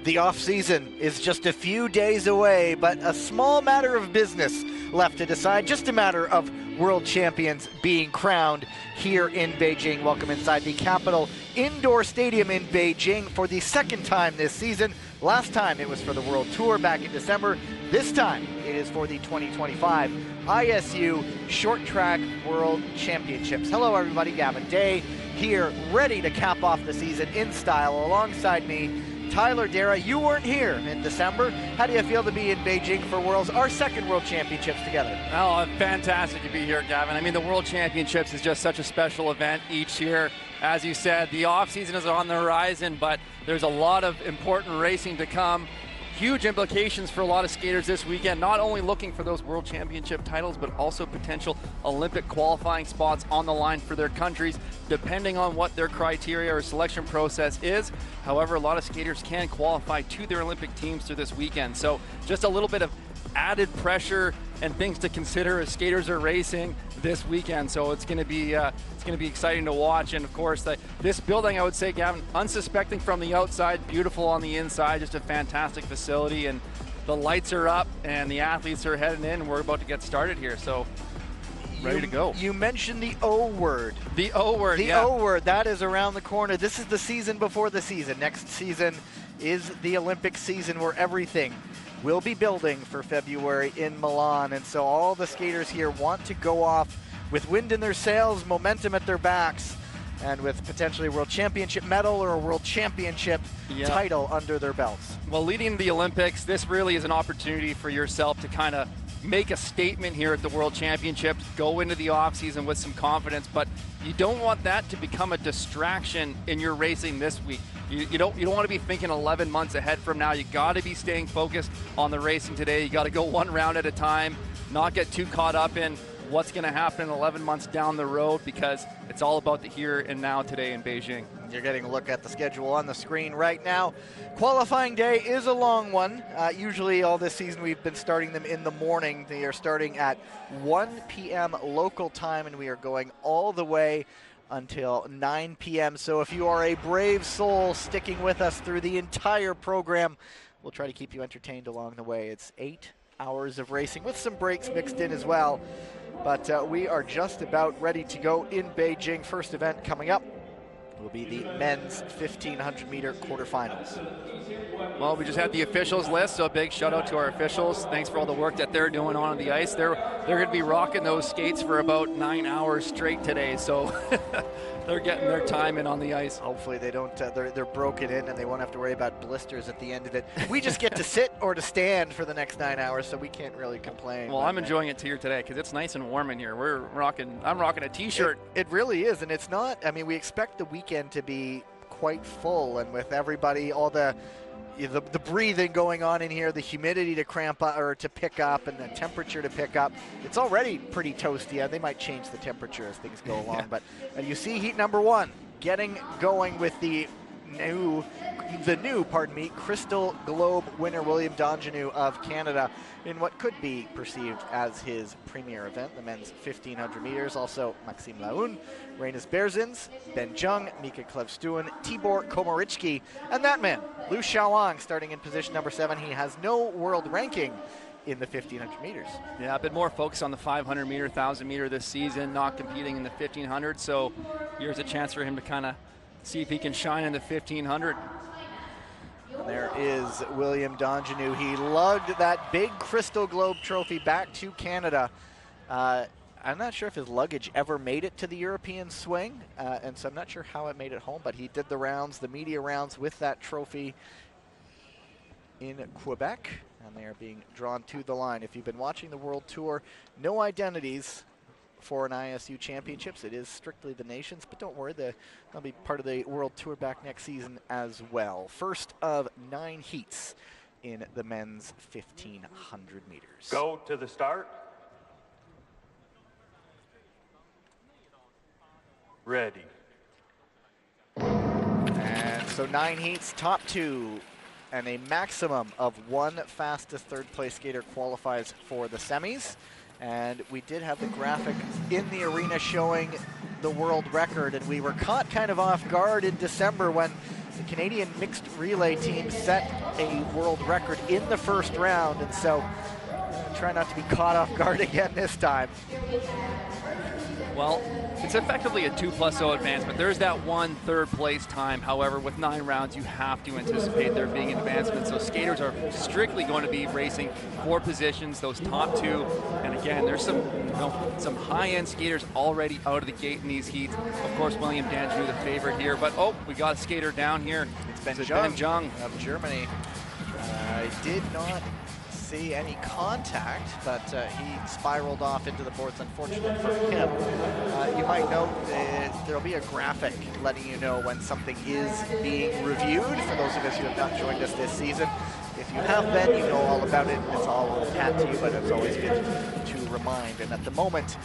The off-season is just a few days away, but a small matter of business left to decide. Just a matter of world champions being crowned here in Beijing. Welcome inside the Capital Indoor Stadium in Beijing for the second time this season. Last time it was for the World Tour back in December. This time it is for the 2025 ISU Short Track World Championships. Hello everybody, Gavin Day here, ready to cap off the season in style. Alongside me, Tyler Dara. You weren't here in December. How do you feel to be in Beijing for Worlds, our second World Championships together? Oh, fantastic to be here, Gavin. I mean, the World Championships is just such a special event each year. As you said, the off-season is on the horizon, but there's a lot of important racing to come. Huge implications for a lot of skaters this weekend, not only looking for those World Championship titles, but also potential Olympic qualifying spots on the line for their countries, depending on what their criteria or selection process is. However, a lot of skaters can qualify to their Olympic teams through this weekend. So just a little bit of added pressure and things to consider as skaters are racing this weekend. So it's going to be exciting to watch. And of course, this building, I would say, Gavin, unsuspecting from the outside, beautiful on the inside, just a fantastic facility. And the lights are up and the athletes are heading in. We're about to get started here. So ready to go. You mentioned the O word. The O word, The O word, that is around the corner. This is the season before the season. Next season is the Olympic season where everything will be building for February in Milan. And so all the skaters here want to go off with wind in their sails, momentum at their backs, and with potentially a World Championship medal or a World Championship title under their belts. Well, leading to the Olympics, this really is an opportunity for yourself to kind of make a statement here at the World Championships, go into the offseason with some confidence, but you don't want that to become a distraction in your racing this week. You don't want to be thinking 11 months ahead from now. You got to be staying focused on the racing today. You got to go one round at a time, not get too caught up in what's going to happen 11 months down the road, because it's all about the here and now today in Beijing. You're getting a look at the schedule on the screen right now. Qualifying day is a long one. Usually all this season we've been starting them in the morning. They are starting at 1 p.m. local time, and we are going all the way until 9 p.m. So if you are a brave soul sticking with us through the entire program, we'll try to keep you entertained along the way. It's 8 hours of racing with some breaks mixed in as well. But we are just about ready to go in Beijing. First event coming up will be the men's 1,500 meter quarterfinals. Well, we just had the officials list, so a big shout out to our officials. Thanks for all the work that they're doing on the ice. They're going to be rocking those skates for about 9 hours straight today, so they're getting their time in on the ice. Hopefully they don't, they're broken in and they won't have to worry about blisters at the end of it. We just get to sit or to stand for the next 9 hours, so we can't really complain. Well, I'm enjoying it here today because it's nice and warm in here. I'm rocking a t-shirt. It really is, and it's not, I mean, we expect the weekend to be quite full, and with everybody, all the breathing going on in here, the humidity to cramp up, or to pick up, and the temperature to pick up, it's already pretty toasty. Yeah, they might change the temperature as things go along, but you see heat number one getting going with the new Crystal Globe winner William Dongenew of Canada in what could be perceived as his premier event, the men's 1,500 meters. Also Maxime Laun, Rainis Berzins, Ben Jung, Mika Klevstuen, Tibor Komarichki, and that man, Liu Xiaowang, starting in position number 7. He has no world ranking in the 1,500 meters. Yeah, a bit more focus on the 500 meter, 1,000 meter this season, not competing in the 1,500. So here's a chance for him to kind of see if he can shine in the 1,500. And there is William Dongenew. He lugged that big Crystal Globe trophy back to Canada. I'm not sure if his luggage ever made it to the European swing, and so I'm not sure how it made it home, but he did the rounds, the media rounds with that trophy in Quebec, and they are being drawn to the line. If you've been watching the World Tour, no identities for an ISU Championships. It is strictly the nations, but don't worry, they'll be part of the World Tour back next season as well. First of 9 heats in the men's 1,500 meters. Go to the start. Ready. And so 9 heats, top 2, and a maximum of 1 fastest third place skater qualifies for the semis. And we did have the graphic in the arena showing the world record, and we were caught kind of off guard in December when The Canadian mixed relay team set a world record in the first round, and so try not to be caught off guard again this time. Well, it's effectively a 2+0 advancement. There's that one third place time. However, with 9 rounds, you have to anticipate there being an advancement. So skaters are strictly going to be racing for positions, those top 2. And again, there's some high-end skaters already out of the gate in these heats. Of course, William Danjou, the favorite here. But, oh, we got a skater down here. It's Ben Jung of Germany. I did not see any contact, but he spiraled off into the boards. Unfortunate for him. You might note there'll be a graphic letting you know when something is being reviewed. For those of us who have not joined us this season, if you have been, you know all about it. It's all a little pat to you, but it's always good to remind. And at the moment,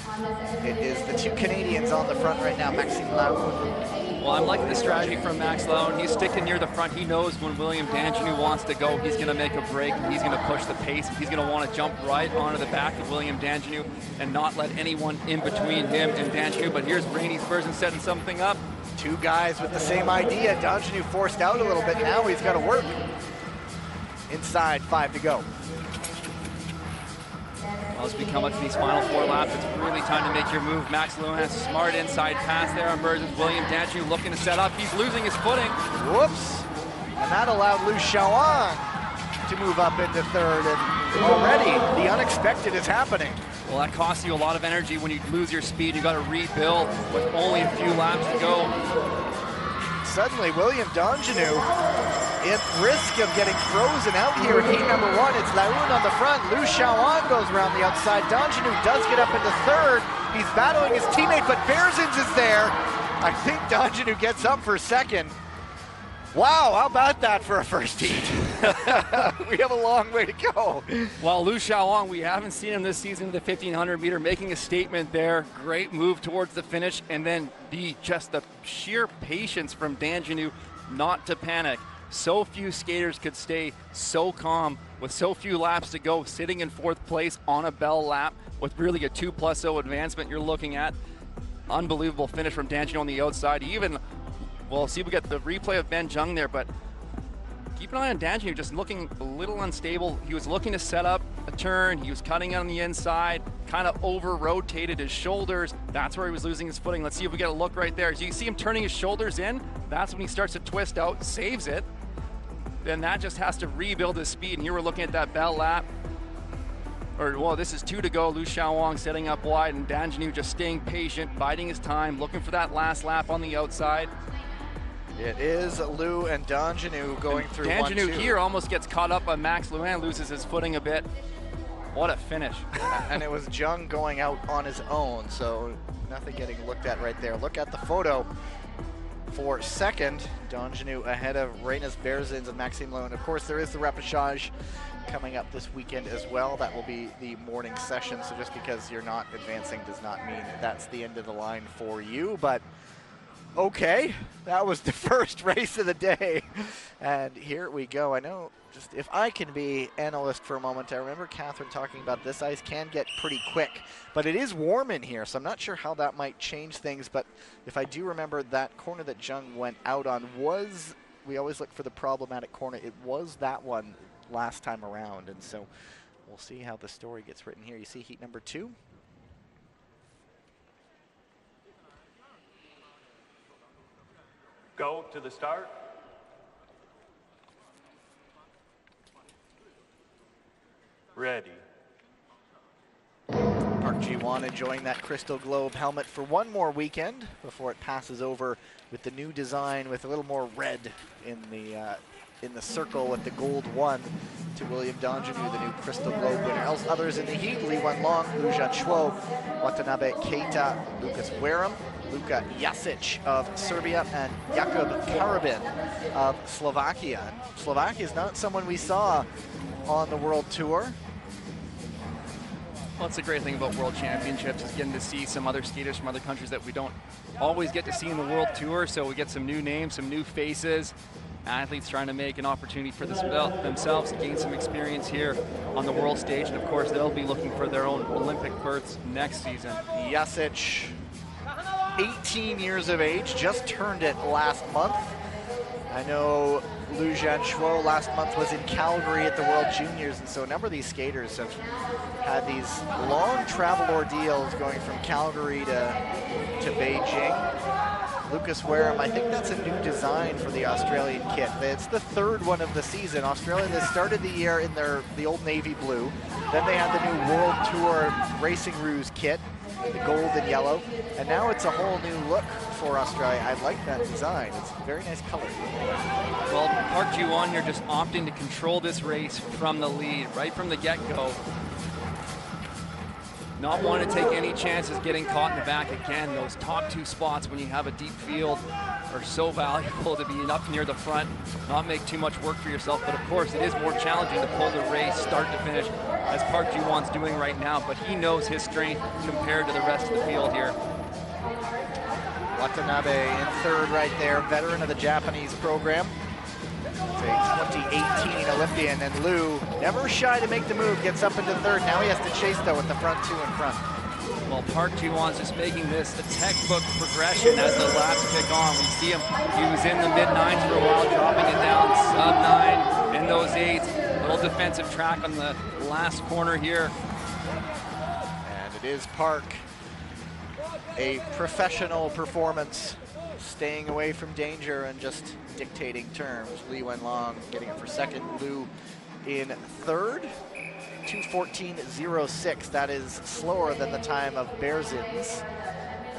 it is the 2 Canadians on the front right now, Maxime Laoun. Well, I'm liking the strategy from Max Laoun. He's sticking near the front. He knows when William Danjou wants to go, he's going to make a break, and he's going to push the pace. He's going to want to jump right onto the back of William Danjou and not let anyone in between him and Danjou. But here's Rainy Spurgeon setting something up. 2 guys with the same idea. Danjou forced out a little bit. Now he's got to work. Inside, 5 to go. Well, as we come up to these final 4 laps, it's really time to make your move. Max Laoun has a smart inside pass there on Burgess. William Danjou looking to set up. He's losing his footing. Whoops. And that allowed Lu Xiaoan to move up into third. And already, the unexpected is happening. Well, that costs you a lot of energy when you lose your speed. You got to rebuild with only a few laps to go. Suddenly, William Danjou at risk of getting frozen out here in heat number 1. It's Laoun on the front. Lu Xiaoan goes around the outside. Danjou does get up into third. He's battling his teammate, but Berzins is there. I think Danjou gets up for second. Wow, how about that for a first heat? We have a long way to go. Well, Lu Xiaoan, we haven't seen him this season in the 1500 meter, making a statement there. Great move towards the finish, and then just the sheer patience from Danjou not to panic. So few skaters could stay so calm with so few laps to go, sitting in 4th place on a bell lap with really a 2+0 advancement you're looking at. Unbelievable finish from Danjou on the outside. Even, well, see, we got the replay of Ben Jung there, but keep an eye on Danjou, just looking a little unstable. He was looking to set up a turn. He was cutting on the inside, kind of over-rotated his shoulders. That's where he was losing his footing. Let's see if we get a look right there. As you can see him turning his shoulders in, that's when he starts to twist out, saves it. Then that just has to rebuild his speed. And here we're looking at that bell lap. Well, this is 2 to go. Lu Xiaoan setting up wide, and Danjou just staying patient, biding his time, looking for that last lap on the outside. It is Lu and Danjou going through 1-2. Danjou here almost gets caught up on Max Laoun, loses his footing a bit. What a finish. And it was Jung going out on his own, so nothing getting looked at right there. Look at the photo for second. Danjou ahead of Reynes Berzins and Maxime Laoun. Of course, there is the repechage coming up this weekend as well. That will be the morning session, so just because you're not advancing does not mean that's the end of the line for you. But okay, that was the first race of the day. And here we go. I know, just if I can be analyst for a moment, I remember Catherine talking about this ice can get pretty quick, but it is warm in here, so I'm not sure how that might change things. But if I do remember, that corner that Jung went out on was, we always look for the problematic corner. It was that one last time around, and so we'll see how the story gets written here. You see heat number 2. Go to the start. Ready. Park Ji-won enjoying that Crystal Globe helmet for one more weekend before it passes over with the new design with a little more red in the circle with the gold 1 to William Danjou, the new Crystal Globe winner. Others in the heat: Li Wenlong, Lu Zhanshuo, Watanabe Keita, Lucas Wareham, Luka Jasic of Serbia, and Jakub Karabin of Slovakia. And Slovakia is not someone we saw on the World Tour. Well, that's the great thing about World Championships, is getting to see some other skaters from other countries that we don't always get to see in the World Tour. So we get some new names, some new faces, athletes trying to make an opportunity for themselves to gain some experience here on the world stage. And of course, they'll be looking for their own Olympic berths next season. Jasic, 18 years of age, just turned it last month. I know Lu Jianchuo last month was in Calgary at the World Juniors, and so a number of these skaters have had these long travel ordeals going from Calgary to Beijing. Lucas Wareham, I think that's a new design for the Australian kit. It's the third one of the season. Australia, they started the year in the old navy blue. Then they had the new World Tour Racing Ruse kit, the gold and yellow. And now it's a whole new look for Australia. I like that design. It's a very nice color. Well, Park Ji-won here just opting to control this race from the lead, right from the get-go. Not wanting to take any chances getting caught in the back again. Those top two spots when you have a deep field are so valuable to be up near the front, not make too much work for yourself. But of course, it is more challenging to pull the race start to finish, as Park Ji-won's doing right now. But he knows his strength compared to the rest of the field here. Watanabe in third right there, veteran of the Japanese program. It's a 2018 Olympian, and Lu, never shy to make the move, gets up into third. Now he has to chase, though, with the front two in front. Well, Park Ji-won's just making this a textbook progression as the laps kick on. We see him, he was in the mid-9s for a while, dropping it down, sub-9, in those 8s. Little defensive track on the last corner here. And it is Park. A professional performance, staying away from danger and just dictating terms. Li Wenlong getting it for second. Lu in third. 2:14.06. That is slower than the time of Berzin's.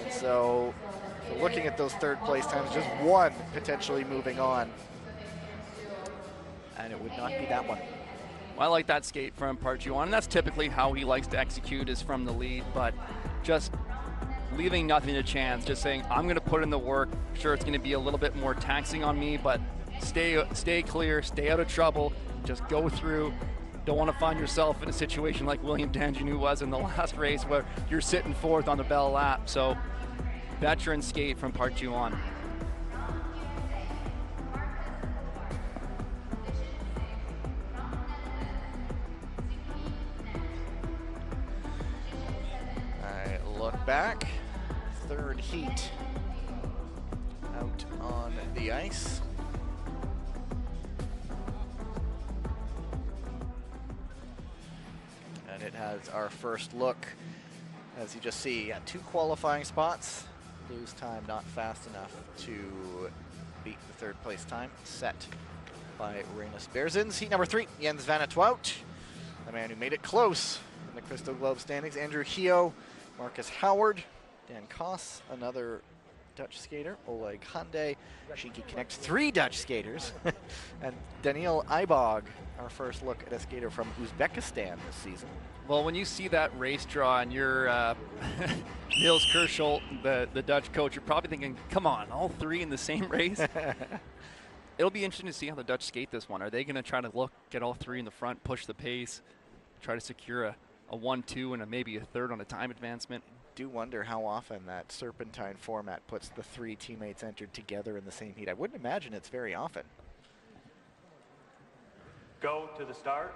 And so looking at those third place times, just one potentially moving on. And it would not be that one. Well, I like that skate from Park Ji-won, and that's typically how he likes to execute, is from the lead, but just leaving nothing to chance, just saying, I'm going to put in the work. Sure, it's going to be a little bit more taxing on me, but stay clear, stay out of trouble, just go through. Don't want to find yourself in a situation like William Danjanu was in the last race where you're sitting fourth on the bell lap. So, veteran skate from Park Ji-won. I look back. Third heat out on the ice. And it has our first look. As you just see, yeah, 2 qualifying spots. Lose time not fast enough to beat the third place time set by Renus Berzins. Heat number 3, Jens van 't Wout, the man who made it close in the Crystal Globe standings. Andrew Hio, Marcus Howard, Dan Koss, another Dutch skater, Oleg Hande, Shinky connects 3 Dutch skaters, and Daniil Ibog, our first look at a skater from Uzbekistan this season. Well, when you see that race draw and you're Niels Kerschel, the Dutch coach, you're probably thinking, come on, all 3 in the same race? It'll be interesting to see how the Dutch skate this one. Are they going to try to get all 3 in the front, push the pace, try to secure a 1-2 and maybe a third on a time advancement? Do wonder how often that serpentine format puts the 3 teammates entered together in the same heat. I wouldn't imagine it's very often. Go to the start.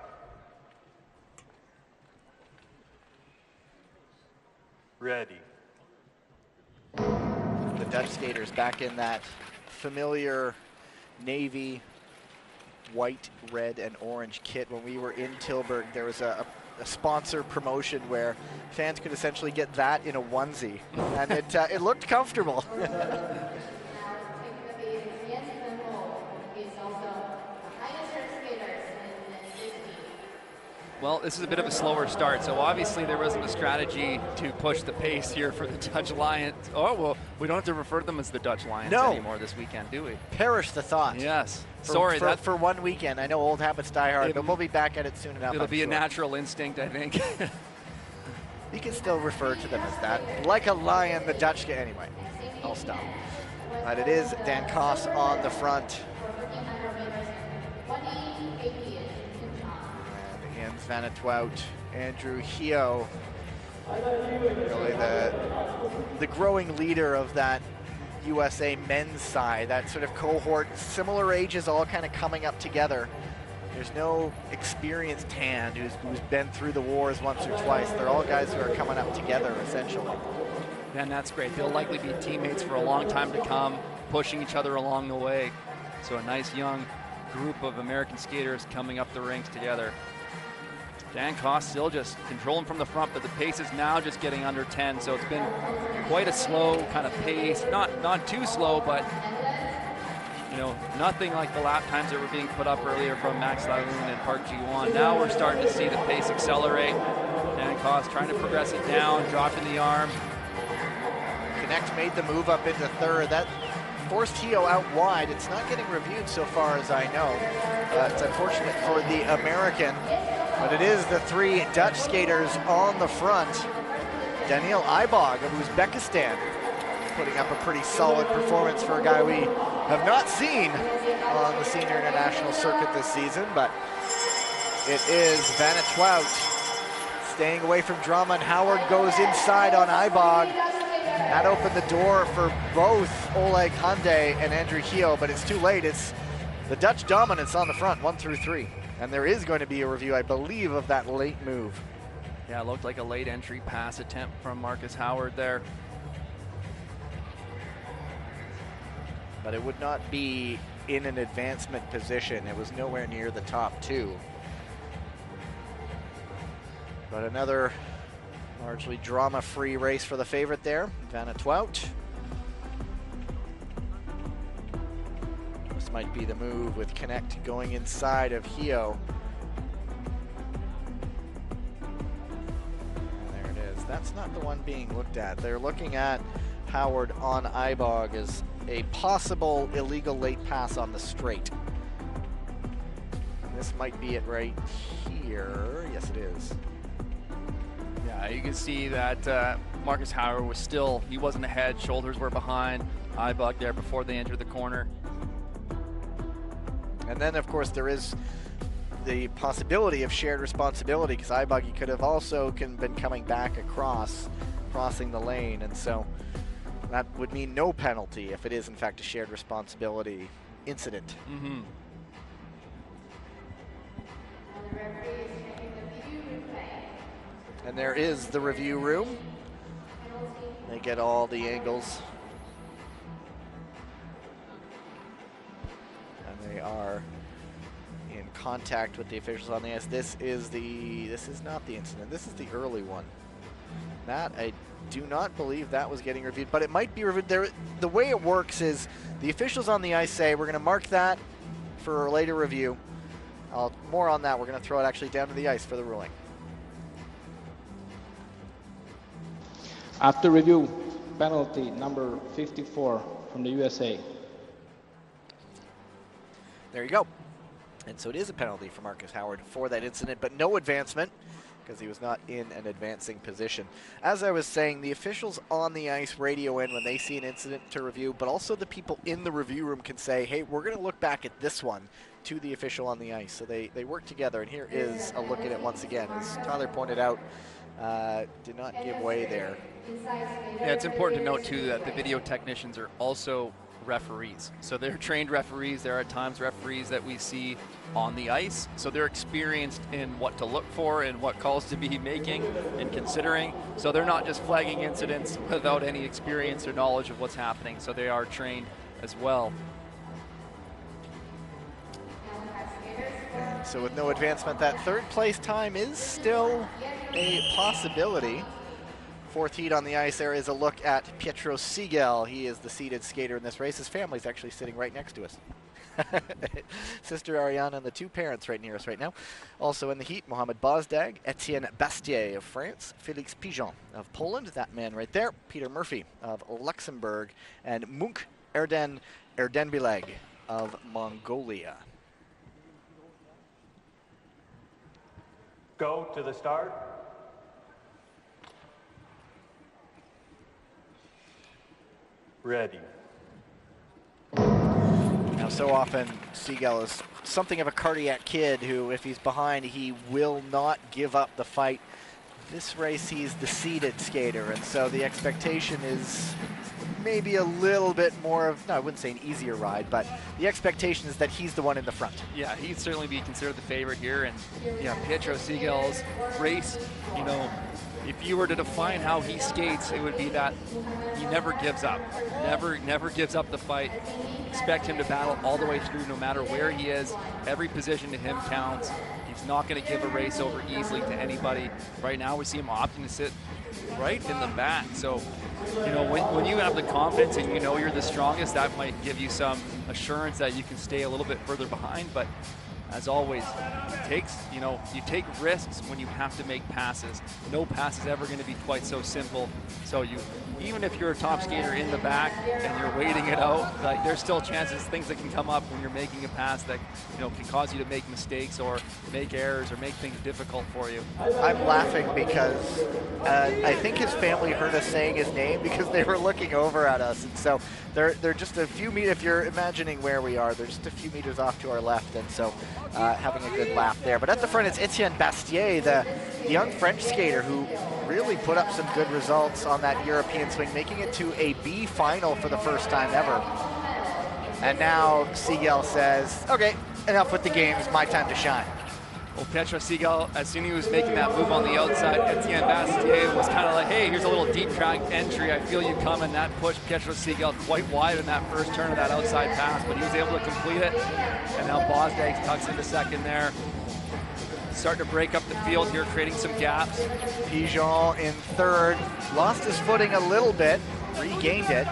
Ready. The Dutch skaters back in that familiar navy, white, red, and orange kit. When we were in Tilburg, there was a sponsor promotion where fans could essentially get that in a onesie, and it looked comfortable. Well, this is a bit of a slower start, so obviously there wasn't a strategy to push the pace here for the Dutch Lions. Oh, well, we don't have to refer to them as the Dutch Lions anymore this weekend, do we? Perish the thought. Yes. For one weekend. I know old habits die hard, but we'll be back at it soon enough. It'll be a natural instinct, I think. You can still refer to them as that. Like a lion, the Dutch get anyway. I'll stop. But it is Dan Koss on the front. And Jens van 't Wout, Andrew Hio, really the growing leader of that USA men's side, that sort of cohort, similar ages all kind of coming up together. There's no experienced hand who's been through the wars once or twice. They're all guys who are coming up together, essentially. And that's great. They'll likely be teammates for a long time to come, pushing each other along the way. So a nice young group of American skaters coming up the rinks together. Dan Koss still just controlling from the front, but the pace is now just getting under 10. So it's been quite a slow kind of pace. Not too slow, but nothing like the lap times that were being put up earlier from Max Laoon and Park Ji-won. Now we're starting to see the pace accelerate. Dan Koss trying to progress it down, dropping the arm. Connect made the move up into third. That forced Hio out wide. It's not getting reviewed so far as I know. It's unfortunate for the American, but it is the three Dutch skaters on the front. Daniel Aibog of Uzbekistan putting up a pretty solid performance for a guy we have not seen on the senior international circuit this season, but it is Vanna Twout staying away from drama, and Howard goes inside on Aibog. That opened the door for both Oleg Hande and Andrew Hio, but it's too late. It's the Dutch dominance on the front, 1 through 3. And there is going to be a review, I believe, of that late move. Yeah, it looked like a late entry pass attempt from Marcus Howard there. But it would not be in an advancement position. It was nowhere near the top 2. But another largely drama-free race for the favorite there, Vanna Twout. This might be the move with Connect going inside of Hio. And there it is. That's not the one being looked at. They're looking at Howard on Aibog as a possible illegal late pass on the straight. This might be it right here. Yes, it is. Yeah, you can see that Marcus Howard was still, he wasn't ahead, shoulders were behind Aibog there before they entered the corner. And then, of course, there is the possibility of shared responsibility, because Aibog could have also been coming back across, crossing the lane, and so that would mean no penalty if it is, in fact, a shared responsibility incident. Mm-hmm. And there is the review room. They get all the angles. And they are in contact with the officials on the ice. This is not the incident. This is the early one. That, I do not believe that was getting reviewed, but it might be reviewed. The way it works is the officials on the ice say, we're going to mark that for a later review. More on that. We're going to throw it actually down to the ice for the ruling. After review, penalty number 54 from the USA. There you go. And so it is a penalty for Marcus Howard for that incident, but no advancement because he was not in an advancing position. As I was saying, the officials on the ice radio in when they see an incident to review, but also the people in the review room can say, hey, we're going to look back at this one to the official on the ice. So they work together, and here is a look at it once again. As Tyler pointed out, did not give way there. Yeah, it's important to note too that the video technicians are also referees. So they're trained referees. There are at times referees that we see on the ice. So they're experienced in what to look for and what calls to be making and considering. So they're not just flagging incidents without any experience or knowledge of what's happening. So they are trained as well. And so with no advancement, that third place time is still a possibility. Fourth heat on the ice, there is a look at Pietro Siegel. He is the seated skater in this race. His family's actually sitting right next to us. Sister Ariana and the two parents right near us right now. Also in the heat, Mohamed Bozdag, Etienne Bastier of France, Felix Pigeon of Poland, that man right there, Peter Murphy of Luxembourg, and Munk Erdenbileg of Mongolia. Go to the start. Ready. Now, so often, Siegel is something of a cardiac kid who, if he's behind, he will not give up the fight. This race, he's the seated skater, and so the expectation is maybe a little bit more of, no, I wouldn't say an easier ride, but the expectation is that he's the one in the front. Yeah, he'd certainly be considered the favorite here, and yeah, Pietro Siegel's race, you know, if you were to define how he skates, it would be that he never gives up. Never gives up the fight. Expect him to battle all the way through no matter where he is. Every position to him counts. He's not going to give a race over easily to anybody. Right now we see him opting to sit right in the back. So, you know, when you have the confidence and you know you're the strongest, that might give you some assurance that you can stay a little bit further behind. But as always, you take risks when you have to make passes. No pass is ever going to be quite so simple. So even if you're a top skater in the back and you're waiting it out, like, there's still chances, things that can come up when you're making a pass that, you know, can cause you to make mistakes or make errors or make things difficult for you. I'm laughing because I think his family heard us saying his name because they were looking over at us, and so they're just a few meters. If you're imagining where we are, they're just a few meters off to our left, and so having a good laugh there. But at the front, it's Etienne Bastier, the young French skater who really put up some good results on that European swing, making it to a B final for the first time ever. And now Segal says, okay, enough with the games, my time to shine. Well, Pietro Segal, as soon as he was making that move on the outside, Etienne Bastier was kind of like, hey, here's a little deep track entry. I feel you coming. That pushed Pietro Segal quite wide in that first turn of that outside pass, but he was able to complete it. And now Bosdag tucks into second there. Starting to break up the field here, creating some gaps. Pigeon in third, lost his footing a little bit, regained it.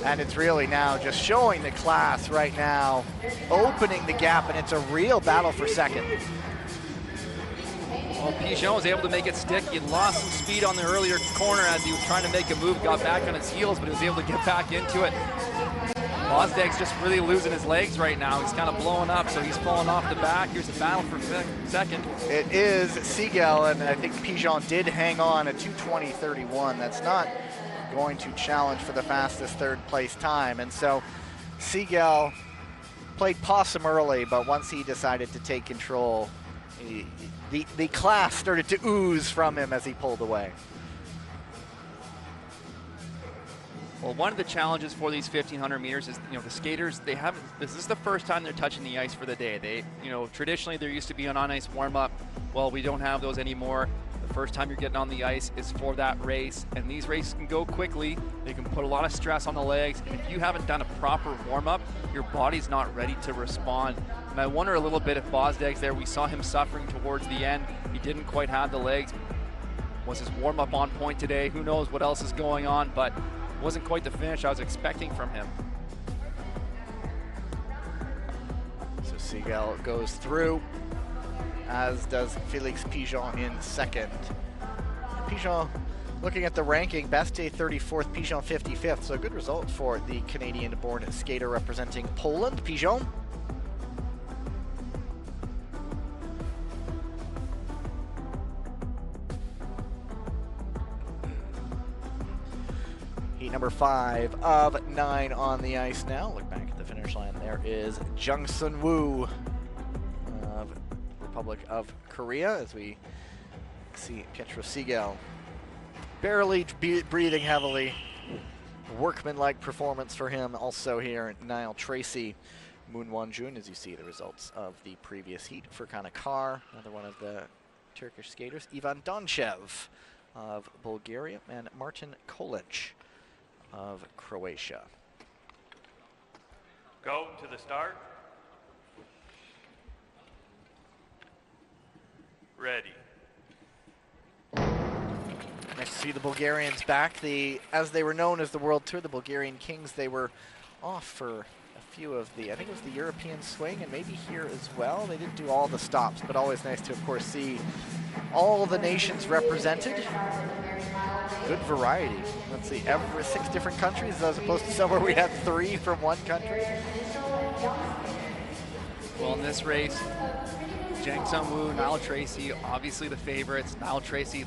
And it's really now just showing the class right now, opening the gap, and it's a real battle for second. Well, Pigeon was able to make it stick. He lost some speed on the earlier corner as he was trying to make a move, got back on his heels, but he was able to get back into it. Bosdag's just really losing his legs right now. He's kind of blowing up, so he's falling off the back. Here's a battle for second. It is Segal, and I think Pigeon did hang on a 2:20.31. That's not going to challenge for the fastest third place time. And so Segal played possum early, but once he decided to take control, the class started to ooze from him as he pulled away. Well, one of the challenges for these 1,500 meters is, you know, the skaters, this is the first time they're touching the ice for the day. They, you know, traditionally there used to be an on-ice warm-up. Well, we don't have those anymore. The first time you're getting on the ice is for that race, and these races can go quickly. They can put a lot of stress on the legs, and if you haven't done a proper warm-up, your body's not ready to respond. And I wonder a little bit if Bosdag's there. We saw him suffering towards the end. He didn't quite have the legs. Was his warm-up on point today? Who knows what else is going on, but wasn't quite the finish I was expecting from him. So Segal goes through, as does Felix Pigeon in second. Pigeon, looking at the ranking, Bastier 34th, Pigeon 55th, so a good result for the Canadian-born skater representing Poland. Pigeon. Heat number 5 of 9 on the ice now. Look back at the finish line. There is Jungsun Woo of Republic of Korea, as we see Pietro Segal barely breathing heavily. Workman-like performance for him. Also here, Niall Tracy, Moon Won-jun, as you see the results of the previous heat. Furkan Akar, another one of the Turkish skaters. Ivan Donchev of Bulgaria, and Martin Kolic of Croatia. Go to the start. Ready. Nice to see the Bulgarians back. As they were known as the World Tour, the Bulgarian Kings, they were off for a few of I think it was the European swing and maybe here as well. They didn't do all the stops, but always nice to, of course, see all the nations represented. Good variety. Let's see, 6 different countries as opposed to somewhere we had 3 from one country. Well, in this race, Jang Sung-woo, Niall Tracy, obviously the favorites. Niall Tracy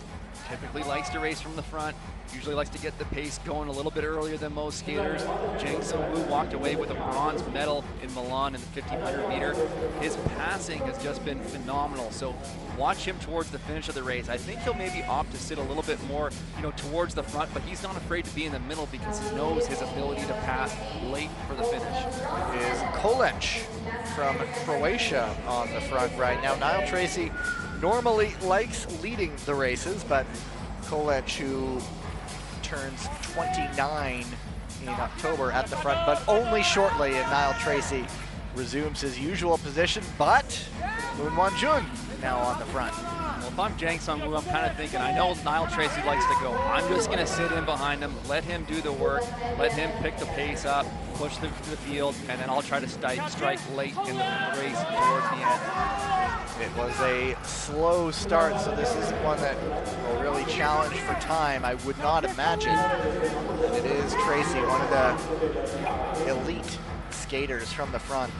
typically likes to race from the front, usually likes to get the pace going a little bit earlier than most skaters. Jang Sung-woo walked away with a bronze medal in Milan in the 1,500 meter. His passing has just been phenomenal, so watch him towards the finish of the race. I think he'll maybe opt to sit a little bit more, towards the front, but he's not afraid to be in the middle because he knows his ability to pass late for the finish. Is Kolic from Croatia on the front right now. Niall Tracy normally likes leading the races, but Kolech, who turns 29 in October at the front, but only shortly, and Niall Tracy resumes his usual position, but Moon Won-jun now on the front. Well, if I'm Jang Sung-woo, I'm kind of thinking, I know Niall Tracy likes to go. I'm just going to sit in behind him, let him do the work, let him pick the pace up, push the field, and then I'll try to strike late in the race towards the end. It was a slow start, so this isn't one that will really challenge for time, I would not imagine. And it is Tracy, one of the elite skaters from the front,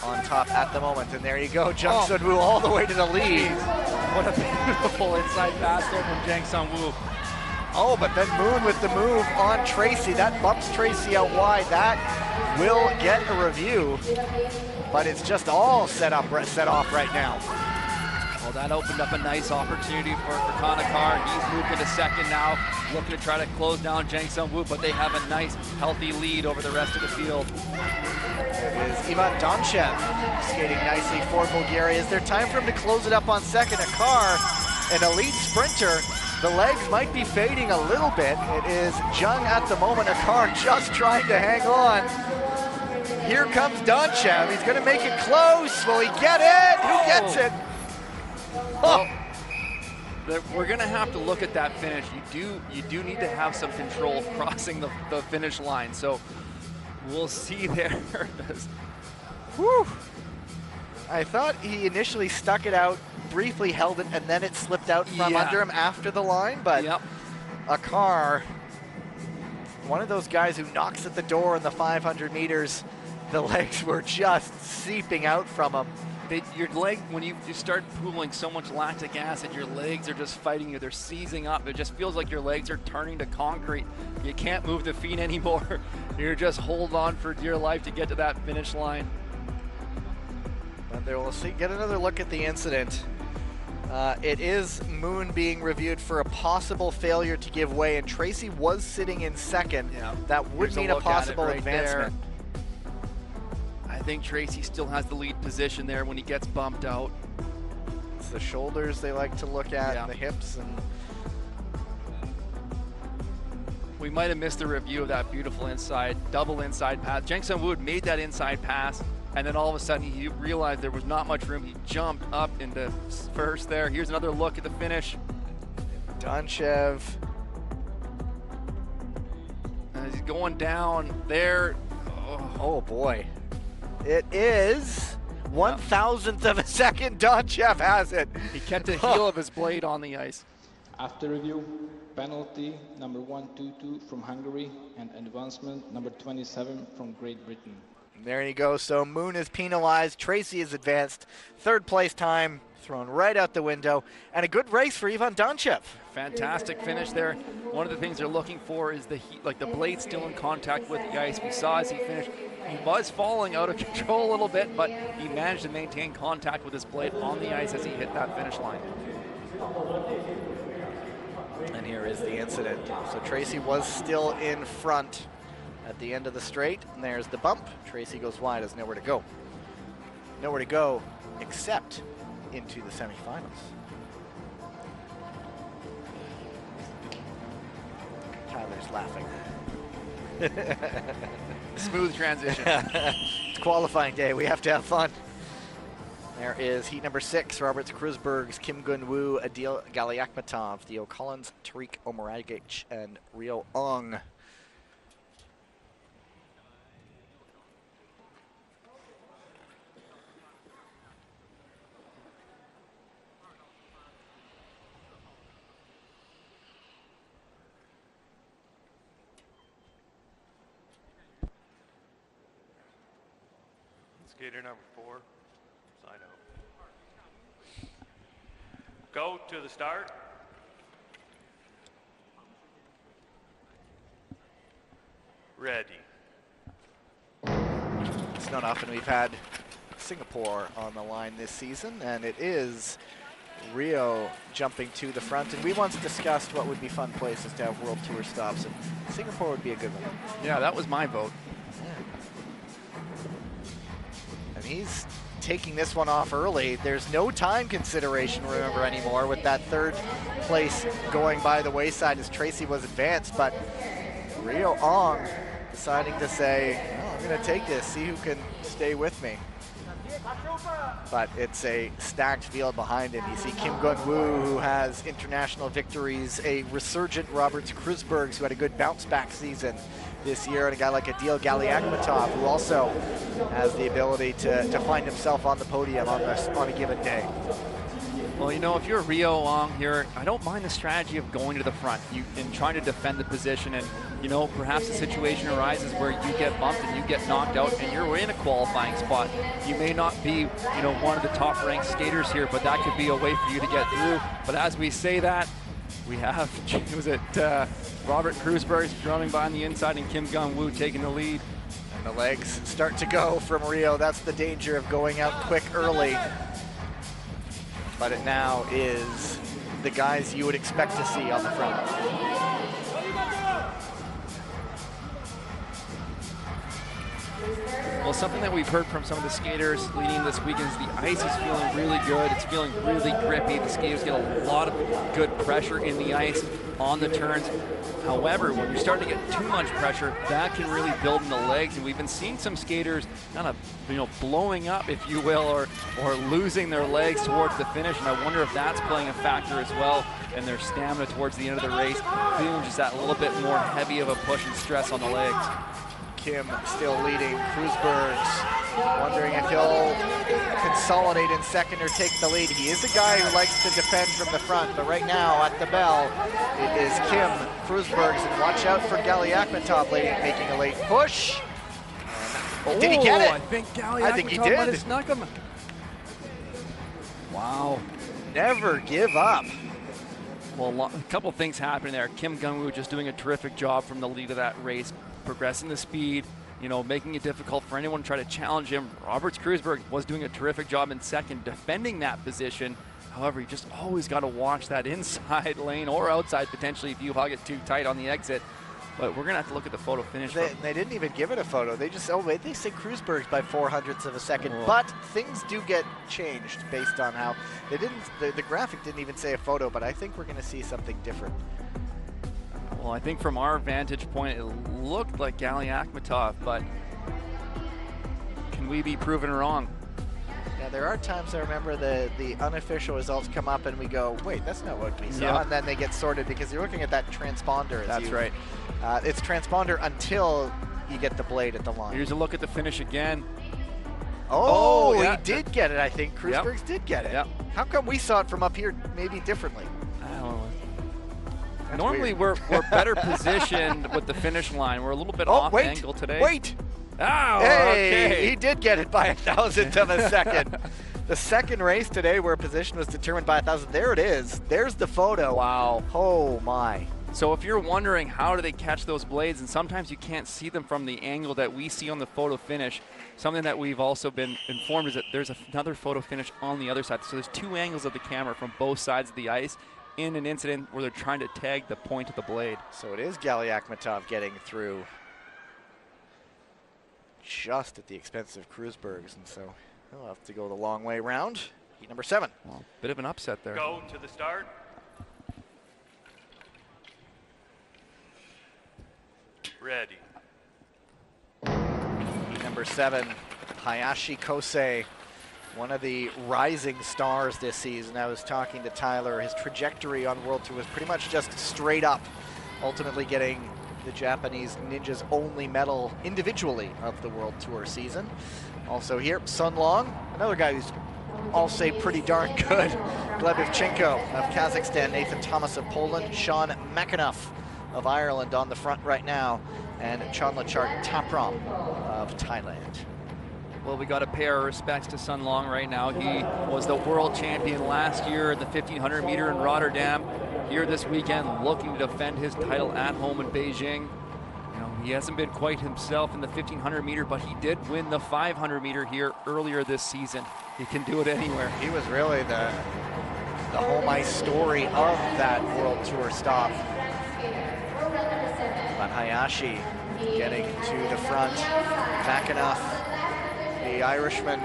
on top at the moment. And there you go, Jung Sun-woo all the way to the lead. What a beautiful inside pass there from Jang Sung-woo. Oh, but then Moon with the move on Tracy. That bumps Tracy out wide. That will get a review, but it's just all set off right now. Well, that opened up a nice opportunity for Kanekar. He's moved into second now, looking to try to close down Jang Sung-woo, but they have a nice, healthy lead over the rest of the field. It is Ivan Donchev skating nicely for Bulgaria. Is there time for him to close it up on second? A car, an elite sprinter. The legs might be fading a little bit. It is Jung at the moment, a car just trying to hang on. Here comes Donchev. He's going to make it close. Will he get it? Who gets it? Well, we're going to have to look at that finish. You do need to have some control crossing the finish line. So we'll see there. Whew. I thought he initially stuck it out, briefly held it, and then it slipped out from under him after the line, but a car, one of those guys who knocks at the door in the 500 meters, the legs were just seeping out from him. Your leg, when you start pooling so much lactic acid, your legs are just fighting you. They're seizing up. It just feels like your legs are turning to concrete. You can't move the feet anymore. You're just hold on for dear life to get to that finish line. And there we'll see, get another look at the incident. It is Moon being reviewed for a possible failure to give way, and Tracy was sitting in second. Yeah. That would mean a possible advancement. There. I think Tracy still has the lead position there when he gets bumped out. It's the shoulders they like to look at, and the hips. And we might have missed the review of that beautiful double inside pass. Jang Sung-woo made that inside pass, and then all of a sudden he realized there was not much room. He jumped up into first there. Here's another look at the finish. Donchev. As he's going down there. Oh boy. It is 1,000th of a second. Donchev has it. He kept the heel of his blade on the ice. After review, penalty number 122 from Hungary and advancement number 27 from Great Britain. There you go. So Moon is penalized. Tracy is advanced. Third place time thrown right out the window. And a good race for Ivan Donchev. Fantastic finish there. One of the things they're looking for is the heat, like the blade still in contact with the ice. We saw as he finished, he was falling out of control a little bit, but he managed to maintain contact with his blade on the ice as he hit that finish line. And here is the incident. So Tracy was still in front at the end of the straight, and there's the bump. Tracy goes wide, has nowhere to go. Nowhere to go except into the semifinals. Tyler's laughing. Smooth transition. It's qualifying day. We have to have fun. There is heat number 6. Roberts Krusbergs, Kim Gun-woo, Adil Galiakmatov, Theo Collins, Tariq Omaragic, and Rio Ong. Skater number 4, sign out. Go to the start. Ready. It's not often we've had Singapore on the line this season, and it is Rio jumping to the front. And we once discussed what would be fun places to have World Tour stops, and Singapore would be a good one. Yeah, that was my vote. And he's taking this one off early. There's no time consideration, remember, anymore, with that third place going by the wayside as Tracy was advanced. But Rio Ong deciding to say, oh, I'm going to take this, see who can stay with me. But it's a stacked field behind him. You see Kim Gun-woo, who has international victories, a resurgent Roberts Krusbergs, who had a good bounce-back season this year, and a guy like Adil Galiakhmatov, who also has the ability to find himself on the podium on a given day. Well, you know, if you're Rio Ong here, I don't mind the strategy of going to the front and trying to defend the position. And, you know, perhaps a situation arises where you get bumped and you get knocked out and you're in a qualifying spot. You may not be, you know, one of the top ranked skaters here, but that could be a way for you to get through. But as we say that, we have, was it Robert Krusbergs drumming by on the inside and Kim Gun-woo taking the lead. And the legs start to go from Rio. That's the danger of going out quick early. But it now is the guys you would expect to see on the front. Well, something that we've heard from some of the skaters leading this weekend is the ice is feeling really good. It's feeling really grippy. The skaters get a lot of good pressure in the ice on the turns. However, when you're starting to get too much pressure, that can really build in the legs. And we've been seeing some skaters kind of, you know, blowing up, if you will, or losing their legs towards the finish. And I wonder if that's playing a factor as well in their stamina towards the end of the race, feeling just that little bit more heavy of a push and stress on the legs. Kim still leading. Krusbergs wondering if he'll consolidate in second or take the lead. He is a guy who likes to defend from the front, but right now at the bell, it is Kim, Krusbergs, and watch out for Galiakhmatov making a late push. Did he get it? I think Galiakhmatov might have snuck him. Wow. Never give up. Well, a couple things happening there. Kim Gun-woo just doing a terrific job from the lead of that race, progressing the speed, you know, making it difficult for anyone to try to challenge him. Roberts Krusberg was doing a terrific job in second, defending that position. However, you just always got to watch that inside lane or outside potentially if you hug it too tight on the exit. But we're going to have to look at the photo finish. They didn't even give it a photo. They just, oh wait, they say Krusbergs by 0.04 of a second. Whoa. But things do get changed based on how, they didn't, the graphic didn't even say a photo, but I think we're going to see something different. Well, I think from our vantage point, it looked like Galiakhmatov, but can we be proven wrong? Yeah, there are times I remember the unofficial results come up and we go, wait, that's not what we saw. Yep. And then they get sorted because you're looking at that transponder. That's right. It's transponder until you get the blade at the line. Here's a look at the finish again. Oh, yeah. He did get it, I think. Krusbergs did get it. Yep. How come we saw it from up here maybe differently? I don't know. Normally we're better positioned with the finish line. We're a little bit off angle today. Wait! Oh, hey, okay. He did get it by 1,000th of a second. The second race today where position was determined by 1,000th. There it is. There's the photo. Wow. Oh my. So if you're wondering how do they catch those blades, and sometimes you can't see them from the angle that we see on the photo finish, something that we've also been informed is that there's another photo finish on the other side. So there's two angles of the camera from both sides of the ice in an incident where they're trying to tag the point of the blade. So it is Galiakhmatov getting through just at the expense of Krusbergs, and so he'll have to go the long way round. Heat number 7. Well, bit of an upset there. Go to the start. Ready. Heat number 7, Hayashi Kosei, one of the rising stars this season. I was talking to Tyler. His trajectory on World Tour was pretty much just straight up, ultimately getting the Japanese Ninjas' only medal individually of the World Tour season. Also here, Sun Long, another guy who's, I'll say, pretty darn good. Gleb Ivchenko of Kazakhstan, Nathan Thomas of Poland, Sean McAnuff of Ireland on the front right now, and Chonlachart Tapram of Thailand. Well, we got to pay our respects to Sun Long right now. He was the world champion last year in the 1500 meter in Rotterdam. Here this weekend, looking to defend his title at home in Beijing. You know, he hasn't been quite himself in the 1500 meter, but he did win the 500 meter here earlier this season. He can do it anywhere. He was really the home ice story of that World Tour stop. But Hayashi getting to the front. McAnuff, the Irishman,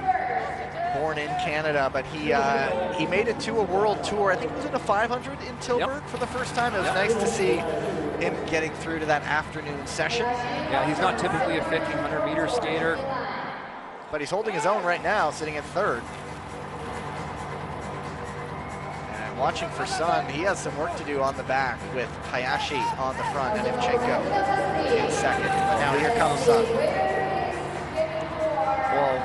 born in Canada, but he made it to a world tour. I think it was in a 500 in Tilburg for the first time. It was nice to see him getting through to that afternoon session. Yeah, he's not typically a 1500 meter skater, but he's holding his own right now, sitting at third. And watching for Sun, he has some work to do on the back with Hayashi on the front and Ivchenko in second. But now here comes Sun. Well,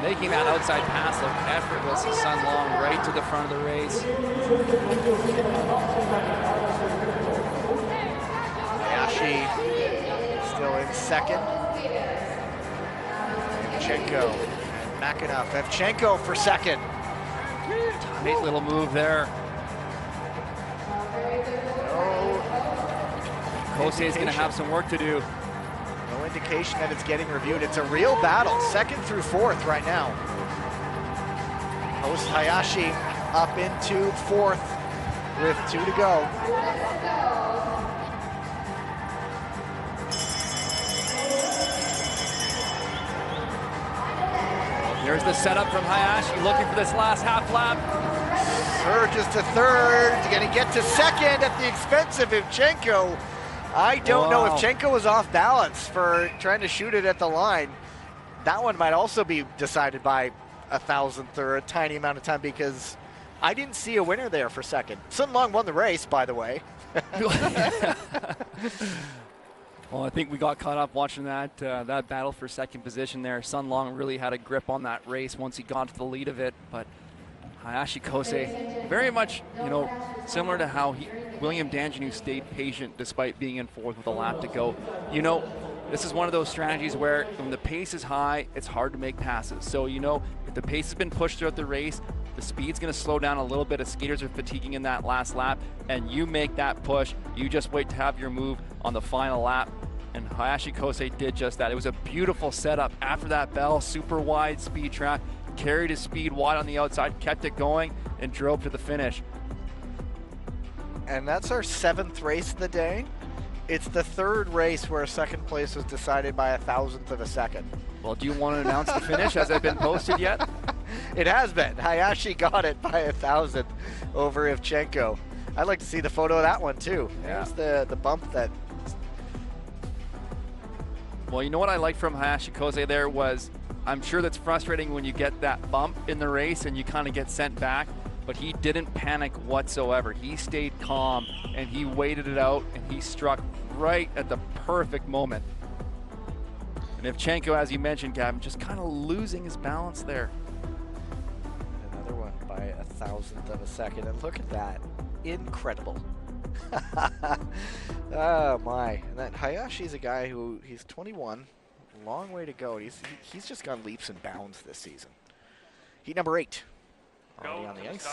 making that outside pass look effortless, Sun Long right to the front of the race. Hayashi still in second. Ivchenko and Makinov. Ivchenko for second. Tight little move there. Kosei is going to have some work to do. No indication that it's getting reviewed. It's a real battle, second through fourth right now. Host Hayashi up into fourth with 2 to go. There's the setup from Hayashi, looking for this last half lap. Surges to third, going to get to second at the expense of Ivchenko. I don't know if Ivchenko was off balance for trying to shoot it at the line. That one might also be decided by a thousandth or a tiny amount of time, because I didn't see a winner there for second. Sun Long won the race, by the way. Well, I think we got caught up watching that that battle for second position there. Sun Long really had a grip on that race once he got to the lead of it, but Hayashi Kosei, very much, you know, similar to how William Danjanu stayed patient despite being in fourth with a lap to go. You know, this is one of those strategies where when the pace is high, it's hard to make passes. So, you know, if the pace has been pushed throughout the race, the speed's going to slow down a little bit as skaters are fatiguing in that last lap, and you make that push. You just wait to have your move on the final lap. And Hayashi Kosei did just that. It was a beautiful setup after that bell, super wide speed track, carried his speed wide on the outside, kept it going, and drove to the finish. And that's our 7th race of the day. It's the 3rd race where second place was decided by a thousandth of a second. Well, do you want to announce the finish? Has it been posted yet? It has been. Hayashi got it by a thousandth over Ivchenko. I'd like to see the photo of that one too. Yeah. There's the bump that... Well, you know what I liked from Hayashi Kosei there was, I'm sure that's frustrating when you get that bump in the race and you kind of get sent back, but he didn't panic whatsoever. He stayed calm and he waited it out, and he struck right at the perfect moment. And Ivchenko, as you mentioned, Gavin, just kind of losing his balance there. Another one by a thousandth of a second, and look at that. Incredible. Oh my. And that Hayashi's a guy who, he's 21, long way to go. He's just gone leaps and bounds this season. Heat number 8. Already on the ice.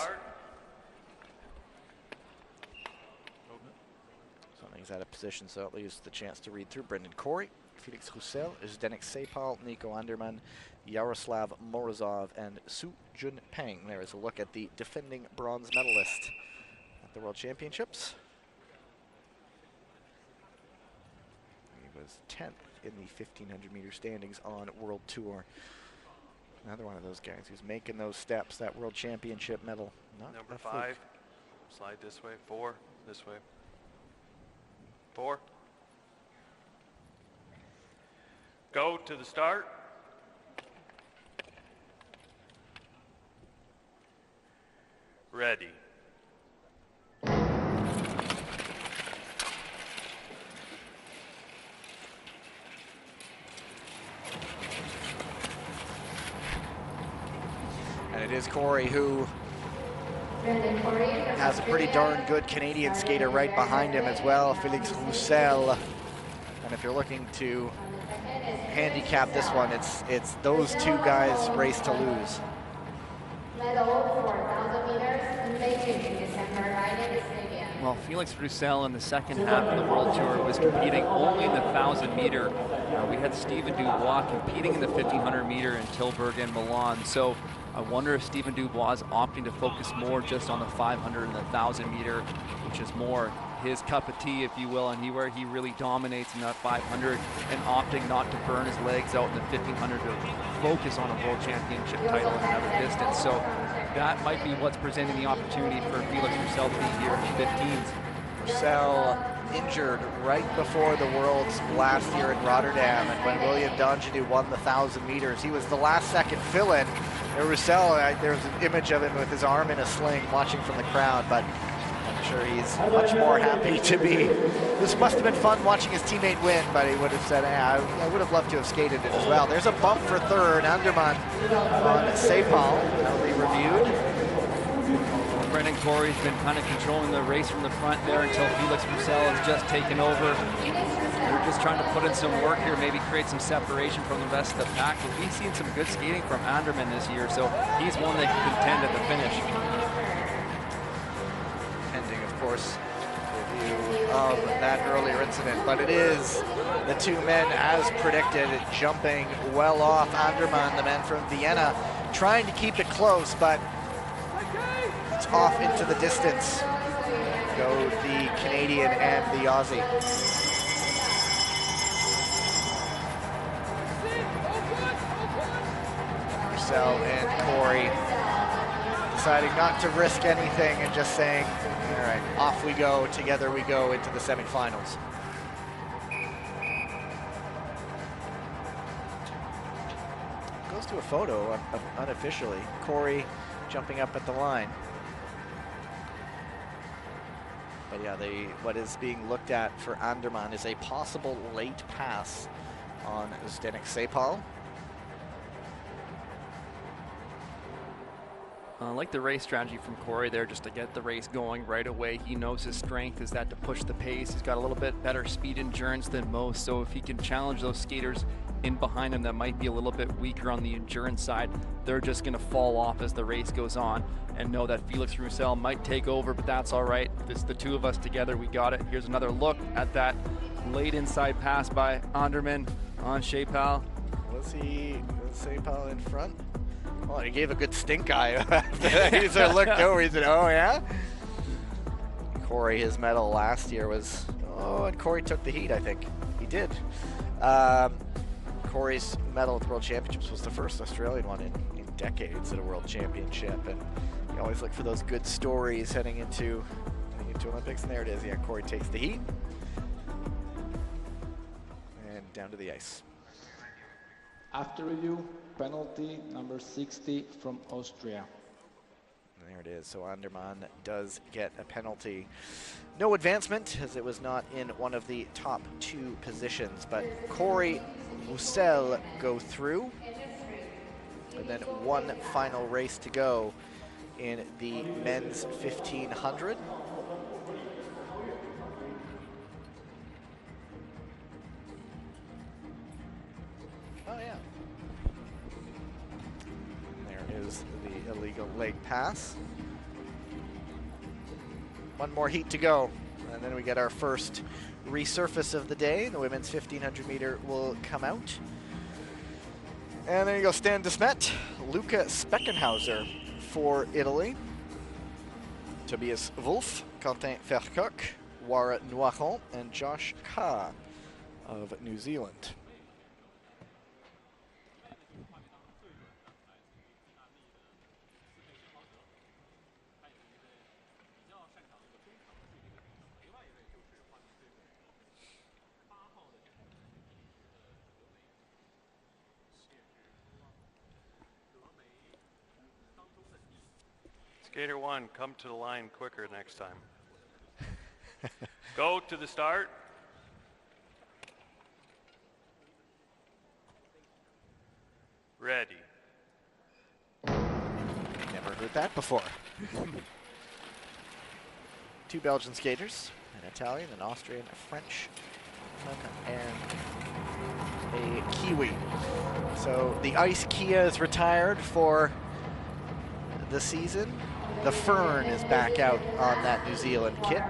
So he's out of position, so it leaves the chance to read through Brendan Corey, Felix Roussel, Zdenek Sepal, Nico Anderman, Yaroslav Morozov, and Su Jun Peng. There is a look at the defending bronze medalist at the World Championships. He was 10th in the 1500 meter standings on World Tour. Another one of those guys who's making those steps, that World Championship medal. Not number 5, slide this way, 4, this way, 4. Go to the start. Ready. And it is Corey who has a pretty darn good Canadian skater right behind him as well, Felix Roussel. And if you're looking to handicap this one, it's those two guys race to lose. Well, Felix Roussel in the second half of the World Tour was competing only in the 1,000 meter. We had Stephen Dubois competing in the 1,500 meter in Tilburg and Milan. So I wonder if Stephen Dubois is opting to focus more just on the 500 and the 1,000 meter, which is more his cup of tea, if you will, and where he really dominates in that 500 and opting not to burn his legs out in the 1500 to focus on a world championship title in another distance. So that might be what's presenting the opportunity for Felix Roussel to be here in the 15s. Roussel injured right before the Worlds last year in Rotterdam, and when William Donjanu won the 1,000 meters, he was the last second fill-in. Roussel, there was an image of him with his arm in a sling watching from the crowd, but I'm sure he's much more happy to be. This must have been fun watching his teammate win, but he would have said, I would have loved to have skated it as well. There's a bump for third. Anderman on Sepal. That'll be reviewed. Brendan Corey's been kind of controlling the race from the front there until Felix Roussel has just taken over. They're just trying to put in some work here, maybe create some separation from the rest of the pack. But we've seen some good skating from Anderman this year, so he's one that can contend at the finish. Pending, of course, review of that earlier incident, but it is the two men, as predicted, jumping well off. Anderman, the man from Vienna, trying to keep it close, but off into the distance go the Canadian and the Aussie. Roussel and Corey deciding not to risk anything and just saying, all right, off we go, together we go into the semifinals. Goes to a photo unofficially. Corey jumping up at the line. But yeah, what is being looked at for Anderman is a possible late pass on Zdeněk Sepal. I like the race strategy from Corey there, just to get the race going right away. He knows his strength is that to push the pace. He's got a little bit better speed endurance than most, so if he can challenge those skaters in behind him that might be a little bit weaker on the endurance side, they're just going to fall off as the race goes on, and know that Felix Roussel might take over, but that's all right. It's the two of us together, we got it. Here's another look at that late inside pass by Anderman on Sepal. Was Sepal in front? Oh, he gave a good stink eye after that. He sort of looked over, he said, oh yeah? Corey, his medal last year was, and Corey took the heat, I think. He did. Corey's medal at the World Championships was the first Australian one in decades at a World Championship, and you always look for those good stories heading into Olympics, and there it is. Yeah, Corey takes the heat. And down to the ice. After review, penalty number 60 from Austria. And there it is. So Anderman does get a penalty. No advancement, as it was not in one of the top two positions, but Corey Roussel go through. And then one final race to go in the men's 1500. Oh yeah. There is the illegal leg pass. One more heat to go, and then we get our first resurface of the day. The women's 1500 meter will come out. And there you go, Stan de Smet, Luca Speckenhauser for Italy, Tobias Wolf, Quentin Vercoq, Wara Noiron, and Josh Ka of New Zealand. Skater 1, come to the line quicker next time. Go to the start. Ready. Never heard that before. Two Belgian skaters, an Italian, an Austrian, a French, and a Kiwi. So the Ice Kia is retired for the season. The Fern is back out on that New Zealand kit.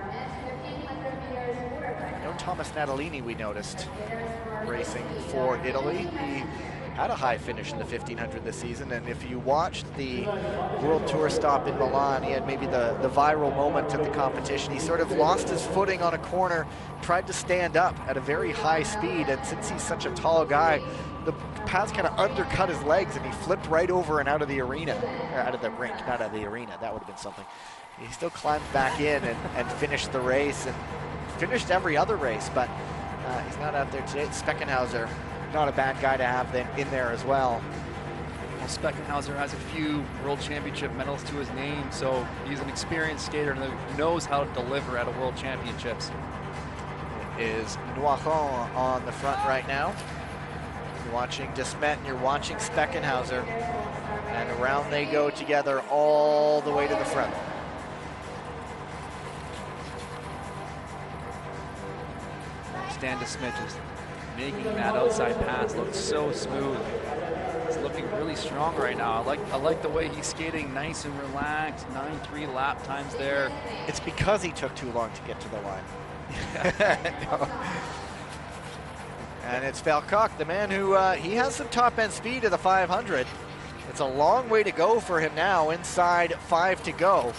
No Thomas Natalini, we noticed, racing for Italy. He had a high finish in the 1500 this season, and if you watched the World Tour stop in Milan, he had maybe the viral moment at the competition. He sort of lost his footing on a corner, tried to stand up at a very high speed, and since he's such a tall guy, the pads kind of undercut his legs, and he flipped right over and out of the arena, or out of the rink, not out of the arena. That would have been something. He still climbed back in and finished the race, and finished every other race, but he's not out there today. Speckenhauser, not a bad guy to have in there as well. Well, Speckenhauser has a few World Championship medals to his name, so he's an experienced skater that knows how to deliver at a World Championships. It is Noiron on the front right now. You're watching Desmet and you're watching Speckenhauser, and around they go together all the way to the front. Stan Desmet just making that outside pass look so smooth. He's looking really strong right now. I like the way he's skating, nice and relaxed. 9.3 lap times there. It's because he took too long to get to the line. No. And it's Falcock, the man who he has some top end speed of the 500. It's a long way to go for him now. Inside 5 to go.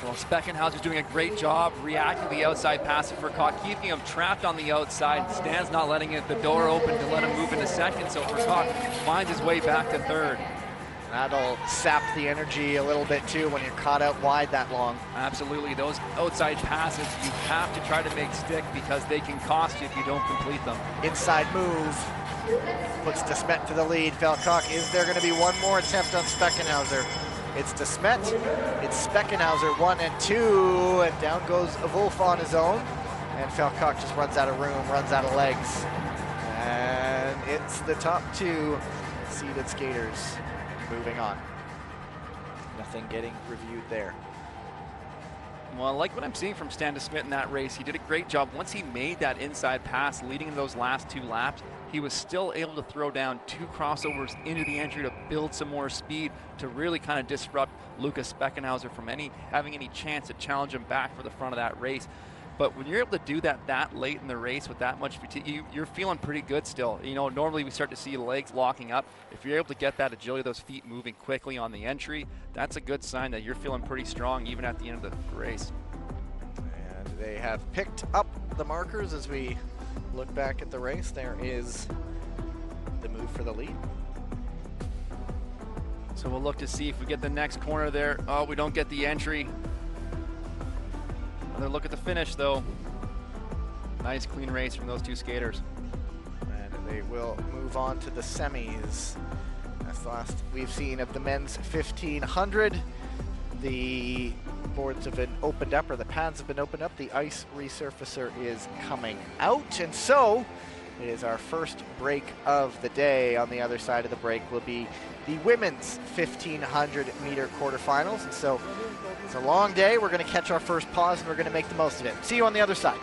Well, Speckenhauser's doing a great job reacting to the outside pass of Furcault, keeping him trapped on the outside. Stan's not letting the door open to let him move into second, so Furcault finds his way back to third. That'll sap the energy a little bit too when you're caught out wide that long. Absolutely, those outside passes you have to try to make stick because they can cost you if you don't complete them. Inside move puts Desmet to the lead. Falcock, is there going to be one more attempt on Speckenhauser? It's Desmet, it's Speckenhauser 1 and 2, and down goes Wolf on his own. And Falcock just runs out of room, runs out of legs. And it's the top 2 seeded skaters moving on. Nothing getting reviewed there. Well, I like what I'm seeing from Stan Desmet in that race. He did a great job. Once he made that inside pass leading those last 2 laps, he was still able to throw down 2 crossovers into the entry to build some more speed to really kind of disrupt Lucas Speckenhauser from having any chance to challenge him back for the front of that race. But when you're able to do that late in the race with that much fatigue, you're feeling pretty good still. You know, normally we start to see legs locking up. If you're able to get that agility, those feet moving quickly on the entry, that's a good sign that you're feeling pretty strong even at the end of the race. And they have picked up the markers as we look back at the race. There is the move for the lead. So we'll look to see if we get the next corner there. Oh, we don't get the entry. Another look at the finish though. Nice clean race from those 2 skaters. And they will move on to the semis. That's the last we've seen of the men's 1500. The boards have been opened up, or the pads have been opened up. The ice resurfacer is coming out, and so it is our first break of the day. On the other side of the break will be the women's 1500 meter quarterfinals. And so it's a long day. We're going to catch our first pause and we're going to make the most of it. See you on the other side.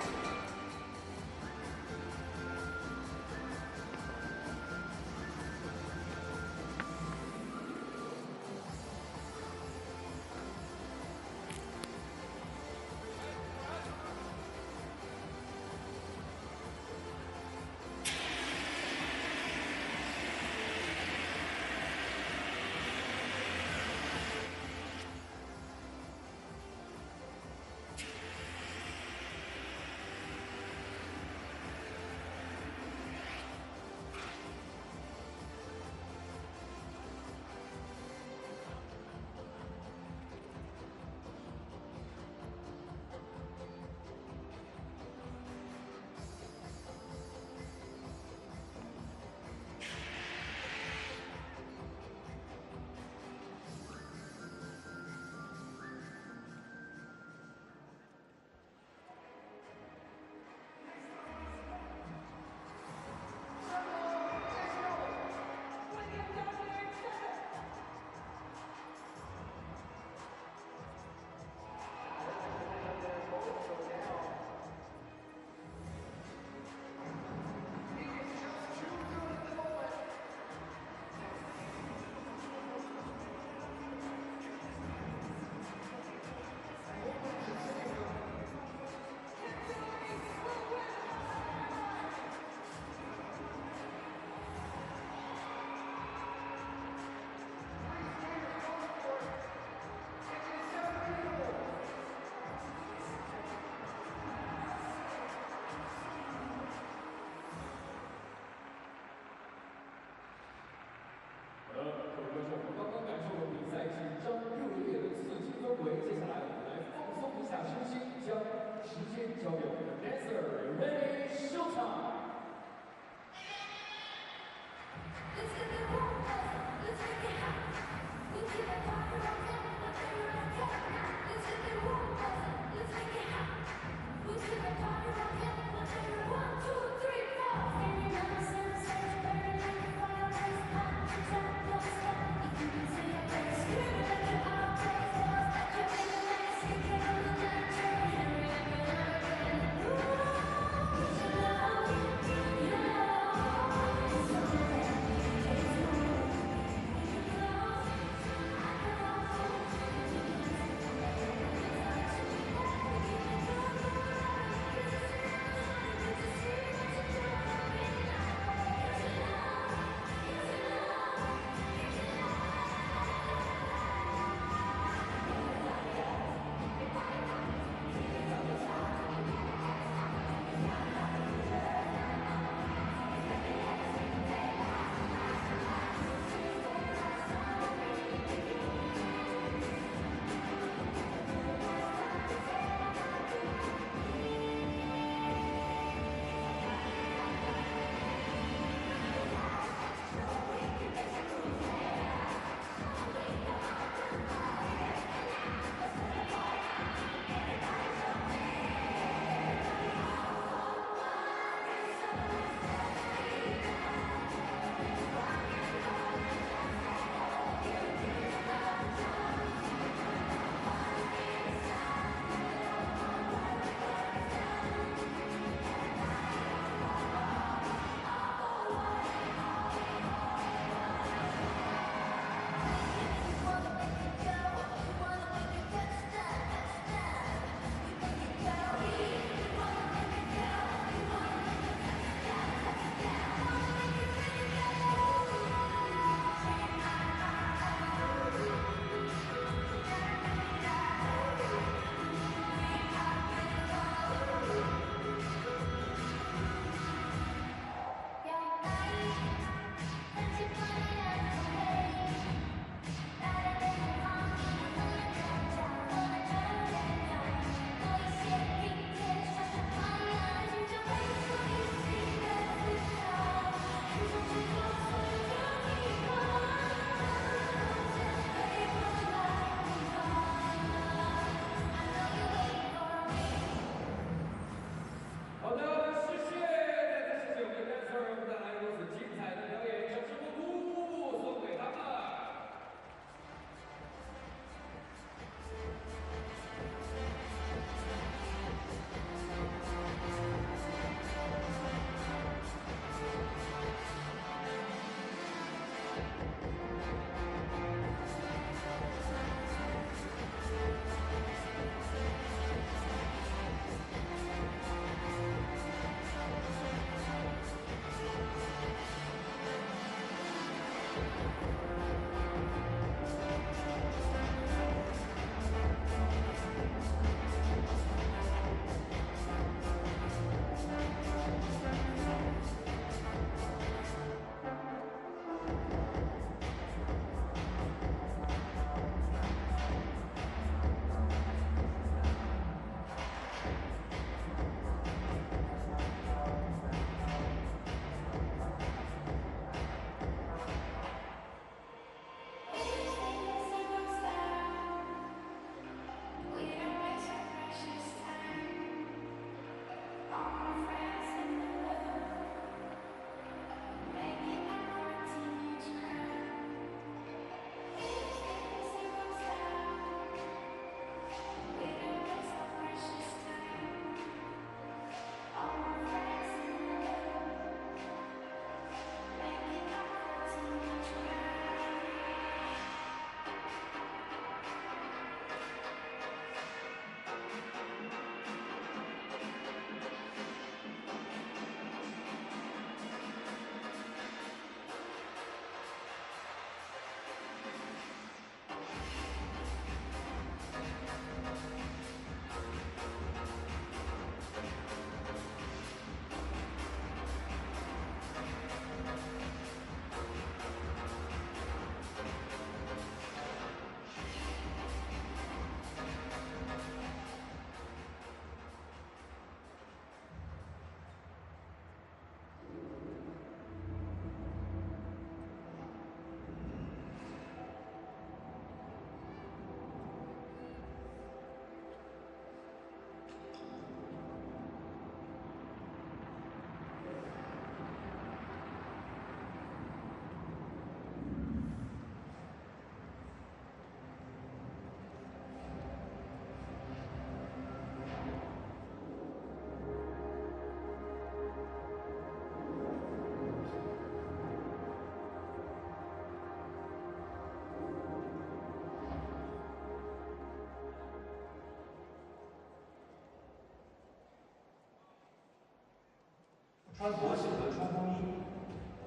穿着适合冲锋衣，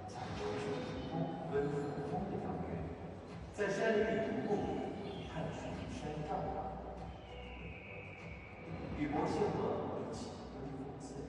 在流水途中温和风的条件，在山林里徒步，探寻山障，与博秀娥一起奔赴自然。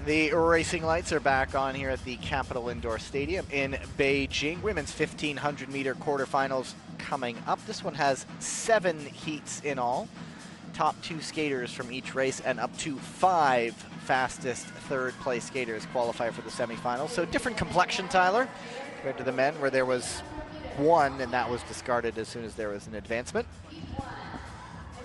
The racing lights are back on here at the Capitol Indoor Stadium in Beijing. Women's 1500 meter quarterfinals coming up. This one has 7 heats in all. Top 2 skaters from each race and up to 5 fastest third place skaters qualify for the semifinals. So different complexion, Tyler, compared to the men, where there was 1 and that was discarded as soon as there was an advancement.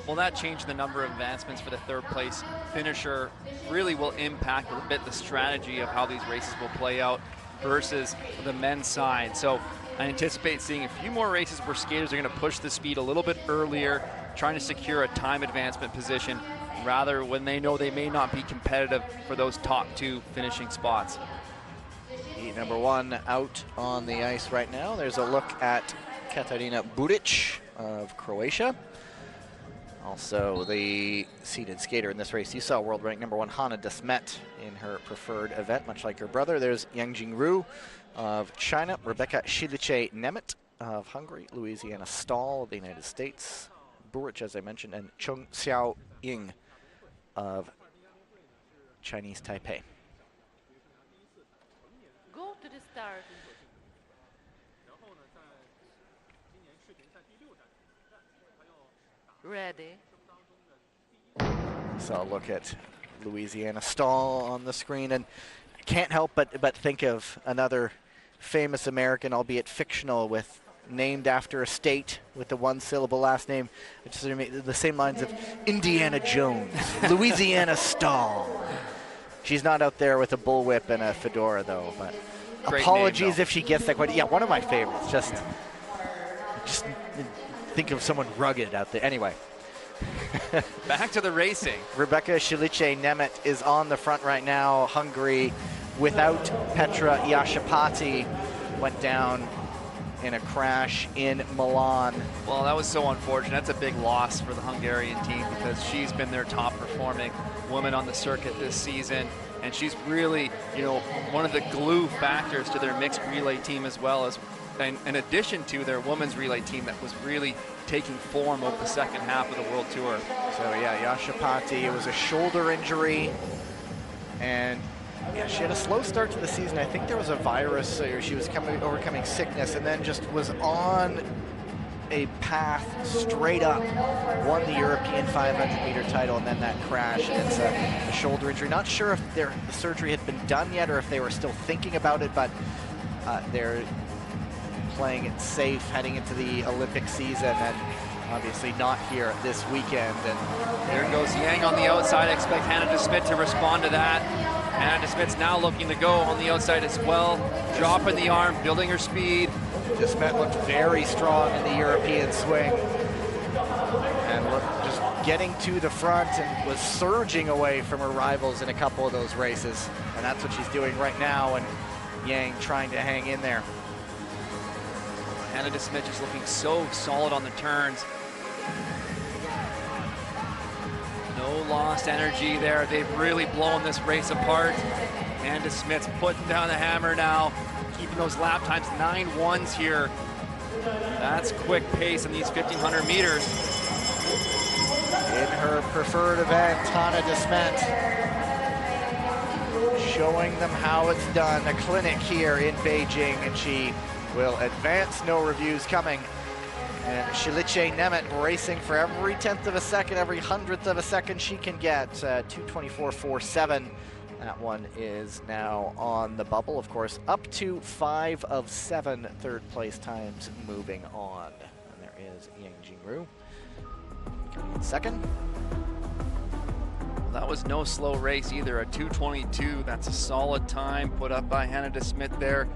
Well, that changed the number of advancements for the third place finisher. Really will impact a bit the strategy of how these races will play out versus the men's side. So I anticipate seeing a few more races where skaters are going to push the speed a little bit earlier, trying to secure a time advancement position, rather when they know they may not be competitive for those top 2 finishing spots. Heat number 1 out on the ice right now. There's a look at Katarina Budic of Croatia. Also the seeded skater in this race. You saw world rank number 1 Hannah de Smet in her preferred event, much like her brother. There's Yang Jingru of China, Rebecca Shilice-Nemeth of Hungary, Louisiana Stahl of the United States, Buric, as I mentioned, and Chung Xiao-Ying of Chinese Taipei. Go to the start. Ready. So look at Louisiana Stahl on the screen, and can't help but think of another famous American, albeit fictional, named after a state with the 1-syllable last name. It's the same lines of Indiana Jones, Louisiana Stahl. She's not out there with a bullwhip and a fedora, though. But great apologies name, if she gets that. Yeah, one of my favorites. Just think of someone rugged out there. Anyway. Back to the racing. Rebecca Shilice-Nemeth is on the front right now. Hungary without Petra Yashapati went down in a crash in Milan. Well, that was so unfortunate. That's a big loss for the Hungarian team because she's been their top performing woman on the circuit this season. And she's really, one of the glue factors to their mixed relay team, as well as in addition to their women's relay team that was really taking form over the second half of the World Tour. So yeah, Yashapati, it was a shoulder injury, and yeah, she had a slow start to the season. I think there was a virus, or she was overcoming sickness, and then just was on a path straight up, won the European 500 meter title, and then that crash. And it's a shoulder injury. Not sure if the surgery had been done yet or if they were still thinking about it, but they're playing it safe heading into the Olympic season, and obviously not here this weekend. And there goes Yang on the outside. I expect Hannah de Smet to respond to that. Hannah de Smet's now looking to go on the outside as well. Dropping the arm, building her speed. De Smet looked very strong in the European swing, and just getting to the front and was surging away from her rivals in a couple of those races. And that's what she's doing right now, and Yang trying to hang in there. Hannah de Smet just looking so solid on the turns. No lost energy there. They've really blown this race apart. Hannah de Smet's putting down the hammer now, keeping those lap times 9.1s here. That's quick pace in these 1,500 meters. In her preferred event, Hannah de Smet showing them how it's done. A clinic here in Beijing, and she will advance. No reviews coming. And Shilice-Nemeth racing for every 10th of a second, every 100th of a second she can get. 2:24.47. That one is now on the bubble. Of course, up to 5 of 7 third place times moving on. And there is Yang Jingru coming in second. That was no slow race either. A 2:22. That's a solid time put up by Hannah de Smet there.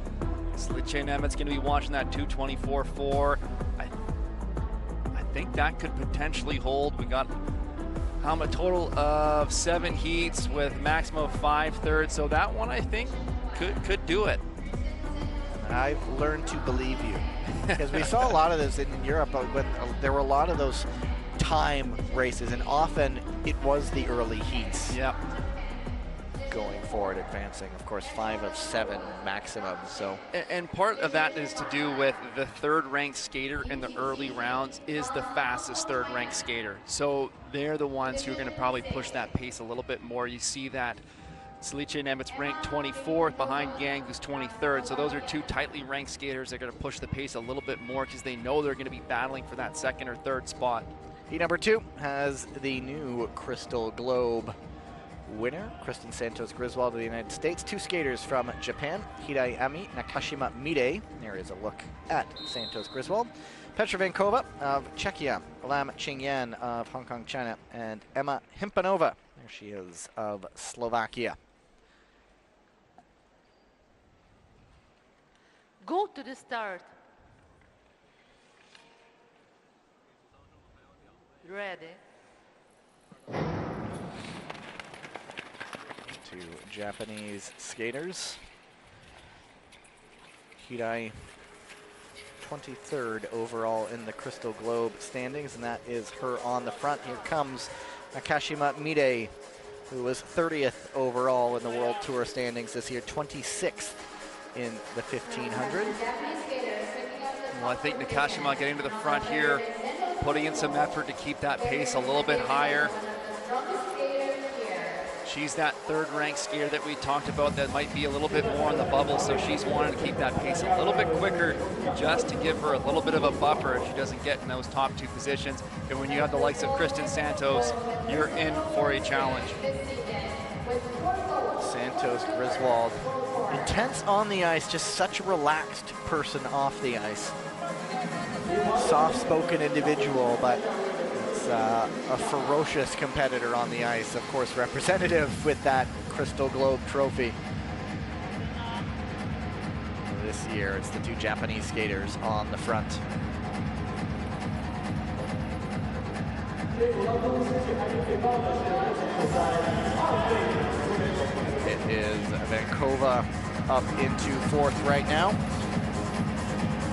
Shilice-Nemeth's going to be watching that 2:24.4. I think that could potentially hold. We got a total of 7 heats with maximum of 5 thirds. So that one, I think, could do it. I've learned to believe you, because we saw a lot of this in Europe, but there were a lot of those time races, and often it was the early heats. Yep. Going forward, advancing, of course, 5 of 7 maximum. So, and part of that is to do with the third-ranked skater in the early rounds is the fastest third-ranked skater. So they're the ones who are going to probably push that pace a little bit more. You see that Salice Nemet's ranked 24th behind Yang, who's 23rd. So those are two tightly ranked skaters that are going to push the pace a little bit more because they know they're going to be battling for that second or third spot. Heat number 2 has the new Crystal Globe winner, Kristen Santos Griswold of the United States. 2 skaters from Japan, Hirayami Nakashima Mide. There is a look at Santos Griswold. Petra Vankova of Czechia, Lam Qingyan of Hong Kong, China, and Emma Himpanova, there she is, of Slovakia. Go to the start. Ready. 2 Japanese skaters. Hirai, 23rd overall in the Crystal Globe standings, and that is her on the front. Here comes Nakashima Mide, who was 30th overall in the World Tour standings this year, 26th in the 1500. Well, I think Nakashima getting to the front here, putting in some effort to keep that pace a little bit higher. She's that third-ranked skater that we talked about that might be a little bit more on the bubble, so she's wanting to keep that pace a little bit quicker just to give her a little bit of a buffer if she doesn't get in those top 2 positions. And when you have the likes of Kristen Santos, you're in for a challenge. Santos Griswold, intense on the ice, just such a relaxed person off the ice. Soft-spoken individual, but it's a ferocious competitor on the ice, of course representative with that Crystal Globe trophy. This year it's the 2 Japanese skaters on the front. It is Vankova up into 4th right now.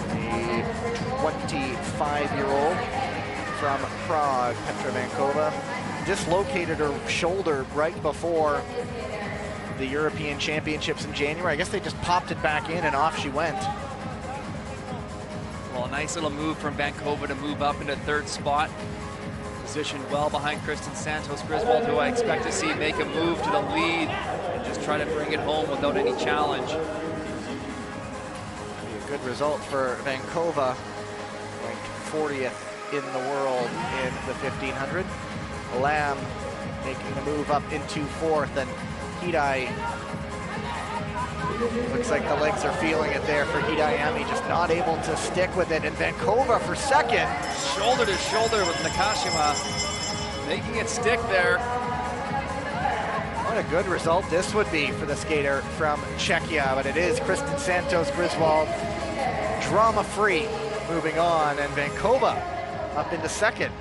The 25-year-old from Prague, Petra Vankova, dislocated her shoulder right before the European Championships in January. I guess they just popped it back in and off she went. Well, a nice little move from Vankova to move up into 3rd spot. Positioned well behind Kristen Santos Griswold, who I expect to see make a move to the lead and just try to bring it home without any challenge. Be a good result for Vankova, ranked 40th in the world in the 1500. Lam making the move up into 4th, and Hirai, looks like the legs are feeling it there for Hirayami, just not able to stick with it, and Vankova for 2nd. Shoulder to shoulder with Nakashima, making it stick there. What a good result this would be for the skater from Czechia, but it is Kristen Santos Griswold, drama-free, moving on, and Vankova up into 2nd.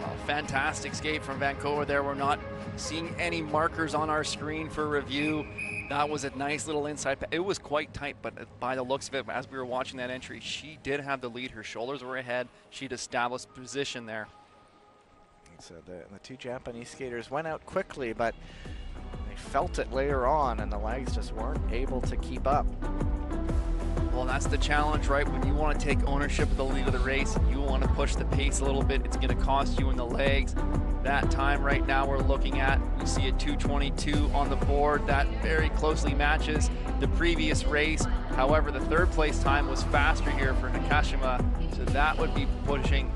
Well, fantastic skate from Vankova there. We're not seeing any markers on our screen for review. That was a nice little inside. It was quite tight, but by the looks of it, as we were watching that entry, she did have the lead. Her shoulders were ahead. She'd established position there. So the 2 Japanese skaters went out quickly, but they felt it later on, and the legs just weren't able to keep up. Well, that's the challenge, right? When you want to take ownership of the lead of the race, you want to push the pace a little bit. It's going to cost you in the legs. That time right now we're looking at, we see a 2:22 on the board. That very closely matches the previous race. However, the 3rd place time was faster here for Nakashima, so that would be pushing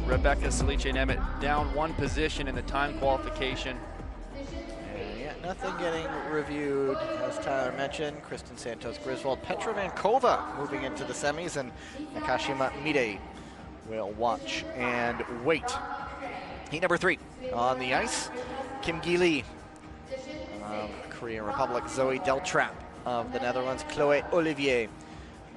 Rebecca Salice Nemet down 1 position in the time qualification. Yeah, nothing getting reviewed, as Tyler mentioned. Kristen Santos Griswold, Petra Vankova moving into the semis, and Nakashima Mide will watch and wait. Heat number 3 on the ice, Kim Gili of Korean Republic, Zoe Deltrap of the Netherlands, Chloé Olivier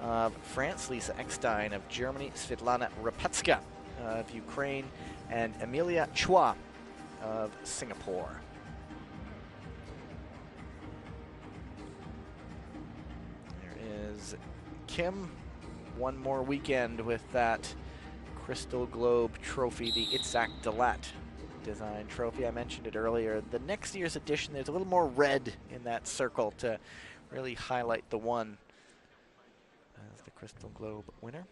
of France, Lisa Eckstein of Germany, Svetlana Rapetska of Ukraine, and Emilia Chua of Singapore. There is Kim, one more weekend with that Crystal Globe trophy, the Itzhak Dalat design trophy. I mentioned it earlier. The next year's edition, there's a little more red in that circle to really highlight the one as the Crystal Globe winner.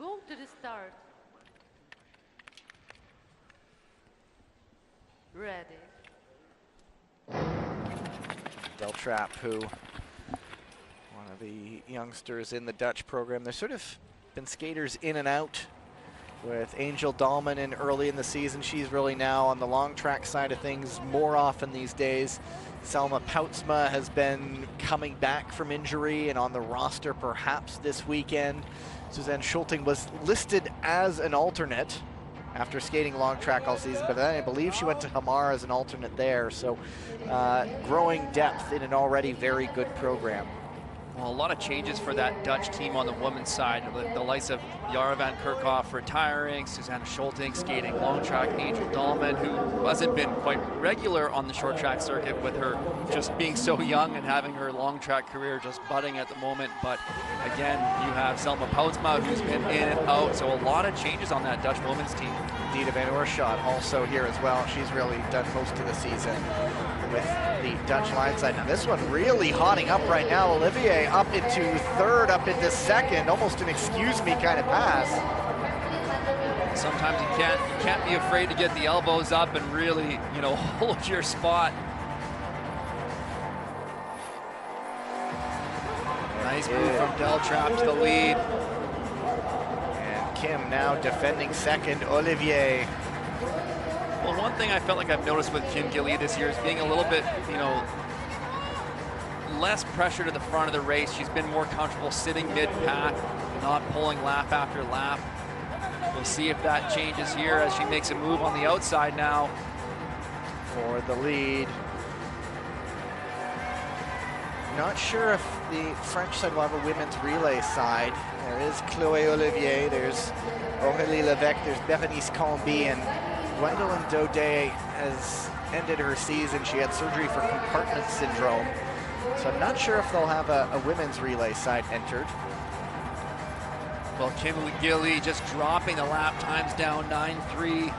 Go to the start. Ready. Deltrap, who one of the youngsters in the Dutch program. There's sort of been skaters in and out with Angel Dahlman in early in the season. She's really now on the long track side of things more often these days. Selma Poutsma has been coming back from injury and on the roster perhaps this weekend. Suzanne Schulting was listed as an alternate after skating long track all season, but then I believe she went to Hamar as an alternate there. So growing depth in an already very good program. Well, a lot of changes for that Dutch team on the women's side. The likes of Jara van Kerkhoff retiring, Susanne Schulting skating long track, Angel Dahlman, who hasn't been quite regular on the short track circuit with her just being so young and having her long track career just budding at the moment. But again, you have Selma Poutsma, who's been in and out, so a lot of changes on that Dutch women's team. Dita van Oorschot also here as well. She's really done most of the season with the Dutch line side. Now this one really hotting up right now. Olivier up into third, up into second, almost an excuse me kind of pass. Sometimes you can't be afraid to get the elbows up and really, you know, hold your spot. Nice move from Deltrap to the lead. And Kim now defending second, Olivier. Well, one thing I felt like I've noticed with Kim Gilly this year is being a little bit, you know, less pressure to the front of the race. She's been more comfortable sitting mid-pack, not pulling lap after lap. We'll see if that changes here as she makes a move on the outside now. For the lead. Not sure if the French side will have a women's relay side. There is Chloé Olivier, there's Aurélie Levesque, there's Berenice Combi, and Gwendolyn Daudet has ended her season. She had surgery for compartment syndrome. So I'm not sure if they'll have a women's relay side entered. Well, Kim Gilly just dropping the lap times down 9-3.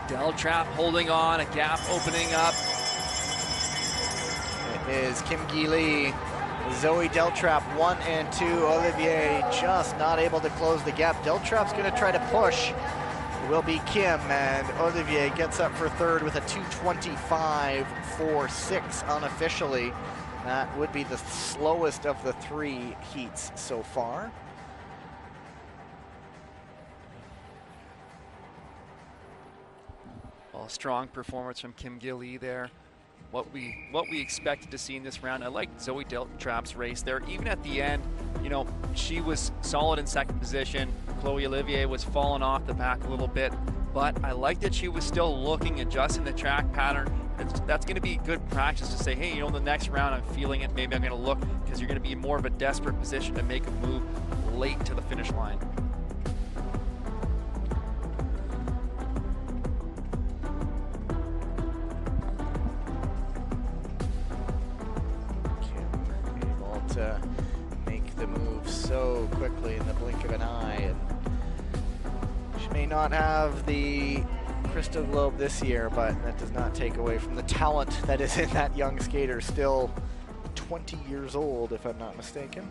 Deltrap holding on, a gap opening up. It is Kim Gilly, Zoe Deltrap 1 and 2. Olivier just not able to close the gap. Deltrap's going to try to push. It will be Kim, and Olivier gets up for third with a 2:25.46 unofficially. That would be the slowest of the three heats so far. Well, strong performance from Kim Gilly there. What we expected to see in this round. I like Zoe Deltrap's race there. Even at the end, you know, she was solid in second position. Chloé Olivier was falling off the back a little bit, but I like that she was still looking, adjusting the track pattern. That's going to be good practice to say, hey, you know, the next round I'm feeling it, maybe I'm going to look, because you're going to be in more of a desperate position to make a move late to the finish line. Kim able to make the move so quickly in the blink of an eye, and she may not have the Crystal Globe this year, but that does not take away from the talent that is in that young skater, still 20 years old if I'm not mistaken.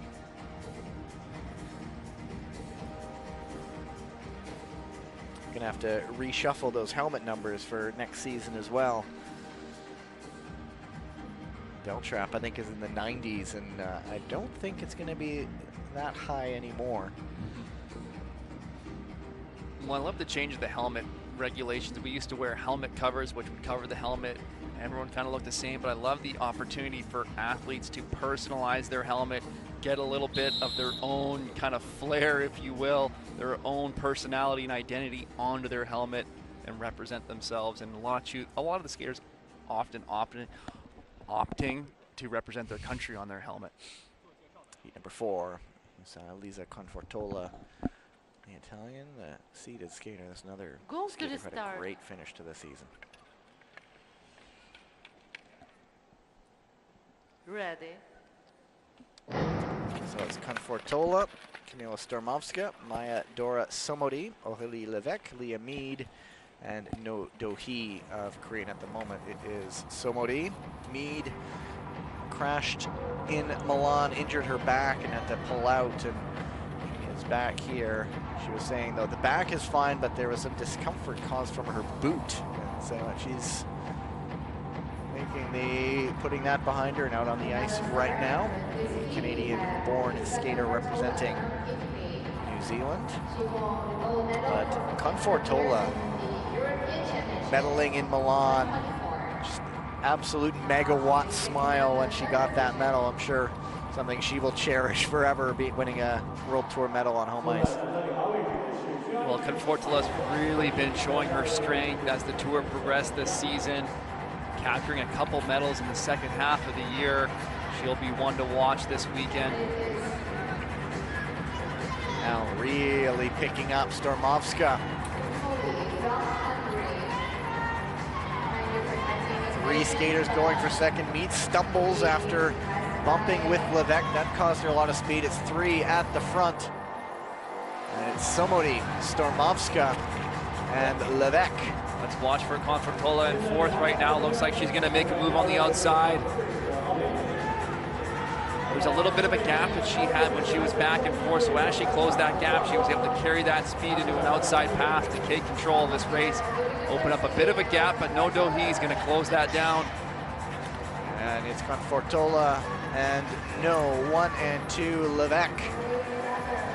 Gonna have to reshuffle those helmet numbers for next season as well. Deltrap, I think, is in the 90s, and I don't think it's gonna be that high anymore. Well, I love the change of the helmet regulations. We used to wear helmet covers, which would cover the helmet. Everyone kind of looked the same, but I love the opportunity for athletes to personalize their helmet, get a little bit of their own kind of flair, if you will, their own personality and identity onto their helmet and represent themselves. And a lot of the skaters often opting to represent their country on their helmet. Heat number 4 is Lisa Confortola, the Italian, the seated skater. That's another skater who had a great finish to the season. Ready. So it's Confortola, Kamila Stormovska, Maya Dora Somodi, Aurélie Levesque, Leah Mead, and No Do-hee of Korean at the moment. It is Somodi. Mead crashed in Milan, injured her back, and had to pull out, and she is back here She was saying, though, the back is fine, but there was some discomfort caused from her boot. And so she's putting that behind her and out on the ice right now. The Canadian-born skater representing New Zealand. But Confortola medaling in Milan, just absolute megawatt smile when she got that medal. I'm sure something she will cherish forever, winning a World Tour medal on home ice. Well, Confortola's really been showing her strength as the tour progressed this season, capturing a couple medals in the second half of the year. She'll be one to watch this weekend. Now really picking up Stormovska. 3 skaters going for second meet, stumbles after bumping with Levesque. That caused her a lot of speed. It's 3 at the front. And it's Somodi, Stormovska, and Levesque. Let's watch for Confortola in 4th right now. Looks like she's gonna make a move on the outside. There's a little bit of a gap that she had when she was back and forth, so as she closed that gap, she was able to carry that speed into an outside path to take control of this race. Open up a bit of a gap, but no Dohi's gonna close that down. And it's Confortola and no 1 and 2 Levesque.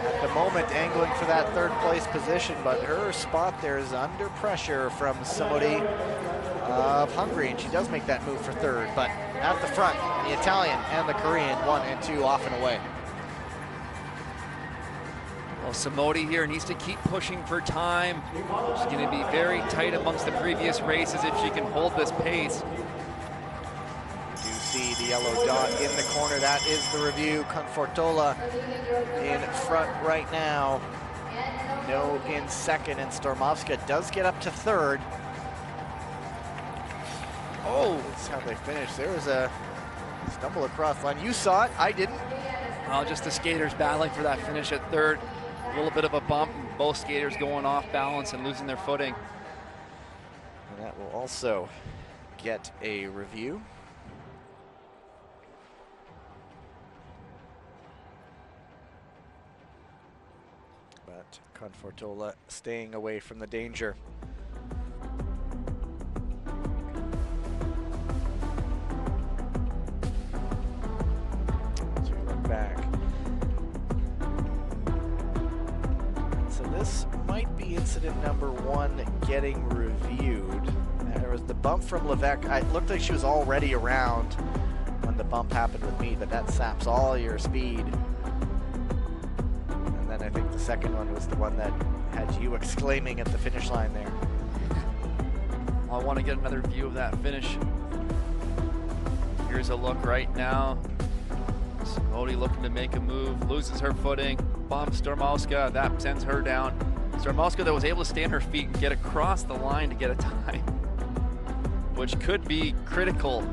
At the moment angling for that 3rd place position, but her spot there is under pressure from somebody of Hungary, and she does make that move for 3rd, but at the front, the Italian and the Korean 1 and 2 off and away. Well, Somodi here needs to keep pushing for time. She's gonna be very tight amongst the previous races if she can hold this pace. You see the yellow dot in the corner. That is the review. Confortola in front right now. No in 2nd, and Stormovska does get up to 3rd. Oh, that's how they finished. There was a stumble across the line. You saw it, I didn't. Just the skaters battling for that finish at 3rd. A little bit of a bump, and both skaters going off balance and losing their footing. And that will also get a review. But Confortola staying away from the danger. As we look back. So this might be incident number 1 getting reviewed. There was the bump from Levesque. It looked like she was already around when the bump happened with me, but that saps all your speed. And then I think the second one was the one that had you exclaiming at the finish line there. Well, I want to get another view of that finish. Here's a look right now. Somodi looking to make a move, loses her footing, bumps Stormovska, that sends her down. Stormovska, though, was able to stay on her feet and get across the line to get a time, which could be critical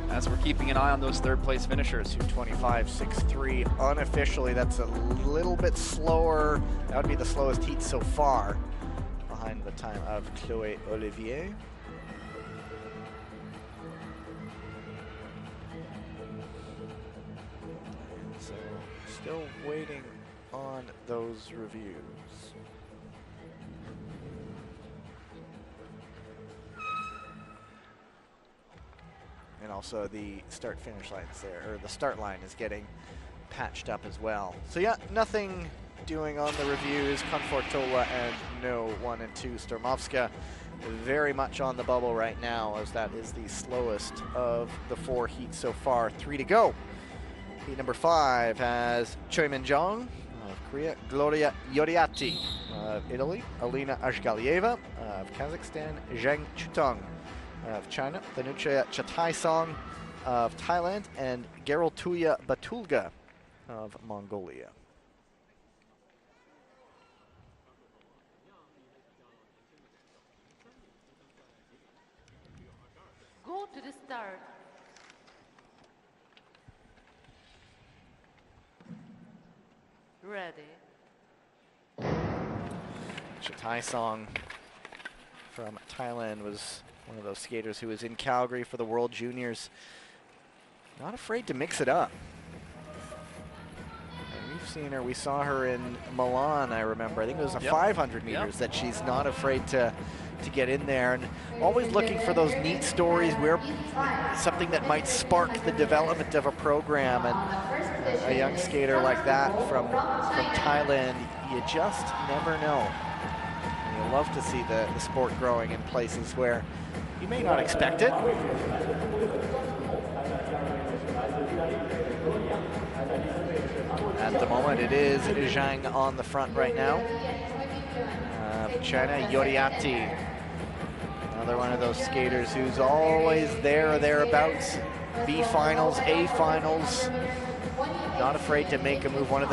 as we're keeping an eye on those 3rd place finishers. 2:25.63 unofficially. That's a little bit slower. That would be the slowest heat so far, behind the time of Chloé Olivier. So still waiting on those reviews. And also the start-finish lines there, or the start line is getting patched up as well. So yeah, nothing doing on the reviews. Confortola and no 1 and 2 Stormovska very much on the bubble right now, as that is the slowest of the 4 heats so far. 3 to go. Heat number 5 has Choi Min-jong of Korea, Gloria Yoriati of Italy, Alina Ashgalieva of Kazakhstan, Zheng Chutong of China, Thanucha Chataisong of Thailand, and Geraltuya Batulga of Mongolia. Go to the start. Ready. Chataisong from Thailand was one of those skaters who was in Calgary for the World Juniors. Not afraid to mix it up. And we've seen her. We saw her in Milan, I remember. I think it was a Yep. 500 meters that she's not afraid to get in there, and always looking for those neat stories where something that might spark the development of a program. And a young skater like that from Thailand, you just never know. And you love to see the sport growing in places where you may not expect it. At the moment, it is Zhang on the front right now. China, Yoriati. Another one of those skaters who's always there or thereabouts. B finals, A finals. Not afraid to make a move. One of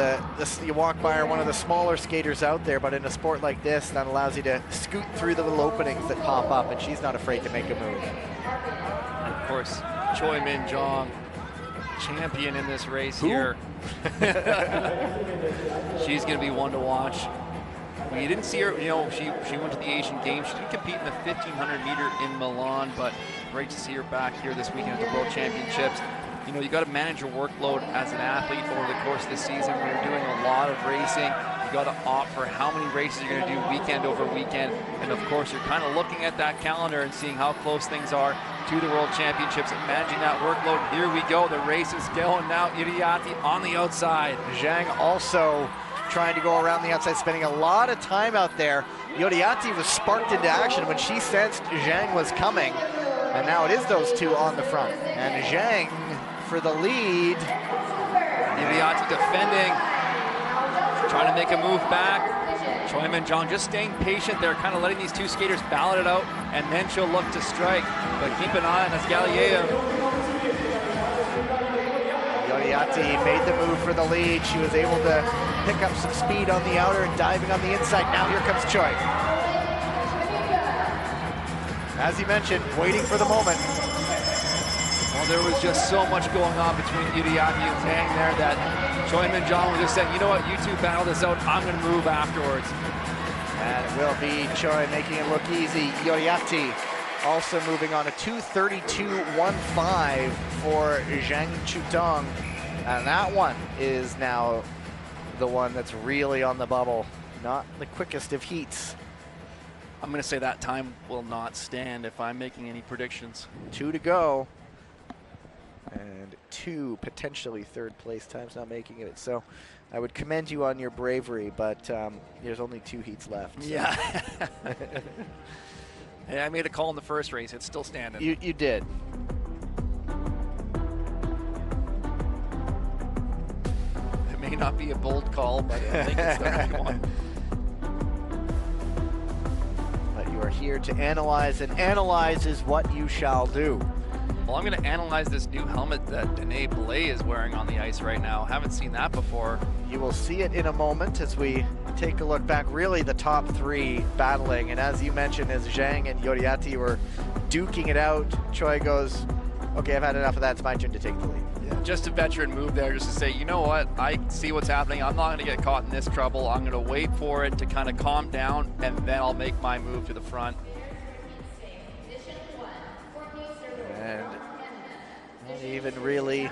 you walk by her, one of the smaller skaters out there, but in a sport like this, that allows you to scoot through the little openings that pop up, and she's not afraid to make a move. And of course, Choi Min-jong, champion in this race here. She's going to be one to watch. You didn't see her, she went to the Asian Games. She didn't compete in the 1500 meter in Milan, but great to see her back here this weekend at the World Championships. You got to manage your workload as an athlete over the course of the season when you're doing a lot of racing. You got to opt for how many races you're going to do weekend over weekend. And of course, you're kind of looking at that calendar and seeing how close things are to the World Championships and managing that workload. Here we go. The race is going now. Iriati on the outside. Zhang also trying to go around the outside, spending a lot of time out there. Yoriati was sparked into action when she sensed Zhang was coming. And now it is those two on the front. And Zhang for the lead. Iriati defending, trying to make a move back. Choi Min-jong just staying patient there, kind of letting these two skaters battle it out, and then she'll look to strike. But keep an eye on Asgaliev. Yoriati made the move for the lead. She was able to pick up some speed on the outer and diving on the inside. Now here comes Choi. As he mentioned, waiting for the moment. Well, there was just so much going on between Iriati and Zhang there that Choi Min-jong was just saying, you know what, you two battle this out, I'm going to move afterwards. And it will be Choi making it look easy. Yoriati also moving on a 2:32.15 for Zhang Chutong. And that one is now the one that's really on the bubble. Not the quickest of heats. I'm going to say that time will not stand if I'm making any predictions. 2 to go. And 2 potentially third place times not making it. So I would commend you on your bravery, but there's only 2 heats left. So. Yeah. Hey, I made a call in the first race. It's still standing. You did. It may not be a bold call, but I think it's the right one. But you are here to analyze, and analyze is what you shall do. Well, I'm going to analyze this new helmet that Danae Blais is wearing on the ice right now. Haven't seen that before. You will see it in a moment as we take a look back. Really the top 3 battling, and as you mentioned, as Zhang and Yoriati were duking it out, Choi goes, okay, I've had enough of that, it's my turn to take the lead. Yeah, just a veteran move there, just to say, you know what, I see what's happening. I'm not going to get caught in this trouble. I'm going to wait for it to kind of calm down, and then I'll make my move to the front. And not even really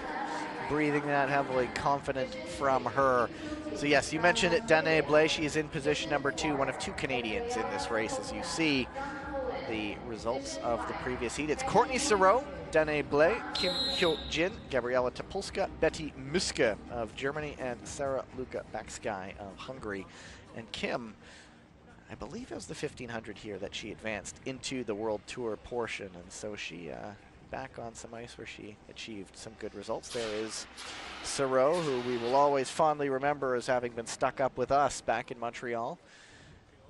breathing that heavily, confident from her. So yes, you mentioned it, Danae Blais, she is in position number 2, one of 2 Canadians in this race. As you see the results of the previous heat, it's Courtney Sereau, Danae Blais, Kim Hyo-jin, Gabriela Topolska, Betty Muska of Germany, and Sarah Luka Baksky of Hungary. And Kim, I believe it was the 1500 here that she advanced into the World Tour portion, and so she back on some ice where she achieved some good results. There is Sereau, who we will always fondly remember as having been stuck up with us back in Montreal.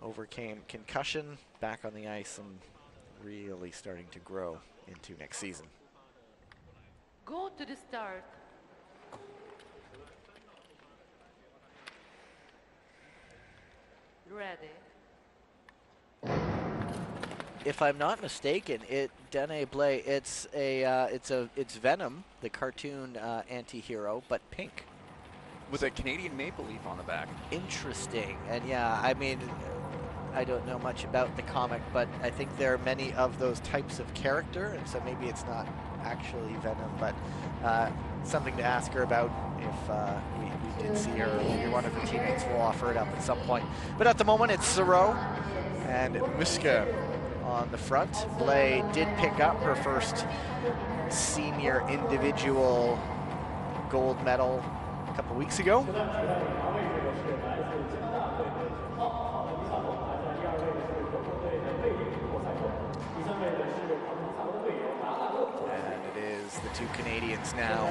Overcame concussion, back on the ice, and really starting to grow into next season. Go to the start. Ready. If I'm not mistaken, Danae Blais, it's Venom, the cartoon anti-hero, but pink. With a Canadian maple leaf on the back. Interesting. And yeah, I mean, I don't know much about the comic, but I think there are many of those types of character, and so maybe it's not actually Venom, but something to ask her about if we did see her, or maybe one of her teammates will offer it up at some point. But at the moment, it's Sereau and Muska on the front. Blay did pick up her first senior individual gold medal a couple weeks ago. And it is the two Canadians now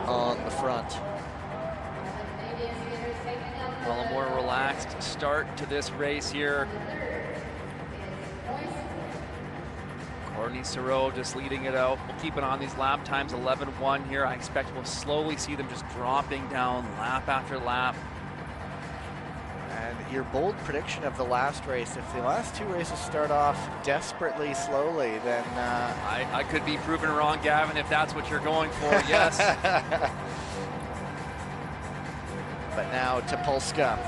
on the front. Well, a more relaxed start to this race here. Courtney Sereau just leading it out. We'll keep it on these lap times, 11:1 here. I expect we'll slowly see them just dropping down lap after lap. And your bold prediction of the last race, if the last two races start off desperately slowly, then... I could be proven wrong, Gavin, if that's what you're going for, yes. But now Topolska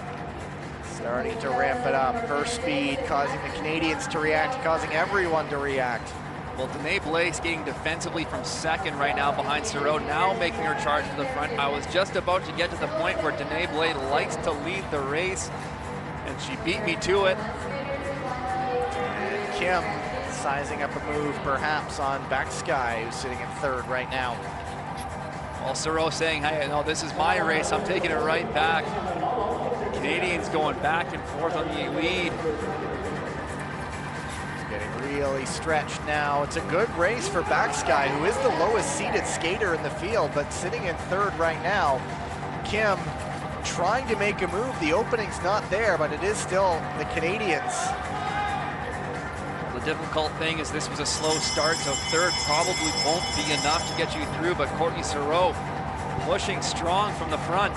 starting to ramp it up. Her speed causing the Canadians to react, causing everyone to react. Well, Danae Blais skating defensively from second right now behind Sereau, now making her charge to the front. I was just about to get to the point where Danae Blais likes to lead the race, and she beat me to it. And Kim sizing up a move perhaps on Backsky, who's sitting in third right now. Well, Sereau saying, hey, no, this is my race, I'm taking it right back. Canadians going back and forth on the lead. Getting really stretched now. It's a good race for Backsky, who is the lowest seeded skater in the field, but sitting in third right now. Kim trying to make a move. The opening's not there, but it is still the Canadians. The difficult thing is this was a slow start, so third probably won't be enough to get you through, but Courtney Sereau pushing strong from the front.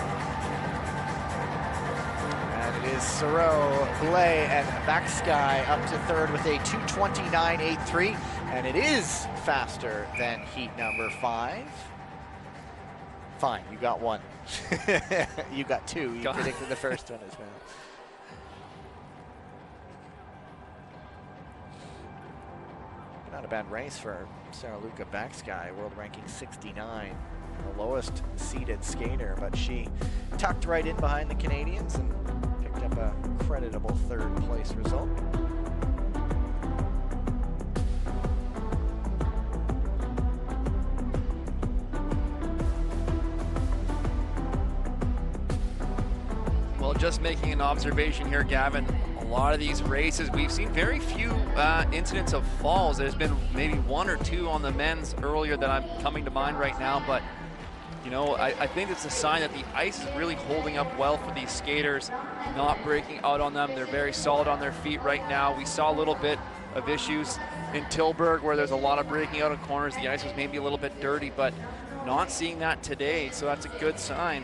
And it is Sereau, Blais, and Backsky up to third with a 2:29.83, and it is faster than heat number 5. Fine, you got one. You got two. You predicted the first one as well. Not a bad race for Sarah Luca Backsky, world ranking 69, the lowest seeded skater, but she tucked right in behind the Canadians and picked up a creditable third place result. Well, just making an observation here, Gavin. A lot of these races, we've seen very few incidents of falls. There's been maybe one or two on the men's earlier that I'm coming to mind right now, but you know, I think it's a sign that the ice is really holding up well for these skaters, not breaking out on them. They're very solid on their feet right now. We saw a little bit of issues in Tilburg where there's a lot of breaking out of corners. The ice was maybe a little bit dirty, but not seeing that today, so that's a good sign.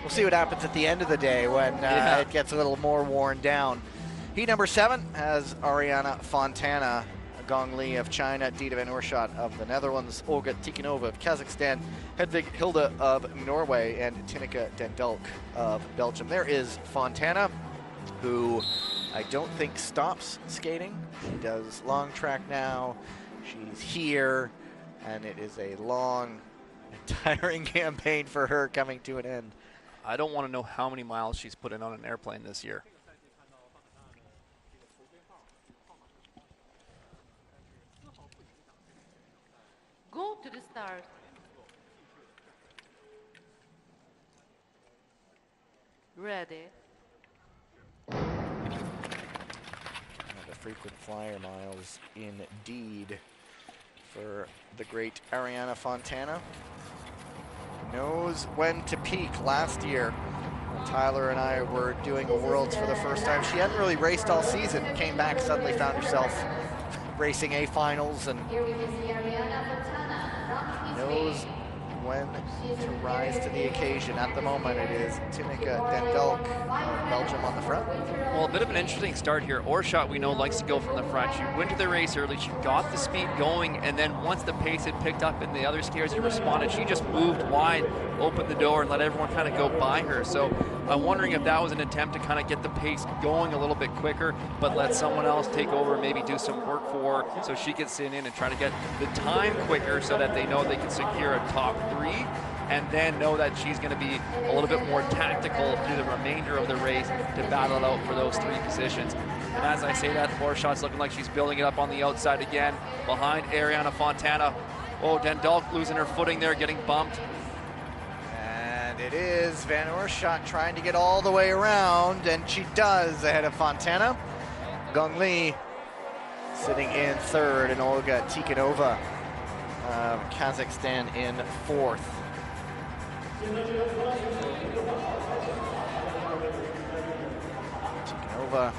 We'll see what happens at the end of the day when it gets a little more worn down. Heat number 7 has Ariana Fontana, Gong Li of China, Dita Van Oorschot of the Netherlands, Olga Tikhonova of Kazakhstan, Hedvig Hilde of Norway, and Tineke den Dulk of Belgium. There is Fontana, who I don't think stops skating. She does long track now. She's here, and it is a long, tiring campaign for her coming to an end. I don't want to know how many miles she's put in on an airplane this year. Go to the start. Ready. The frequent flyer miles indeed for the great Ariana Fontana. Knows when to peak. Last year, when Tyler and I were doing a Worlds for the first time, she hadn't really raced all season, came back, suddenly found herself racing A finals, and knows when to rise to the occasion. At the moment, it is Tineke Dendalk of Belgium on the front. Well, a bit of an interesting start here. Oorschot, we know, likes to go from the front. She went to the race early. She got the speed going, and then once the pace had picked up and the other skiers had responded, she just moved wide, opened the door, and let everyone kind of go by her. So I'm wondering if that was an attempt to kind of get the pace going a little bit quicker, but let someone else take over, maybe do some work for her so she can sit in and try to get the time quicker so that they know they can secure a top 3, and then know that she's going to be a little bit more tactical through the remainder of the race to battle it out for those 3 positions. And as I say that, Oorschot's looking like she's building it up on the outside again, behind Ariana Fontana. Oh, Dendalk losing her footing there, getting bumped. And it is Van Oorschot trying to get all the way around, and she does ahead of Fontana. Gong Li sitting in 3rd, and Olga Tikhonova of Kazakhstan in 4th. Tikhonova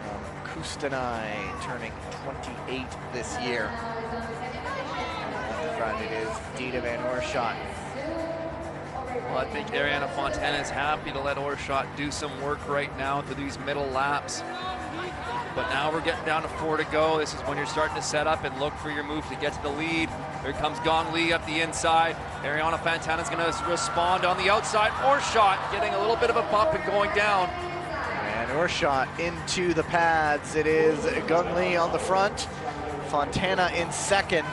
from Kustanai, turning 28 this year. At the front it is Dita Van Oorschot. Well, I think Ariana Fontana is happy to let Oorschot do some work right now through these middle laps. But now we're getting down to 4 to go. This is when you're starting to set up and look for your move to get to the lead. Here comes Gong Li up the inside. Ariana Fontana is going to respond on the outside. Oorschot getting a little bit of a bump and going down. And Oorschot into the pads. It is Gong Li on the front, Fontana in 2nd,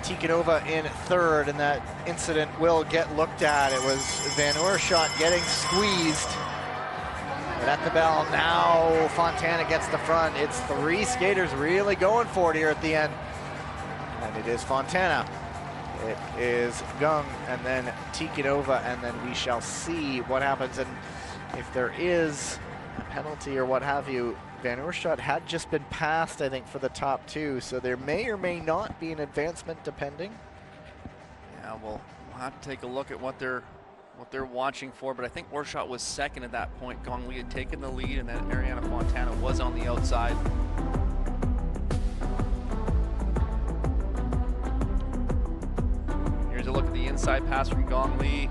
Tikhonova in 3rd, and that incident will get looked at. It was Van Oorschot getting squeezed. But at the bell, now Fontana gets the front. It's 3 skaters really going for it here at the end. And it is Fontana. It is Gung, and then Tikhonova, and then we shall see what happens. And if there is a penalty or what have you, Van Oorschot had just been passed, I think, for the top 2. So there may or may not be an advancement depending. Yeah, we'll have to take a look at what they're watching for, but I think Oorschot was 2nd at that point. Gong Li had taken the lead, and then Ariana Fontana was on the outside. Here's a look at the inside pass from Gong Li.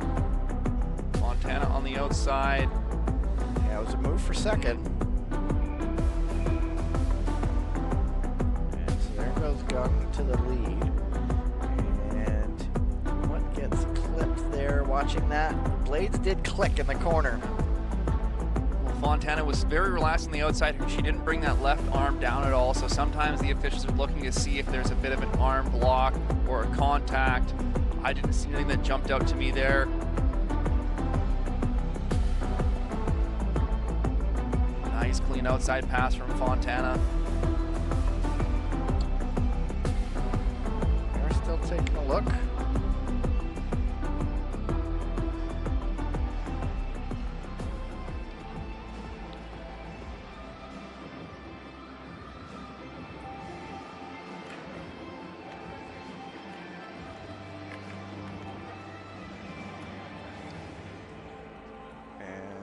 Fontana on the outside. Yeah, it was a move for 2nd. And so there goes Gung to the lead. And what gets clipped there, watching that? Blades did click in the corner. Well, Fontana was very relaxed on the outside. She didn't bring that left arm down at all, so sometimes the officials are looking to see if there's a bit of an arm block or a contact. I didn't see anything that jumped out to me there. Nice clean outside pass from Fontana. They're still taking a look.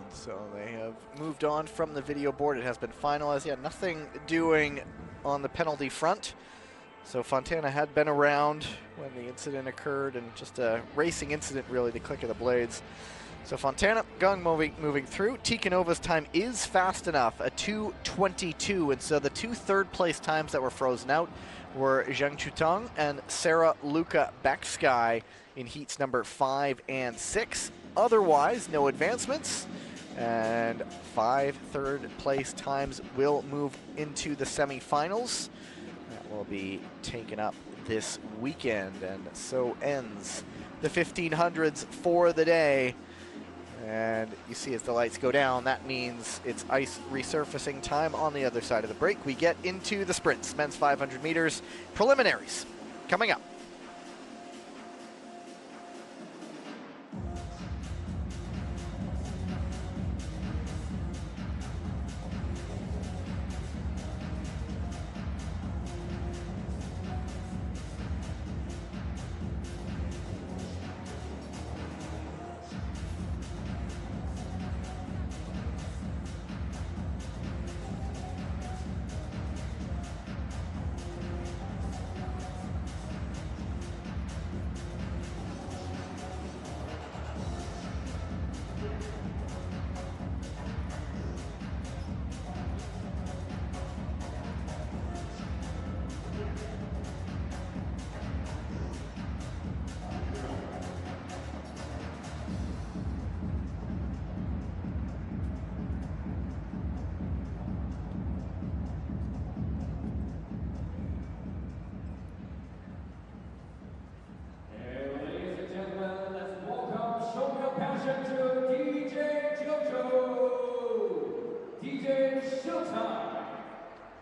So they have moved on from the video board. It has been finalized. Yeah, nothing doing on the penalty front. So Fontana had been around when the incident occurred, and just a racing incident, really, the click of the blades. So Fontana, Gung moving through. Tikhonova's time is fast enough, a 2:22, and so the 2 third-place times that were frozen out were Zhang Chutang and Sarah Luca Beksky in heats number 5 and 6. Otherwise, no advancements. And 5 third-place times will move into the semifinals. That will be taken up this weekend, and so ends the 1500s for the day. And you see as the lights go down, that means it's ice resurfacing time on the other side of the break. We get into the sprints, men's 500 meters preliminaries coming up.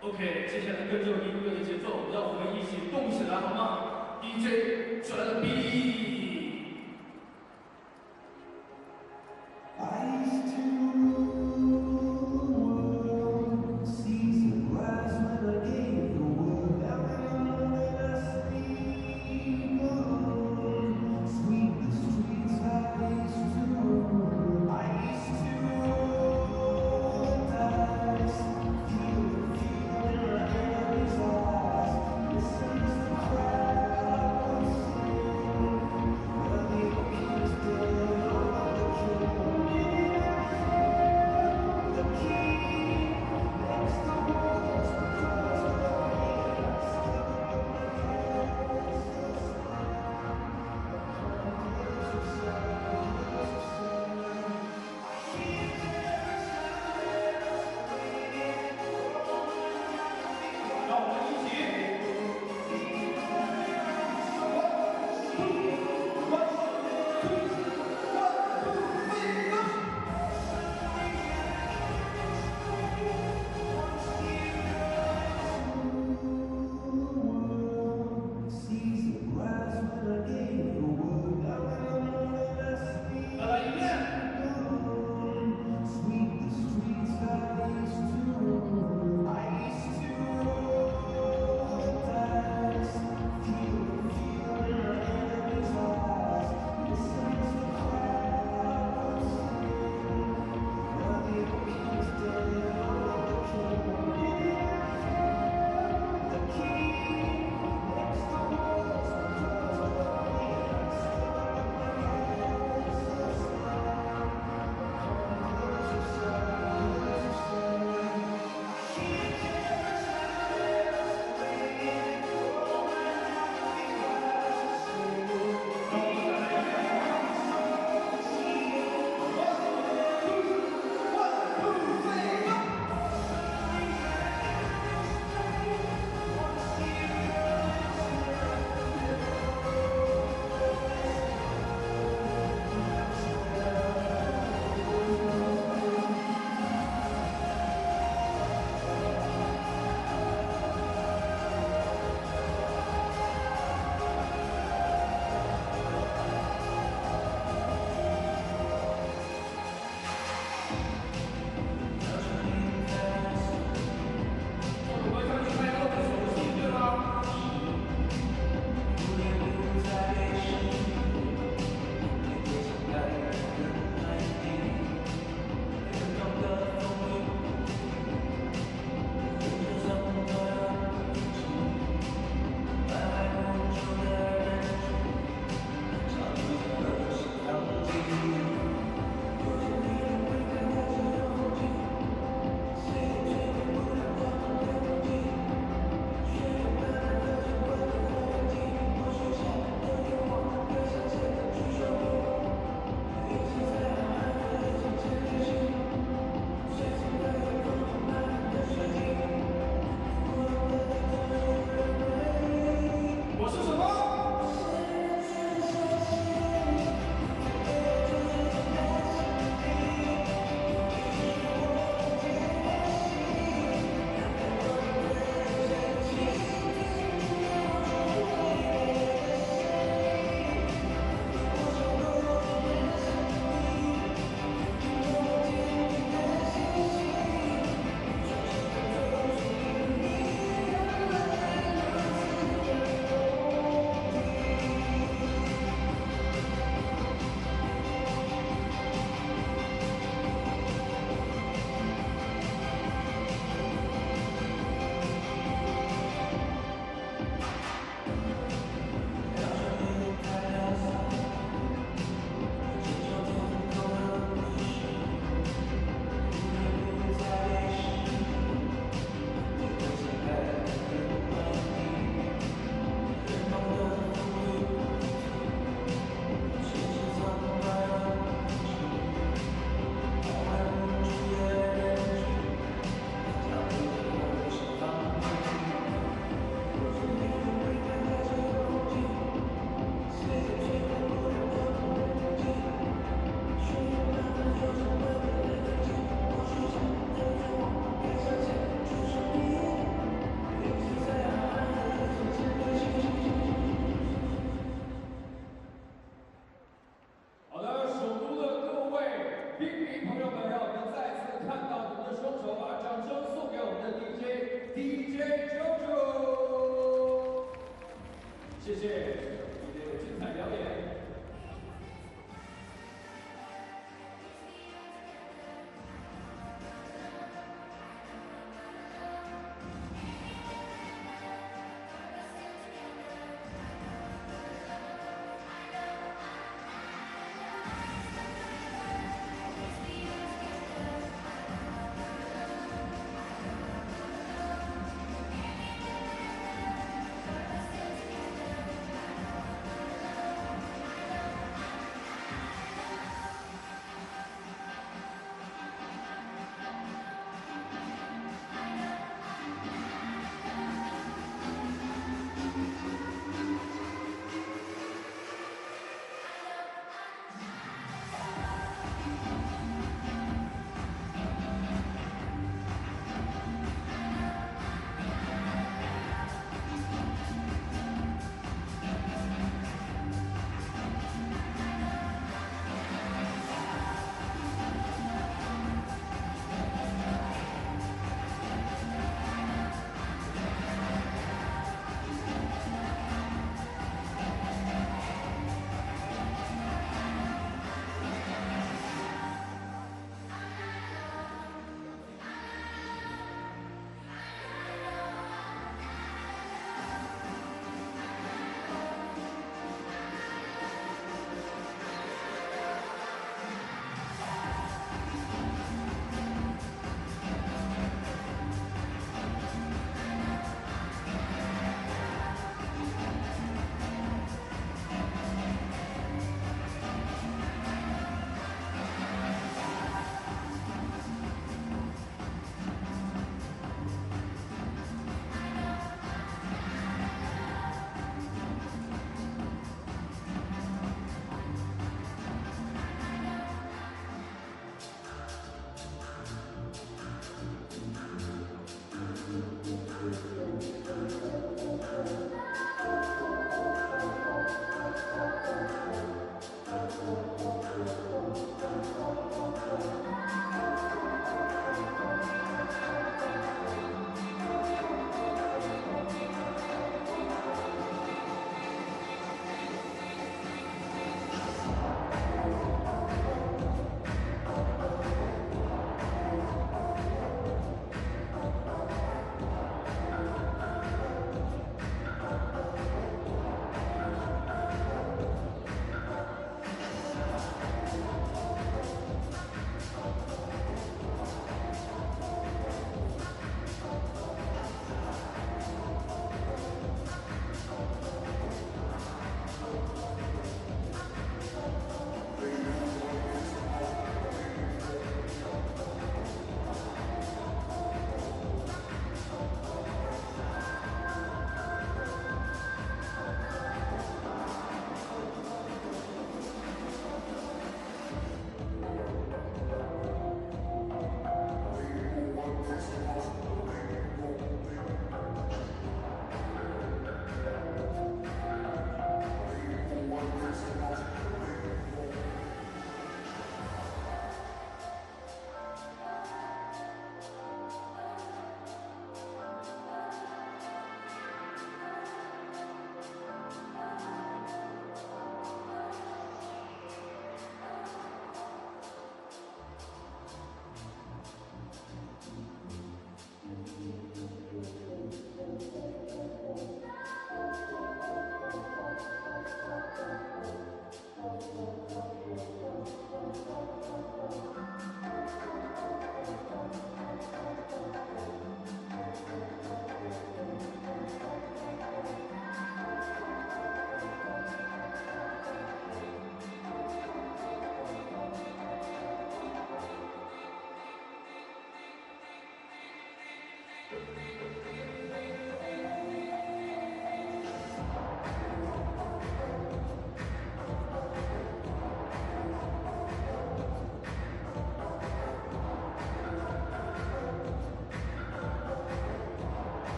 OK， 接下来跟着音乐的节奏，让我们一起动起来好吗 ？DJ 转了 B。DJ Jojo，谢谢你的精彩表演。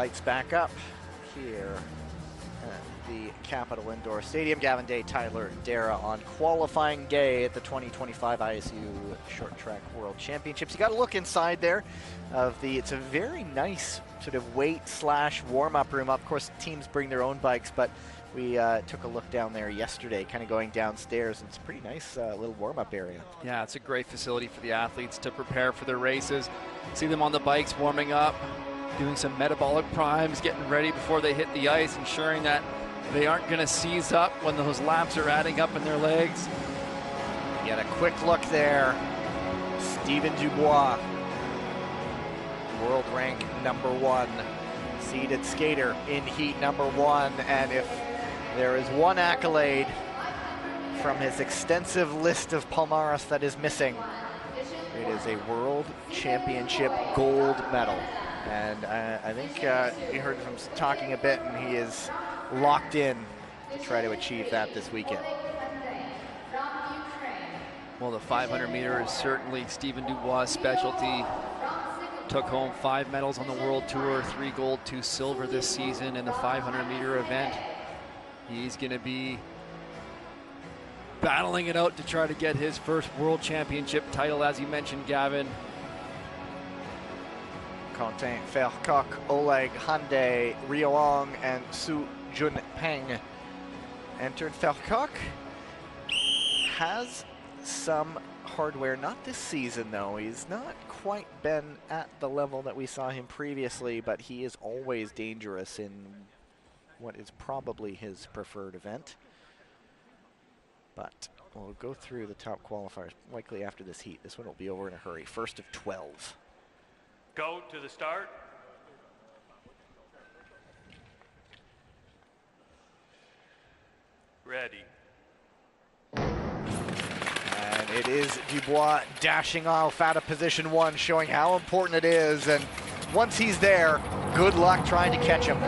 lights back up here at the Capitol Indoor Stadium. Gavin Day, Tyler Dara on qualifying day at the 2025 ISU Short Track World Championships. You got to look inside there of it's a very nice sort of weight/warm-up room. Of course, teams bring their own bikes, but we took a look down there yesterday, kind of going downstairs, and it's a pretty nice little warm-up area. Yeah, it's a great facility for the athletes to prepare for their races. See them on the bikes warming up, doing some metabolic primes, getting ready before they hit the ice, ensuring that they aren't going to seize up when those laps are adding up in their legs. Get a quick look there. Steven Dubois, world rank #1, seeded skater in heat #1, and if there is one accolade from his extensive list of palmares that is missing, it is a World Championship gold medal. And I think you heard him talking a bit, and he is locked in to try to achieve that this weekend. Well, the 500 meter is certainly Steven Dubois' specialty. Took home 5 medals on the World Tour, 3 gold, 2 silver this season in the 500 meter event. He's going to be battling it out to try to get his first World Championship title, as you mentioned, Gavin. Quentin Vercock, Oleg Hyundai, Rioong, and Su Junpeng entered. Vercock has some hardware, not this season though. He's not quite been at the level that we saw him previously, but he is always dangerous in what is probably his preferred event. But we'll go through the top qualifiers likely after this heat. This one will be over in a hurry. First of 12. Go to the start. Ready. And it is Dubois dashing off out of position 1, showing how important it is. And once he's there, good luck trying to catch him.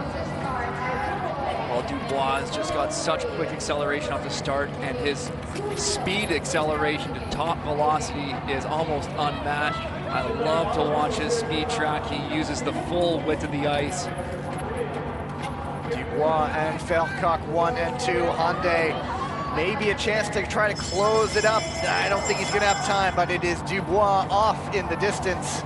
Well, Dubois has just got such quick acceleration off the start, and his speed acceleration to top velocity is almost unmatched. I love to watch his speed track. He uses the full width of the ice. Dubois and Vercock 1 and 2. Hyundai, maybe a chance to try to close it up. I don't think he's going to have time, but it is Dubois off in the distance.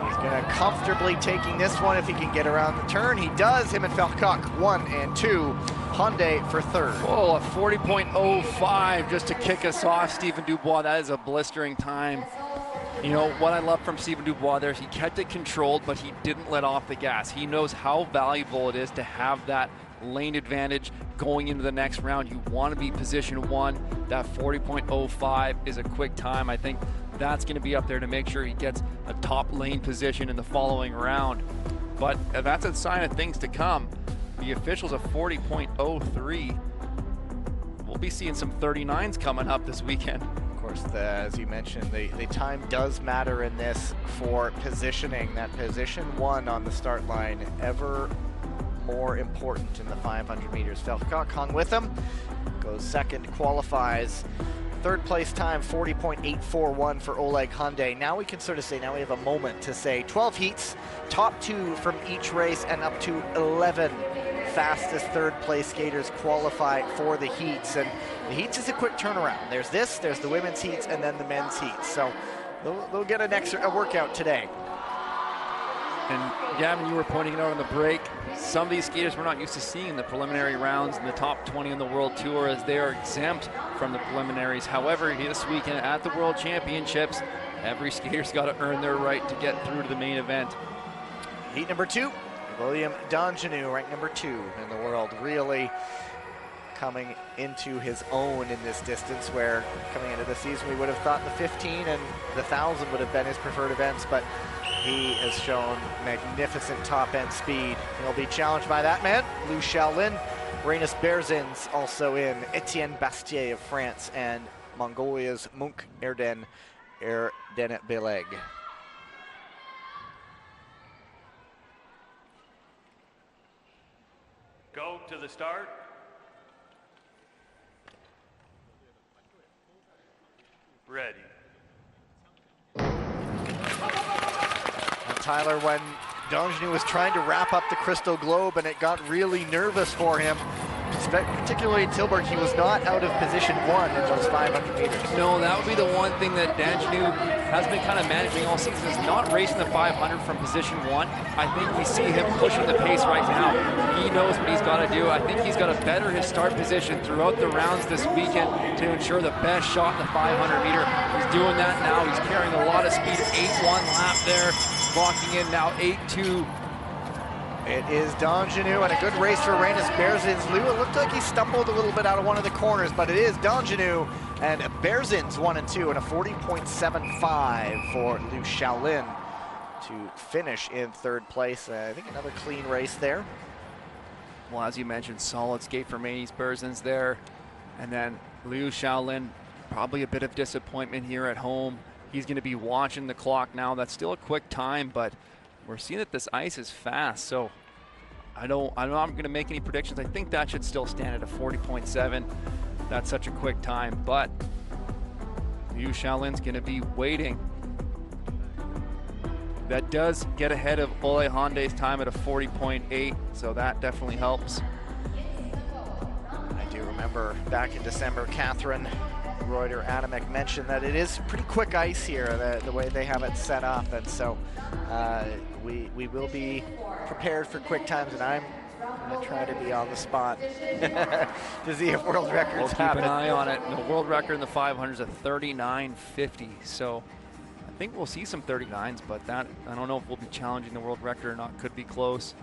He's going to comfortably taking this one if he can get around the turn. He does. Him and Vercock 1 and 2. Hyundai for third. Oh, a 40.05 just to kick us off. Steven Dubois, that is a blistering time. You know, what I love from Steven Dubois there is he kept it controlled, but he didn't let off the gas. He knows how valuable it is to have that lane advantage going into the next round. You want to be position 1. That 40.05 is a quick time. I think that's going to be up there to make sure he gets a top lane position in the following round. But that's a sign of things to come. The officials of 40.03. We'll be seeing some 39s coming up this weekend. Of course, as you mentioned, the time does matter in this for positioning. That position 1 on the start line, ever more important in the 500 meters. Vercock hung with him, goes second, qualifies. Third place time, 40.841 for Oleg Hyundai. Now we can sort of say, now we have a moment to say 12 heats, top 2 from each race, and up to 11 fastest third place skaters qualify for the heats. And the heats is a quick turnaround. There's the women's heats, and then the men's heats. So they'll get a workout today. And Gavin, you were pointing it out on the break, some of these skaters we're not used to seeing in the preliminary rounds in the top 20 on the World Tour, as they are exempt from the preliminaries. However, this weekend at the World Championships, every skater's got to earn their right to get through to the main event. Heat number 2, William Dongenou, ranked number 2 in the world, really coming into his own in this distance, where coming into the season we would have thought the 15 and the 1,000 would have been his preferred events, but he has shown magnificent top-end speed. He'll be challenged by that man, Liu Shaolin. Reynes Berzins also in, Etienne Bastier of France, and Mongolia's Munk Erdenbeleg. Go to the start. Ready. And Tyler, when Donjanu was trying to wrap up the Crystal Globe, and it got really nervous for him. Particularly in Tilburg, he was not out of position 1 in those 500 meters. No, that would be the one thing that Donjanu has been kind of managing all season, is not racing the 500 from position 1. I think we see him pushing the pace right now. He knows what he's got to do. I think he's got to better his start position throughout the rounds this weekend to ensure the best shot in the 500 meter. He's doing that now. He's carrying a lot of speed. 8-1 lap there, locking in now 8-2. It is Donjanu, and a good race for Rainis Berzins. Lou, it looked like he stumbled a little bit out of one of the corners, but it is Donjanu and Berzins 1 and 2, and a 40.75 for Liu Shaolin to finish in 3rd place. I think another clean race there. Well, as you mentioned, solid skate for Rainis Berzins there. And then Liu Shaolin, probably a bit of disappointment here at home. He's going to be watching the clock now. That's still a quick time, but we're seeing that this ice is fast, so I'm not going to make any predictions. I think that should still stand at a 40.7. That's such a quick time, but Liu Shaolin's going to be waiting. That does get ahead of Ole Honde's time at a 40.8, so that definitely helps. I do remember back in December, Catherine Reuter-Adamek mentioned that it is pretty quick ice here, the way they have it set up, and so we will be prepared for quick times, and I'm going to try to be on the spot to see if world records We'll keep happen. an eye on it. The world record in the 500 is a 39.50, so I think we'll see some 39s, but that, I don't know if we'll be challenging the world record or not. Could be close.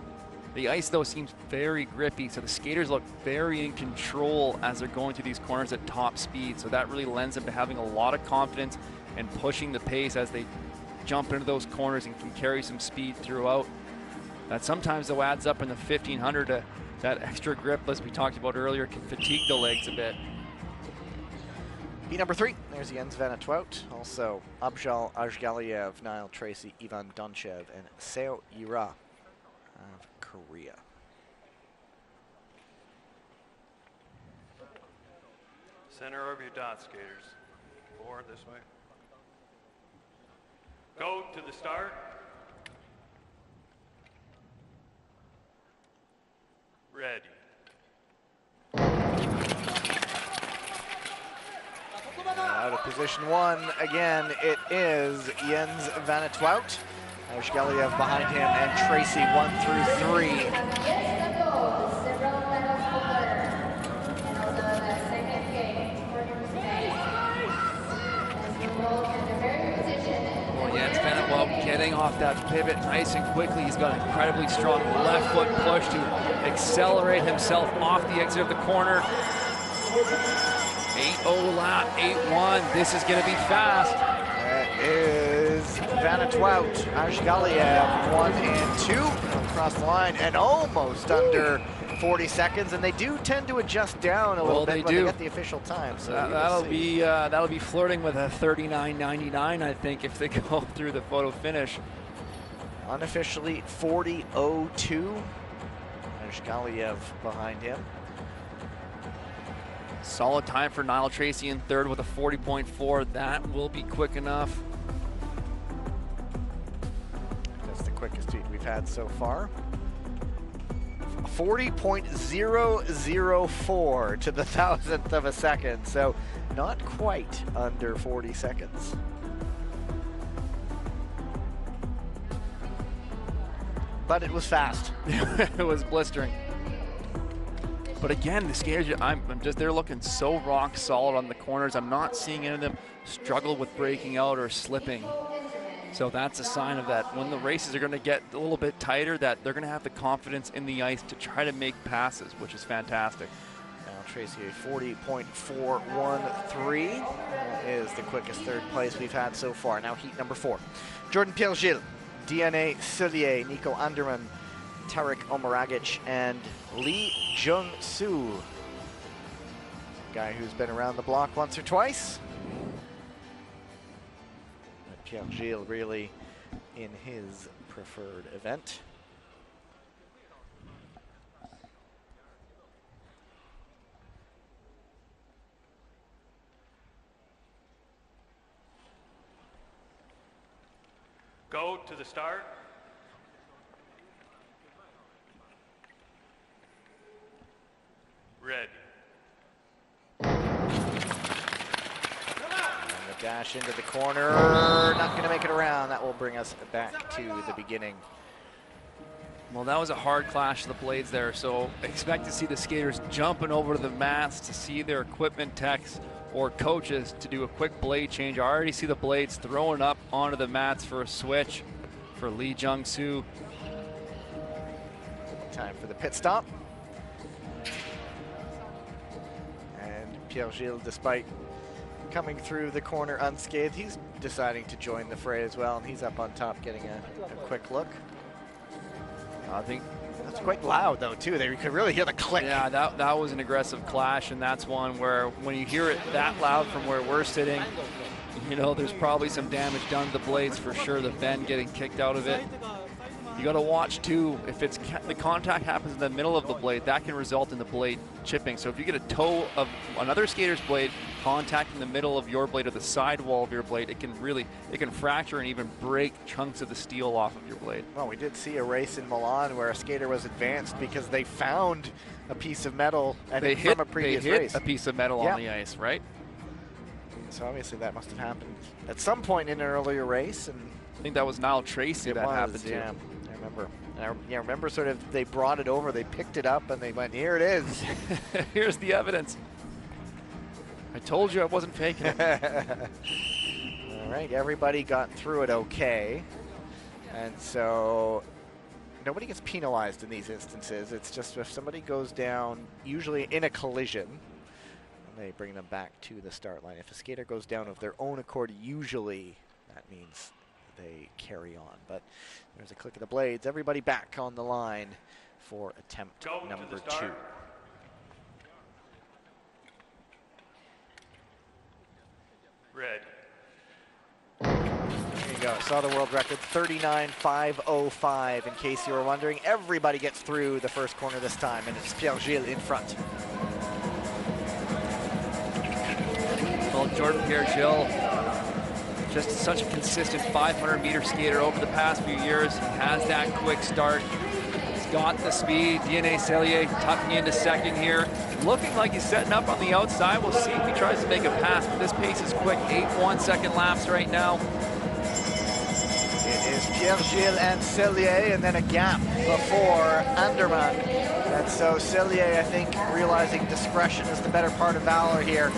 The ice, though, seems very grippy, so the skaters look very in control as they're going through these corners at top speed, so that really lends them to having a lot of confidence and pushing the pace as they jump into those corners and can carry some speed throughout. That sometimes, though, adds up in the 1500 to that extra grip, as we talked about earlier, can fatigue the legs a bit. Heat number 3, there's Jens Van Twout, also Abjal Ajgaliev, Niall Tracy, Ivan Donchev, and Seo Ira of Korea. Center of your dot, skaters. 4 this way. Go to the start. Ready. Out of position 1, again, it is Jens Van Twout. Ajgaliev behind him, and Tracy 1 through 3. Getting off that pivot nice and quickly. He's got an incredibly strong left foot push to accelerate himself off the exit of the corner. 8-0 lap, 8-1. This is going to be fast. That is Van Twout, Ajgaliev 1 and 2 across the line, and almost under 40 seconds, and they do tend to adjust down a little bit when they get the official time. So that'll be flirting with a 39.99, I think, if they go through the photo finish. Unofficially 40.02. Ajgaliev behind him. Solid time for Niall Tracy in 3rd with a 40.4. That will be quick enough. That's the quickest heat we've had so far. 40.004 to the 1,000th of a second, so not quite under 40 seconds. But it was fast. It was blistering. But again, the skaters, they're looking so rock solid on the corners. I'm not seeing any of them struggle with breaking out or slipping. So that's a sign of that. When the races are going to get a little bit tighter, that they're going to have the confidence in the ice to try to make passes, which is fantastic. Now Tracy, a 40.413 is the quickest 3rd place we've had so far. Now heat number 4. Jordan Pierre-Gilles, DNA Soulier, Nico Anderman, Tarek Omaragic, and Lee Jung-soo. Guy who's been around the block once or twice. Pierre-Gilles really in his preferred event. Go to the start. dash into the corner, not going to make it around. That will bring us back to the beginning. Well, that was a hard clash of the blades there, so expect to see the skaters jumping over to the mats to see their equipment techs or coaches to do a quick blade change. I already see the blades throwing up onto the mats for a switch for Lee Jung-soo. Time for the pit stop. And Pierre-Gilles, despite coming through the corner unscathed, he's deciding to join the fray as well, and he's up on top getting a quick look. I think that's quite loud though too. You could really hear the click. Yeah, that was an aggressive clash, and that's one where when you hear it that loud from where we're sitting, you know there's probably some damage done to the blades for sure. The bend getting kicked out of it. You got to watch too, if it's the contact happens in the middle of the blade, that can result in the blade chipping. So if you get a toe of another skater's blade contact in the middle of your blade or the side wall of your blade, it can fracture and even break chunks of the steel off of your blade. Well, we did see a race in Milan where a skater was advanced because they found a piece of metal and from a previous race. A piece of metal on the ice, right? So obviously that must have happened at some point in an earlier race, and I think that was Niall Tracy that happened to. Yeah. I remember. And I remember sort of they brought it over, they picked it up, and they went, here it is. Here's the evidence. I told you I wasn't faking it. All right, everybody got through it okay. And so nobody gets penalized in these instances. It's just if somebody goes down, usually in a collision, they bring them back to the start line. If a skater goes down of their own accord, usually that means they carry on. But there's a click of the blades. Everybody back on the line for attempt number 2. Red. There you go. Saw the world record, 39.505. In case you were wondering, everybody gets through the first corner this time, and it's Pierre-Gilles in front. Well, Jordan Pierre-Gilles, just such a consistent 500-meter skater over the past few years. He has that quick start. He's got the speed. DNA Cellier tucking into second here. Looking like he's setting up on the outside. We'll see if he tries to make a pass, but this pace is quick. 8 1-second laps right now. It is Pierre-Gilles and Cellier, and then a gap before Anderman. And so Cellier, I think, realizing discretion is the better part of valor here.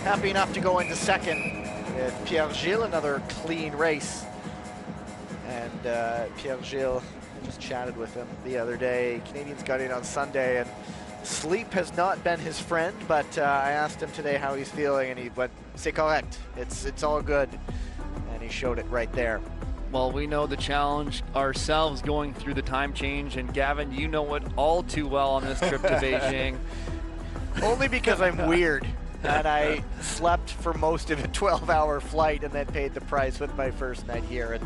Happy enough to go into second. With Pierre-Gilles, another clean race. And Pierre-Gilles, just chatted with him the other day. Canadians got in on Sunday, and sleep has not been his friend, but I asked him today how he's feeling, and he went, c'est correct. It's all good. And he showed it right there. Well, we know the challenge ourselves going through the time change, and Gavin, you know it all too well on this trip to Beijing. Only because I'm weird. And I slept for most of a 12-hour flight and then paid the price with my first night here and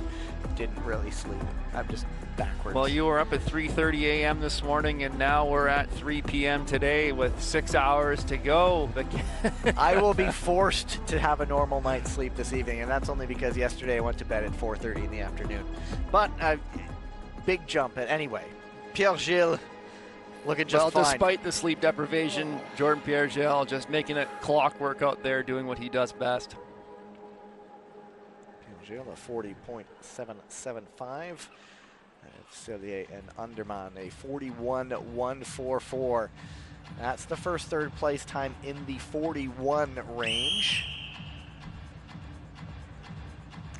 didn't really sleep. I'm just backwards. Well, you were up at 3:30 a.m. this morning, and now we're at 3 p.m. today with 6 hours to go. I will be forced to have a normal night's sleep this evening, and that's only because yesterday I went to bed at 4:30 in the afternoon. But big jump. Anyway, Pierre-Gilles looking just fine. Well, despite the sleep deprivation, Jordan Pierre-Gilles just making it clockwork out there, doing what he does best. Pierre-Gilles, a 40.775. Cellier and Anderman, a 41.144. That's the first third place time in the 41 range.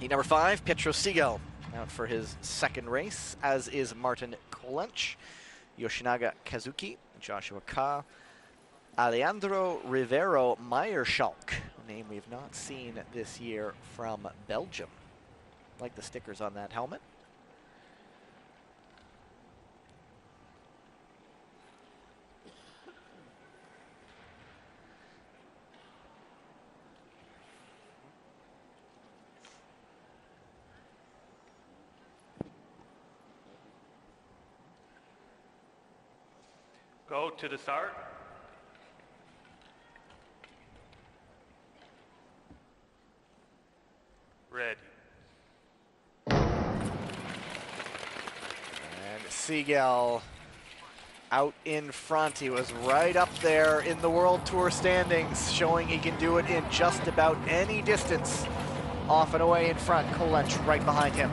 Heat number 5, Petro Sigel, out for his second race, as is Martin Kolench. Yoshinaga Kazuki, Joshua Ka, Alejandro Rivero Meyerschalk, a name we've not seen this year from Belgium. Like the stickers on that helmet. Go to the start. Red. And Sigel out in front. He was right up there in the World Tour standings, showing he can do it in just about any distance. Off and away in front, Kolench right behind him.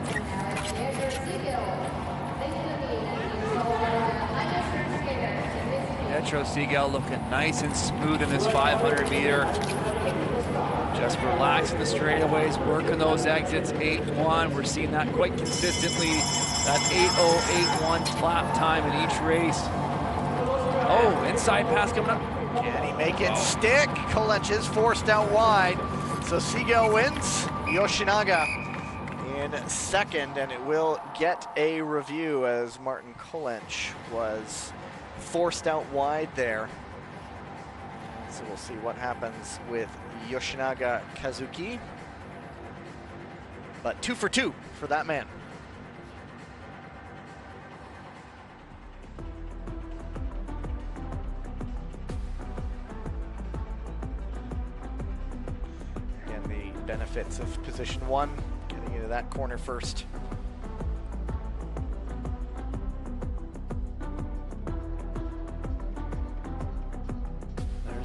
Pietro Segal looking nice and smooth in this 500 meter. Just relaxing the straightaways, working those exits, 8-1. We're seeing that quite consistently, that 8:08.1 lap time in each race. Oh, inside pass coming up. Can he make it stick? Kolench is forced out wide. So Segal wins, Yoshinaga in second, and it will get a review as Martin Kolench was forced out wide there. So we'll see what happens with Yoshinaga Kazuki. But 2 for 2 for that man. Again, the benefits of position 1, getting into that corner first.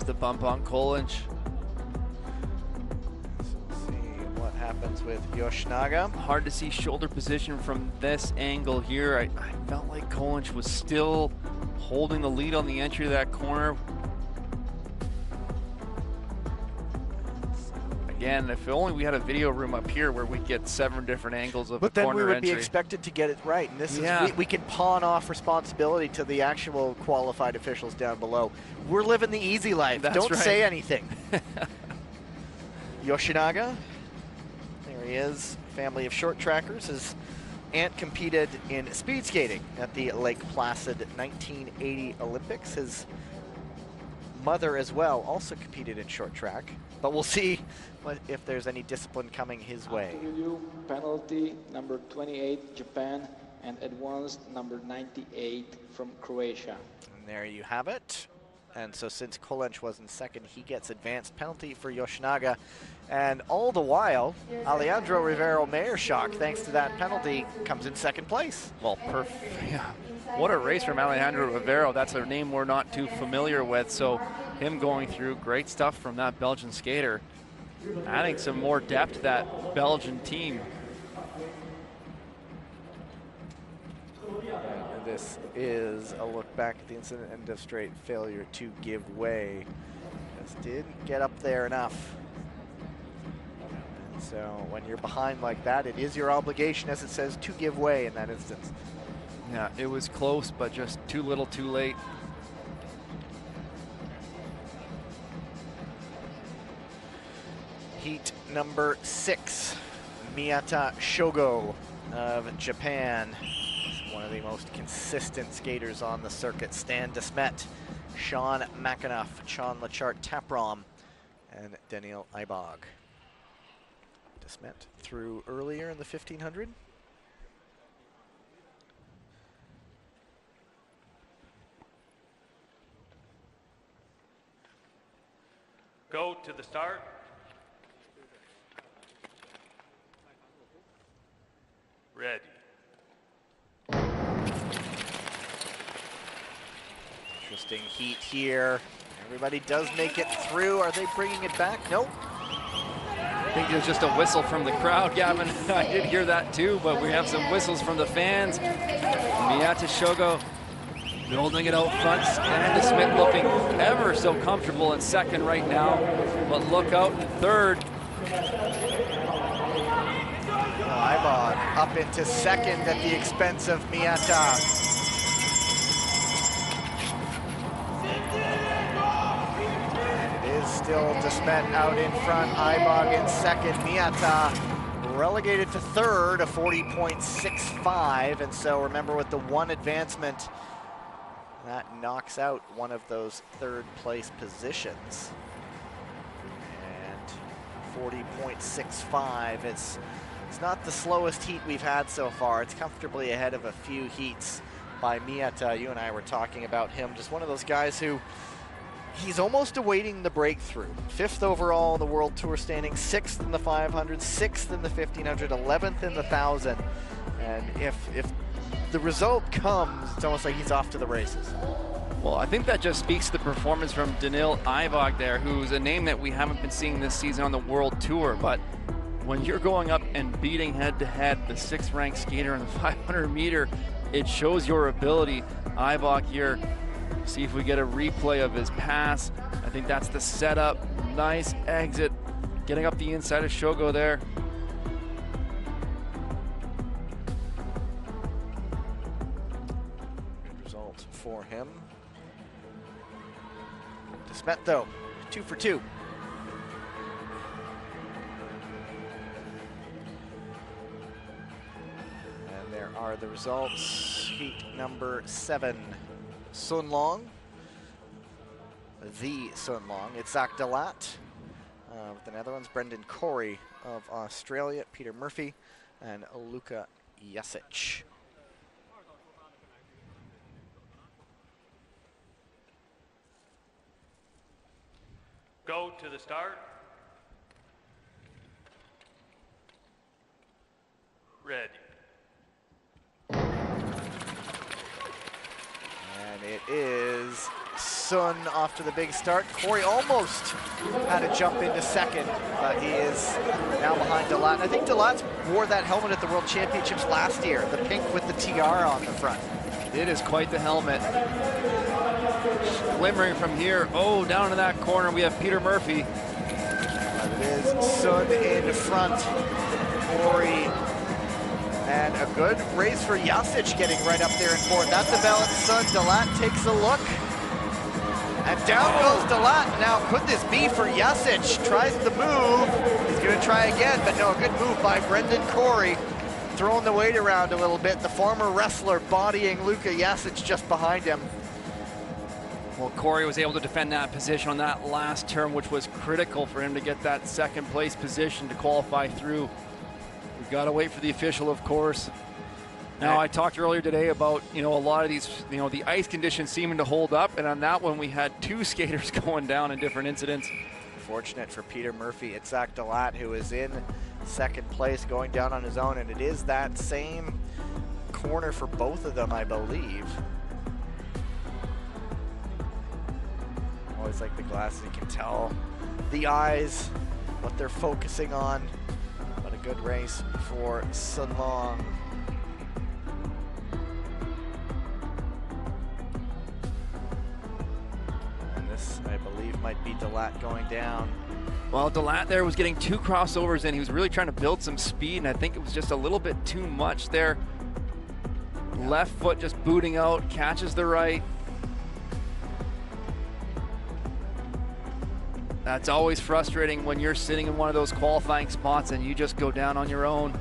The bump on Kolench. So we'll see what happens with Yoshinaga. Hard to see shoulder position from this angle here. I felt like Kolench was still holding the lead on the entry of that corner. Again, if only we had a video room up here where we get 7 different angles of but a then corner we would entry. be expected to get it right, and this Yeah. is we can pawn off responsibility to the actual qualified officials down below. We're living the easy life. That's Don't right. say anything. Yoshinaga, there he is, family of short trackers. His aunt competed in speed skating at the Lake Placid 1980 Olympics. His mother as well also competed in short track, but we'll see if there's any discipline coming his way. After review, penalty number 28, Japan, and advanced number 98 from Croatia. And there you have it. And so since Kolench was in second, he gets advanced penalty for Yoshinaga. And all the while, Alejandro Rivero Meyershock, thanks to that penalty, comes in second place. Well, yeah. What a race from Alejandro Rivero. That's a name we're not too familiar with. So him going through, great stuff from that Belgian skater. Adding some more depth to that Belgian team. And this is a look back at the incident and of straight failure to give way. Just didn't get up there enough. And so when you're behind like that, it is your obligation, as it says, to give way in that instance. Yeah, it was close, but just too little too late. Heat number 6, Miyata Shogo of Japan. One of the most consistent skaters on the circuit. Stan Desmet, Sean McAnuff, Sean Lachart Taprom, and Daniel Ibog. Desmet through earlier in the 1500. Go to the start. Ready. Interesting heat here. Everybody does make it through. Are they bringing it back? Nope. I think there's just a whistle from the crowd, Gavin. I did hear that too, but we have some whistles from the fans. Miyata Shogo building it out front. Stan Desmet looking ever so comfortable in second right now, but look out in third. Ibog up into second at the expense of Miyata. And it is still Desmet out in front, Ibog in second, Miyata relegated to third, a 40.65, and so remember with the one advancement, that knocks out one of those third place positions. And 40.65, it's not the slowest heat we've had so far. It's comfortably ahead of a few heats by Miyata. You and I were talking about him, just one of those guys who he's almost awaiting the breakthrough. 5th overall in the World Tour standing, 6th in the 500, 6th in the 1500, 11th in the 1000. And if the result comes, it's almost like he's off to the races. Well, I think that just speaks to the performance from Danil Ivog there, who's a name that we haven't been seeing this season on the World Tour. But when you're going up and beating head-to-head the 6th-ranked skater in the 500-meter, it shows your ability. Ivog here, see if we get a replay of his pass. I think that's the setup. Nice exit, getting up the inside of Shogo there. Good result for him. Smet though, 2 for 2. And there are the results. Heat number 7, Sun Long. The Sun Long. It's Zach Delat of the Netherlands, Brendan Corey of Australia, Peter Murphy, and Luka Jasic. Go to the start. Ready. And it is Sun off to the big start. Corey almost had to jump into second, but he is now behind Delat. I think Delat wore that helmet at the World Championships last year, the pink with the tiara on the front. It is quite the helmet. Glimmering from here. Oh, down in that corner we have Peter Murphy. It is Sun in front. Corey. And a good race for Jasic getting right up there in fourth. That's a balance. Sun. Delat takes a look. And down goes Delat. Now, could this be for Jasic? Tries the move. He's going to try again, but no, a good move by Brendan Corey. Throwing the weight around a little bit. The former wrestler bodying Luka Jasic just behind him. Well, Corey was able to defend that position on that last turn, which was critical for him to get that second place position to qualify through. We've got to wait for the official, of course. Now, I talked earlier today about, a lot of these, the ice conditions seeming to hold up, and on that one we had 2 skaters going down in different incidents. Fortunate for Peter Murphy, it's Zach Delat who is in second place going down on his own, and it is that same corner for both of them, I believe. Always like the glasses, you can tell the eyes, what they're focusing on. But a good race for Sun Long. And this, I believe, might be Delat going down. Well, Delat there was getting 2 crossovers in. He was really trying to build some speed, and I think it was just a little bit too much there. Yeah. Left foot just booting out, catches the right. That's always frustrating when you're sitting in one of those qualifying spots and you just go down on your own.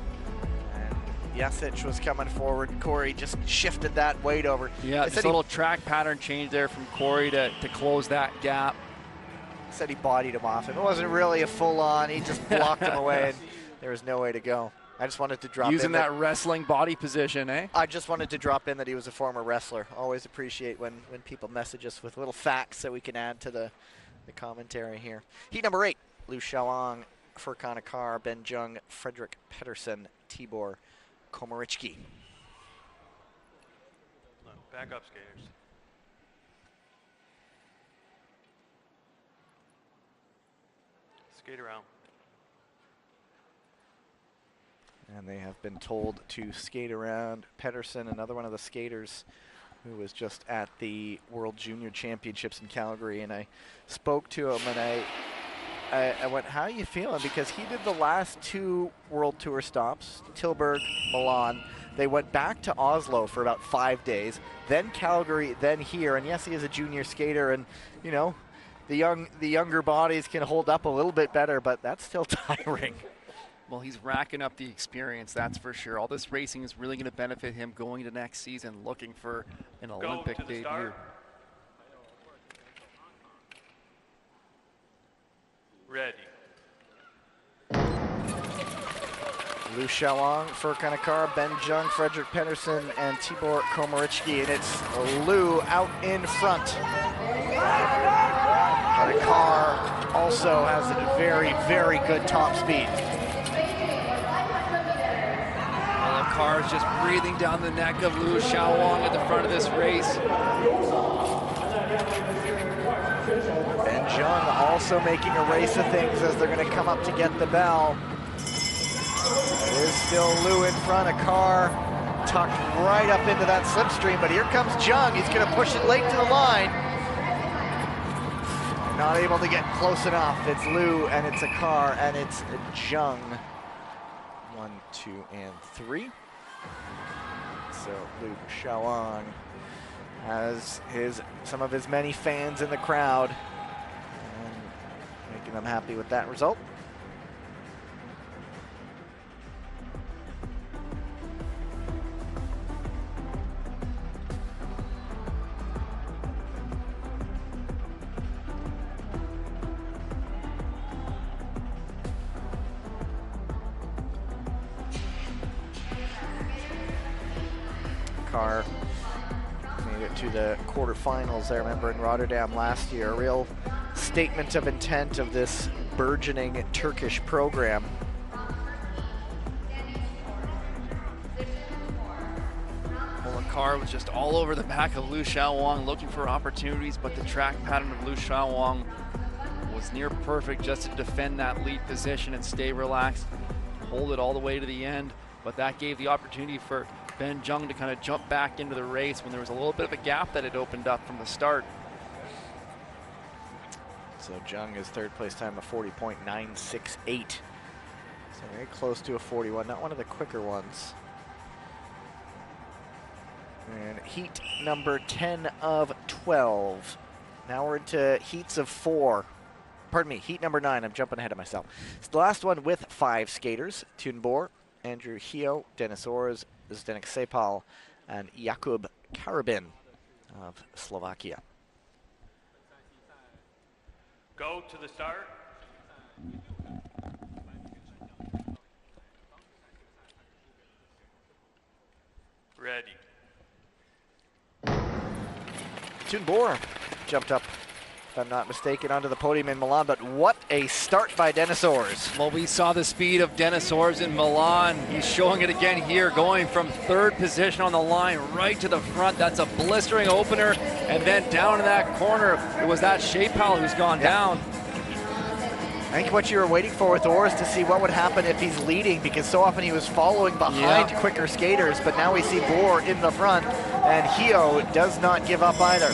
And Jasic was coming forward. Corey just shifted that weight over. Yeah, just a little track pattern change there from Corey to close that gap. Said he bodied him off. It wasn't really a full-on. He just blocked him away, and there was no way to go. I just wanted to drop Using in that wrestling body position, eh? I just wanted to drop in that he was a former wrestler. Always appreciate when people message us with little facts that we can add to the commentary here. Heat number 8, Liu Xiaoang, Furkan Akar, Ben Jung, Frederick Pedersen, Tibor Komarichki. Back up, skaters. Skate around. And they have been told to skate around. Pedersen, another one of the skaters who was just at the World Junior Championships in Calgary, and I spoke to him and I went, how are you feeling? Because he did the last 2 World Tour stops, Tilburg, Milan. They went back to Oslo for about 5 days, then Calgary, then here. And yes, he is a junior skater, and the younger bodies can hold up a little bit better, but that's still tiring. Well, he's racking up the experience, that's for sure. All this racing is really going to benefit him going to next season, looking for an Olympic debut. Start. Ready. Liu Xiaoang, Furkan Akar, Ben Jung, Frederick Pedersen, and Tibor Komarichki, and it's Liu out in front. But Akar also has a very, very good top speed. cars just breathing down the neck of Liu Xiaowang at the front of this race. Ben Jung also making a race of things as they're going to come up to get the bell. It is still Liu in front, a car tucked right up into that slipstream, but here comes Jung. He's going to push it late to the line. Not able to get close enough. It's Liu, and it's a car, and it's Jung. 1, 2, and 3. So Liu Xiaowang has some of his many fans in the crowd, and making them happy with that result. Car made it to the quarterfinals, I remember, in Rotterdam last year. A real statement of intent of this burgeoning Turkish program. Well, the car was just all over the back of Liu Xiaowang looking for opportunities, but the track pattern of Liu Xiaowang was near perfect just to defend that lead position and stay relaxed, hold it all the way to the end. But that gave the opportunity for Ben Jung to kind of jump back into the race when there was a little bit of a gap that had opened up from the start. So Jung is third place time of 40.968. So very close to a 41, not one of the quicker ones. And heat number 10 of 12. Now we're into heats of 4. Pardon me, heat number 9. I'm jumping ahead of myself. It's the last one with 5 skaters. Tunbor, Andrew Hio, Denis Orz, Zdenek Sepal, and Jakub Karabin of Slovakia. Go to the start. Ready. Tunbor jumped up, if I'm not mistaken, onto the podium in Milan, but what a start by Denis Orz. Well, we saw the speed of Denis Orz in Milan. He's showing it again here, going from third position on the line right to the front. That's a blistering opener. And then down in that corner, it was that Sepal who's gone down. I think what you were waiting for with Orz to see what would happen if he's leading, because so often he was following behind quicker skaters, but now we see Bor in the front, and Hio does not give up either.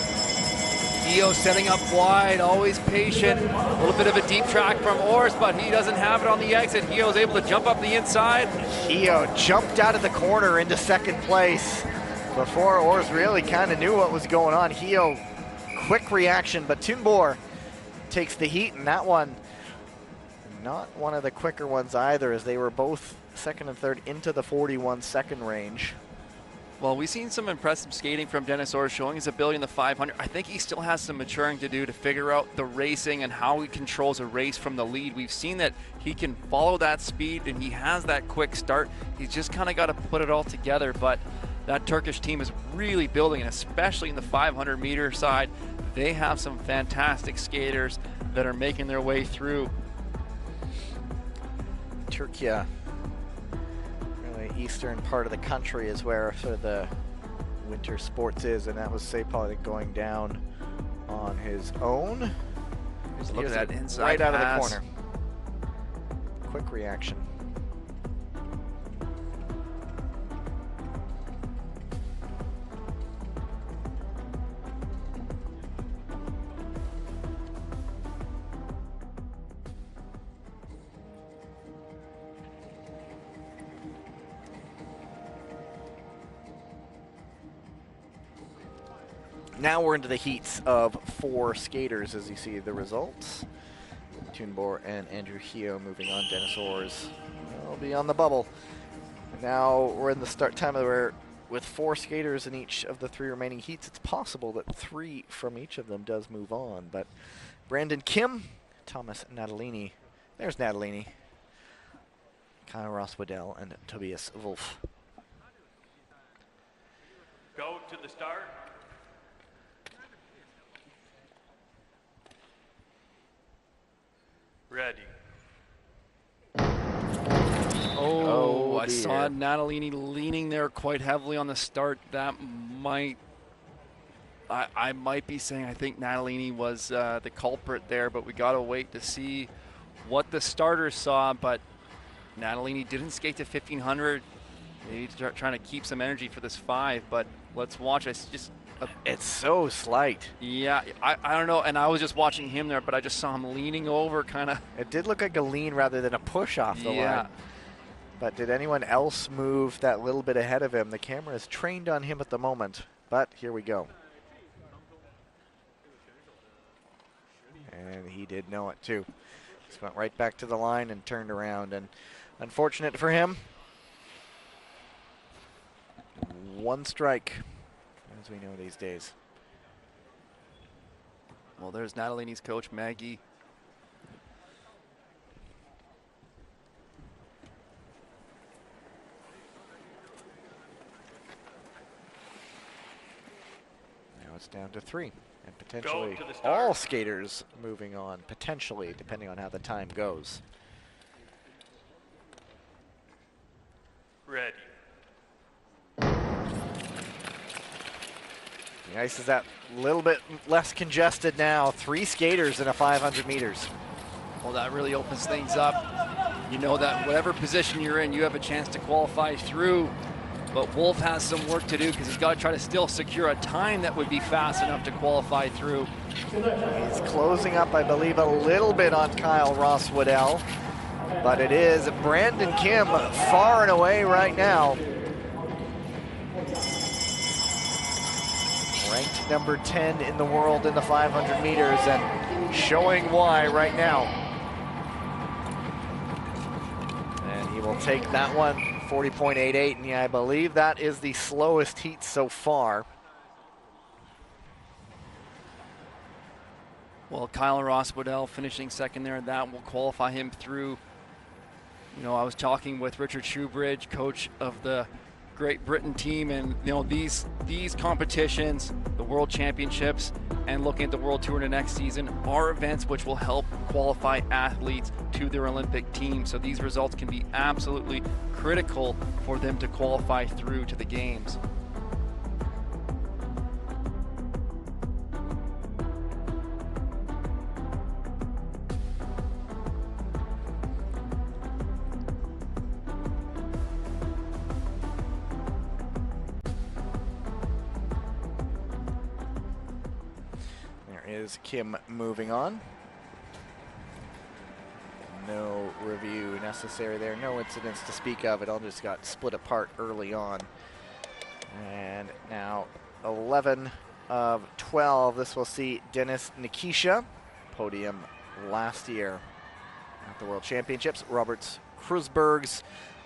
Hio setting up wide, always patient. A little bit of a deep track from Orz, but he doesn't have it on the exit. Hio's able to jump up the inside. Hio jumped out of the corner into second place before Orz really kind of knew what was going on. Hio, quick reaction, but Tunbor takes the heat, and that one, not one of the quicker ones either, as they were both second and third into the 41 second range. Well, we've seen some impressive skating from Denis Orz, showing his ability in the 500. I think he still has some maturing to do to figure out the racing and how he controls a race from the lead. We've seen that he can follow that speed and he has that quick start. He's just kind of got to put it all together, but that Turkish team is really building, and especially in the 500 meter side, they have some fantastic skaters that are making their way through. Turkey, really eastern part of the country is where sort of the winter sports is, and that was Sepal, I think, going down on his own. Look at that inside right out pass. of the corner. Quick reaction. Now we're into the heats of 4 skaters, as you see the results. Tunbor and Andrew Hio moving on. Denis Orz will be on the bubble. And now we're in the start time where, with 4 skaters in each of the 3 remaining heats, it's possible that 3 from each of them does move on. But Brandon Kim, Thomas Natalini, there's Natalini, Kyle Ross Waddell, and Tobias Wolf. Go to the start. Ready. Oh, I be saw here. Natalini leaning there quite heavily on the start. That might, I might be saying I think Natalini was the culprit there, but we got to wait to see what the starters saw. But Natalini didn't skate to 1500. Maybe trying to keep some energy for this 5, but let's watch. It's so slight. Yeah, I don't know, and I was just watching him there, but I just saw him leaning over, kind of. It did look like a lean rather than a push off the line. But did anyone else move that little bit ahead of him? The camera is trained on him at the moment, but here we go. And he did know it too. Just went right back to the line and turned around, and unfortunate for him. One strike, as we know these days. Well, there's Natalini's coach, Maggie. Now it's down to 3, and potentially all skaters moving on, potentially, depending on how the time goes. Ready. The ice is that little bit less congested now. 3 skaters in a 500 meters. Well, that really opens things up. You know that whatever position you're in, you have a chance to qualify through. But Wolf has some work to do because he's got to try to still secure a time that would be fast enough to qualify through. He's closing up, I believe, a little bit on Kyle Ross-Waddell. But it is Brandon Kim far and away right now. Ranked number 10 in the world in the 500 meters and showing why right now. And he will take that one, 40.88, and yeah, I believe that is the slowest heat so far. Well, Kyle Ross-Waddell finishing second there, and that will qualify him through. You know, I was talking with Richard Shoebridge, coach of the Great Britain team, and you know these competitions, the World Championships, and looking at the World Tour in the next season are events which will help qualify athletes to their Olympic team. So these results can be absolutely critical for them to qualify through to the games. Kim moving on. No review necessary there. No incidents to speak of. It all just got split apart early on. And now 11 of 12. This will see Denis Nikisha, podium last year at the World Championships. Roberts Krusbergs,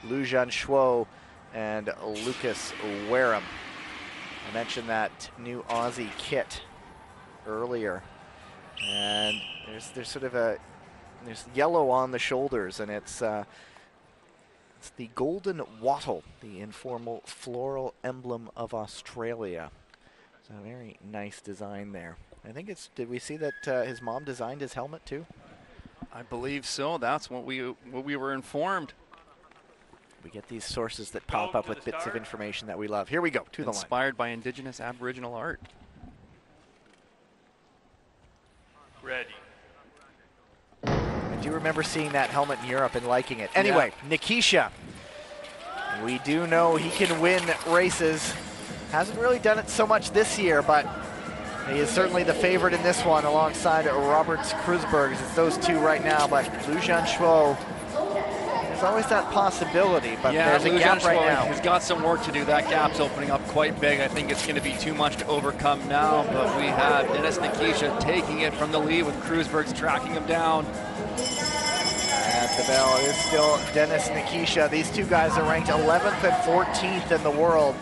Lujan Shuo, and Lucas Wareham. I mentioned that new Aussie kit earlier, and there's sort of there's yellow on the shoulders, and it's the golden wattle, the informal floral emblem of Australia. So a very nice design there. I think did we see that his mom designed his helmet too? I believe so. That's what we were informed. We get these sources that pop up with bits of information that we love. Here we go, to the line. Inspired by Indigenous Aboriginal art. Ready. I do remember seeing that helmet in Europe and liking it. Anyway, yeah. Nikisha. We do know he can win races. Hasn't really done it so much this year, but he is certainly the favorite in this one alongside Roberts Krusbergs. It's those two right now, but Lujan Shuo, there's always that possibility, but yeah, there's a gap right now. He's got some work to do. That gap's opening up quite big. I think it's going to be too much to overcome now, but we have Denis Nikisha taking it from the lead with Krusbergs tracking him down. At the bell, it is still Denis Nikisha. These two guys are ranked 11th and 14th in the world.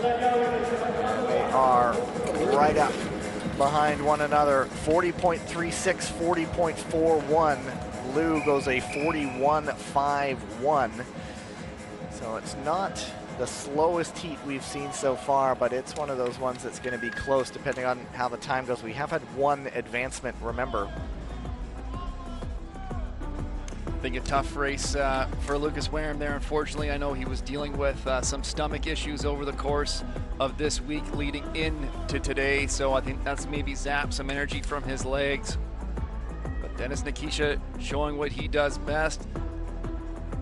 They are right up behind one another. 40.36, 40.41. Lou goes a 41.51. So it's not the slowest heat we've seen so far, but it's one of those ones that's going to be close depending on how the time goes. We have had one advancement, remember. I think a tough race for Lucas Wareham there. Unfortunately, I know he was dealing with some stomach issues over the course of this week leading into today, so I think that's maybe zapped some energy from his legs. But Dennis Nikisha showing what he does best,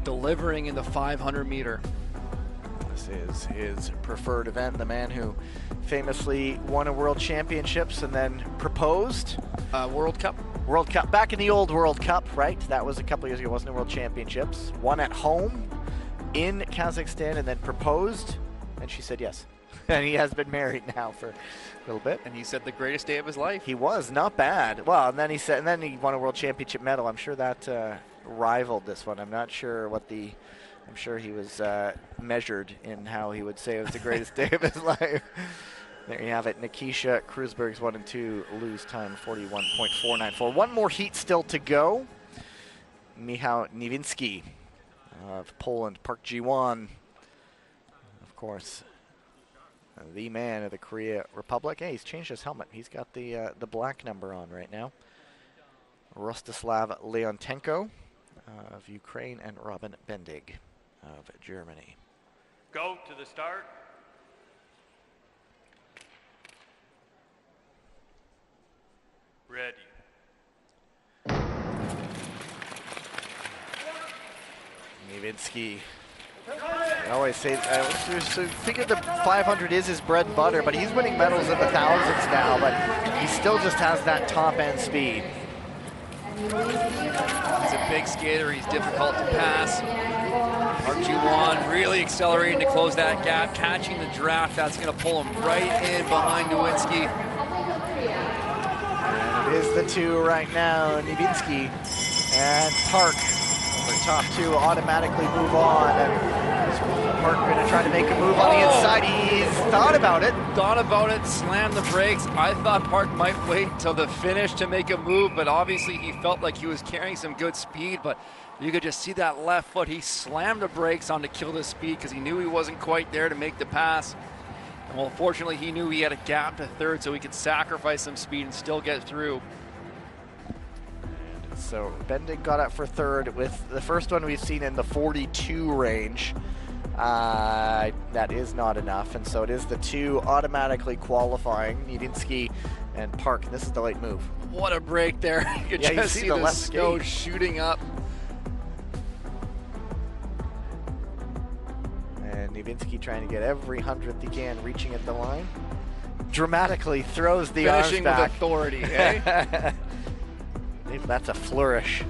delivering in the 500 meter. This is his preferred event, the man who famously won a world championships and then proposed. World Cup. World Cup, back in the old World Cup, right? That was a couple years ago, wasn't it? World Championships. Won at home in Kazakhstan and then proposed, and she said yes. And he has been married now for a little bit. And he said the greatest day of his life. He was, not bad. Well, and then he said, and then he won a World Championship medal. I'm sure that rivaled this one. I'm not sure what the, I'm sure he was measured in how he would say it was the greatest day of his life. There you have it. Nikisha Krusberg's 1 and 2 lose time 41.494. One more heat still to go. Michał Niewinski of Poland, Park Ji-won, of course, the man of the Korea Republic. Hey, he's changed his helmet. He's got the black number on right now. Rostislav Leontenko of Ukraine and Robin Bendig of Germany. Go to the start. Ready. Niewinski. I always say, so figure the 500 is his bread and butter, but he's winning medals in the thousands now, but he still just has that top end speed. He's a big skater, he's difficult to pass. Park Ji-won really accelerating to close that gap, catching the draft. That's going to pull him right in behind Niewinski. And it is the two right now, Niewinski and Park. The top two automatically move on, and is Park going to try to make a move on the inside? He's thought about it. Thought about it, slammed the brakes. I thought Park might wait till the finish to make a move, but obviously he felt like he was carrying some good speed, but you could just see that left foot. He slammed the brakes on to kill the speed because he knew he wasn't quite there to make the pass. And well, fortunately, he knew he had a gap to third, so he could sacrifice some speed and still get through. So Bendig got up for third with the first one we've seen in the 42 range. That is not enough, and so it is the two automatically qualifying, Niewinski and Park. And this is the late move. What a break there. You could just see the left snow skate shooting up. And Niewinski trying to get every 100th he can, reaching at the line. Dramatically throws the arms Finishing back. with authority, eh? That's a flourish.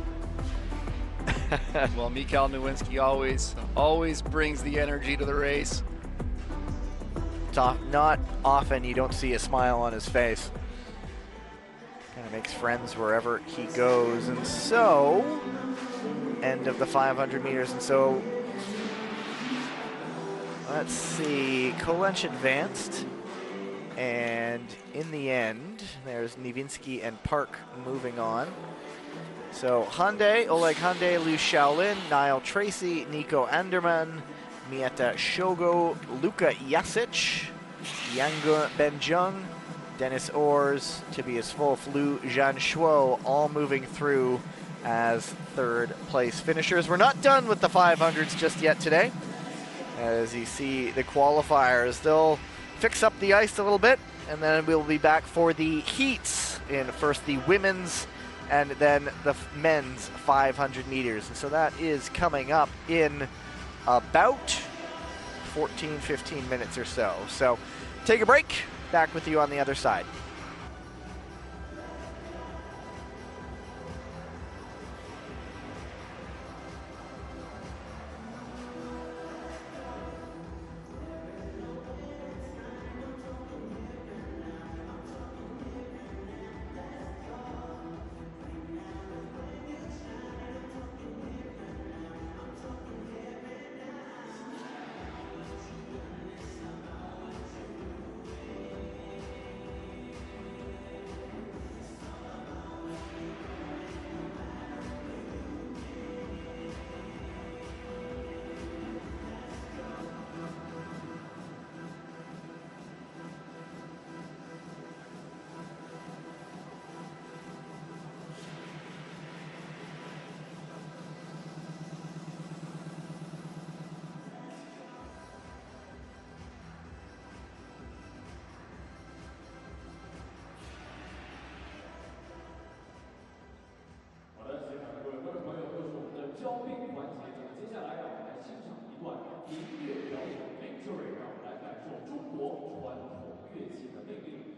Well, Michał Niewinski always brings the energy to the race. Not often you don't see a smile on his face. Kind of makes friends wherever he goes. And so, end of the 500 meters. And so, let's see, Kolench advanced. And in the end, there's Niewinski and Park moving on. So Hyundai, Oleg Hyundai, Liu Shaolin, Niall Tracy, Nico Anderman, Mieta Shogo, Luka Jasic, Yangun Benjung, Dennis Ors, Tobias Wolf, Liu Zhanshuo, all moving through as third place finishers. We're not done with the 500s just yet today. As you see the qualifiers, they'll fix up the ice a little bit, and then we'll be back for the heats in first the women's and then the men's 500 meters. And so that is coming up in about 14, 15 minutes or so. So take a break, back with you on the other side. 交臂环节中，接下来让我们来欣赏一段音乐表演 Victory， 让我们来感受中国传统乐器的魅力。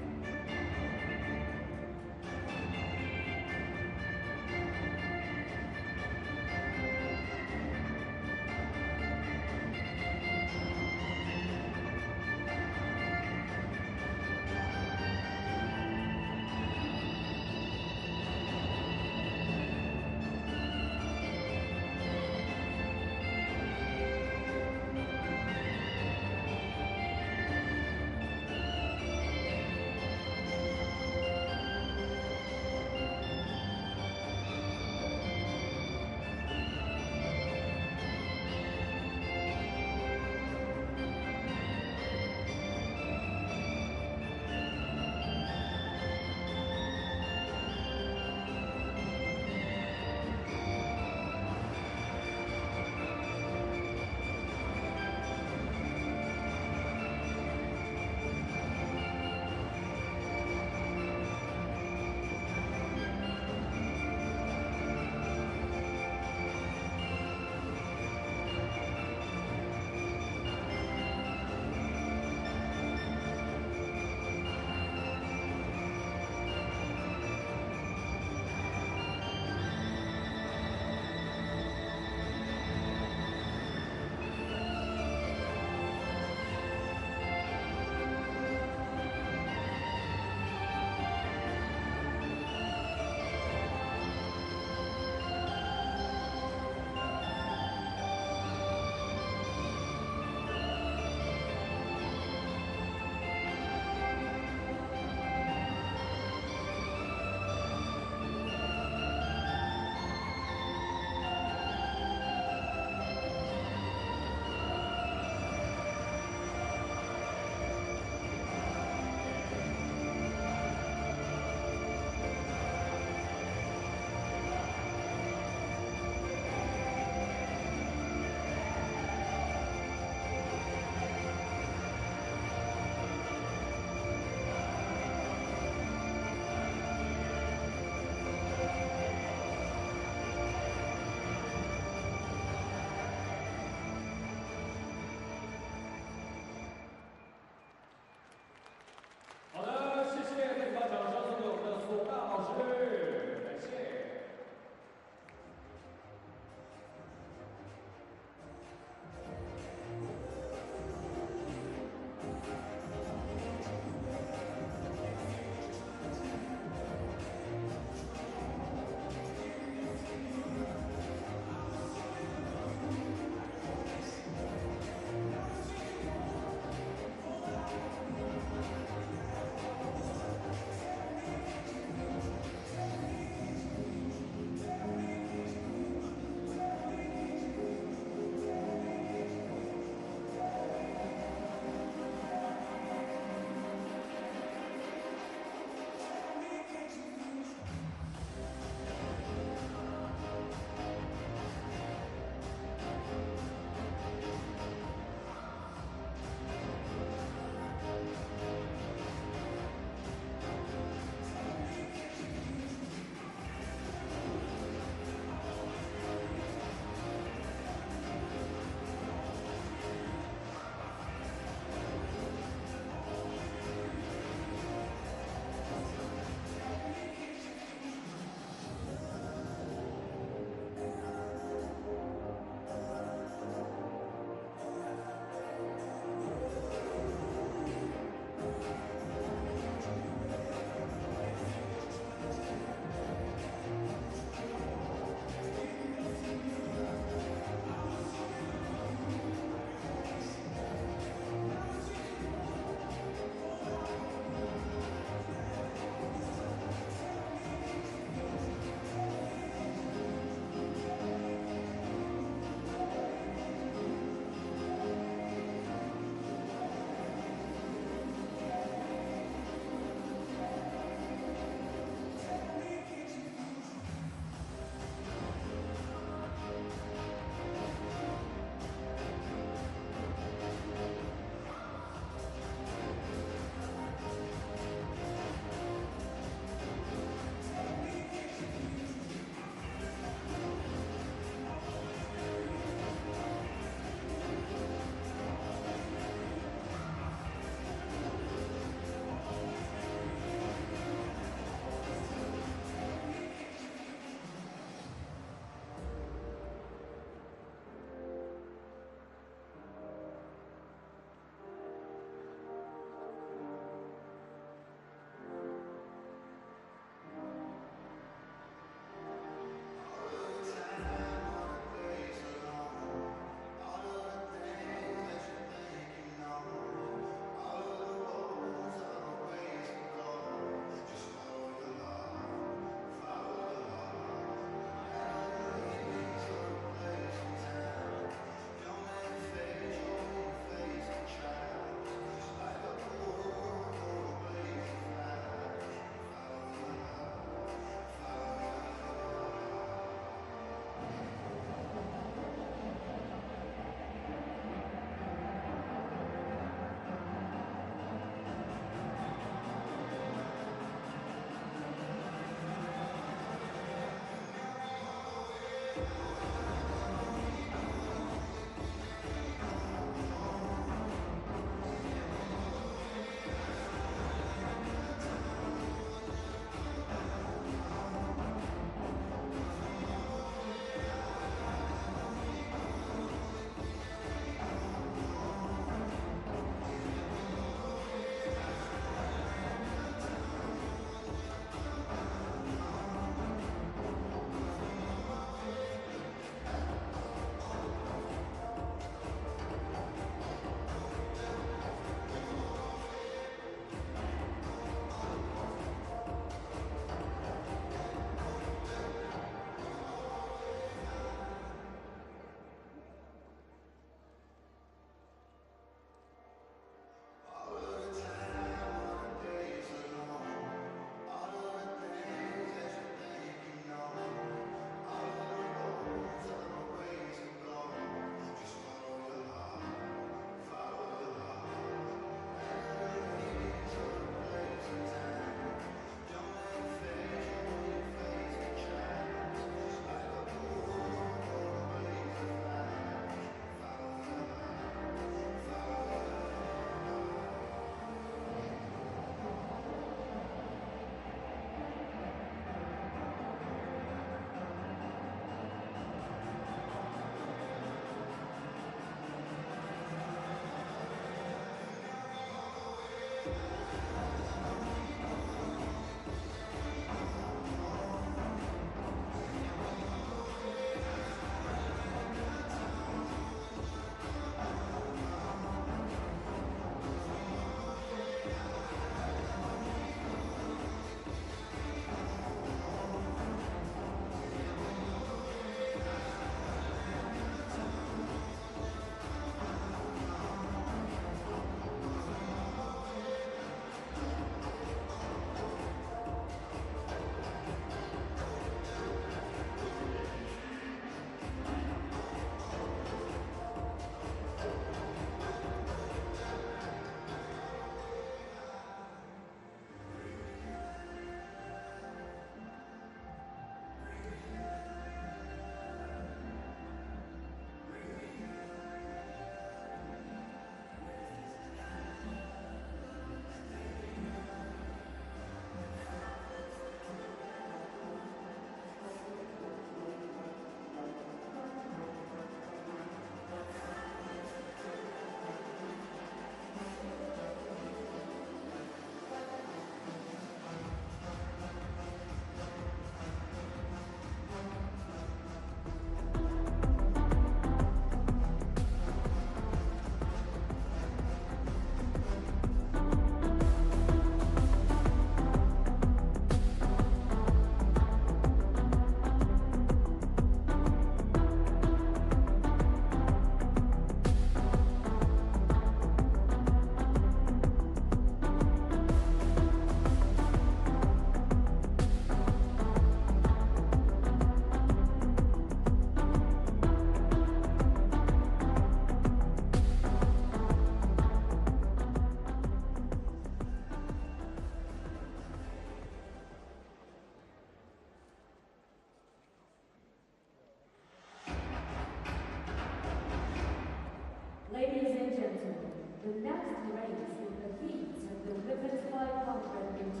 The next race is the heat of the women's 500 meters.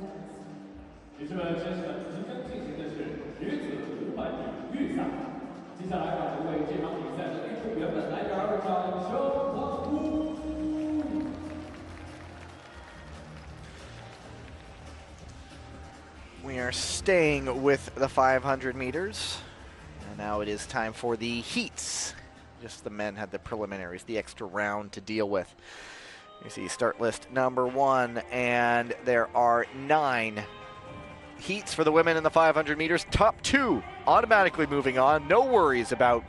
女士们、先生们，即将进行的是女子500米预赛。接下来让我为这场比赛的运动员们来点儿掌声欢呼。 We are staying with the 500 meters. And now it is time for the heats. Just the men had the preliminaries, the extra round to deal with. You see start list number 1, and there are 9 heats for the women in the 500 meters. Top 2 automatically moving on. No worries about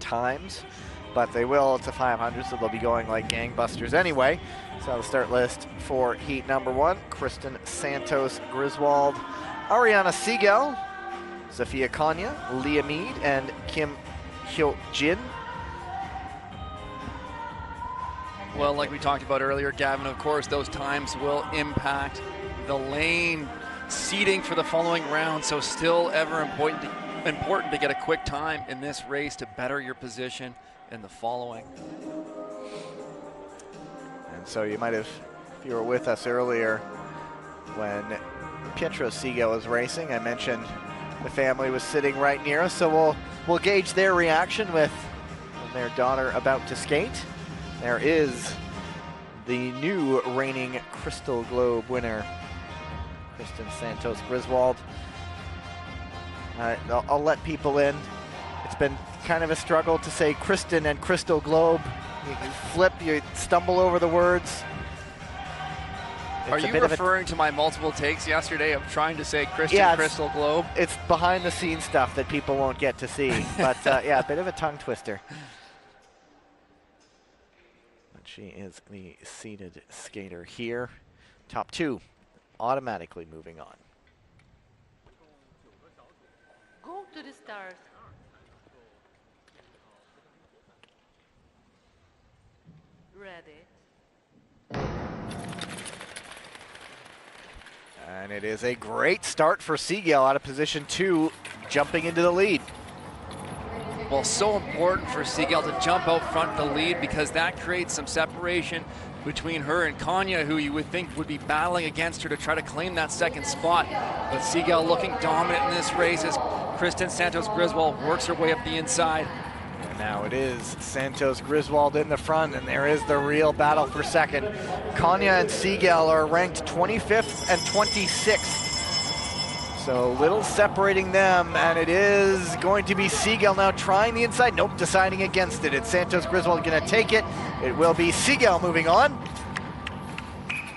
times, but they will. It's a 500, so they'll be going like gangbusters anyway. So the start list for heat number 1, Kristen Santos Griswold, Ariana Siegel, Sophia Konya, Leah Mead, and Kim Hyo Jin. Well, like we talked about earlier, Gavin, of course, those times will impact the lane seeding for the following round, so still ever important to get a quick time in this race to better your position in the following. And so you might have, if you were with us earlier, when Pietro Siegel was racing, I mentioned the family was sitting right near us, so we'll gauge their reaction with their daughter about to skate. There is the new reigning Crystal Globe winner, Kristen Santos Griswold. I'll let people in. It's been kind of a struggle to say Kristen and Crystal Globe. You flip, you stumble over the words. Are you referring to my multiple takes yesterday of trying to say Kristen Crystal Globe? It's behind the scenes stuff that people won't get to see. But yeah, a bit of a tongue twister. But she is the seated skater here. Top 2 automatically moving on. Go to the start. Ready. And it is a great start for Siegel out of position 2, jumping into the lead. Well, so important for Siegel to jump out front the lead, because that creates some separation between her and Konya, who you would think would be battling against her to try to claim that second spot. But Siegel looking dominant in this race as Kristen Santos Griswold works her way up the inside. And now it is Santos Griswold in the front, and there is the real battle for second. Konya and Siegel are ranked 25th and 26th. So little separating them, and it is going to be Siegel now trying the inside. Nope, deciding against it. It's Santos Griswold going to take it. It will be Siegel moving on.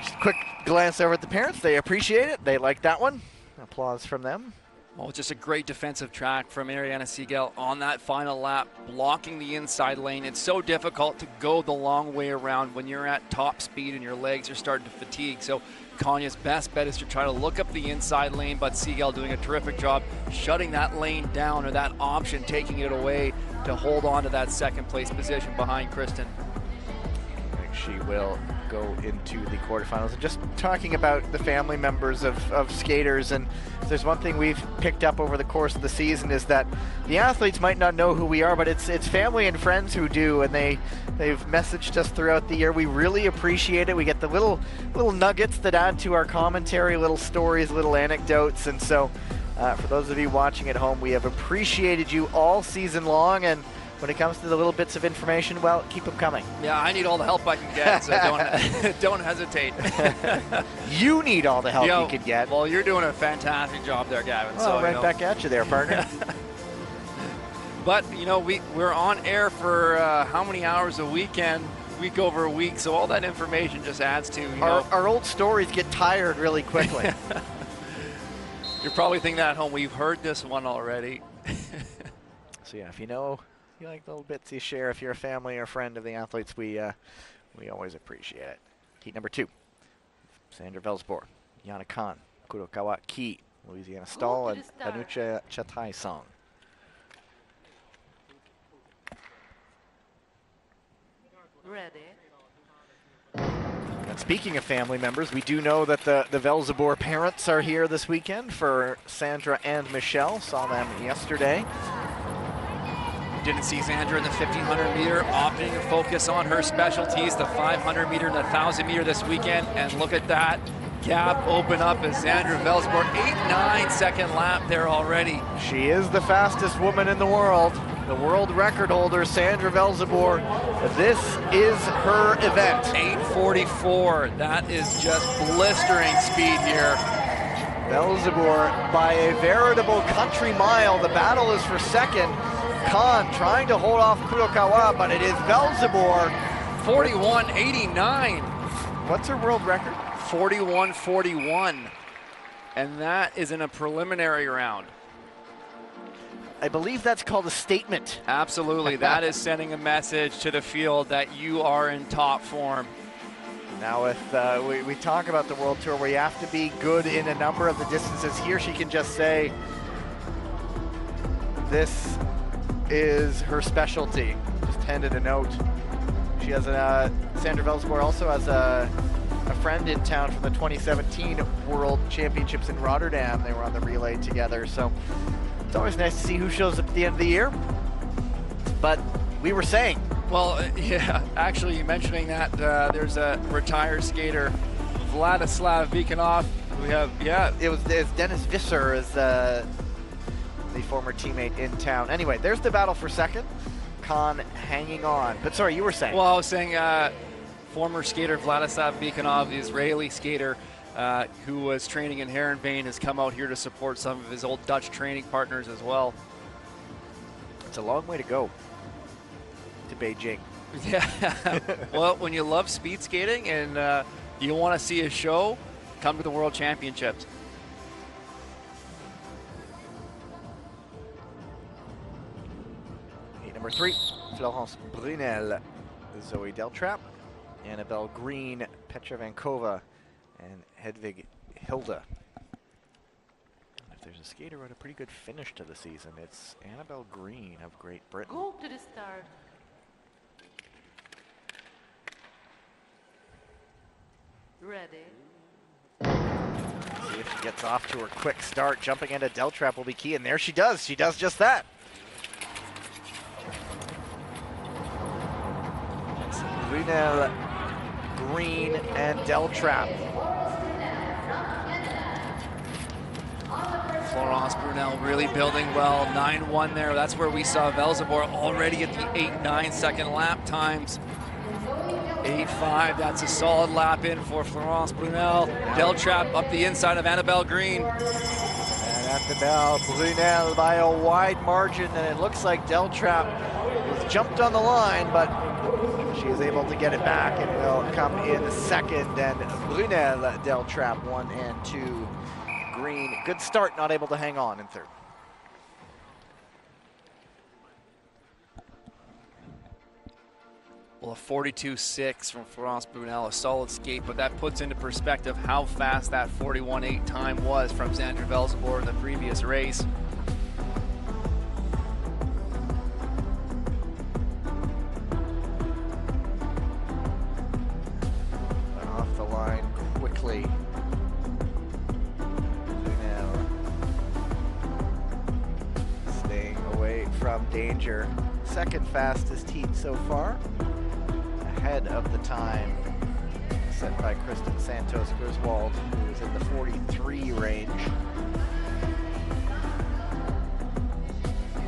Just a quick glance over at the parents. They appreciate it. They like that one. Applause from them. Well, just a great defensive track from Ariana Siegel on that final lap, blocking the inside lane. It's so difficult to go the long way around when you're at top speed and your legs are starting to fatigue. So Konya's best bet is to try to look up the inside lane, but Siegel doing a terrific job shutting that lane down, or that option, taking it away to hold on to that second place position behind Kristen. I think she will go into the quarterfinals. And just talking about the family members of skaters, and if there's one thing we've picked up over the course of the season is that the athletes might not know who we are, but it's family and friends who do, and they've messaged us throughout the year. We really appreciate it. We get the little nuggets that add to our commentary, little stories, little anecdotes, and so for those of you watching at home, we have appreciated you all season long, and when it comes to the little bits of information, well, keep them coming. Yeah, I need all the help I can get, so don't hesitate. You need all the help you can get. Well, you're doing a fantastic job there, Gavin. Well, so, right back at you there, partner. But, you know, we're on air for how many hours a weekend, week over week, so all that information just adds to, our old stories get tired really quickly. You're probably thinking that at home, we've heard this one already. So yeah, if you like the little bits you share, if you're a family or friend of the athletes, we always appreciate it. Heat number 2, Sandra Velsborg, Yana Khan, Kurokawa Ki, Louisiana Stahl, and Anucha Chatai Song. Ready. And speaking of family members, we do know that the Velzebor parents are here this weekend for Sandra and Michelle. Saw them yesterday. Didn't see Sandra in the 1500 meter, opting to focus on her specialties, the 500 meter and the 1000 meter this weekend. And look at that gap open up as Sandra Velzeboer, 8.9 second lap there already. She is the fastest woman in the world record holder, Sandra Velzeboer. This is her event. 8:44, that is just blistering speed here. Velzeboer by a veritable country mile. The battle is for second. Khan trying to hold off Kurokawa, but it is Velzeboer. 41.89. What's her world record? 41.41. And that is in a preliminary round. I believe that's called a statement. Absolutely. That is sending a message to the field that you are in top form. Now if we talk about the World Tour where you have to be good in a number of the distances, here she can just say this is her specialty. Just handed a note. She has Sandra Velzeboer also has a friend in town from the 2017 World Championships in Rotterdam. They were on the relay together, so it's always nice to see who shows up at the end of the year. But we were saying, well, yeah, actually mentioning that there's a retired skater, Vladislav Vikanov. We have, yeah. It's Dennis Visser is the former teammate in town. Anyway, there's the battle for second. Khan hanging on. But sorry, you were saying. Well, I was saying former skater Vladislav Vikanov, the Israeli skater who was training in Heerenveen, has come out here to support some of his old Dutch training partners as well. It's a long way to go to Beijing. Yeah. Well, when you love speed skating and you want to see a show, come to the World Championships. Number 3, Florence Brunel, Zoe Deltrap, Annabelle Green, Petra Vankova, and Hedvig Hilda. If there's a skater with a pretty good finish to the season, it's Annabelle Green of Great Britain. Go to the start. Ready. See if she gets off to her quick start. Jumping into Deltrap will be key, and there she does. She does just that. Brunel, Green, and Deltrap. Florence Brunel really building well, 9-1 there. That's where we saw Velzeboer already at the 8.9 second lap times. 8.5, that's a solid lap in for Florence Brunel. Deltrap up the inside of Annabelle Green. And Annabelle Brunel by a wide margin, and it looks like Deltrap has jumped on the line, but she is able to get it back and will come in second. And Brunel, Deltrap 1 and 2. Green, good start, not able to hang on in third. Well, a 42.6 from Florence Brunel, a solid skate, but that puts into perspective how fast that 41.8 time was from Sandra Velzeboer in the previous race. Went off the line quickly. Brunel staying away from danger. Second fastest heat so far. Ahead of the time set by Kristen Santos Griswold, who is in the 43 range.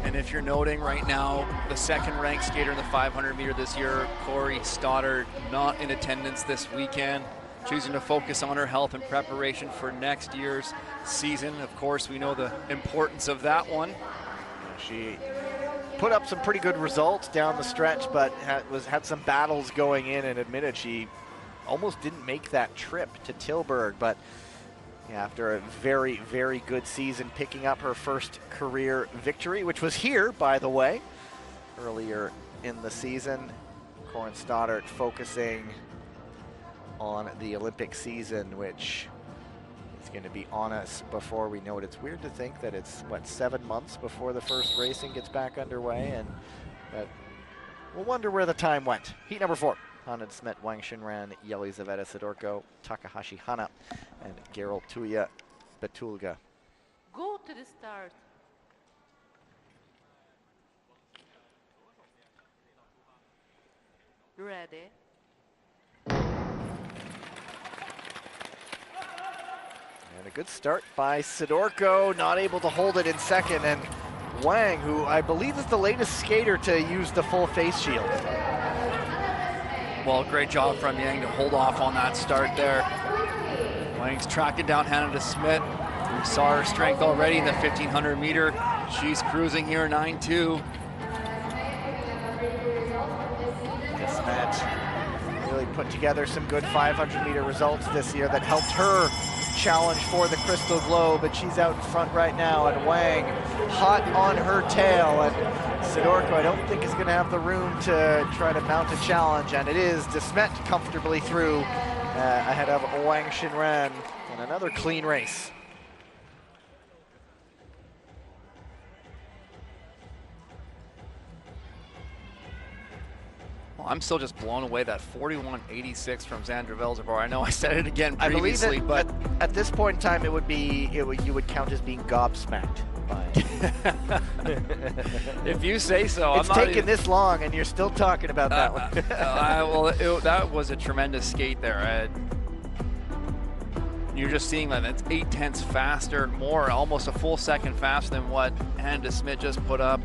And if you're noting right now, the second ranked skater in the 500 meter this year, Corey Stoddard, not in attendance this weekend, choosing to focus on her health and preparation for next year's season. Of course, we know the importance of that one. She put up some pretty good results down the stretch, but had some battles going in, and admitted she almost didn't make that trip to Tilburg. But yeah, after a very, very good season, picking up her first career victory, which was here, by the way, earlier in the season. Corin Stoddard focusing on the Olympic season, which is going to be on us before we know it. It's weird to think that it's, what, 7 months before the first racing gets back underway, and that we'll wonder where the time went. Heat number 4. Hanan Smet, Wang Xinran, Yelizaveta Sidorko, Takahashi Hana, and Gerald Tuya Betulga. Go to the start. Ready. And a good start by Sidorko, not able to hold it in second, and Wang, who I believe is the latest skater to use the full face shield. Well, great job from Yang to hold off on that start there. Wang's tracking down Hannah Smith. We saw her strength already in the 1500 meter. She's cruising here 9.2. This match really put together some good 500 meter results this year that helped her challenge for the Crystal Globe, but she's out in front right now, and Wang hot on her tail, and Sidorko I don't think is going to have the room to try to mount a challenge, and it is Desmet comfortably through ahead of Wang Xinran in another clean race. I'm still just blown away that 41.86 from Xandra Velzebar. I know I said it again previously, but at this point in time, you would count as being gobsmacked by if you say so. It's taken this long, and you're still talking about that one. That was a tremendous skate there. You're just seeing that it's 0.8 faster, almost a full second faster than what Hannah Smith just put up.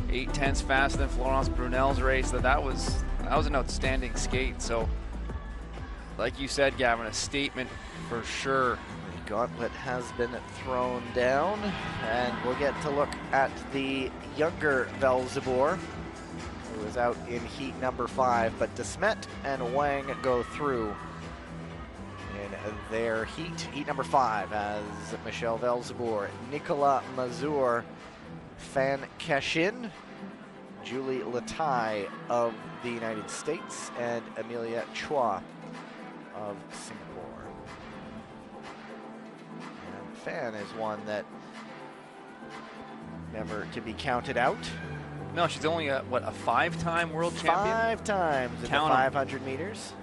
0.8 faster than Florence Brunel's race. That was an outstanding skate. So, like you said, Gavin, a statement for sure. The gauntlet has been thrown down, and we'll get to look at the younger Velzeboer, who is out in heat number 5. But Desmet and Wang go through in their heat number 5, as Michelle Velzeboer, Nicolas Mazur, Fan Cashin, Julie Latai of the United States, and Amelia Chua of Singapore. And Fan is one that never to be counted out. No, she's only a 5-time world champion? 5 times in the 500 meters.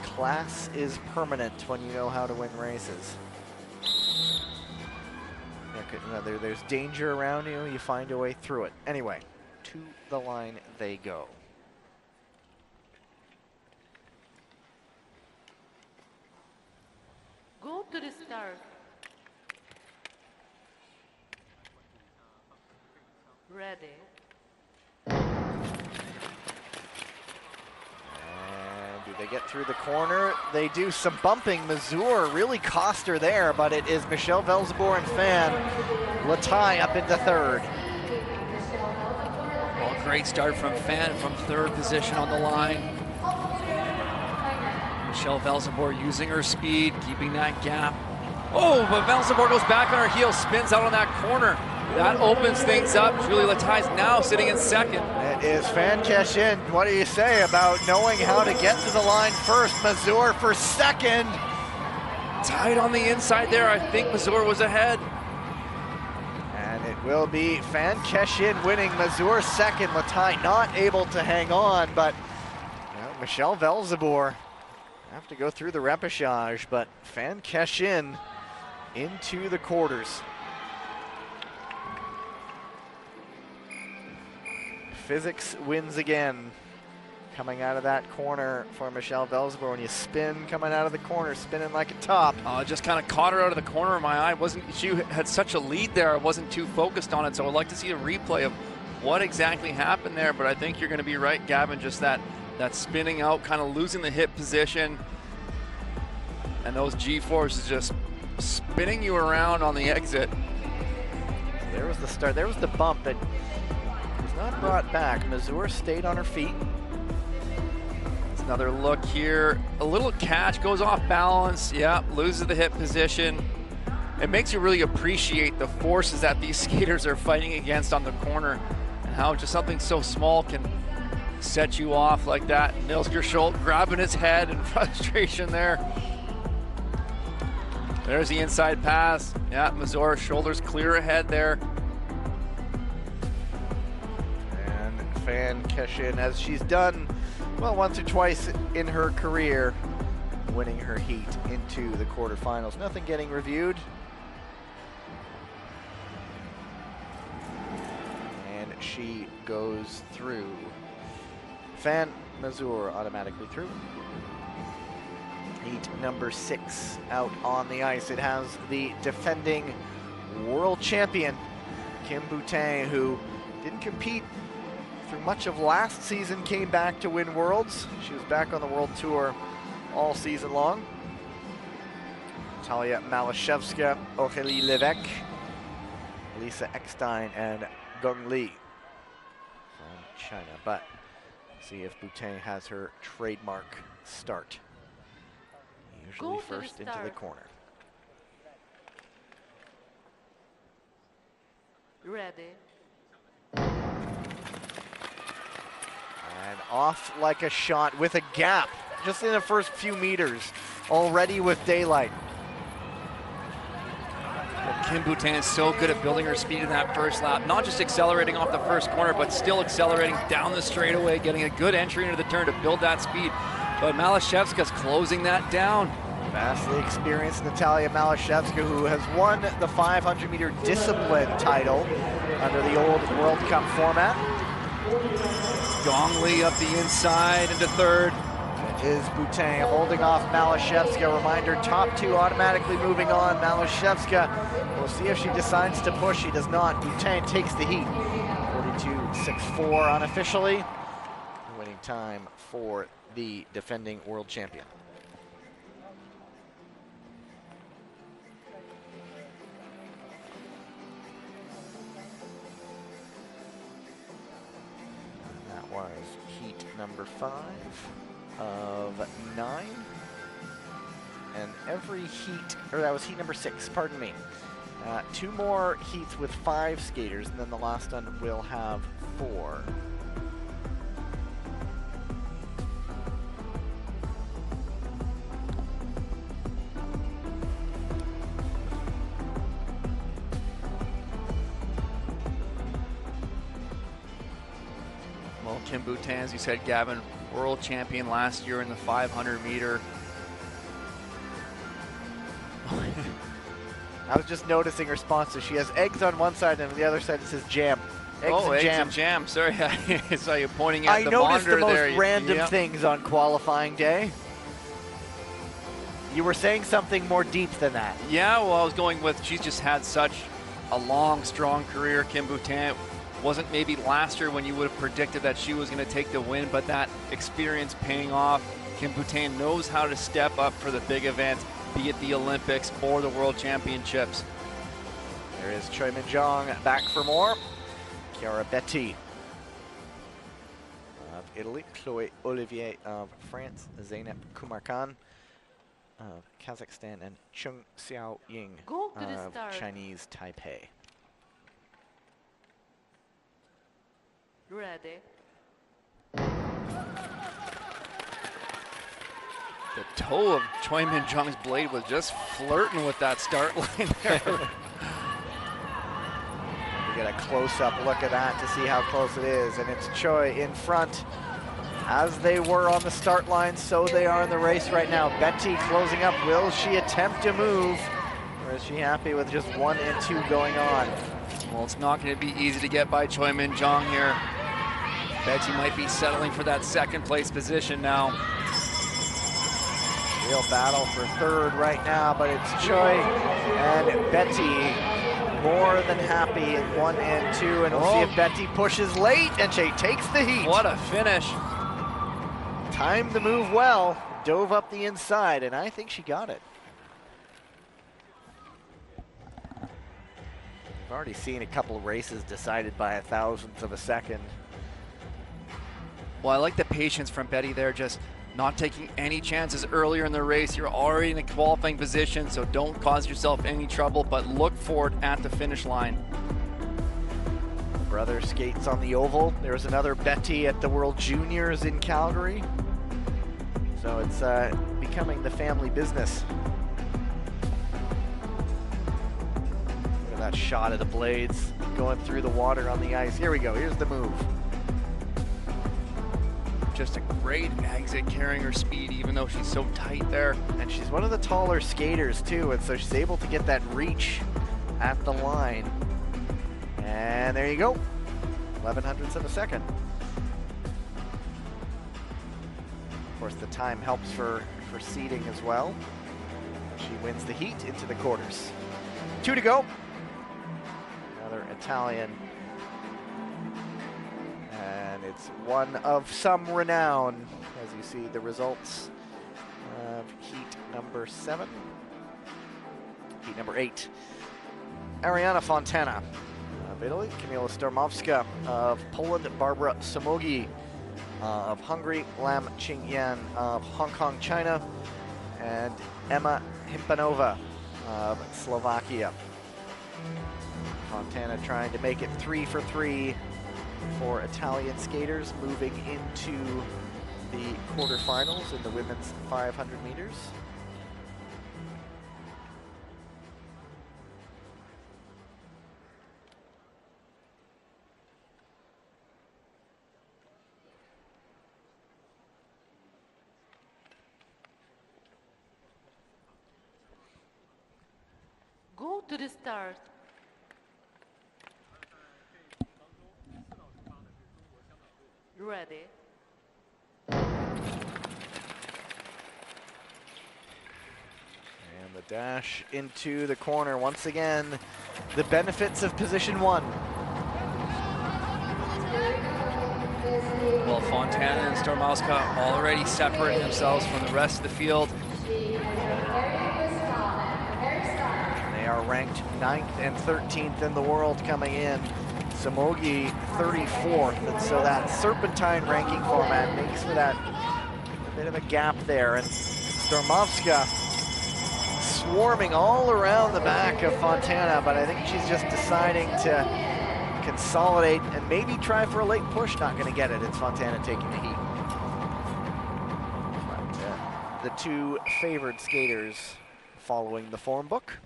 Class is permanent when you know how to win races. There's danger around you, you find a way through it. Anyway, to the line they go. Go to the start. Ready. Do they get through the corner? They do. Some bumping. Mazur really cost her there, but it is Michelle Velzeboer and Fan Latai up into 3rd. Well, great start from Fan from 3rd position on the line. Michelle Velzeboer using her speed, keeping that gap. Oh, but Velzeboer goes back on her heel, spins out on that corner. That opens things up. Julie Latai's now sitting in 2nd. It is Fan Cashin. What do you say about knowing how to get to the line first? Mazur for 2nd. Tight on the inside there. I think Mazur was ahead. And it will be Fan Cashin winning. Mazur 2nd. Latai not able to hang on, but Michelle Velzeboer have to go through the repechage, but Fan Cashin into the quarters. Physics wins again. Coming out of that corner for Michelle Velzeboer. When you spin coming out of the corner, spinning like a top. Just kind of caught her out of the corner of my eye. She had such a lead there. I wasn't too focused on it, so I'd like to see a replay of what exactly happened there. But I think you're going to be right, Gavin. Just that spinning out, kind of losing the hip position, and those G-forces just spinning you around on the exit. There was the start. There was the bump that was not brought back. Mazur stayed on her feet. It's another look here. A little catch, goes off balance. Yeah, loses the hip position. It makes you really appreciate the forces that these skaters are fighting against on the corner, and how just something so small can set you off like that. Nils Gersholt grabbing his head in frustration there. There's the inside pass. Yeah, Mazur shoulders clear ahead there. And Fan Cashin, as she's done, well, once or twice in her career, winning her heat into the quarterfinals. Nothing getting reviewed. And she goes through. Fan Mazur automatically through. Heat number 6 out on the ice. It has the defending world champion, Kim Boutin, who didn't compete through much of last season, came back to win Worlds. She was back on the World Tour all season long. Natalia Malashevska, Aurélie Levesque, Lisa Eckstein, and Gong Li from China. But see if Boutin has her trademark start. Usually first into the corner. Ready. And off like a shot with a gap, just in the first few meters, already with daylight. Kim Boutin is so good at building her speed in that first lap, not just accelerating off the first corner, but still accelerating down the straightaway, getting a good entry into the turn to build that speed. But Malashevska's closing that down. Vastly experienced Natalia Malashevska, who has won the 500-meter discipline title under the old World Cup format. Gong Li up the inside into third. It is Boutin holding off Malashevska. Reminder, top 2 automatically moving on. Malashevska, we'll see if she decides to push. She does not. Boutin takes the heat. 42.64 unofficially. Winning time for the defending world champion. That was heat number 5 of 9. And every heat, or that was heat number 6, pardon me. 2 more heats with 5 skaters, and then the last one will have 4. Well, Kim Boutin, as you said, Gavin, world champion last year in the 500 meter. I was just noticing her sponsor. She has eggs on one side, and on the other side it says jam. Eggs and jam. Sorry, I saw you pointing at the noticed monitor the most there. random things on qualifying day. You were saying something more deep than that. Yeah, well, I was going with she's just had such a long, strong career. Kim Boutin wasn't maybe last year when you would have predicted that she was going to take the win, but that experience paying off. Kim Boutin knows how to step up for the big events, be it the Olympics or the World Championships. There is Choi Min-jong back for more. Chiara Betti of Italy, Chloé Olivier of France, Zeynep Kumarkan of Kazakhstan, and Chung Xiao-ying Go to the of start. Chinese Taipei. Ready. The toe of Choi Min-jong's blade was just flirting with that start line there. We get a close-up look at that to see how close it is, and it's Choi in front. As they were on the start line, so they are in the race right now. Betti closing up. Will she attempt to move, or is she happy with just 1 and 2 going on? Well, it's not going to be easy to get by Choi Min-jong here. Betti might be settling for that second place position now. Real battle for third right now, but it's Choi and Betti more than happy in 1 and 2, and we'll see if Betti pushes late, and she takes the heat. What a finish. Timed the move well, dove up the inside, and I think she got it. We've already seen a couple of races decided by a thousandth of a second. Well, I like the patience from Betti there, just not taking any chances earlier in the race. You're already in a qualifying position, so don't cause yourself any trouble, but look for it at the finish line. Brother skates on the oval. There's another Betti at the World Juniors in Calgary. So it's becoming the family business. Look at that shot of the blades going through the water on the ice. Here we go, here's the move. Just a great exit, carrying her speed even though she's so tight there. And she's one of the taller skaters too, and so she's able to get that reach at the line. And there you go. 1100ths of a second. Of course, the time helps for seeding as well. She wins the heat into the quarters. 2 to go. Another Italian. And it's one of some renown, as you see the results of heat number 7. Heat number 8. Ariana Fontana of Italy, Kamila Stormovska of Poland, Barbara Samogi of Hungary, Lam Qingyan of Hong Kong, China, and Emma Himpanova of Slovakia. Fontana trying to make it 3 for 3 for Italian skaters moving into the quarterfinals in the women's 500 meters. Go to the start. Ready. And the dash into the corner once again. The benefits of position 1. Well, Fontana and Stormowska already separating themselves from the rest of the field. They are ranked 9th and 13th in the world coming in. Samogi 34th, and so that serpentine ranking format makes for that a bit of a gap there. And Stormovska swarming all around the back of Fontana, but I think she's just deciding to consolidate and maybe try for a late push. Not going to get it. It's Fontana taking the heat. But, the two favored skaters following the form book.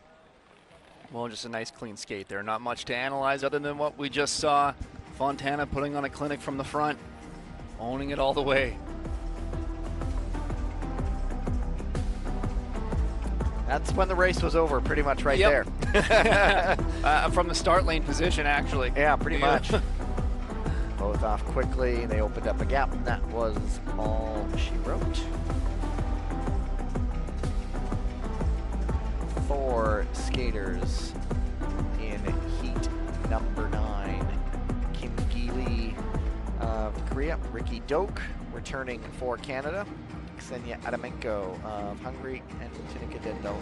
Well, just a nice clean skate there. Not much to analyze other than what we just saw. Fontana putting on a clinic from the front, owning it all the way. That's when the race was over, pretty much right Yep. there. From the start lane position, actually. Yeah, pretty much. Both off quickly, they opened up a gap, and that was all she wrote. 4 skaters in heat number 9. Kim Gi-lee of Korea, Ricky Doak returning for Canada, Ksenia Adamenko of Hungary, and Tunika Dendel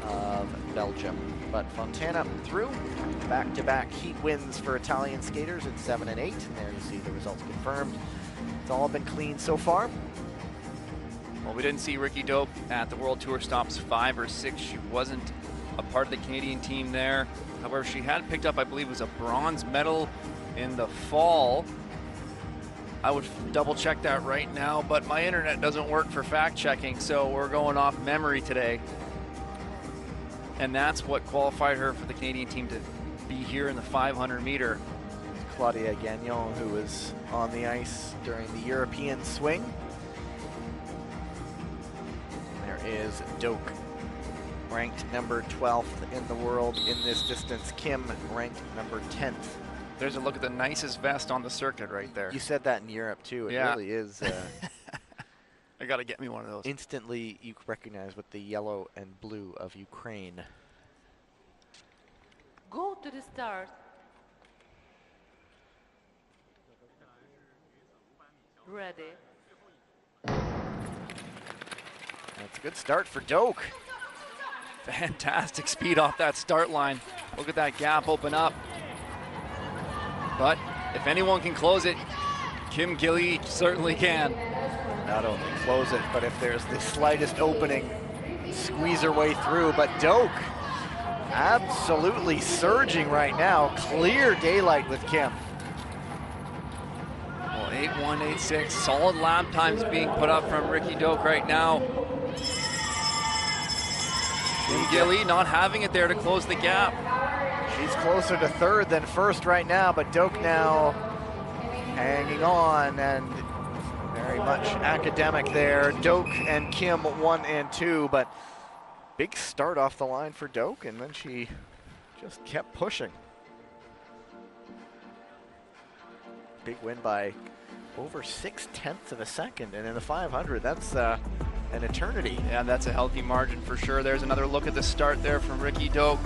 of Belgium. But Fontana through, back-to-back heat wins for Italian skaters in 7 and 8, and there you see the results confirmed. It's all been clean so far. Well, we didn't see Ricky Dope at the World Tour stops 5 or 6. She wasn't a part of the Canadian team there. However, she had picked up, I believe, was a bronze medal in the fall. I would double check that right now, but my internet doesn't work for fact checking, so we're going off memory today. And that's what qualified her for the Canadian team to be here in the 500 meter. Claudia Gagnon, who was on the ice during the European swing. There is Doak, ranked number 12th in the world in this distance. Kim ranked number 10th. There's a look at the nicest vest on the circuit right there. You said that in Europe too. It Yeah. really is. I gotta get me one of those. Instantly you recognize with the yellow and blue of Ukraine. Go to the start. Ready. That's a good start for Doak. Fantastic speed off that start line. Look at that gap open up. But if anyone can close it, Kim Gi-lee certainly can. Not only close it, but if there's the slightest opening, squeeze her way through. But Doak absolutely surging right now. Clear daylight with Kim. Well, 8:186, solid lap times being put up from Ricky Doak right now. Kim Gi-lee not having it there to close the gap. She's closer to third than first right now, but Doak now hanging on and very much academic there. Doak and Kim 1 and 2, but big start off the line for Doak, and then she just kept pushing. big win by over 0.6 of a second, and in the 500, that's an eternity. Yeah, that's a healthy margin for sure. There's another look at the start there from Ricky Doak.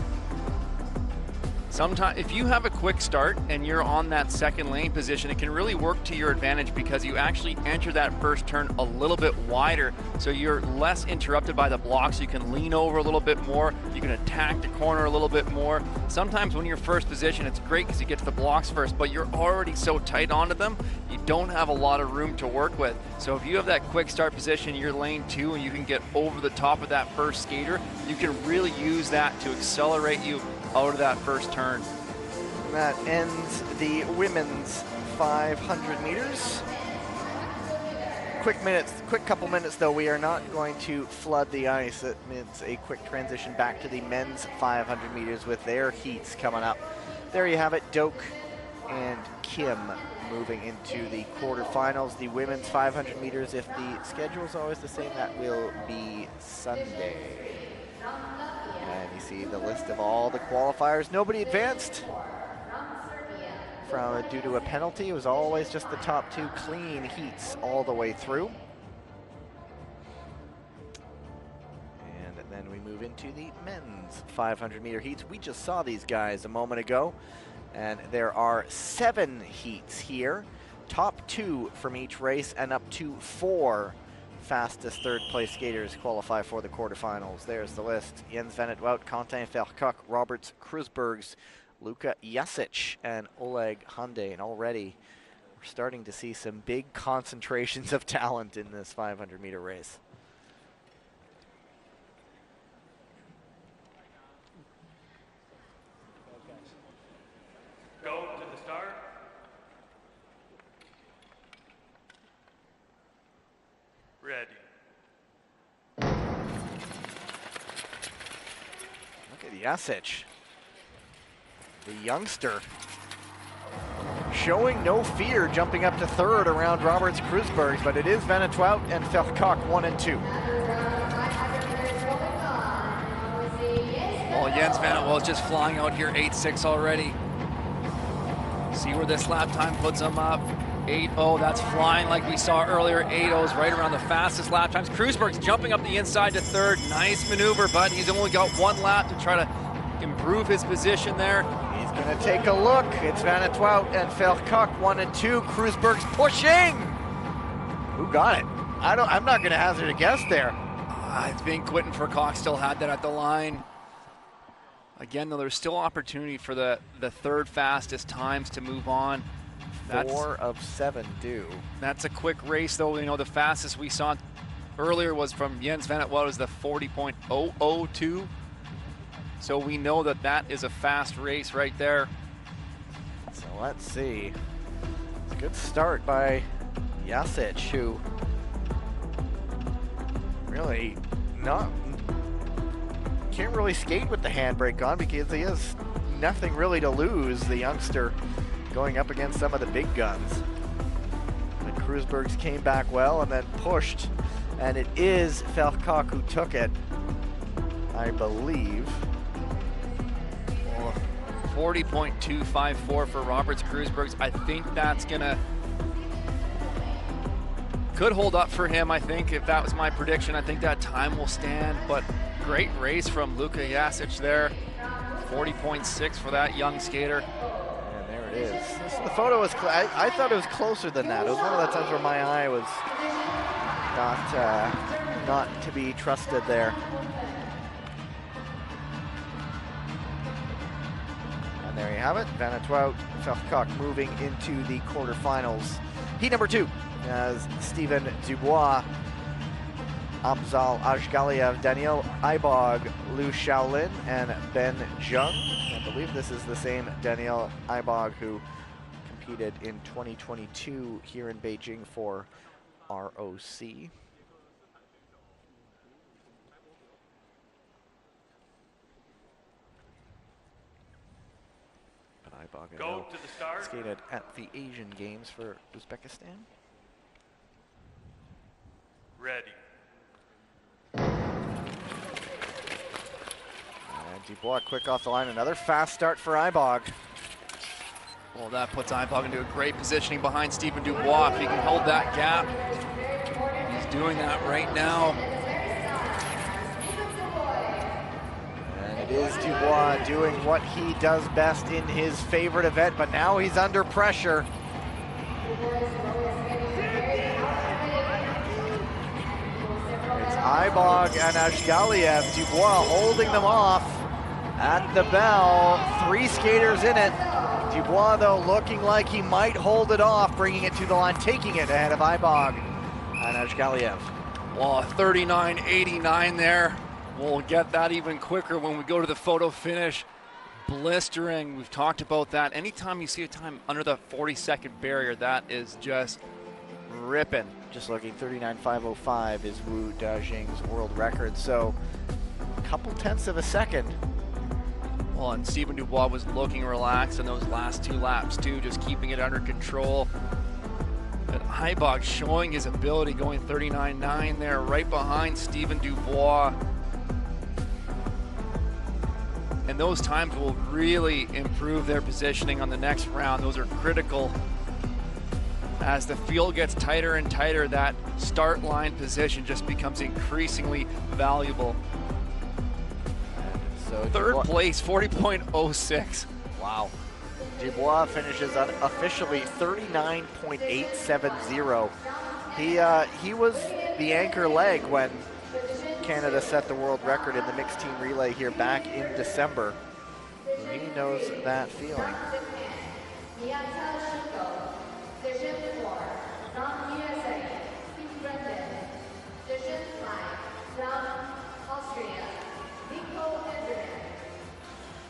Sometimes, if you have a quick start and you're on that second lane position, it can really work to your advantage because you actually enter that first turn a little bit wider, so you're less interrupted by the blocks. You can lean over a little bit more. You can attack the corner a little bit more. Sometimes when you're first position, it's great because you get to the blocks first, but you're already so tight onto them, you don't have a lot of room to work with. So if you have that quick start position, you're lane 2, and you can get over the top of that first skater, you can really use that to accelerate you out of that first turn. And that ends the women's 500 meters. Quick couple minutes though. We are not going to flood the ice. It means a quick transition back to the men's 500 meters with their heats coming up. There you have it, Doak and Kim moving into the quarterfinals. The women's 500 meters, if the schedule is always the same, that will be Sunday. And you see the list of all the qualifiers. Nobody advanced due to a penalty. It was always just the top 2 clean heats all the way through. And then we move into the men's 500 meter heats. We just saw these guys a moment ago, and there are 7 heats here. Top 2 from each race, and up to 4 fastest third place skaters qualify for the quarterfinals. There's the list. Jens Van het Wout, Quentin Verkock, Robert Kruisbergs, Luka Jasic, and Oleg Hyundai. And already we're starting to see some big concentrations of talent in this 500 meter race. Go to the start. Ready. Look at Jasic, the youngster, showing no fear, jumping up to 3rd around Roberts Kruisbergs, but it is Van het Wout and Verkock 1 and 2. Well, Jens Van het Wout just flying out here 8.6 already. See where this lap time puts him up. 8.0, that's flying like we saw earlier. 8.0 is right around the fastest lap times. Kruisberg's jumping up the inside to 3rd. Nice maneuver, but he's only got 1 lap to try to improve his position there. He's going to take a look. It's Van het Wout and Verkock 1 and 2. Kruisberg's pushing. Who got it? I'm not going to hazard a guess there. I think Quentin Verkock still had that at the line. Again, though, there's still opportunity for the 3rd fastest times to move on. 4 of 7 do. That's a quick race, though. You know, the fastest we saw earlier was from Jens Van het Wout, is the 40.002. So we know that that is a fast race right there. So let's see. Good start by Jasic, who really can't really skate with the handbrake on because he has nothing really to lose, the youngster, going up against some of the big guns. And Kruisbergs came back well and then pushed, and it is Verkock who took it, I believe. 40.254 for Roberts Kruisbergs. I think that's could hold up for him. I think if that was my prediction, I think that time will stand. But great race from Luka Jasic there. 40.6 for that young skater. And there it is. The photo was, I thought it was closer than that. It was one of the times where my eye was not to be trusted there. And there you have it. Van het Wout, Verkock moving into the quarterfinals. Heat number 2 as Steven Dubois, Abzal Ajgaliev, Daniel Ibog, Liu Shaolin, and Ben Jung. I believe this is the same Daniel Ibog who competed in 2022 here in Beijing for ROC. But Ibog Go to the start. skated at the Asian Games for Uzbekistan. Ready. And Dubois quick off the line. Another fast start for Ibog. Well, that puts Ibog into a great positioning behind Stephen Dubois. If he can hold that gap, he's doing that right now. And it is Dubois doing what he does best in his favorite event, but now he's under pressure. It's Ibog and Ashgaliev. Dubois holding them off at the bell. 3 skaters in it. Dubois, though, looking like he might hold it off, bringing it to the line, taking it ahead of Ibog and Ashgaliev. Well, 39.89 there. We'll get that even quicker when we go to the photo finish. Blistering, we've talked about that. Anytime you see a time under the 40-second barrier, that is just ripping. Just looking, 39.505 is Wu Dajing's world record, so a couple tenths of a second. Well, and Stephen Dubois was looking relaxed in those last 2 laps too, just keeping it under control. But Ibog showing his ability, going 39.9 there, right behind Stephen Dubois. And those times will really improve their positioning on the next round. Those are critical. As the field gets tighter and tighter, that start line position just becomes increasingly valuable. So third place, 40.06. Wow. Dubois finishes on officially 39.870. He was the anchor leg when Canada set the world record in the mixed team relay here back in December. So he knows that feeling.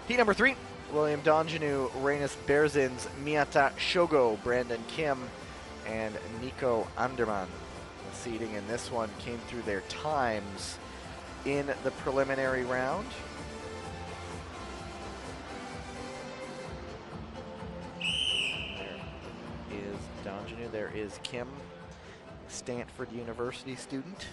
Heat number 3, William Donjanu, Rainis Berzins, Miyata Shogo, Brandon Kim, and Nico Anderman. The seeding in this one came through their times in the preliminary round. There is Donjanu, there is Kim, Stanford University student.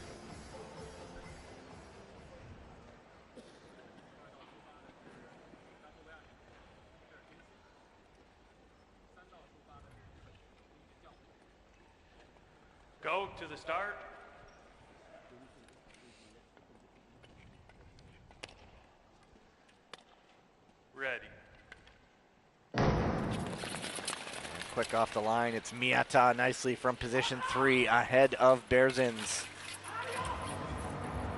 Go to the start. Ready. Quick off the line, it's Miyata nicely from position 3 ahead of Berzins.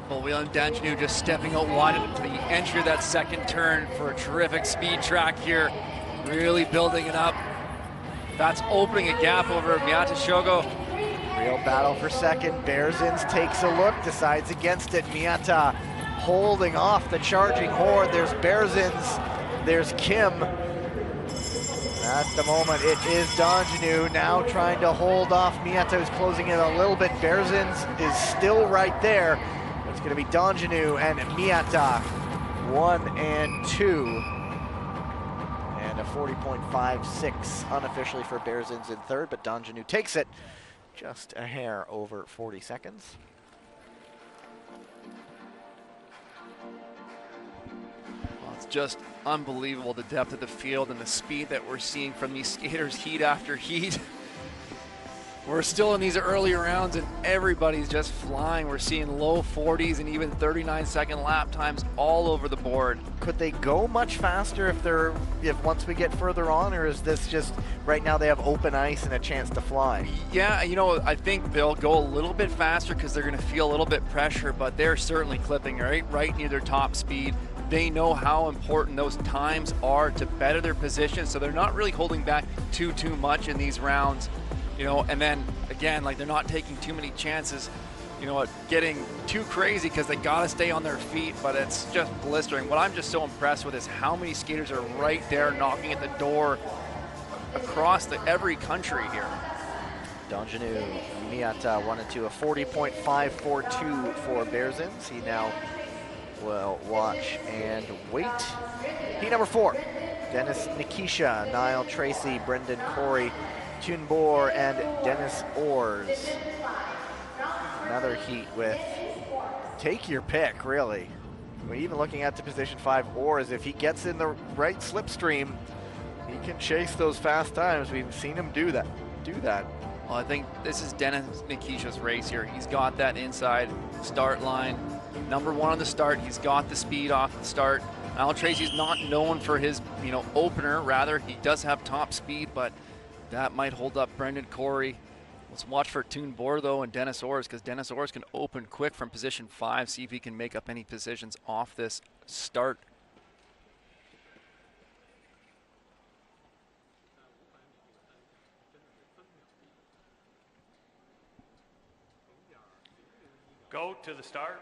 Well, William Donjanu just stepping out wide into the entry of that second turn for a terrific speed track here. Really building it up. That's opening a gap over Miyata Shogo. Real battle for second. Berzins takes a look, decides against it. Miyata holding off the charging horde. There's Berzins, there's Kim. At the moment, it is Donjanu now trying to hold off Miyata, who's closing in a little bit. Berzins is still right there. It's going to be Donjanu and Miyata, 1 and 2. And a 40.56 unofficially for Berzins in third, but Donjanu takes it. Just a hair over 40 seconds. Well, it's just unbelievable, the depth of the field and the speed that we're seeing from these skaters heat after heat. We're still in these early rounds and everybody's just flying. We're seeing low 40s and even 39-second lap times all over the board. Could they go much faster if once we get further on, or is this just right now they have open ice and a chance to fly? Yeah, you know, I think they'll go a little bit faster because they're going to feel a little bit pressure, but they're certainly clipping right near their top speed. They know how important those times are to better their position, so they're not really holding back too much in these rounds. You know, and then again, like, they're not taking too many chances, you know, at getting too crazy because they got to stay on their feet, but it's just blistering. What I'm just so impressed with is how many skaters are right there knocking at the door across every country here. Donjanu, Miyata 1 and 2, a 40.542 for Berzins. He now will watch and wait. Heat number 4, Dennis Nikisha, Niall Tracy, Brendan Corey, Tunbor, and Dennis Ors. Another heat with take your pick, really. We're even looking at the position 5 Ors. If he gets in the right slipstream, He can chase those fast times. We've seen him do that. Well, I think this is Dennis Nikisha's race here. He's got that inside start line. Number one on the start. He's got the speed off the start. Al Tracy's not known for his, opener. Rather, he does have top speed, but that might hold up Brendan Corey. Let's watch for Toon Bordeaux and Dennis Orrs, because Dennis Orrs can open quick from position 5, see if he can make up any positions off this start. Go to the start.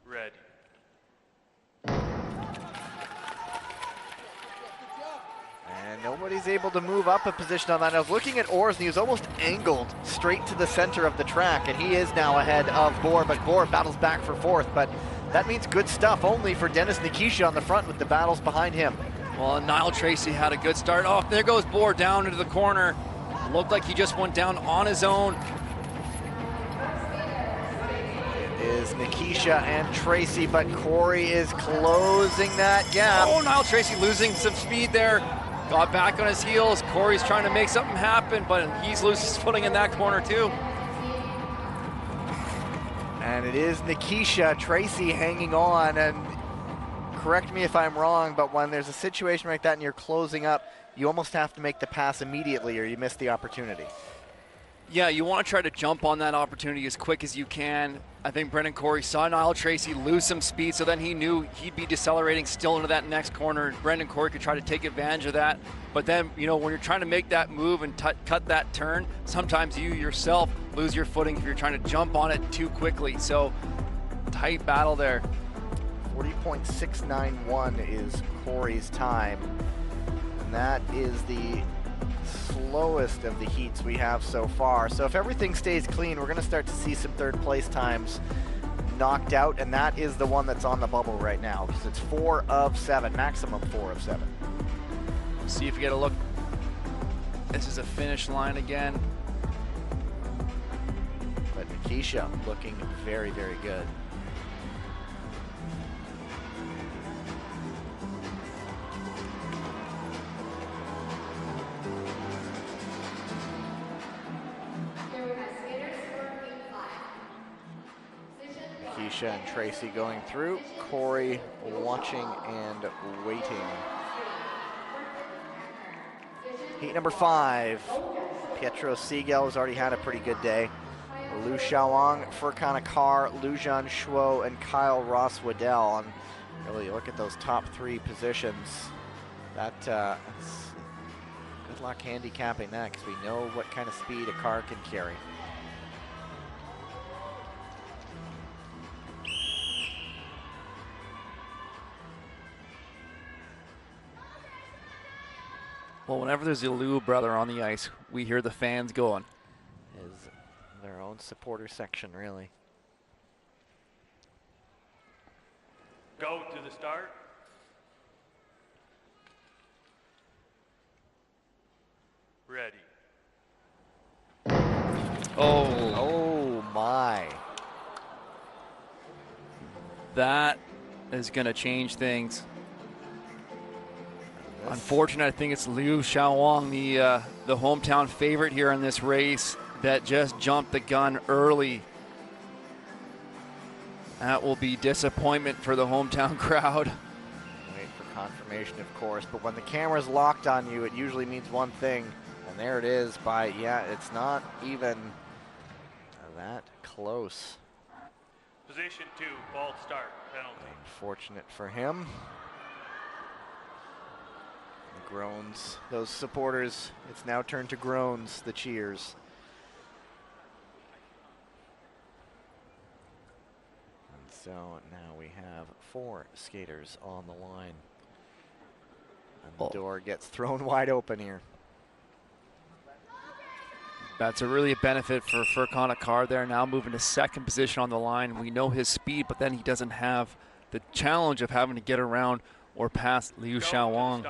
Ready. And nobody's able to move up a position on that. I was looking at Orrs, and he was almost angled straight to the center of the track, and he is now ahead of Bohr, but Bohr battles back for 4th. But that means good stuff only for Dennis Nikisha on the front with the battles behind him. Well, Niall Tracy had a good start. Oh, there goes Bohr down into the corner. Looked like he just went down on his own. It is Nikisha and Tracy, but Corey is closing that gap. Oh, Niall Tracy losing some speed there. Got back on his heels. Corey's trying to make something happen, but he's losing his footing in that corner too. And it is Nikisha. Tracy hanging on, and correct me if I'm wrong, but when there's a situation like that and you're closing up, you almost have to make the pass immediately or you miss the opportunity. Yeah, you want to try to jump on that opportunity as quick as you can. I think Brendan Corey saw Niall Tracy lose some speed, so then he knew he'd be decelerating still into that next corner. Brendan Corey could try to take advantage of that. But then, when you're trying to make that move and cut that turn, sometimes you yourself lose your footing if you're trying to jump on it too quickly. So, tight battle there. 40.691 is Corey's time. And that is the slowest of the heats we have so far. So if everything stays clean, we're going to start to see some third place times knocked out, and that is the one that's on the bubble right now, because it's 4 of 7, maximum 4 of 7. See if you get a look. This is a finish line again. But Nikisha looking very, very good. Nikisha and Tracy going through. Corey watching and waiting. Heat number 5. Pietro Siegel has already had a pretty good day. Liu Xiaowang, Furkan Akar, Lujan Shuo, and Kyle Ross Waddell. And really, you look at those top 3 positions. That's good luck handicapping that, because we know what kind of speed a car can carry. Well, whenever there's a Liu brother on the ice, we hear the fans going. Is their own supporter section, really. Go to the start. Ready. Oh my. That is going to change things. Unfortunate, I think it's Liu Xiaowang, the hometown favorite here in this race, that just jumped the gun early. That will be disappointment for the hometown crowd. Wait for confirmation, of course, but when the camera's locked on you, it usually means one thing, and there it is it's not even that close. Position 2, false start, penalty. Unfortunate for him. The groans, those supporters, it's now turned to groans, the cheers. And so now we have 4 skaters on the line. And the door gets thrown wide open here. That's really a benefit for Furkan Akar there, now moving to 2nd position on the line. We know his speed, but then he doesn't have the challenge of having to get around or past Liu Xiaowang.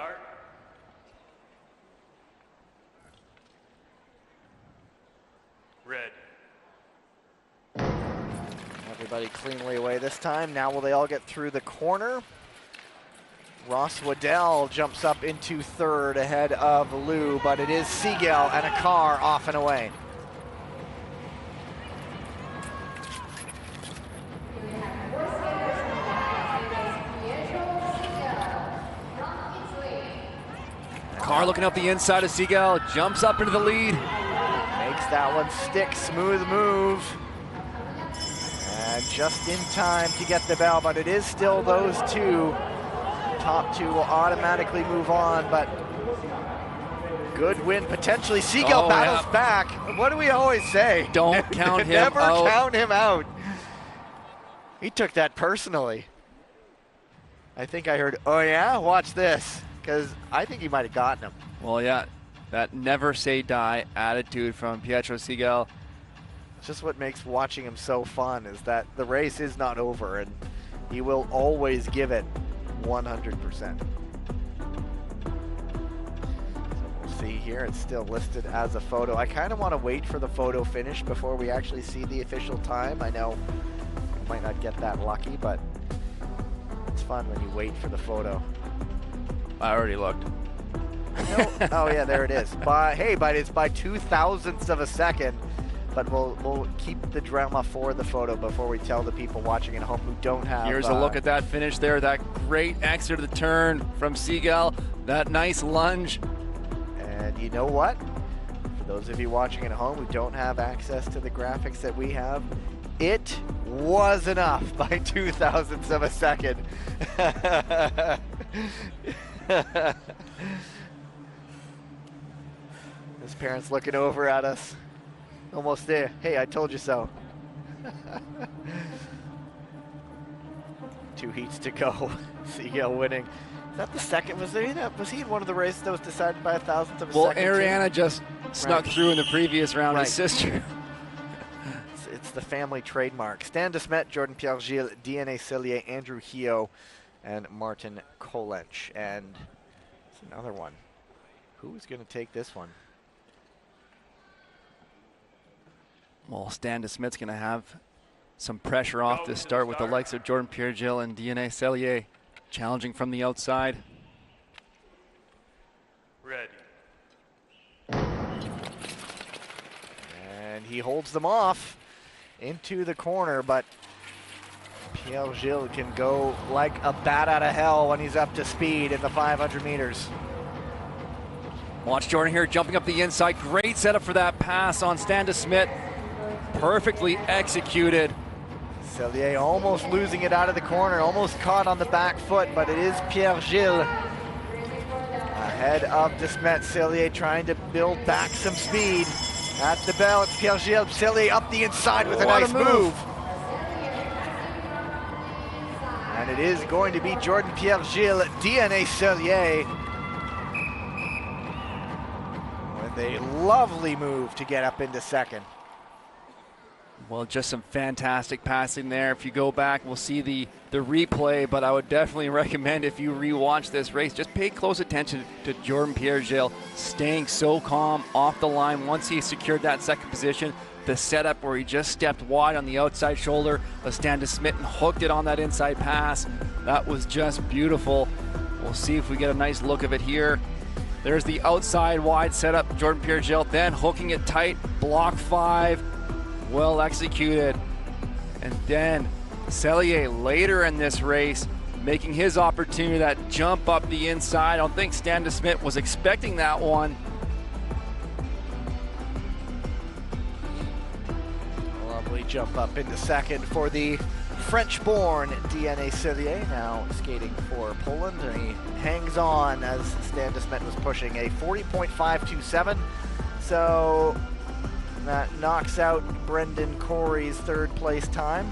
Red. Never Everybody cleanly away this time. Now will they all get through the corner? Ross Waddell jumps up into third ahead of Lou, but it is Siegel and a car off and away. Car looking up the inside of Siegel, jumps up into the lead. Makes that one stick, smooth move. And just in time to get the bell, but it is still those two. Top two will automatically move on, but good win potentially. Siegel battles back. What do we always say? Don't count him Never out. count him out. He took that personally. I think I heard, oh yeah, watch this. Because I think he might have gotten him. Well, yeah, that never say die attitude from Pietro Siegel. Just what makes watching him so fun is that the race is not over and he will always give it 100%. So we'll see here, it's still listed as a photo. I kind of want to wait for the photo finish before we actually see the official time. I know we might not get that lucky, but it's fun when you wait for the photo. I already looked. No. Oh yeah, there it is. But it's by 0.02 of a second. But we'll keep the drama for the photo before we tell the people watching at home who don't have. Here's a look at that finish there. That great exit of the turn from Siegel. That nice lunge. And you know what? For those of you watching at home who don't have access to the graphics that we have, it was enough by 0.02 of a second. His parents looking over at us. Almost there. Hey, I told you so. 2 heats to go. Siegel winning. Is that the second? Was he in one of the races that was decided by 1,000th of a second? Well, Ariana just snuck through in the previous round. His sister. It's the family trademark. Stan de Smet, Jordan Pierre-Gilles, DNA Cellier, Andrew Hio, and Martin Kolench. And it's another one. Who's going to take this one? Well, Stan de Smet's going to have some pressure off this start with the likes of Jordan Pierre-Gilles and DNA Cellier challenging from the outside. Ready. And he holds them off into the corner, but Pierre-Gilles can go like a bat out of hell when he's up to speed in the 500 meters. Watch Jordan here jumping up the inside. Great setup for that pass on Stan de Smet. Perfectly executed. Cellier almost losing it out of the corner, almost caught on the back foot, but it is Pierre-Gilles ahead of de Smet. Cellier trying to build back some speed. At the bell, it's Pierre-Gilles. Cellier up the inside with a nice move. And it is going to be Jordan Pierre-Gilles, DNA Cellier, with a lovely move to get up into second. Well, just some fantastic passing there. If you go back, we'll see the replay, but I would definitely recommend if you rewatch this race, just pay close attention to Jordan Pierre-Gilles staying so calm off the line once he secured that second position. The setup where he just stepped wide on the outside shoulder of Stan de Smet and hooked it on that inside pass. That was just beautiful. We'll see if we get a nice look of it here. There's the outside wide setup, Jordan Pierre-Gilles, then hooking it tight, block 5. Well executed. And then Cellier later in this race making his opportunity, that jump up the inside. I don't think Stan de Smet was expecting that one. Lovely jump up into second for the French-born DNA Cellier, now skating for Poland, and he hangs on as Stan de Smet was pushing a 40.527. So that knocks out Brendan Corey's third place time.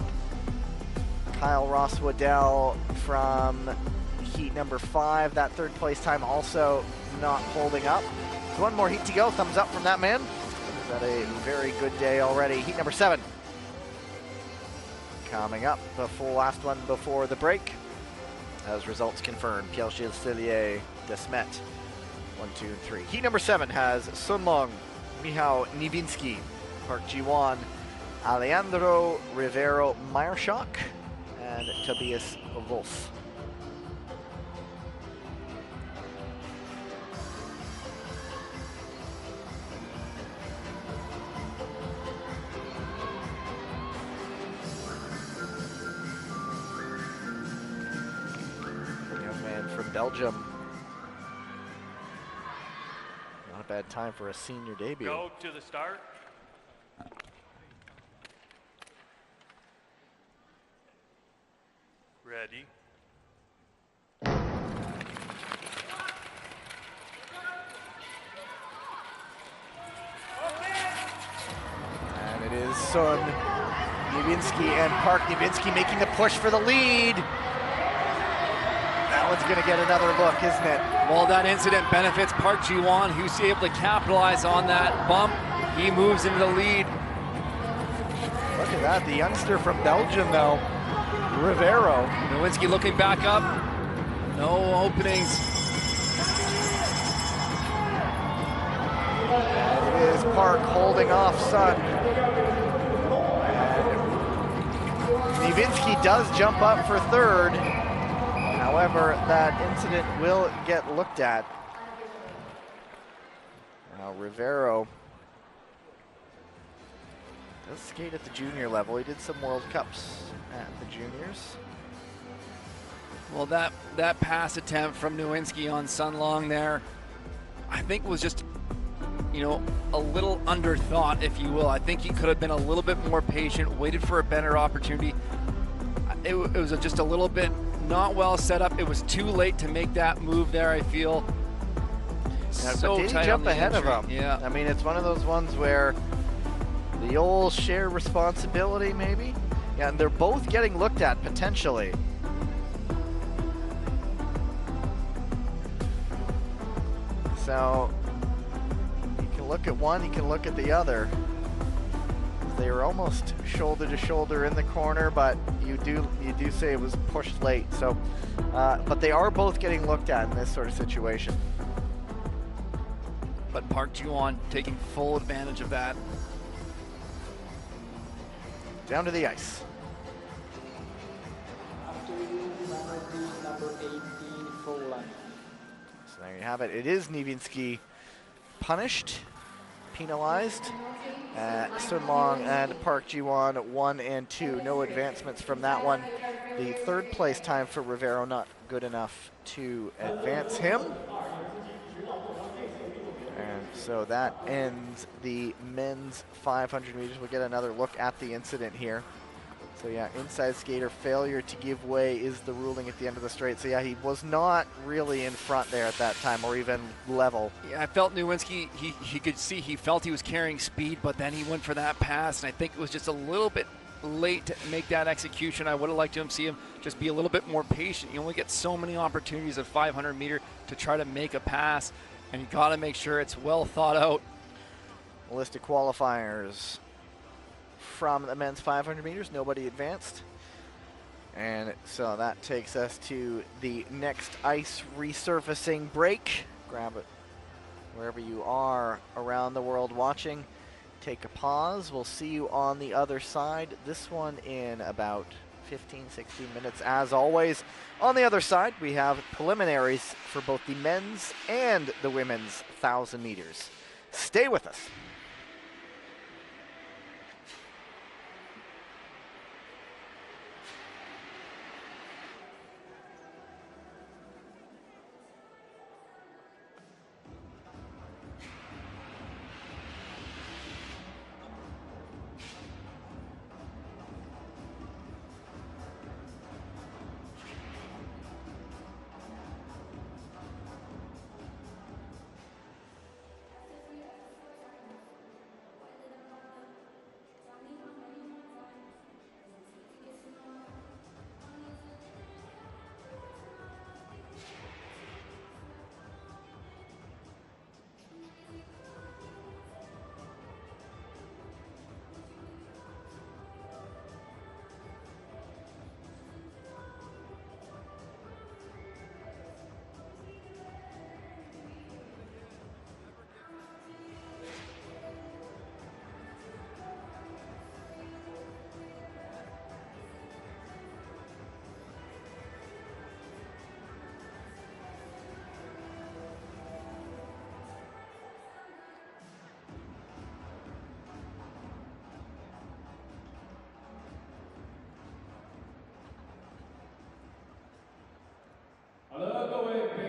Kyle Ross Waddell from heat number 5, that third place time also not holding up. So one more heat to go. Thumbs up from that man. He's had a very good day already. Heat number 7 coming up, the full last one before the break. As results confirmed, Pierre-Gilles, Cellier, de Smet, 1, 2, and 3. Heat number 7 has Sun Long, Michał Niewinski, Park Ji-won, Alejandro Rivero Meyerschach and Tobias Wolf. Young man from Belgium. Not a bad time for a senior debut. Go to the start. Ready. And it is Sun Niewinski and Park Niewinski making the push for the lead. That one's going to get another look, isn't it? Well, that incident benefits Park Ji-won, who's able to capitalize on that bump. He moves into the lead. Look at that, the youngster from Belgium, though, Rivero. Niewinski looking back up. No openings. And it is Park holding off Sun. Niewinski does jump up for third. However, that incident will get looked at. Now Rivero does skate at the junior level. He did some World Cups at the juniors. Well, that pass attempt from Niewinski on Sun Long there, I think was just, you know, a little underthought, if you will. I think he could have been a little bit more patient, waited for a better opportunity. It was just a little bit not well set up. It was too late to make that move there, I feel. Yeah, So but did he tight jump on the ahead of entry. him? Yeah. I mean, it's one of those ones where the old share responsibility, maybe? Yeah, and they're both getting looked at, potentially. So, you can look at one, you can look at the other. They were almost shoulder to shoulder in the corner, but you do say it was pushed late. So, but they are both getting looked at in this sort of situation. But Park Ji-won taking full advantage of that. Down to the ice. After you, penalty number 18, full length. So there you have it. It is Niewinski punished, penalized. Sun Long and Park Ji-won 1 and 2. No advancements from that one. The third place time for Rivero not good enough to advance him. And so that ends the men's 500 meters. We'll get another look at the incident here. So yeah, inside skater failure to give way is the ruling at the end of the straight. So yeah, he was not really in front there at that time, or even level. Yeah, I felt Niewinski, he could see, he felt he was carrying speed, but then he went for that pass, and I think it was just a little bit late to make that execution. I would have liked to see him just be a little bit more patient. You only get so many opportunities at 500 meter to try to make a pass, and you got to make sure it's well thought out. List of qualifiers from the men's 500 meters. Nobody advanced. And so that takes us to the next ice resurfacing break. Grab it wherever you are around the world watching. Take a pause. We'll see you on the other side. This one in about 15, 16 minutes. As always, on the other side, we have preliminaries for both the men's and the women's 1,000 meters. Stay with us.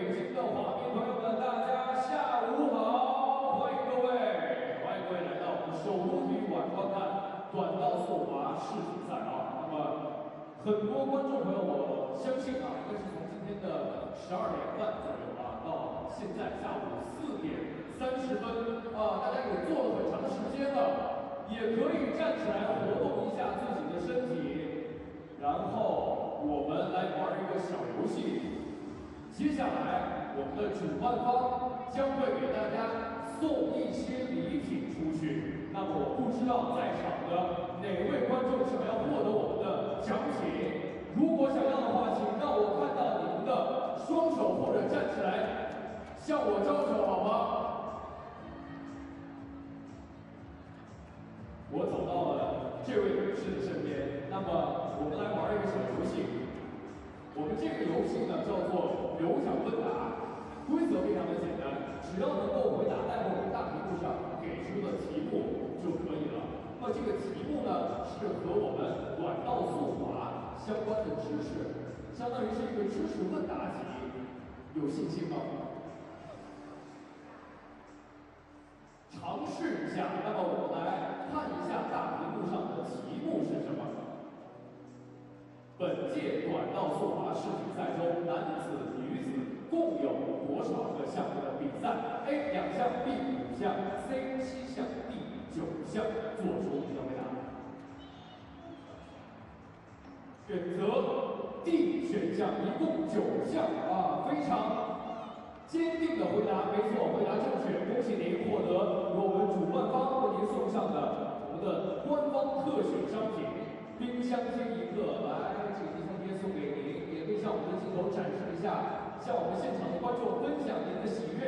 北京的华迷朋友们，大家下午好！欢迎各位来到我们首都体育馆观看短道速滑世锦赛啊。那么，很多观众朋友，我相信啊，应该是从今天的12点半左右啊，到现在下午4点30分啊，大家也坐了很长的时间了，也可以站起来活动一下自己的身体，然后我们来玩一个小游戏。接下来，我们的主办方将会给大家送一些礼品出去。那么我不知道在场的哪位观众想要获得我们的奖品？如果想要的话，请让我看到你们的双手或者站起来，向我招手好吗？我走到了这位女士的身边。那么我们来玩一个小游戏。我们这个游戏呢叫做有奖问答，规则非常的简单，只要能够回答待会儿我们大屏幕上给出的题目就可以了。那么这个题目呢是和我们短道速滑相关的知识，相当于是一个知识问答题，有信心吗？尝试一下。那么我们来看一下大屏幕上的题目是什么。本届短道速滑世锦赛中，男子、女子共有多少个项目的比赛 ？A 2项 ，B 5项 ，C 7项 ，D 9项。做出你的回答。选择 D 选项，一共9项啊，非常坚定的回答，没错，回答正确，恭喜您获得由我们主办方为您送上的我们的官方特选商品——冰箱贴一个。来，这个冰箱贴送给您，也可以向我们的镜头展示一下，向我们现场的观众分享您的喜悦。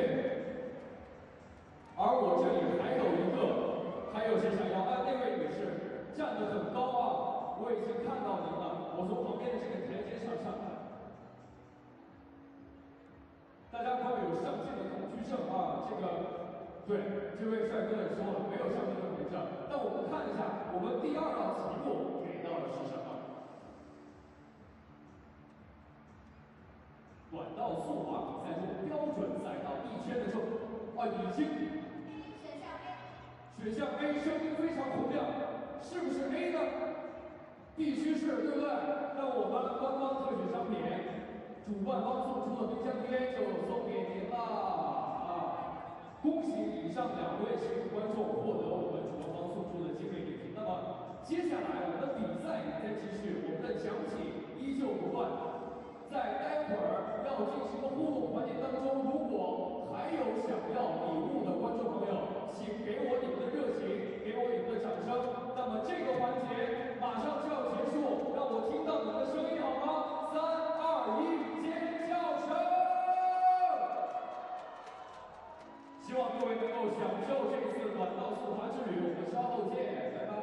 而我这里还有一个，还有谁想要？那位女士站得很高啊，我已经看到您了，我从旁边的这个台阶上上来。大家不要有上镜的恐惧症啊！对，这位帅哥也说了，没有上镜的恐惧症。那我们看一下，我们第2道题目给到的是什么？短道速滑比赛中标准赛道1圈的时候，已经。选项 A 声音非常洪亮，是不是 A 呢？必须是，对不对？那我们官方特选商品。主办方送出的冰箱贴就送给您了啊！恭喜以上2位幸运观众获得我们主办方送出的精美礼品。那么接下来我们的比赛也在继续，我们的奖品依旧不断。在待会儿要进行的互动环节当中，如果还有想要礼物的观众朋友，请给我你们的热情，给我你们的掌声。那么这个环节马上就要结束，让我听到你们的声音好吗？3、2、1，尖叫声！希望各位能够享受这次短道速滑之旅，我们稍后见，拜拜。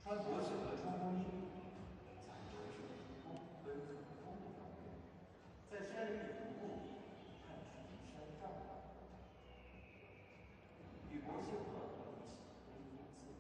穿着适合冲锋衣，在流水途中奔赴风雨当中，在山林里徒步，看出名山丈量，与薄星河一起恢复自由。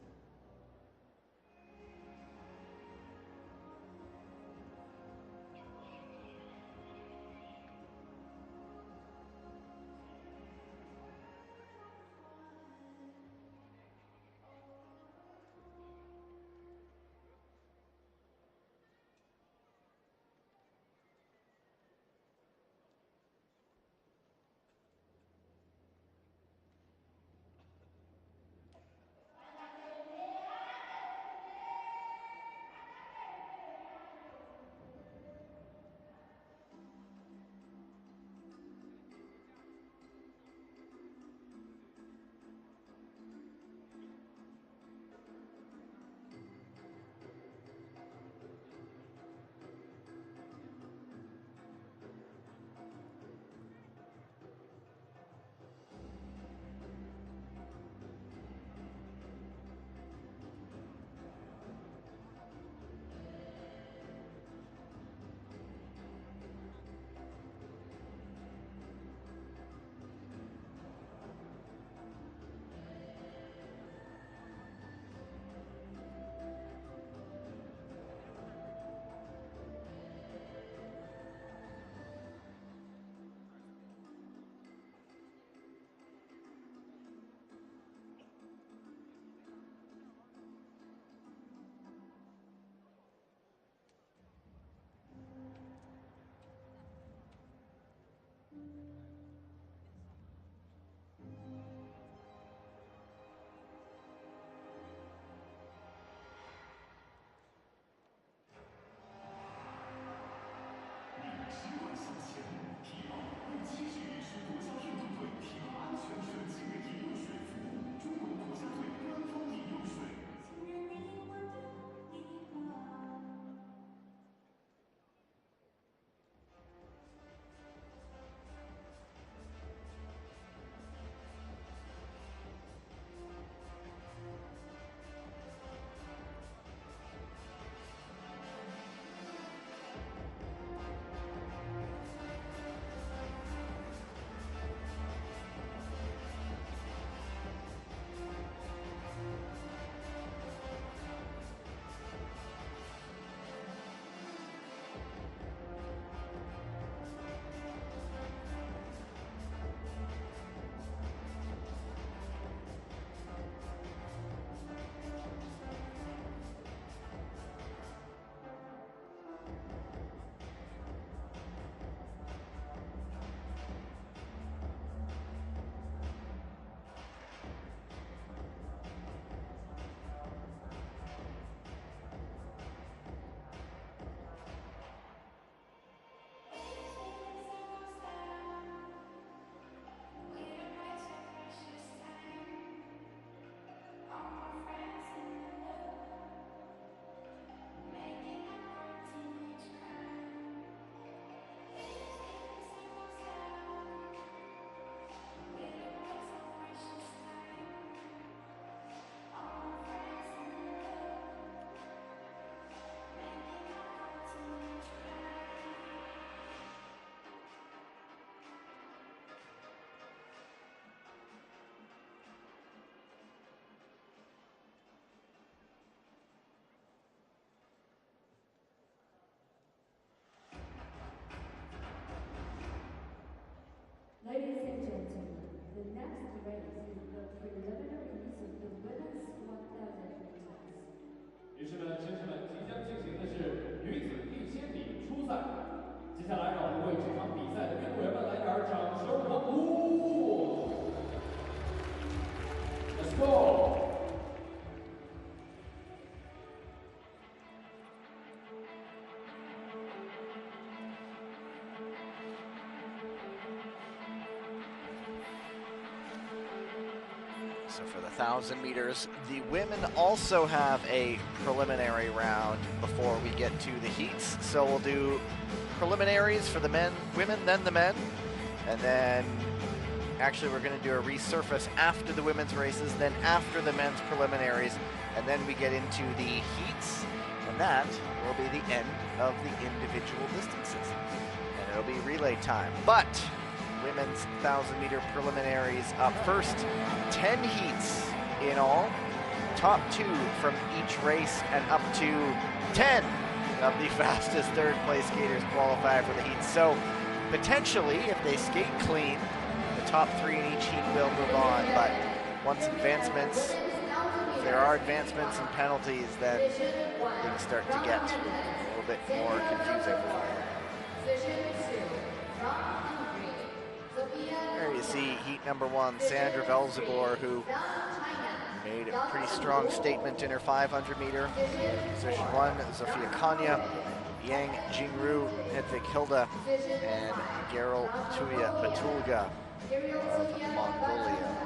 Ladies and gentlemen, the next race is the preliminaries of the women's 1,000 meters. 女士们、先生们，即将进行的是女子1000米初赛。接下来，让我们为这场比赛的运动员们来点掌声欢呼 ！Let's go！So for the 1,000 meters, the women also have a preliminary round before we get to the heats. So we'll do preliminaries for the women, then the men, and then actually we're going to do a resurface after the women's races, then after the men's preliminaries, and then we get into the heats, and that will be the end of the individual distances. And it'll be relay time. But women's 1,000-meter preliminaries up first. 10 heats in all. Top 2 from each race, and up to 10 of the fastest third-place skaters qualify for the heats. So potentially, if they skate clean, the top 3 in each heat will move on. But once advancements, if there are advancements and penalties, then things start to get a little bit more confusing. There you see heat number 1, Sandra Velzebor, who made a pretty strong statement in her 500-meter. Position 1, Zofia Konya, Yang Jingru, Hedvig Hilda, and Geril Tuya Batulga of Mongolia.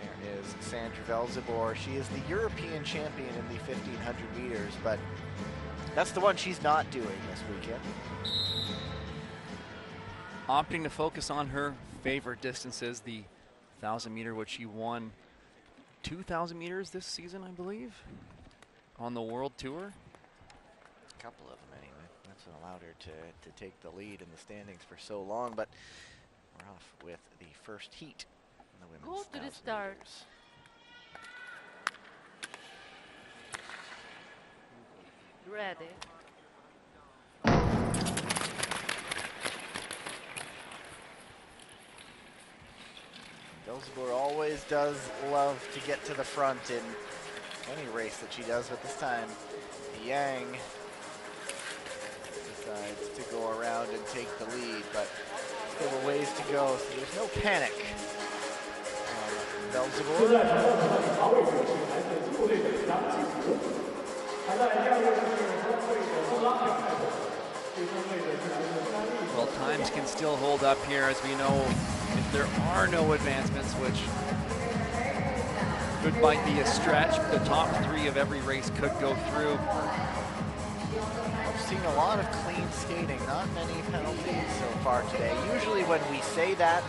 And there is Sandra Velzebor. She is the European champion in the 1,500 meters, but that's the one she's not doing this weekend. Opting to focus on her favorite distances, the 1,000-meter, which she won 2,000 meters this season, I believe, on the World Tour. A couple of them anyway. That's what allowed her to take the lead in the standings for so long, but we're off with the first heat in the women's 1,000 Go to the start. meters. Ready. Velzebor always does love to get to the front in any race that she does, but this time Yang decides to go around and take the lead, but still a ways to go, so there's no panic on Velzebor. Well, times can still hold up here, as we know. If there are no advancements, which might be a stretch, the top 3 of every race could go through. I've seen a lot of clean skating, not many penalties so far today. Usually when we say that,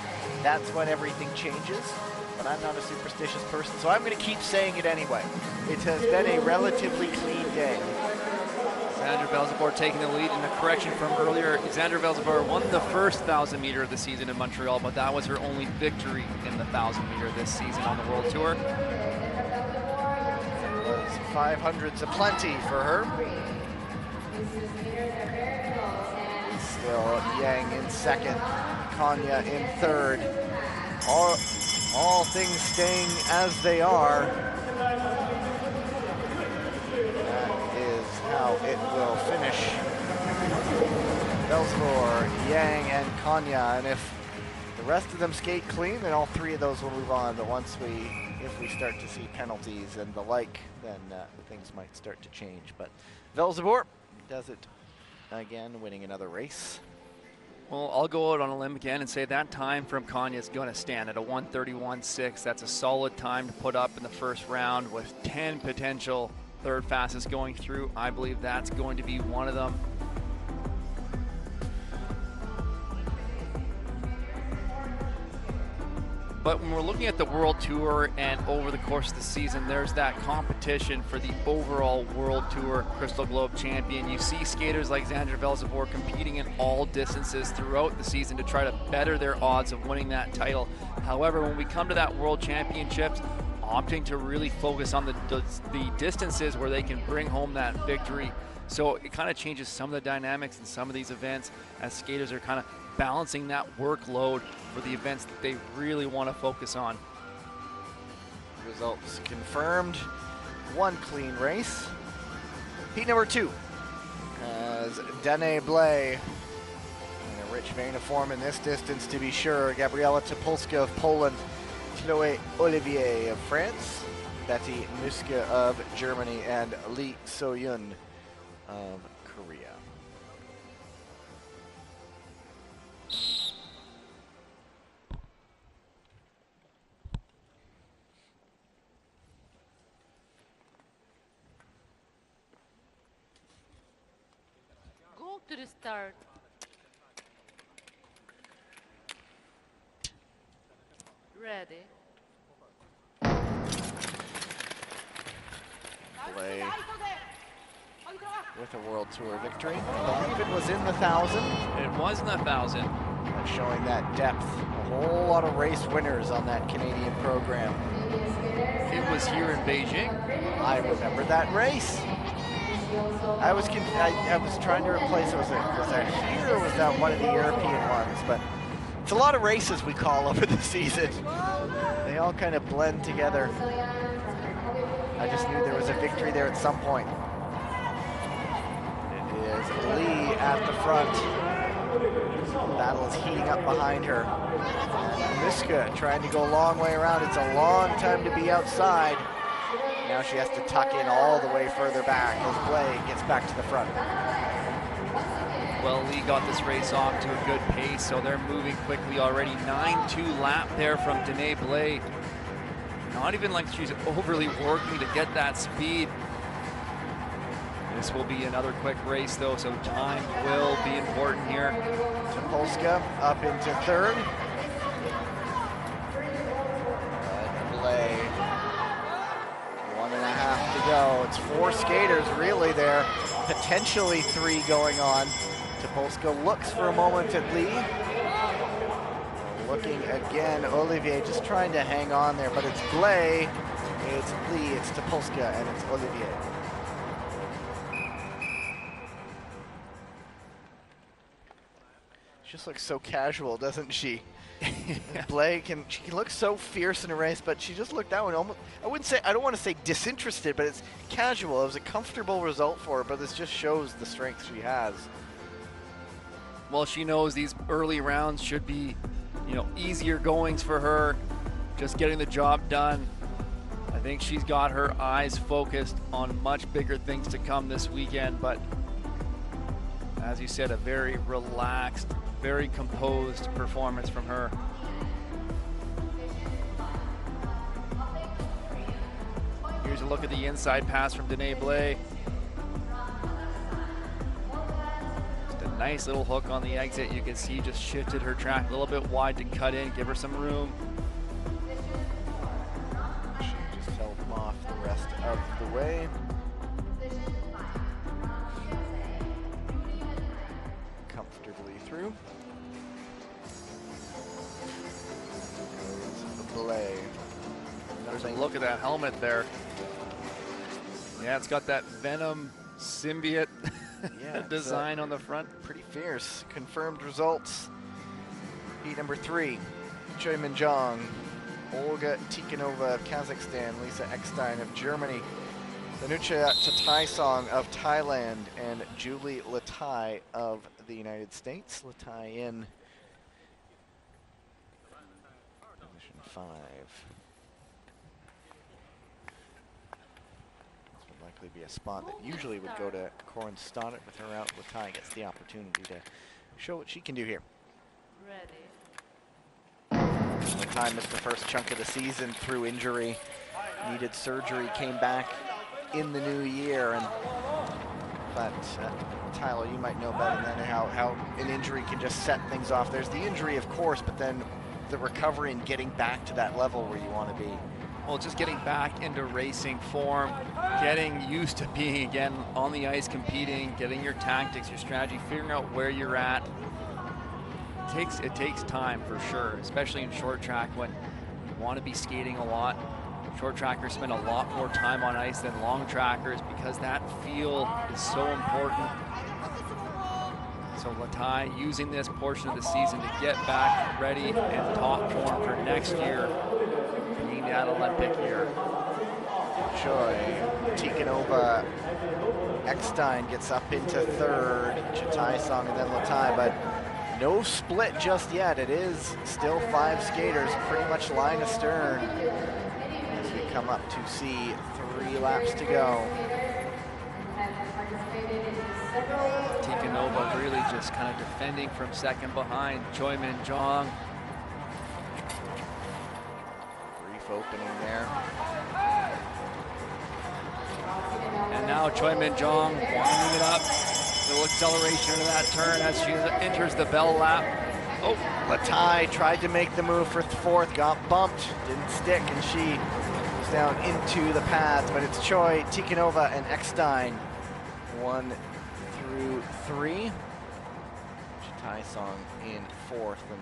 that's when everything changes, but I'm not a superstitious person, so I'm going to keep saying it anyway. It has been a relatively clean day. Sandra Velzebor taking the lead, and a correction from earlier. Sandra Velzebor won the first 1,000-meter of the season in Montreal, but that was her only victory in the 1,000-meter this season on the World Tour. 500's aplenty for her. Still Yang in second, Konya in third. All things staying as they are. That is how it will finish. Velzebor, Yang, and Konya, and if the rest of them skate clean, then all 3 of those will move on. But if we start to see penalties and the like, then things might start to change. But Velzebor does it again, winning another race. Well, I'll go out on a limb again and say that time from Konya is going to stand at a 1:31.6. That's a solid time to put up in the first round with 10 potential third fastest going through. I believe that's going to be one of them. But when we're looking at the World Tour and over the course of the season, there's that competition for the overall World Tour Crystal Globe champion. You see skaters like Sandra Velzebor competing in all distances throughout the season to try to better their odds of winning that title. However, when we come to that World Championships, opting to really focus on the distances where they can bring home that victory. So it kind of changes some of the dynamics in some of these events as skaters are kind of balancing that workload for the events that they really want to focus on. Results confirmed. One clean race. Heat number 2 as Danae Blais in a rich vein of form in this distance, to be sure. Gabriela Topolska of Poland, Chloé Olivier of France, Betty Muska of Germany, and Lee So-yun of Korea. Go to the start. Ready. Blay with a World Tour victory. I believe it was in the 1,000. It was in the 1,000. Showing that depth. A whole lot of race winners on that Canadian program. It was here in Beijing. I remember that race. I was trying to replace it. Was that here or was that one of the European ones? But it's a lot of races we call over the season. They all kind of blend together. I just knew there was a victory there at some point. It is Lee at the front. The battle is heating up behind her. Miska trying to go a long way around. It's a long time to be outside. Now she has to tuck in all the way further back as Blay gets back to the front. Well, Lee got this race off to a good pace, so they're moving quickly already. 9-2 lap there from Danae Blay. Not even like she's overly working to get that speed. This will be another quick race though, so time will be important here. Topolska up into third. Blay, 1.5 to go. It's 4 skaters really there, potentially 3 going on. Topolska looks for a moment at Lee. Looking again, Olivier just trying to hang on there, but it's Blay, it's Lee, it's Topolska, and it's Olivier. She just looks so casual, doesn't she? Yeah. Blay she looks so fierce in a race, but she just looked that one almost, I don't want to say disinterested, but it's casual. It was a comfortable result for her, but this just shows the strength she has. Well, she knows these early rounds should be, easier goings for her, just getting the job done. I think she's got her eyes focused on much bigger things to come this weekend, but as you said, a very relaxed, very composed performance from her. Here's a look at the inside pass from Danae Blay. Just a nice little hook on the exit. You can see just shifted her track a little bit wide to cut in, give her some room. She just held them off the rest of the way. Comfortably through. Blay. There's a look at that helmet there. Yeah, it's got that Venom symbiote design on the front. Pretty fierce. Confirmed results. Heat number 3, Choi Min-jong, Olga Tikhanova of Kazakhstan, Lisa Eckstein of Germany, Danucha Chataisong of Thailand, and Julie Latai of the United States. Latai in position 5. This would likely be a spot that usually would go to Corin Stoddart. With her out, Latai gets the opportunity to show what she can do here. Ready. Latai missed the first chunk of the season through injury. Needed surgery, came back in the new year, but Tyler, you might know better than how an injury can just set things off. There's the injury, of course, but then the recovery and getting back to that level where you want to be. Well, just getting back into racing form, getting used to being again on the ice competing, getting your tactics, your strategy, figuring out where you're at. It takes time for sure, especially in short track when you want to be skating a lot. Short trackers spend a lot more time on ice than long trackers because that feel is so important. So Latai using this portion of the season to get back ready and top form for next year, being that Olympic year. Choi, Tikhanova, Eckstein gets up into third, Chataisong and then Latai, but no split just yet. It is still 5 skaters, pretty much line astern. As we come up to see 3 laps to go. Tikhanova really just kind of defending from second behind. Choi Min-jong. Brief opening there. And now Choi Min-jong winding it up. Little acceleration into that turn as she enters the bell lap. Oh, Latai tried to make the move for 4th, got bumped, didn't stick, and she moves down into the pads, but it's Choi, Tikhonova, and Eckstein 1 through 3. Taisong in 4th, and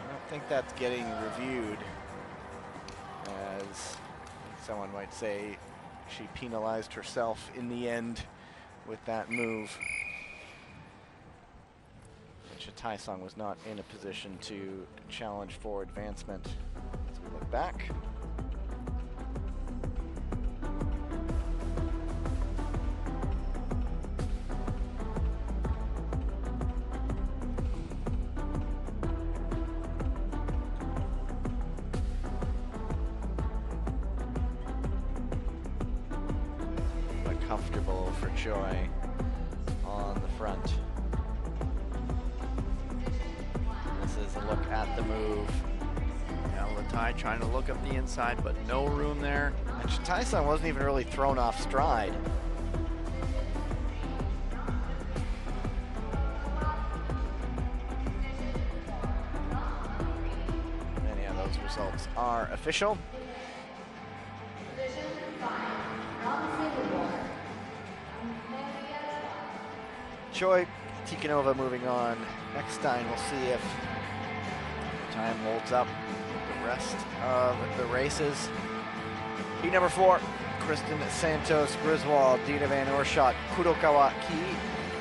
I don't think that's getting reviewed, as someone might say she penalized herself in the end with that move. Taisong was not in a position to challenge for advancement. As we look back. But comfortable for Choi on the front. This is a look at the move. Now Latai trying to look up the inside, but no room there. And Taisong wasn't even really thrown off stride. Many of those results are official. Choi, Tikhonova moving on. Eckstein, we'll see if time holds up the rest of the races. Heat number 4, Kristen Santos Griswold, Dina Van Oorschot, Kurokawa Ki,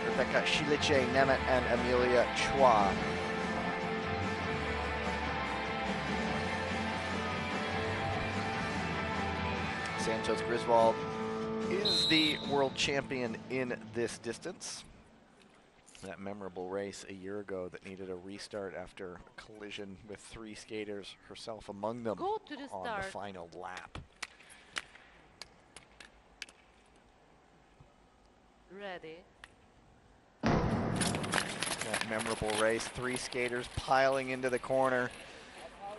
Rebecca Shiliche Nemeth, and Amelia Chua. Santos Griswold is the world champion in this distance. That memorable race a year ago that needed a restart after a collision with 3 skaters, herself among them, Go to the on start. the final lap. Ready. That memorable race, 3 skaters piling into the corner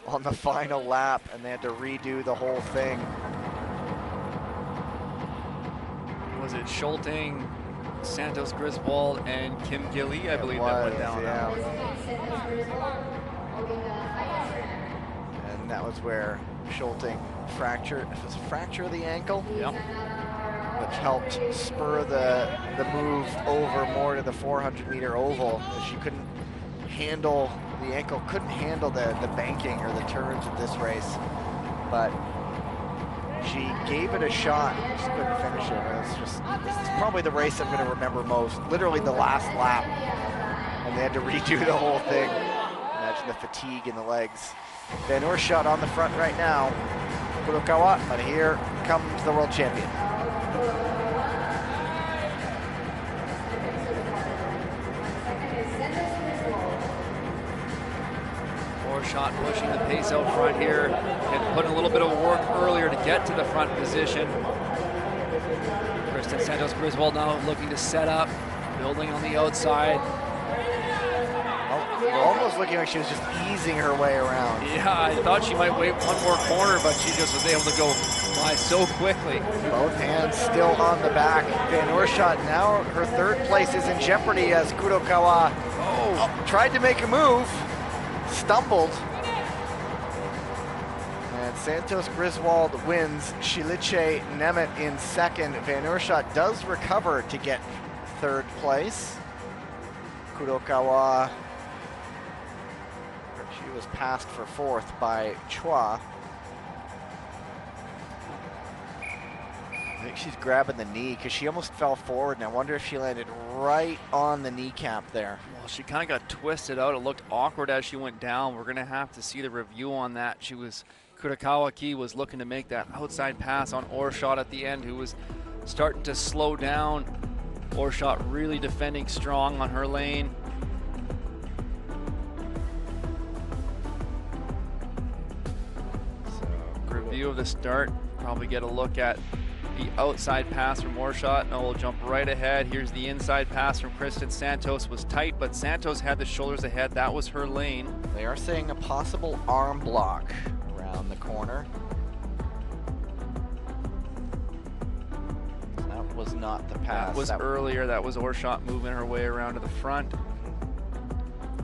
on the final lap, and they had to redo the whole thing. Was it Schulting, Santos Griswold, and Kim Gilly, I believe, that went down. Yeah. And that was where Schulting fractured, it was a fracture of the ankle. Yep. Which helped spur the move over more to the 400-meter oval. She couldn't handle, the ankle couldn't handle the banking or the turns of this race. But she gave it a shot, just couldn't finish it. This is probably the race I'm going to remember most. Literally the last lap, and they had to redo the whole thing. Imagine the fatigue in the legs. Van Oorschot on the front right now. Kurokawa, but here comes the world champion. Oorschot pushing the pace out front here and putting a little bit of work earlier to get to the front position. Kristen Santos Griswold now looking to set up, building on the outside. Almost looking like she was just easing her way around. Yeah, I thought she might wait one more corner, but she just was able to go by so quickly. Both hands still on the back. Van Oorschot now, her 3rd place is in jeopardy as Kurokawa tried to make a move, stumbled. And Santos Griswold wins. Shiliche Nemeth in 2nd. Van Oorschot does recover to get 3rd place. Kurokawa, she was passed for 4th by Chua. I think she's grabbing the knee because she almost fell forward, and I wonder if she landed right on the kneecap there. Well, she kind of got twisted out. It looked awkward as she went down. We're going to have to see the review on that. Kurokawa Ki was looking to make that outside pass on Oorschot at the end, who was starting to slow down. Oorschot really defending strong on her lane. So, review of the start. Probably get a look at the outside pass from Oorschot. No, we'll jump right ahead. Here's the inside pass from Kristen Santos. Was tight, but Santos had the shoulders ahead. That was her lane. They are saying a possible arm block around the corner. That was not the pass. That was earlier. That was Oorschot moving her way around to the front.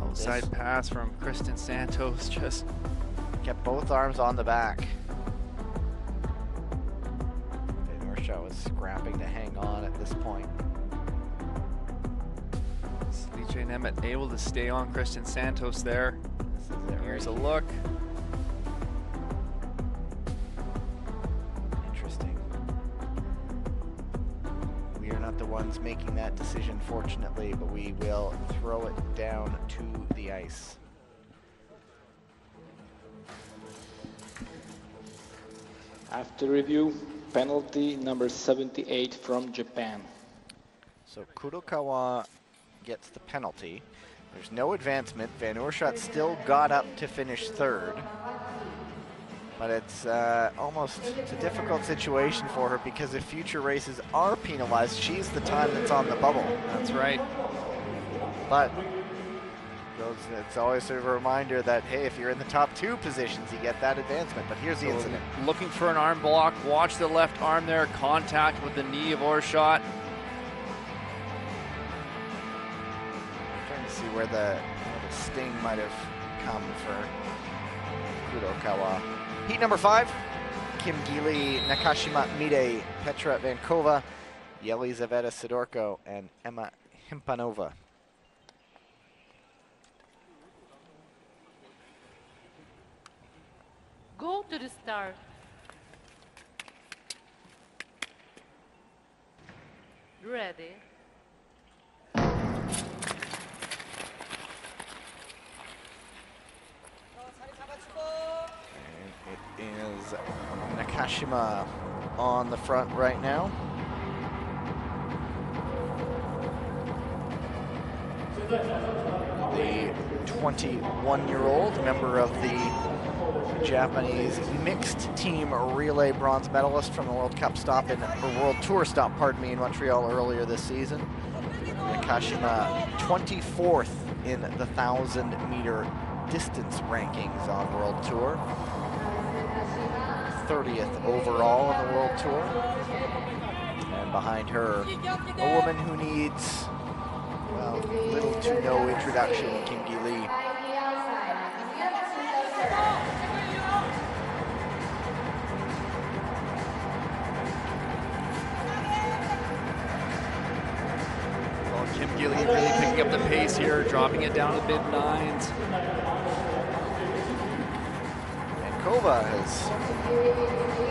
Outside pass from Kristen Santos. Just kept both arms on the back. Orshot was scrapping to hang on at this point. Lee Nemeth able to stay on Christian Santos there. This is it Here's right a here. look. Interesting. We are not the ones making that decision, fortunately, but we will throw it down to the ice. After review, penalty number 78 from Japan. So Kurokawa gets the penalty. There's no advancement. Van Oorschot still got up to finish third. But it's it's a difficult situation for her because if future races are penalized, she's the time that's on the bubble. That's right. But it's always sort of a reminder that, hey, if you're in the top 2 positions, you get that advancement. But here's the incident. Looking for an arm block. Watch the left arm there. Contact with the knee of Oorschot. Trying to see where the sting might have come for Kurokawa. Heat number 5, Kim Geely, Nakashima Mide, Petra Vankova, Yelizaveta Sidorko, and Emma Himpanova. Go to the start. Ready. It is Nakashima on the front right now. The 21-year-old member of the Japanese mixed team relay bronze medalist from the World Cup stop or World Tour stop, pardon me, in Montreal earlier this season. Nakashima 24th in the 1,000-meter distance rankings on World Tour. 30th overall on the World Tour. And behind her, a woman who needs, well, little to no introduction, Kim Geely. Well, Kim Geely really picking up the pace here, dropping it down to mid-9s. Vankova has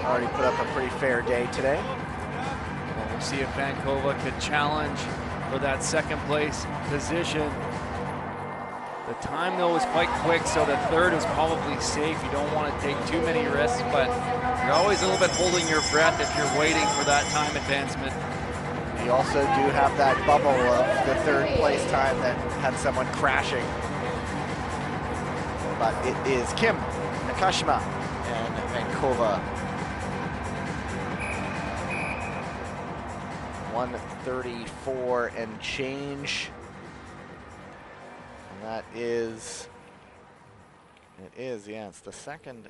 already put up a pretty fair day today. Well, we'll see if Vankova can challenge for that second place position. The time though is quite quick, so the third is probably safe. You don't want to take too many risks, but you're always a little bit holding your breath if you're waiting for that time advancement. You also do have that bubble of the third place time that had someone crashing. But it is Kim, Nakashima, and Vankova. 134 and change. And that is, yeah, it's the second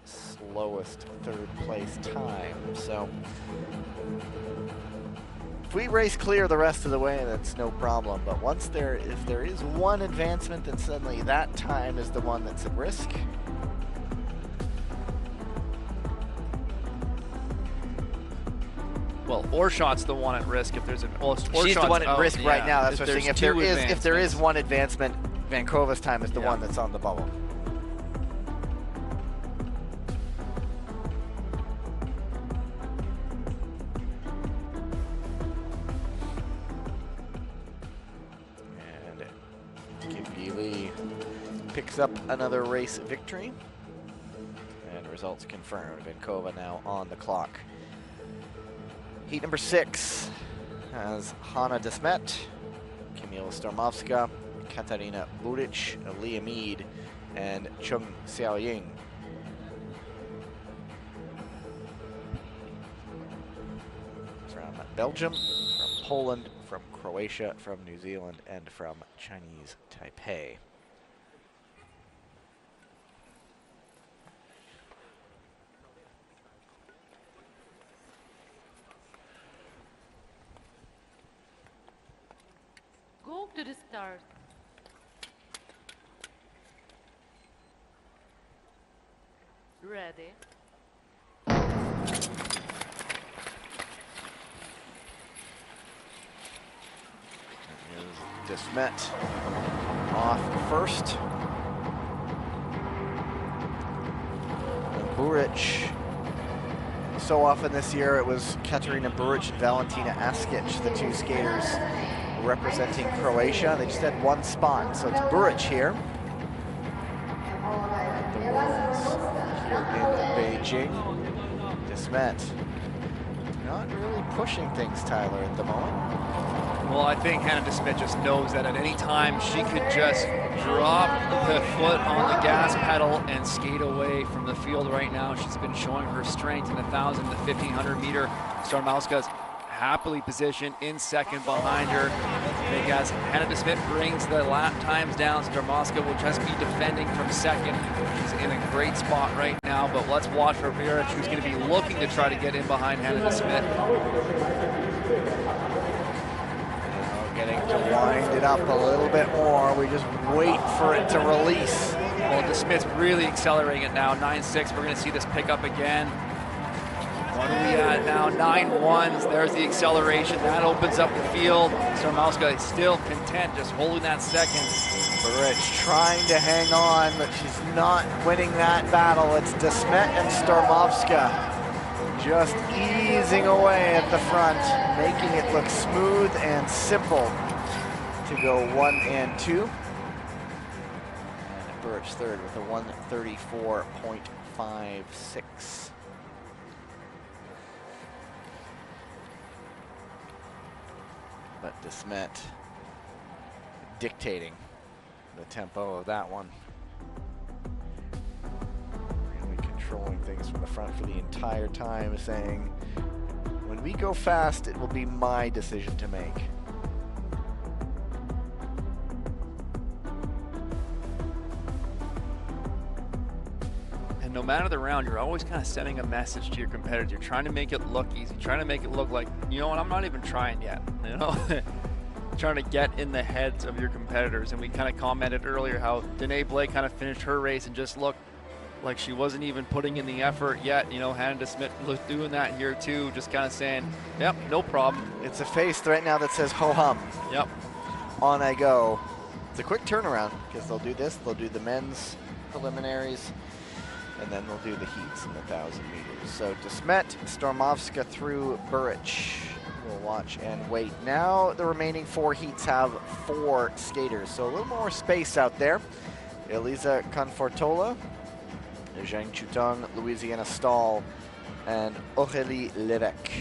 slowest third place time. So if we race clear the rest of the way, that's no problem. But if there is one advancement, then suddenly that time is the one that's at risk. Well, Oorschot's the one at risk if there's She's the one at risk yeah. right now. That's what I'm saying. If there is one advancement, Vankova's time is the one that's on the bubble. And Kim Geely picks up another race victory. And results confirmed. Vankova now on the clock. Heat number 6 has Hanna Desmet, Kamila Stormovska, Katarina Buric, Leah Mead, and Chung Xiaoying. From Belgium, from Poland, from Croatia, from New Zealand, and from Chinese Taipei. Go to the start. Ready. Desmet off first. And Buric. So often this year it was Katarina Buric and Valentina Askic, the two skaters representing Croatia. They just had one spot, so it's Buric here. The Worlds here in Beijing. Desmet not really pushing things, Tyler, at the moment. Well, I think Hannah Desmet just knows that at any time she could just drop the foot on the gas pedal and skate away from the field right now. She's been showing her strength in the 1,000 to 1,500 meter. Starmowska's happily positioned in second behind her. I think as Hannah Desmet brings the lap times down, Starmowska will just be defending from second. She's in a great spot right now, but let's watch for Vera, who's going to be looking to try to get in behind Hannah Desmet. Getting to wind it up a little bit more. We just wait for it to release. Well, Desmet's really accelerating it now. 9.6, we're going to see this pick up again. What are we at now? 9.1s. There's the acceleration. That opens up the field. Starmowska is still content, just holding that second. Buric trying to hang on, but she's not winning that battle. It's Desmet and Starmowska just easing away at the front, making it look smooth and simple to go 1 and 2. And Buric third with a 1:34.56. But Desmet dictating the tempo of that one. Really controlling things from the front for the entire time, saying, when we go fast, it will be my decision to make. And no matter the round, you're always kind of sending a message to your competitors. You're trying to make it look easy, trying to make it look like, you know what, I'm not even trying yet, you know? Trying to get in the heads of your competitors. And we kind of commented earlier how Danae Blake kind of finished her race and just looked like she wasn't even putting in the effort yet. You know, Hannah Desmet doing that here too, just kind of saying, yep, no problem. It's a face right now that says ho-hum. Yep. On I go. It's a quick turnaround because they'll do this, they'll do the men's preliminaries, and then they'll do the heats in the 1,000 meters. So Desmet, Starmowska through Buric. We'll watch and wait. Now the remaining 4 heats have 4 skaters, so a little more space out there. Elisa Confortola, Zhang Chutong, Louisiana Stahl, and Aurélie Levesque.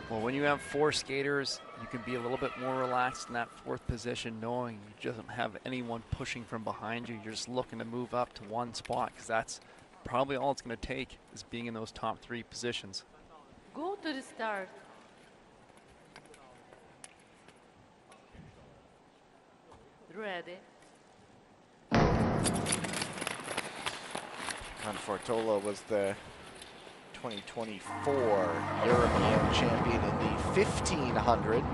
Well, when you have 4 skaters, you can be a little bit more relaxed in that 4th position, knowing you just don't have anyone pushing from behind you. You're just looking to move up to one spot, because that's probably all it's going to take, is being in those top 3 positions. Go to the start. Ready. Confortola was the 2024 European champion in the 1500,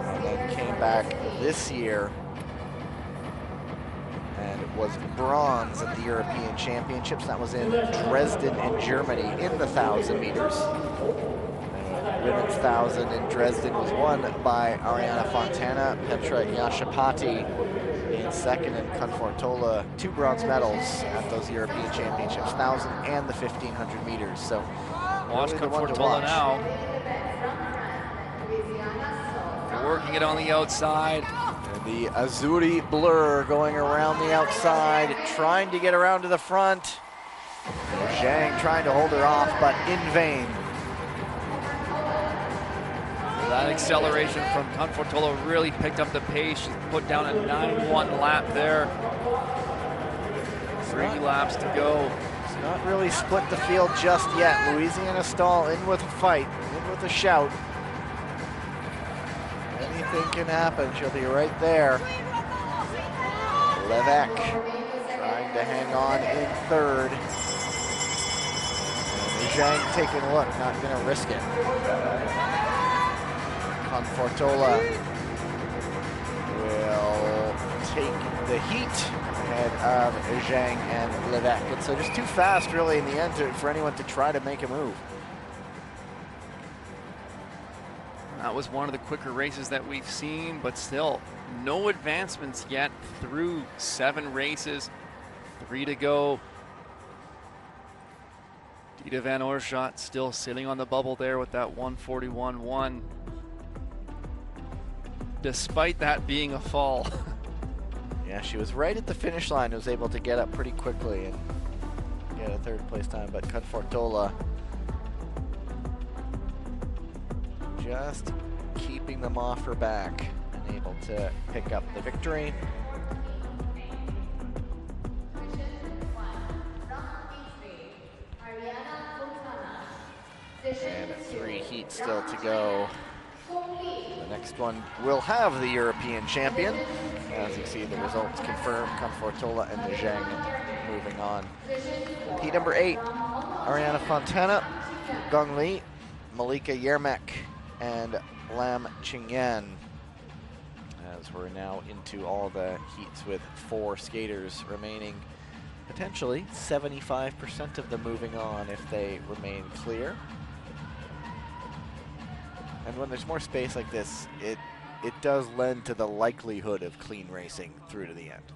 and then came back this year and was bronze at the European Championships. That was in Dresden in Germany in the 1,000 meters. The women's 1,000 in Dresden was won by Ariana Fontana, Petra Yashapati in second, and Confortola 2 bronze medals at those European Championships, 1,000 and the 1,500 meters. So watch really Confortola now. Working it on the outside. And the Azzurri blur going around the outside, trying to get around to the front. Zhang trying to hold her off, but in vain. That acceleration from Confortola really picked up the pace. She put down a 9.1 lap there. 3 laps to go. It's not really split the field just yet. Louisiana Stahl in with a fight, in with a shout. Anything can happen. She'll be right there. Levesque trying to hang on in 3rd. And Zhang taking a look, not going to risk it. Confortola will take the heat ahead of Zhang and Levesque. And so just too fast really in the end for anyone to try to make a move. That was one of the quicker races that we've seen, but still no advancements yet through 7 races. 3 to go. Dita van Oorschot still sitting on the bubble there with that 141.1. Despite that being a fall. Yeah, she was right at the finish line, was able to get up pretty quickly and get a 3rd place time, but Confortola just keeping them off her back and able to pick up the victory. And 3 heats still to go. The next one will have the European champion. As you see, the results confirm Confortola and Zheng moving on. Heat number 8, Ariana Fontana, Gong Li, Malika Yermak, and Lam Qingyan. As we're now into all the heats with 4 skaters remaining. Potentially 75% of them moving on if they remain clear. And when there's more space like this, it does lend to the likelihood of clean racing through to the end.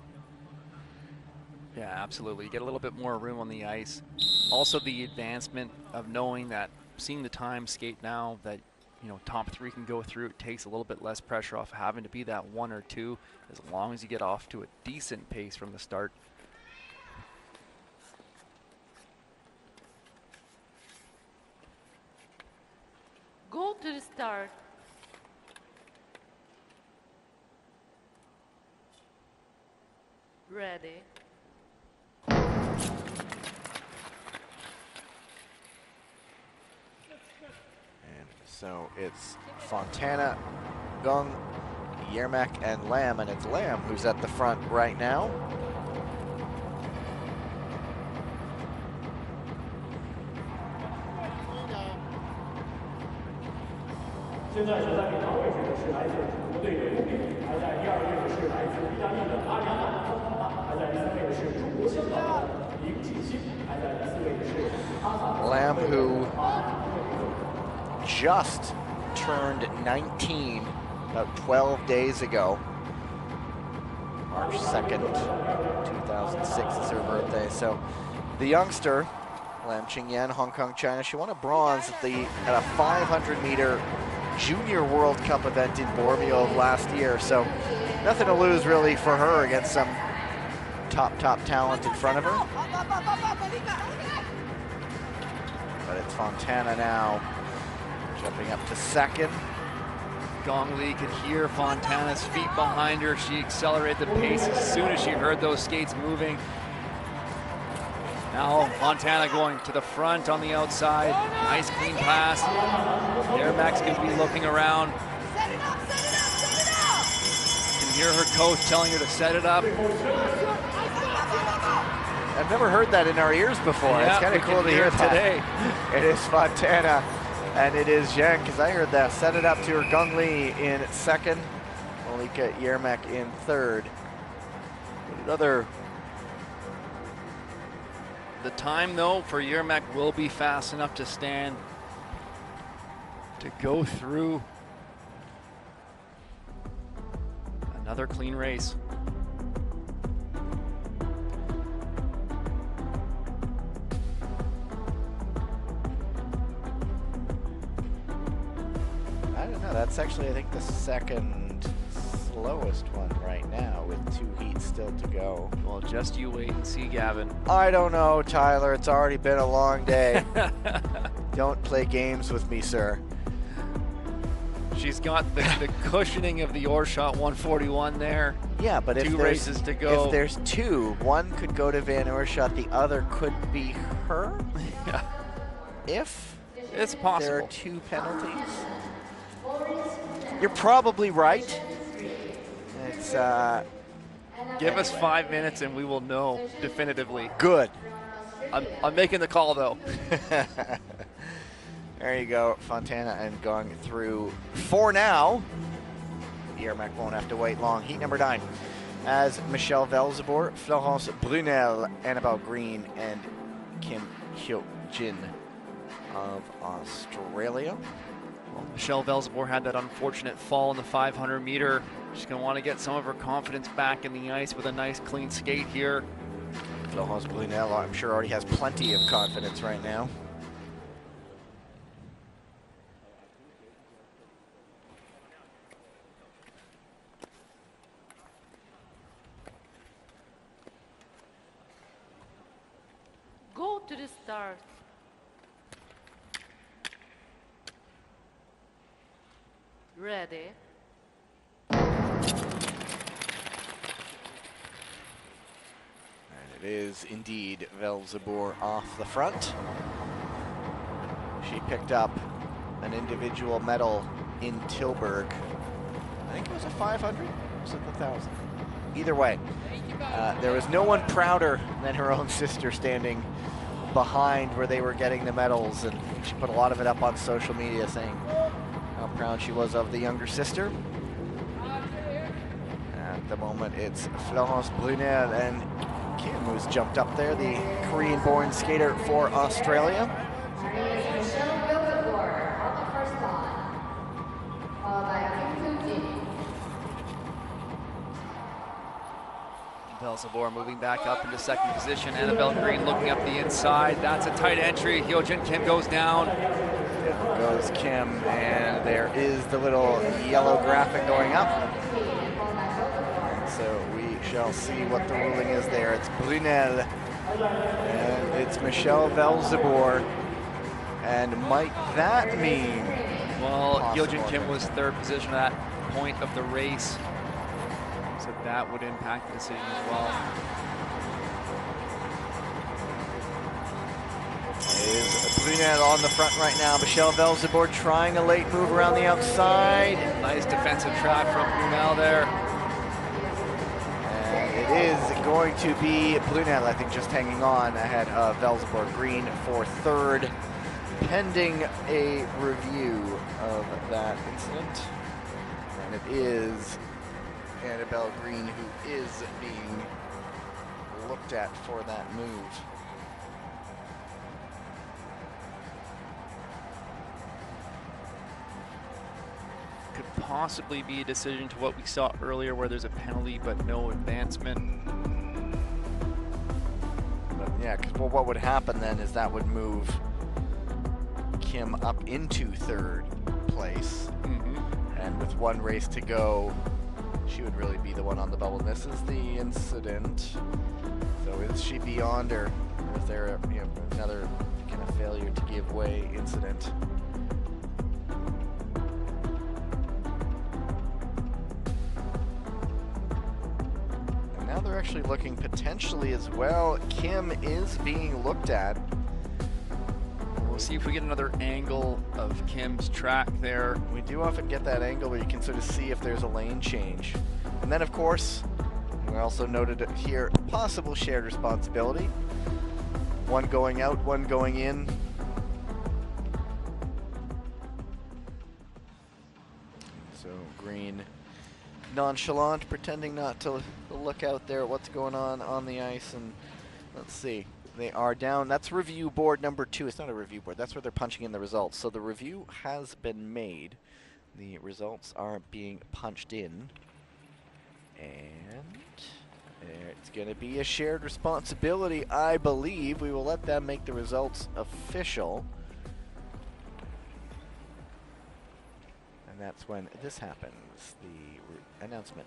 Yeah, absolutely. You get a little bit more room on the ice. Also the advancement of knowing that, seeing the time skate now, that top 3 can go through. It takes a little bit less pressure off having to be that 1 or 2, as long as you get off to a decent pace from the start. Go to the start. Ready. So it's Fontana, Gong, Yermak, and Lam, and it's Lam who's at the front right now. Lam, who just turned 19 about 12 days ago. March 2nd, 2006 is her birthday. So the youngster, Lam Qingyan, Hong Kong, China, she won a bronze at a 500-meter Junior World Cup event in Bormio of last year. So nothing to lose really for her against some top talent in front of her. But it's Fontana now, jumping up to 2nd. Gong Li could hear Fontana's feet behind her. She accelerated the pace as soon as she heard those skates moving. Now Fontana going to the front on the outside. Nice clean pass. Yermak's going to be looking around. You can hear her coach telling her to set it up. I've never heard that in our ears before. Yeah, it's kind of cool to hear that today. It is Fontana and it is Zheng, because I heard that. Set it up to her. Gong Li in 2nd, Malika Yermak in 3rd. The time though for Yermak will be fast enough to stand, to go through another clean race. I don't know, that's actually I think the 2nd slowest one right now with 2 heats still to go. Well, just you wait and see, Gavin. I don't know, Tyler. It's already been a long day. Don't play games with me, sir. She's got the cushioning of the Oorschot 141 there. Yeah, but if 2 races to go. If there's 2, one could go to Van Oorschot, the other could be her. Yeah. If it's possible. There are 2 penalties. You're probably right. It's give us 5 minutes and we will know definitively. Good. I'm making the call though. There you go, Fontana and Gong through 4 now. Yermak won't have to wait long. Heat number 9, as Michelle Velzeboer, Florence Brunel, Annabelle Green, and Kim Hyuk Jin of Australia Michelle Velzeboer had that unfortunate fall in the 500 meter. She's going to want to get some of her confidence back in the ice with a nice clean skate here. Florence Brunel, I'm sure, already has plenty of confidence right now. Go to the start. Ready. It is indeed Velzeboer off the front. She picked up an individual medal in Tilburg. I think it was a 500, or was it the 1,000? Either way, there was no one prouder than her own sister standing behind where they were getting the medals, and she put a lot of it up on social media saying how proud she was of the younger sister. At the moment, it's Florence Brunel and Kim, who's jumped up there, the Korean-born skater for Australia. Velzeboer moving back up into second position. Annabelle Green looking up the inside. That's a tight entry. Hyojin Kim goes down. Down goes Kim, and there is the little yellow graphic going up. So we shall see what the ruling is there. It's Brunel, and it's Michelle Velzeboer. And might that mean? Well, Hyojin Kim was third position at that point of the race. So that would impact the decision as well. Is Brunel on the front right now. Michelle Velzeboer trying a late move around the outside. Nice defensive track from Brunel there. And it is going to be Brunel, I think, just hanging on ahead of Velzeboer. Green for third, pending a review of that incident. And it is Annabelle Green who is being looked at for that move. Could possibly be a decision to what we saw earlier where there's a penalty but no advancement. But yeah, because well, what would happen then is that would move Kim up into third place. And with one race to go, she would really be the one on the bubble. This is the incident. So is she beyond, or is there a, another kind of failure to give way incident? And now they're actually looking potentially as well. Kim is being looked at. We'll see if we get another angle of Kim's track there. We do often get that angle where you can sort of see if there's a lane change. And then, of course, we also noted it here, possible shared responsibility. One going out, one going in. So Green, nonchalant, pretending not to look out there at what's going on the ice. And let's see. They are down. That's review board number 2. It's not a review board. That's where they're punching in the results. So the review has been made. The results are being punched in. And it's going to be a shared responsibility, I believe. We will let them make the results official. And that's when this happens, the announcement.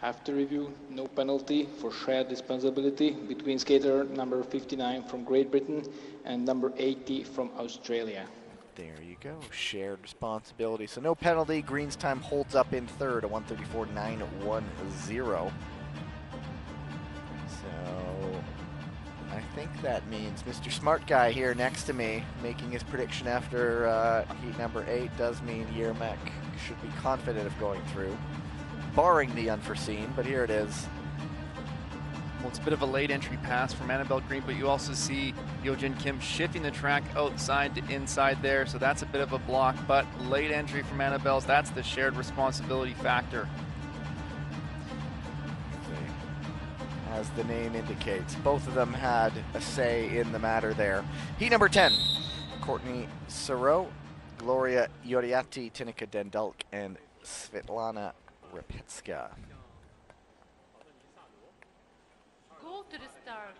After review, no penalty for shared responsibility between skater number 59 from Great Britain and number 80 from Australia. There you go, shared responsibility. So no penalty. Green's time holds up in third, a 134.910. So I think that means Mr. Smart Guy here next to me making his prediction after heat number 8 does mean Yermak should be confident of going through, barring the unforeseen, but here it is. Well, it's a bit of a late entry pass from Annabelle Green, but you also see Hyojin Kim shifting the track outside to inside there, so that's a bit of a block, but late entry from Annabelle's, that's the shared responsibility factor. as the name indicates. Both of them had a say in the matter there. Heat number 10, Courtney Siro, Gloria Yoriati, Tinika Dendulk, and Svetlana Repetska. Go to the start.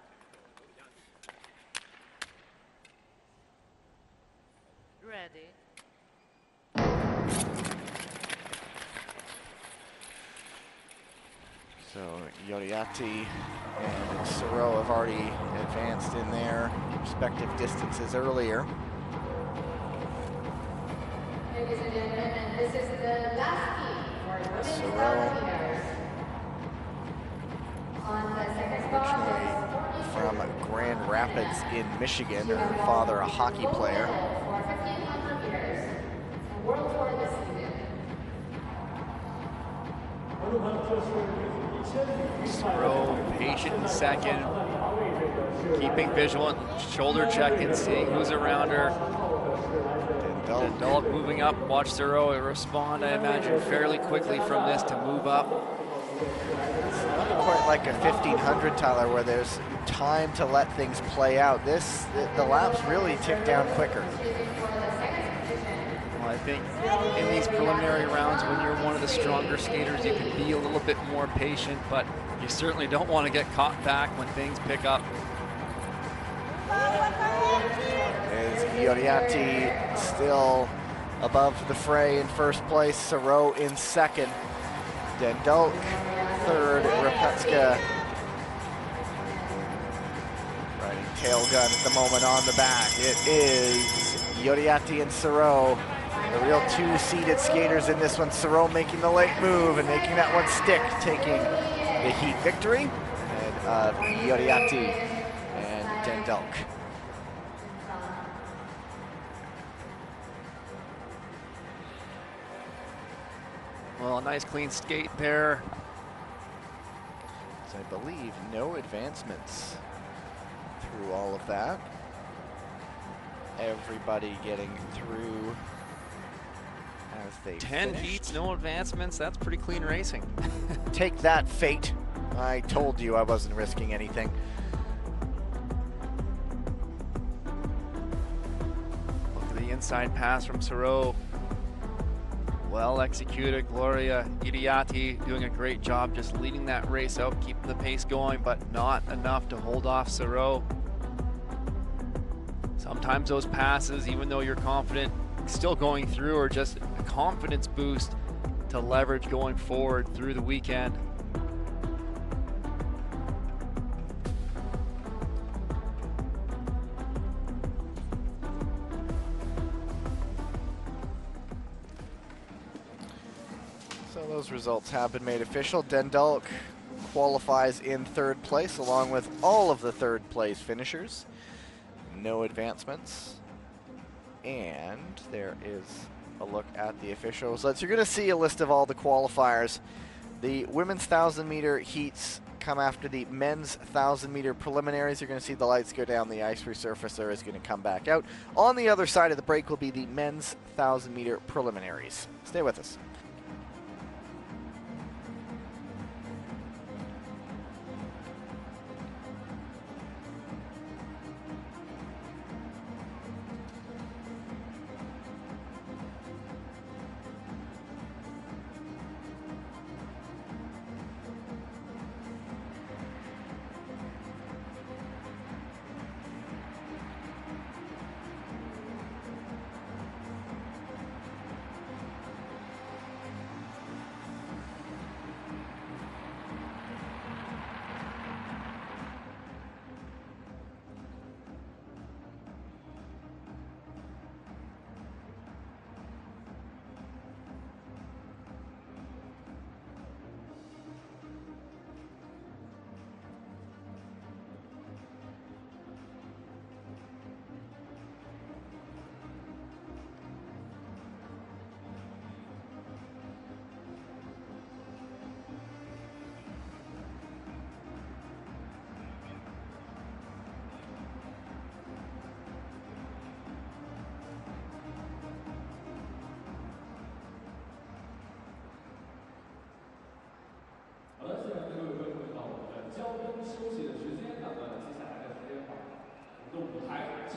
Ready. So Yoriati and Siro have already advanced in their respective distances earlier. Ladies and gentlemen, this is the last heat for women's Siro, 1,000 meters. On the second spot is from Grand Rapids in Michigan, her father a hockey player. for 1,500 meters and world tour this season. Siro, patient in second, keeping vigilant, shoulder checking, seeing who's around her. Dendulk moving up, watch Siro respond, I imagine, fairly quickly from this to move up. It's not quite like a 1,500, Tyler, where there's time to let things play out. The laps really tick down quicker. Well, I think in these preliminary rounds, when you're one of the stronger skaters, you can be a little bit more patient, but you certainly don't want to get caught back when things pick up. Is Yoriati still above the fray in first place, Siro in second, Dendulk third, Repetska riding tail gun at the moment on the back. It is Yoriati and Siro, the real two-seated skaters in this one. Siro making the late move and making that one stick, taking the heat victory, and Yoriati and Dendulk. Well, a nice clean skate there. So I believe no advancements through all of that. Everybody getting through as they 10 finished. heats, no advancements, that's pretty clean racing. Take that, fate. I told you I wasn't risking anything. Look at the inside pass from Siro. Well executed. Gloria Yoriati doing a great job just leading that race out, keeping the pace going, but not enough to hold off Siro. Sometimes those passes, even though you're confident, still going through, are just a confidence boost to leverage going forward through the weekend. So those results have been made official. Dendulk qualifies in third place along with all of the third place finishers. No advancements. And there is a look at the official results. You're going to see a list of all the qualifiers. The women's 1,000 meter heats come after the men's 1,000 meter preliminaries. You're going to see the lights go down. The ice resurfacer is going to come back out. On the other side of the break will be the men's 1,000 meter preliminaries. Stay with us.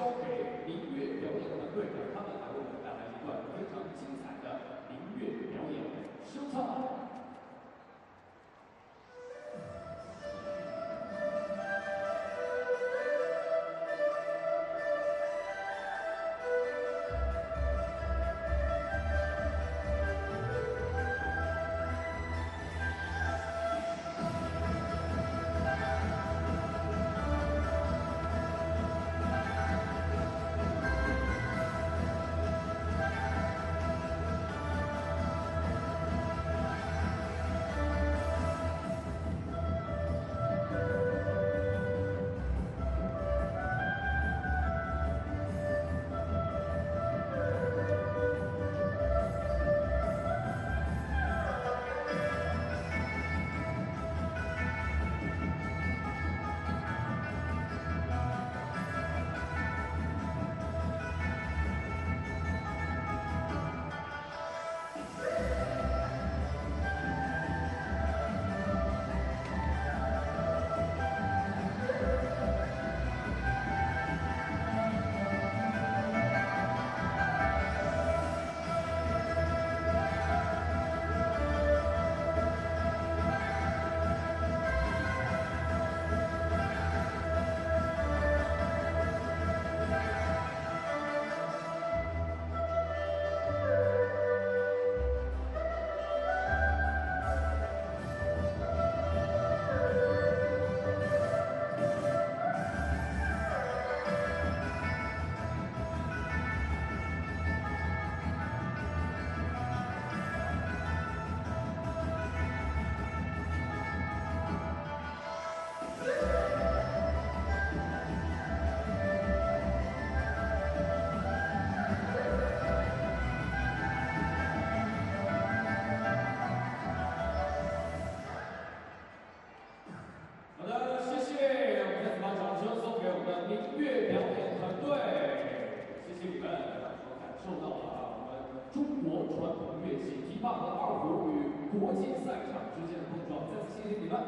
交给民乐表演团队，他们来为我们带来一段非常精彩的民乐表演。收场。好的，谢谢，我们再次把掌声送给我们的民乐表演团队，谢谢你们，我感受到了我们中国传统乐器琵琶和二胡与国际赛场之间的碰撞，再次谢谢你们。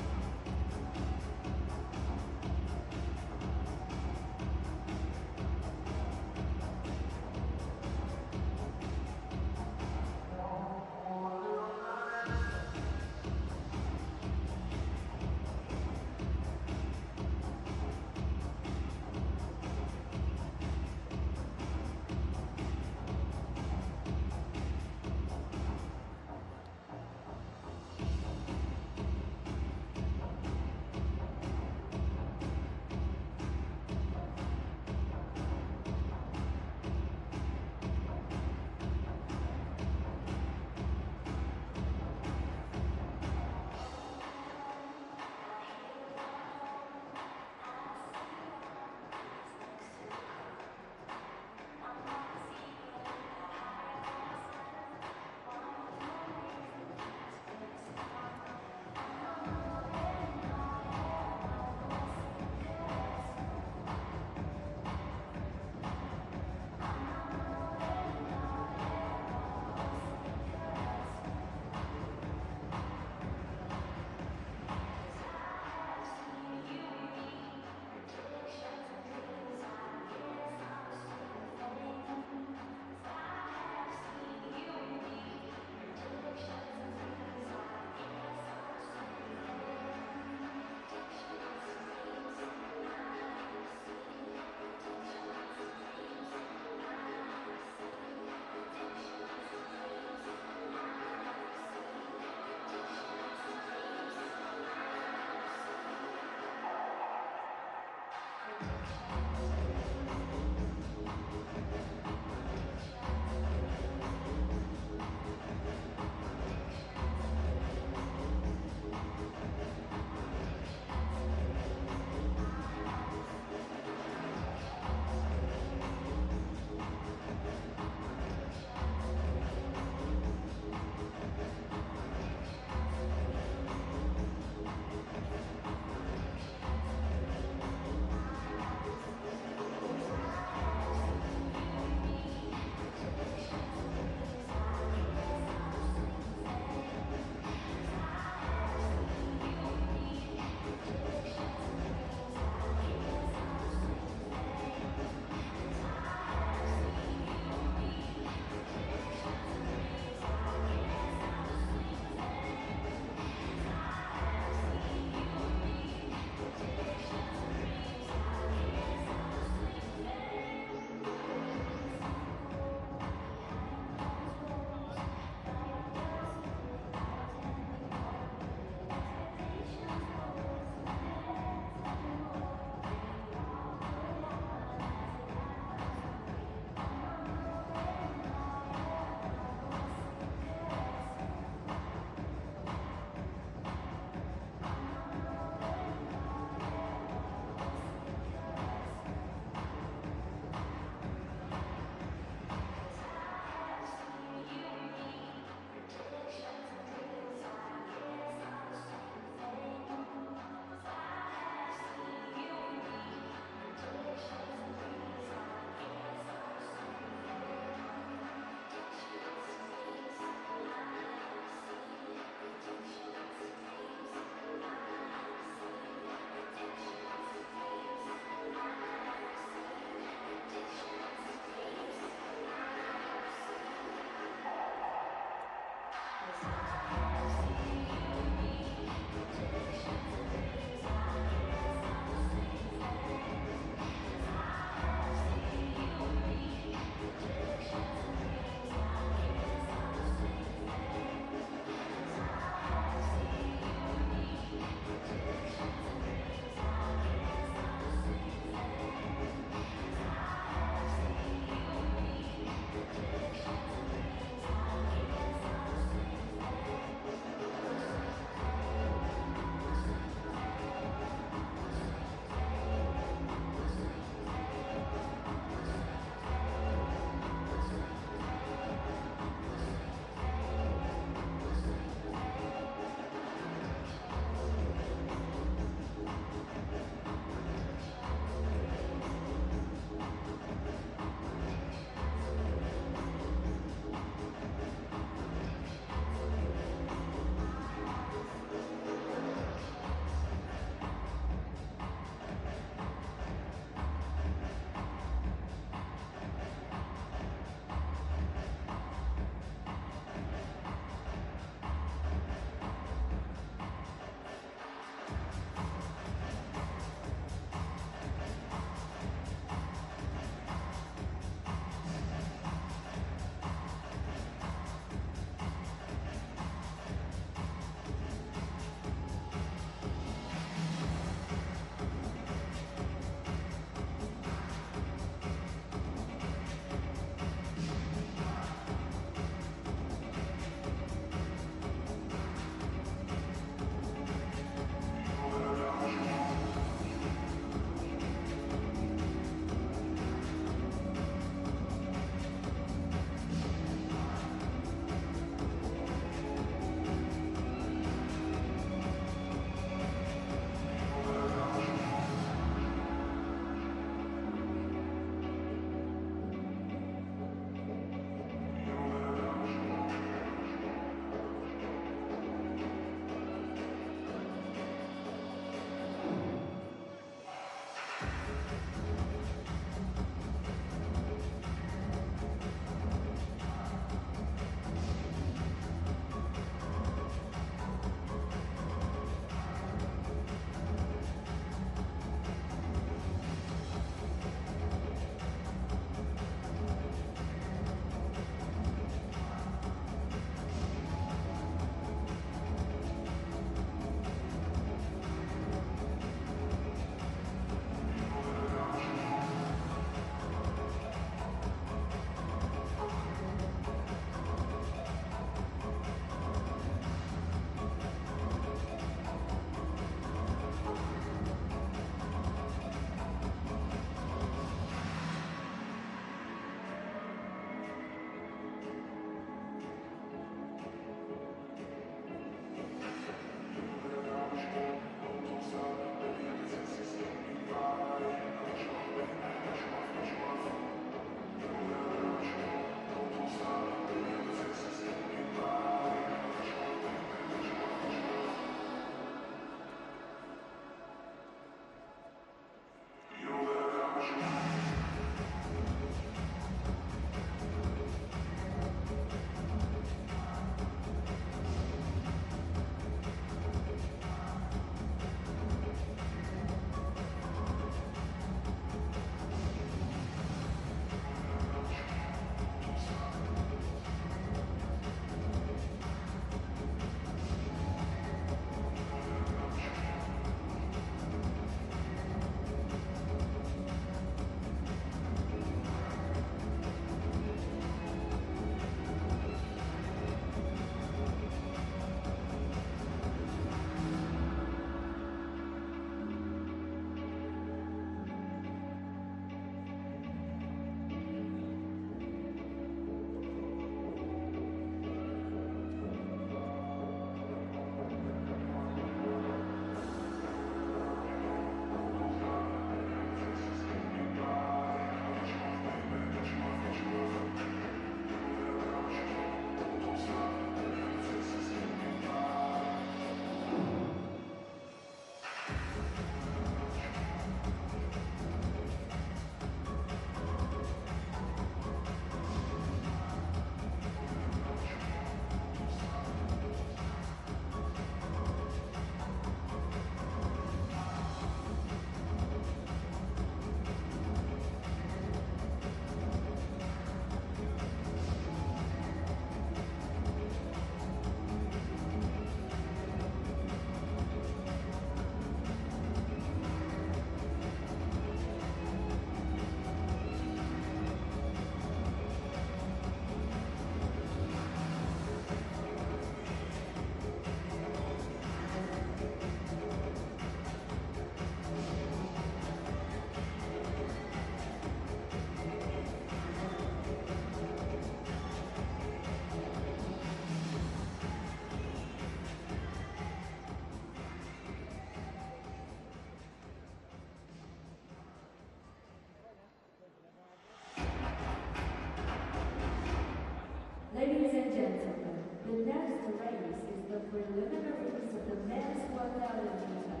the preliminaries of the men's 1,000 meters.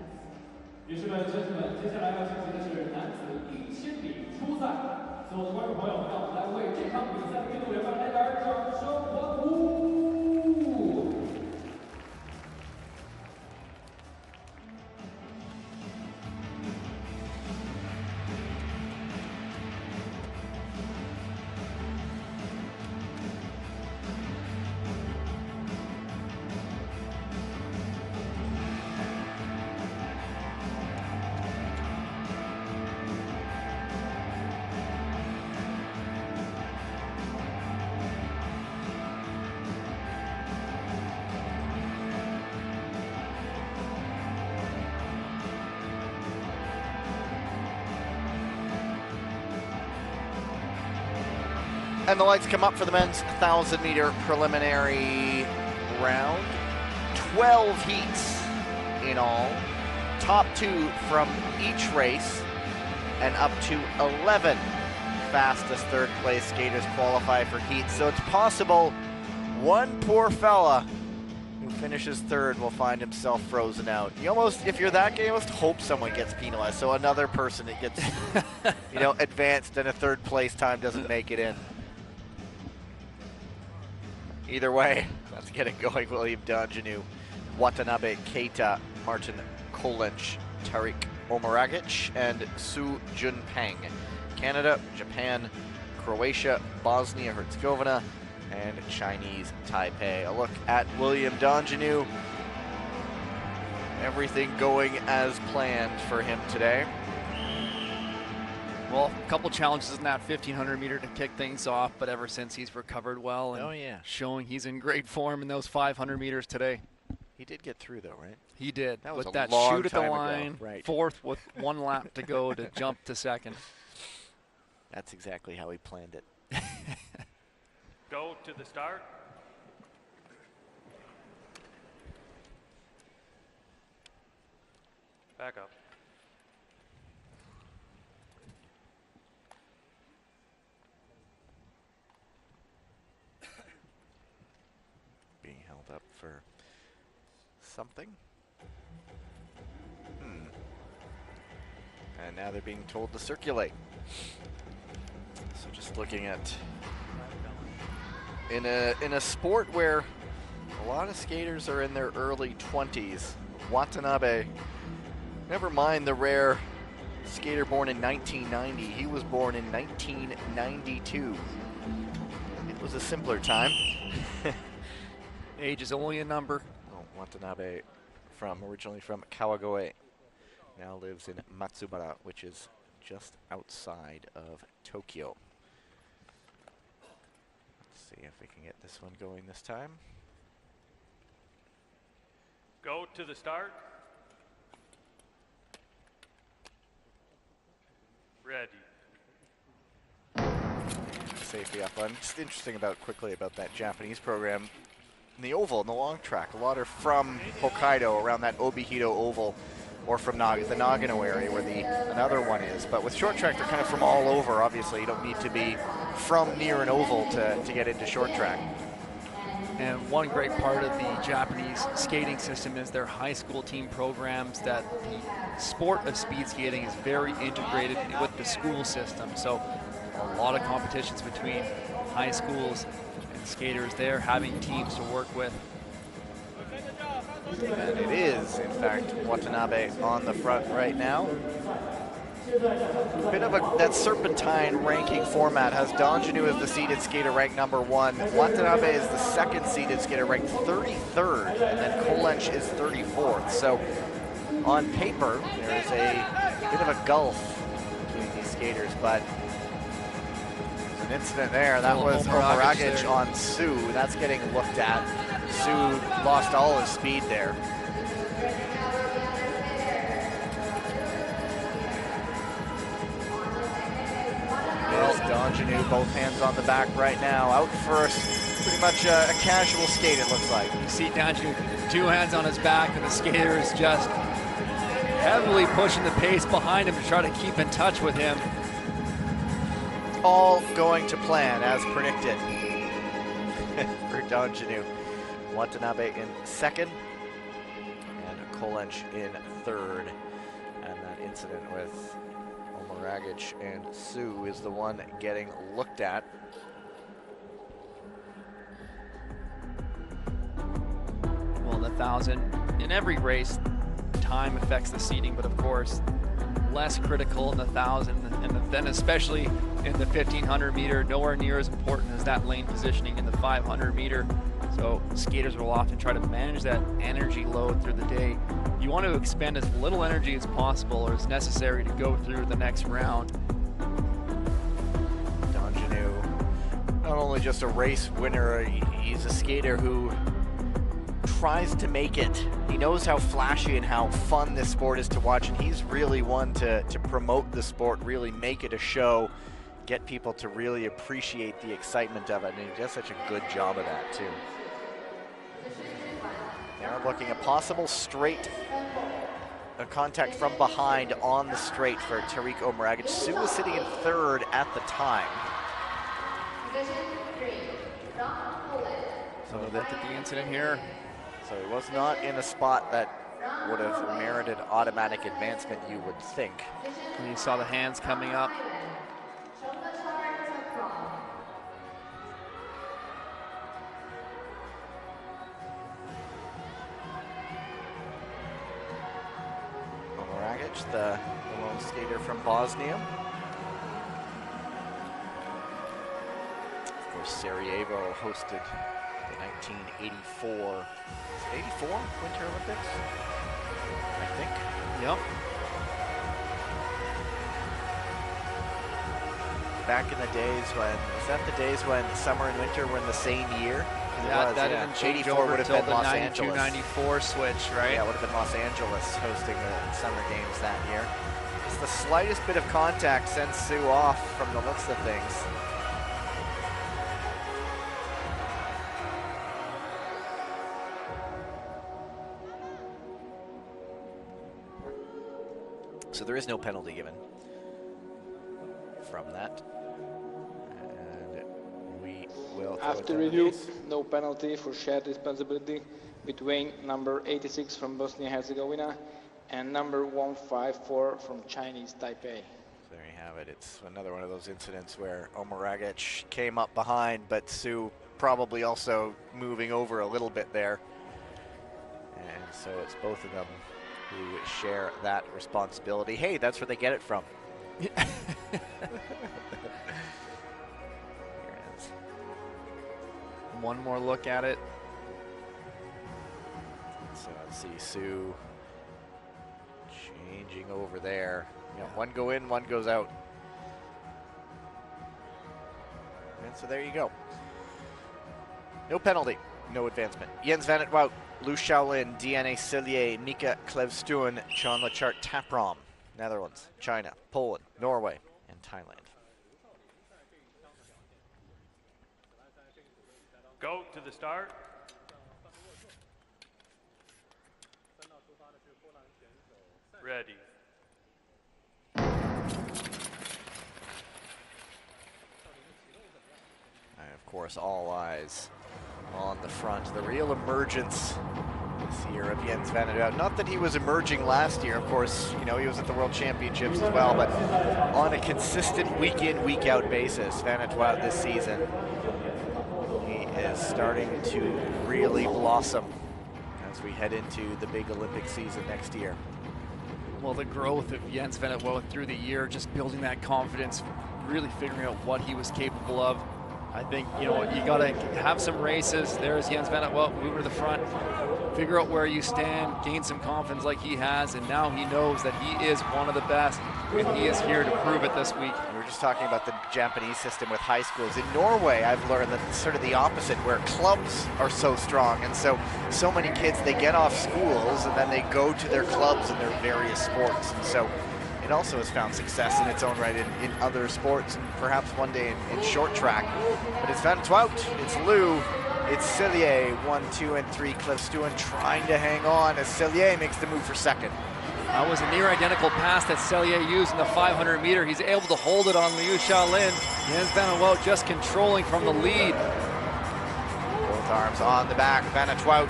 女士们、先生们，接下来要进行的是男子1000米初赛。所有的观众朋友，让我们来为这场比赛的运动员们来点掌声欢呼！ And the lights come up for the men's 1,000-meter preliminary round. 12 heats in all. Top 2 from each race, and up to 11 fastest third-place skaters qualify for heats. So it's possible one poor fella who finishes third will find himself frozen out. You almost, if you're that guy, you almost hope someone gets penalized. So another person that gets, advanced and a third-place time doesn't make it in. Either way, let's get it going. William Donjanu, Watanabe Keita, Martin Kolench, Tariq Omaragic, and Su Junpeng. Canada, Japan, Croatia, Bosnia-Herzegovina, and Chinese Taipei. A look at William Donjanu. Everything going as planned for him today. Well, a couple challenges in that 1,500 meter to kick things off, but ever since he's recovered well and showing he's in great form in those 500 meters today. He did get through though, right? He did. That was with a that long shoot at the time ago. line, Right. fourth with 1 lap to go to jump to second. That's exactly how he planned it. Go to the start. Back up. Being held up for something. And now they're being told to circulate. So just looking at in a sport where a lot of skaters are in their early 20s, Watanabe, never mind the rare skater born in 1990, he was born in 1992. It was a simpler time. Age is only a number. Oh, Watanabe, originally from Kawagoe, now lives in Matsubara, which is just outside of Tokyo. Let's see if we can get this one going this time. Go to the start. Ready. Safety up on. Just interesting quickly about that Japanese program. In the oval, in the long track, a lot are from Hokkaido, around that Obihito oval, or from the Nagano area where another one is. But with short track, they're kind of from all over. Obviously, you don't need to be from near an oval to get into short track. And one great part of the Japanese skating system is their high school team programs, that the sport of speed skating is very integrated with the school system. So a lot of competitions between high schools and skaters there, having teams to work with. And it is, in fact, Watanabe on the front right now. Bit of that serpentine ranking format has Donjanu as the seeded skater ranked #1. Watanabe is the second seeded skater ranked 33rd, and then Kolench is 34th. So on paper, there is a bit of a gulf between these skaters, but there's an incident there. That was Omaragic on Su. That's getting looked at. Su lost all his speed there. There's Donjanu, both hands on the back right now. Out first, pretty much a casual skate, it looks like. You see Donjanu, 2 hands on his back, and the skater is just heavily pushing the pace behind him to try to keep in touch with him. All going to plan as predicted for Donjanu. Watanabe in second, and Kolench in third. And that incident with Omeragic and Su is the one getting looked at. Well, in the 1,000, in every race, time affects the seating, but of course, less critical in the 1,000, and then especially in the 1,500 meter, nowhere near as important as that lane positioning in the 500 meter. So skaters will often try to manage that energy load through the day. You want to expend as little energy as possible or as necessary to go through the next round. Donjanu, not only just a race winner, he's a skater who tries to make it. He knows how flashy and how fun this sport is to watch, and he's really one to promote the sport, really make it a show, get people to really appreciate the excitement of it, and he does such a good job of that too. Now looking at possible straight contact from behind on the straight for Tariq Omeragic. Su was sitting in third at the time. So look at the incident here. So he was not in a spot that would have merited automatic advancement, you would think. And you saw the hands coming up. Omeragic, the lone skater from Bosnia. Of course, Sarajevo hosted the 1984, 84 Winter Olympics, I think. Yep. Back in the days when, was that the days when summer and winter were in the same year? That didn't change 84 over would have until been the Los 92, Angeles. 94 switch, right? Yeah, it would have been Los Angeles hosting the summer games that year. Just the slightest bit of contact sends Su off from the looks of things. So there is no penalty given from that. And we will throw it After down the review, ice. no penalty for shared responsibility between number 86 from Bosnia-Herzegovina and number 154 from Chinese Taipei. There you have it. It's another one of those incidents where Omeragic came up behind, but Su probably also moving over a little bit there. And so it's both of them who share that responsibility. Hey, that's where they get it from. Here it is. One more look at it. So let's see Su changing over there. Yeah, one go in, one goes out. And so there you go. No penalty, no advancement. Jens van het Wout, Lu Shaolin, DNA Cillier, Mika Klevstuen, Chonlachart Taprom, Netherlands, China, Poland, Norway, and Thailand. Go to the start. Ready. And of course, all eyes on the front. The real emergence this year of Jens van het Wout. Not that he was emerging last year, of course, you know, he was at the World Championships as well, but on a consistent week in, week out basis, Van het Wout this season, he is starting to really blossom as we head into the big Olympic season next year. Well, the growth of Jens van het Wout through the year, just building that confidence, really figuring out what he was capable of. I think, you know, you got to have some races. There's Jens van het Wout, move to the front, figure out where you stand, gain some confidence like he has, and now he knows that he is one of the best, and he is here to prove it this week. We were just talking about the Japanese system with high schools. In Norway, I've learned that it's sort of the opposite, where clubs are so strong, and so many kids, they get off schools and then they go to their clubs in their various sports, and so it also has found success in its own right in other sports, and perhaps one day in short track. But it's Van het Wout, it's Lou, it's Cillier, 1, 2, and 3. Klevstuen trying to hang on as Cillier makes the move for second. That was a near identical pass that Cellier used in the 500 meter. He's able to hold it on Liu Shaolin. Jens van het Wout just controlling from the lead. Both arms on the back. Vanna-Twout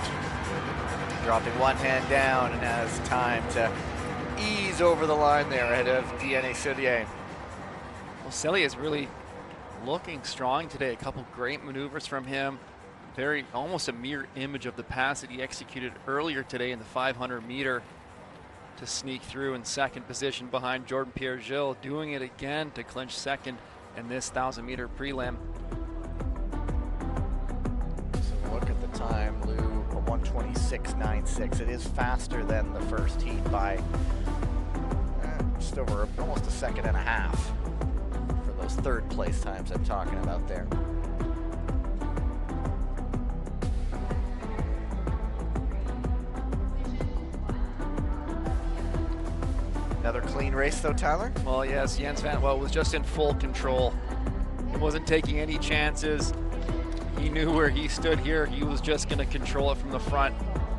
dropping one hand down and has time to ease over the line there ahead of DNA Cellier. Well, Cellier is really looking strong today. A couple great maneuvers from him. Almost a mirror image of the pass that he executed earlier today in the 500 meter to sneak through in second position behind Jordan Pierre-Gilles, doing it again to clinch second in this 1,000 meter prelim. So look at the time, Lou, a 1:26.96. It is faster than the first heat by just over almost a second and a half for those third place times I'm talking about there. Another clean race though, Tyler? Well, yes, Jens van Wout was just in full control. He wasn't taking any chances. He knew where he stood here. He was just going to control it from the front,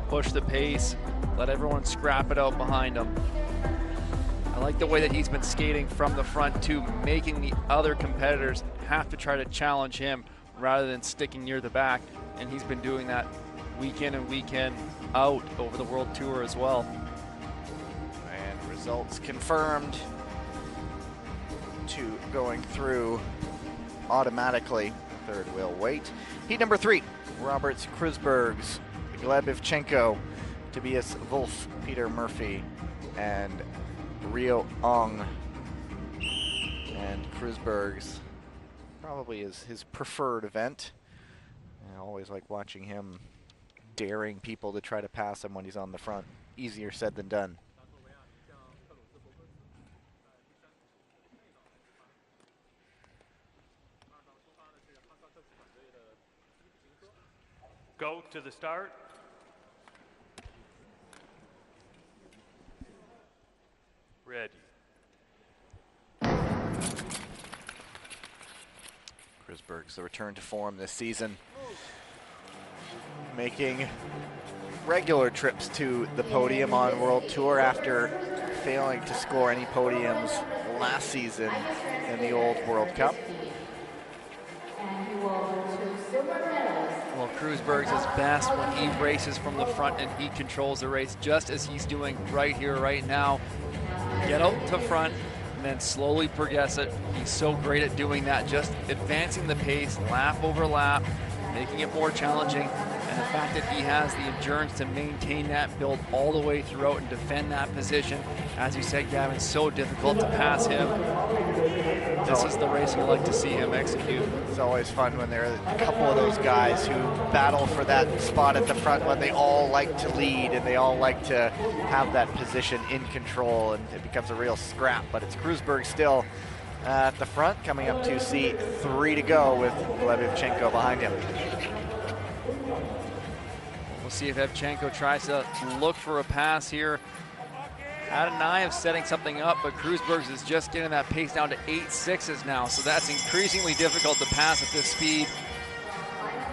push the pace, let everyone scrap it out behind him. I like the way that he's been skating from the front too, making the other competitors have to try to challenge him rather than sticking near the back. And he's been doing that week in and week in out over the World Tour as well. Results confirmed. 2 going through automatically. Third will wait. Heat number 3, Roberts Krusbergs, Gleb Ivchenko, Tobias Wolf, Peter Murphy, and Rio Ong. And Krusbergs probably is his preferred event. I always like watching him daring people to try to pass him when he's on the front. Easier said than done. Go to the start. Ready. Krusbergs, the return to form this season, making regular trips to the podium on World Tour after failing to score any podiums last season in the old World Cup. Well, Krusbergs is best when he races from the front and he controls the race, just as he's doing right here, right now. Get out to front and then slowly progress it. He's so great at doing that, just advancing the pace, lap over lap, making it more challenging. And the fact that he has the endurance to maintain that build all the way throughout and defend that position. As you said, Gavin, so difficult to pass him. This is the race you like to see him execute. It's always fun when there are a couple of those guys who battle for that spot at the front when they all like to lead and they all like to have that position in control, and it becomes a real scrap. But it's Krusberg still at the front, coming up to seat 3 to go with Gleb Ivchenko behind him. We'll see if Ivchenko tries to look for a pass here. Had an eye of setting something up, but Krusbergs is just getting that pace down to 8.6s now, so that's increasingly difficult to pass at this speed.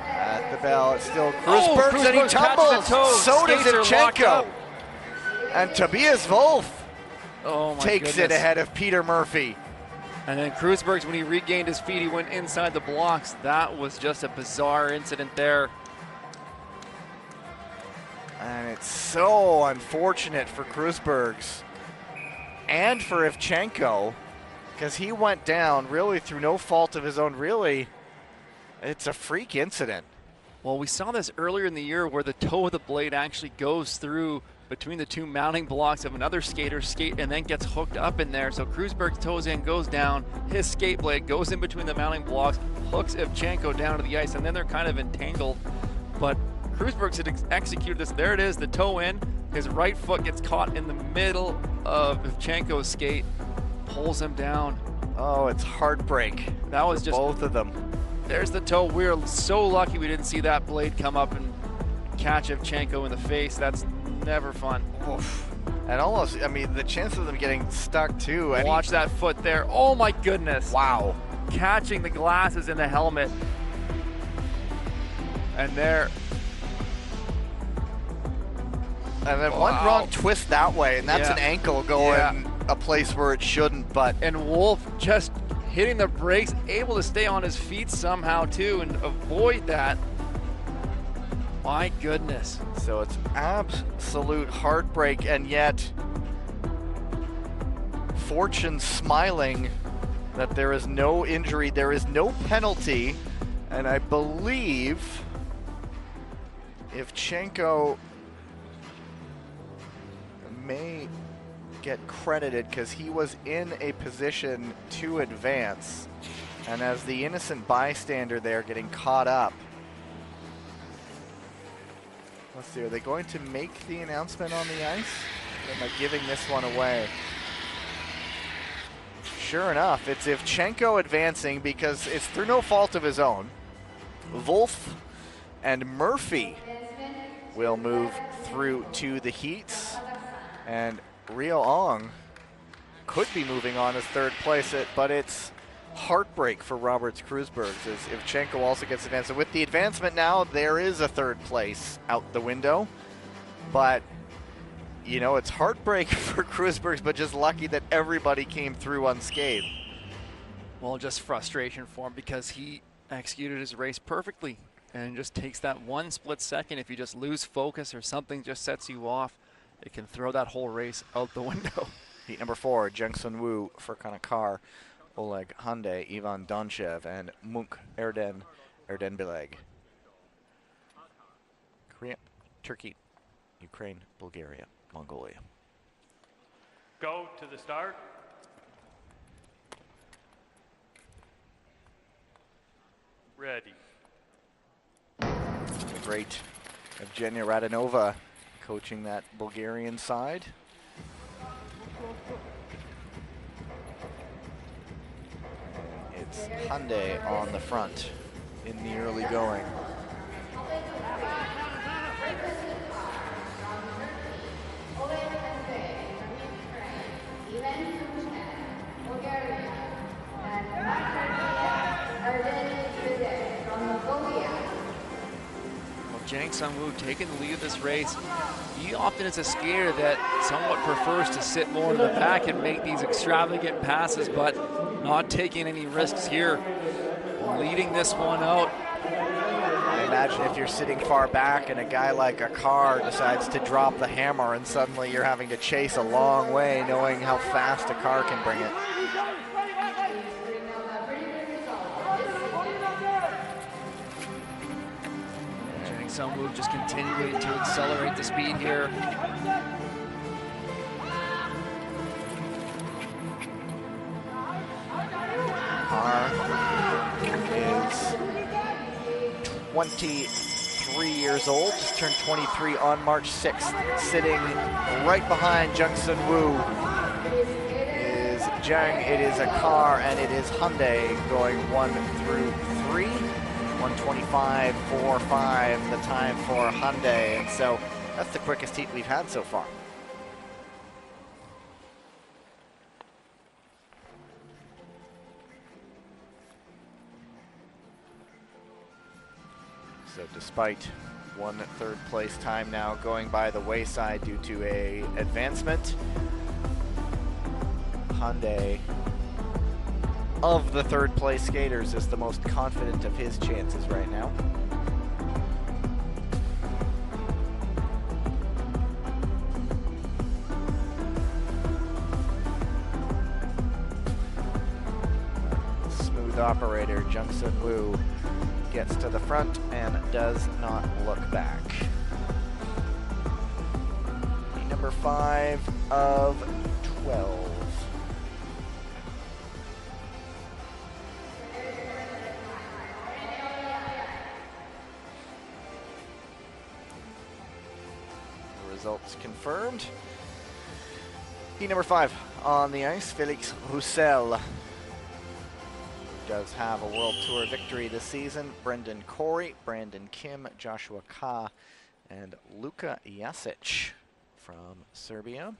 At the bell, it's still Krusbergs, and he tumbles. So does Ivchenko. And Tobias Wolf takes it ahead of Peter Murphy. And then Krusbergs, when he regained his feet, he went inside the blocks. That was just a bizarre incident there. And it's so unfortunate for Krusbergs and for Ivchenko, because he went down really through no fault of his own. Really, it's a freak incident. Well, we saw this earlier in the year where the toe of the blade actually goes through between the 2 mounting blocks of another skater's skate and then gets hooked up in there. So Krusberg toes in, goes down, his skate blade goes in between the mounting blocks, hooks Ivchenko down to the ice, and then they're kind of entangled. But Krusbergs had executed this. There it is, the toe in. His right foot gets caught in the middle of Ivchenko's skate, pulls him down. Oh, it's heartbreak. That was just both of them. There's the toe. We're so lucky we didn't see that blade come up and catch Ivchenko in the face. That's never fun. Oof. And almost, I mean, the chances of them getting stuck too. Watch that foot there. Oh my goodness. Wow. Catching the glasses in the helmet. And there. And then one wrong twist that way, and that's an ankle going a place where it shouldn't. But and Wolf just hitting the brakes, able to stay on his feet somehow too and avoid that. My goodness. So it's absolute heartbreak, and yet fortune smiling that there is no injury, there is no penalty, and I believe Ivchenko may get credited because he was in a position to advance, and as the innocent bystander there getting caught up. Let's see, are they going to make the announcement on the ice? Or am I giving this one away? Sure enough, it's Ivchenko advancing because it's through no fault of his own. Wolf and Murphy will move through to the heats, and Rio Ong could be moving on as third place, but it's heartbreak for Roberts Kreuzbergs as Ivchenko also gets advanced. So with the advancement now, there is a third place out the window, but you know, it's heartbreak for Kreuzbergs, but just lucky that everybody came through unscathed. Well, just frustration for him because he executed his race perfectly, and just takes that one split second. If you just lose focus or something just sets you off, it can throw that whole race out the window. Heat number 4, Jungsun Wu, Furkan Akar, Oleg Hyundai, Ivan Donchev, and Munk Erdenbileg. Korea, Turkey, Ukraine, Bulgaria, Mongolia. Go to the start. Ready. The great Evgenia Radonova coaching that Bulgarian side. It's Hyundai on the front in the early going. Jang Sung-woo taking the lead of this race. He often is a skater that somewhat prefers to sit more in the back and make these extravagant passes, but not taking any risks here. Leading this one out. I imagine if you're sitting far back and a guy like Akar decides to drop the hammer and suddenly you're having to chase a long way knowing how fast Akar can bring it. Sung-woo just continuing to accelerate the speed here. Akar is 23 years old, just turned 23 on March 6th, sitting right behind Jungsun Wu is Jang, it is Akar, and it is Hyundai going 1 through 3. 125.45 the time for Hyundai, and so that's the quickest heat we've had so far. So despite one third place time now going by the wayside due to a advancement, Hyundai of the third place skaters is the most confident of his chances right now. Smooth operator Jungsun Wu gets to the front and does not look back. Number 5 of 12. Results confirmed. Heat number 5 on the ice, Felix Roussel does have a World Tour victory this season. Brendan Corey, Brandon Kim, Joshua Ka, and Luka Jasic from Serbia.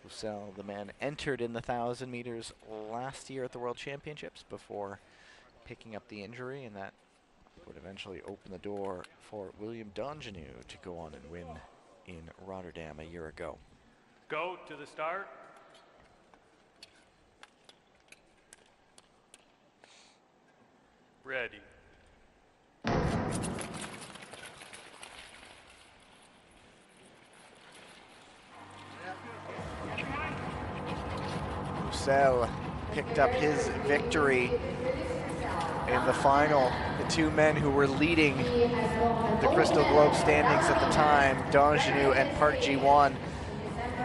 Roussel, the man, entered in the 1,000 meters last year at the World Championships before picking up the injury, and that would eventually open the door for William Dongenew to go on and win in Rotterdam a year ago. Go to the start. Ready. Roussel picked up his victory in the final. The two men who were leading the Crystal Globe standings at the time, Danjanu and Park Ji-won,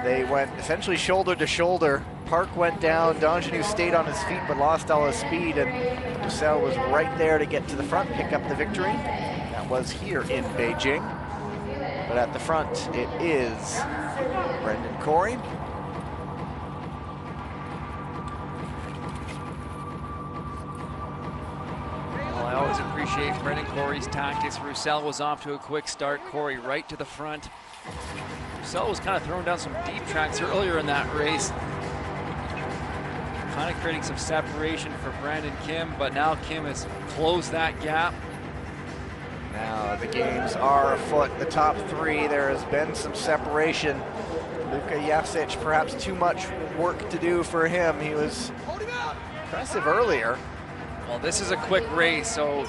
they went essentially shoulder to shoulder. Park went down, Danjanu stayed on his feet but lost all his speed, and Roussel was right there to get to the front, pick up the victory. That was here in Beijing. But at the front, it is Brendan Corey. Well, I always appreciate Brendan Corey's tactics. Roussel was off to a quick start. Corey right to the front. Roussel was kind of throwing down some deep tracks earlier in that race, kind of creating some separation for Brandon Kim, but now Kim has closed that gap. Now the games are afoot. The top three, there has been some separation. Luka Jasic, perhaps too much work to do for him. He was impressive earlier. Well, this is a quick race, so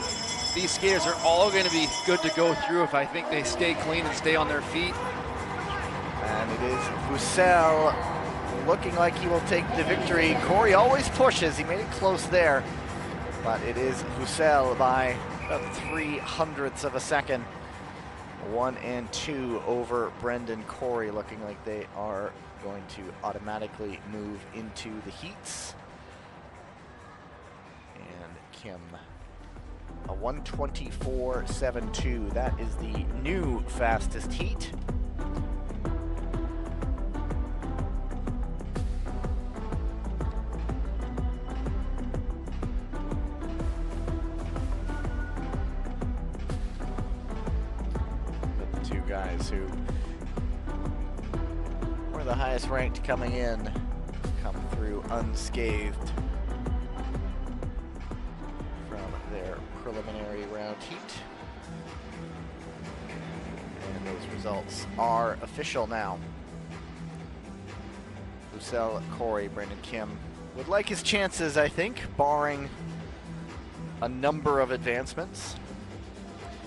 these skaters are all going to be good to go through if I think they stay clean and stay on their feet. And it is Roussel looking like he will take the victory. Corey always pushes. He made it close there, but it is Roussel by about 0.03 of a second. 1 and 2 over Brendan Corey, looking like they are going to automatically move into the heats. And Kim, a 1:24.72. That is the new fastest heat. Guys who were the highest ranked coming in come through unscathed from their preliminary round heat. And those results are official now. Roussel, Corey, Brendan Kim would like his chances, I think, barring a number of advancements.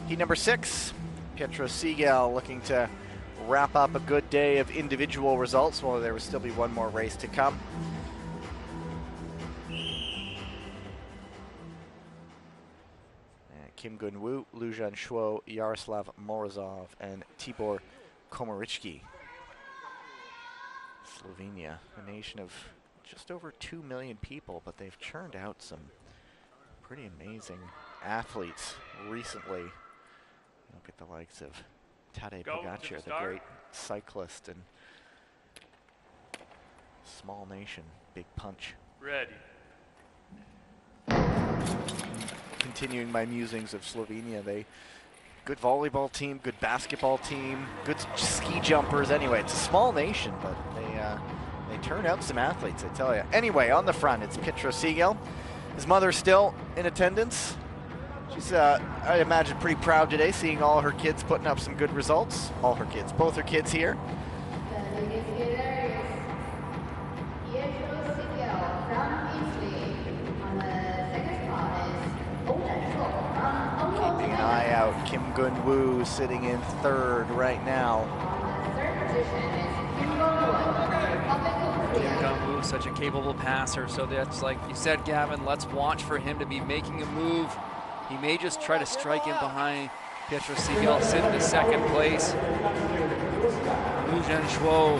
Heat number 6. Pietro Segal looking to wrap up a good day of individual results, while there will still be one more race to come. And Kim Gun-woo, Lu Zhanshuo, Yaroslav Morozov, and Tibor Komarichki. Slovenia, a nation of just over 2 million people, but they've churned out some pretty amazing athletes recently. Look at the likes of Tadej Pogacar, the great cyclist, and small nation, big punch. Ready. Continuing my musings of Slovenia, they good volleyball team, good basketball team, good ski jumpers. Anyway, it's a small nation, but they turn out some athletes, I tell you. Anyway, on the front, it's Pietro Segal. His mother's still in attendance. She's, I imagine, pretty proud today, seeing all her kids putting up some good results. All her kids, both her kids here. Keeping an eye out, Kim Gun-woo sitting in 3rd right now. Kim Gun-woo, such a capable passer, so that's like you said, Gavin, let's watch for him to be making a move. He may just try to strike in behind Pietro Segal, sit in the 2nd place. Lu Zhanshuo,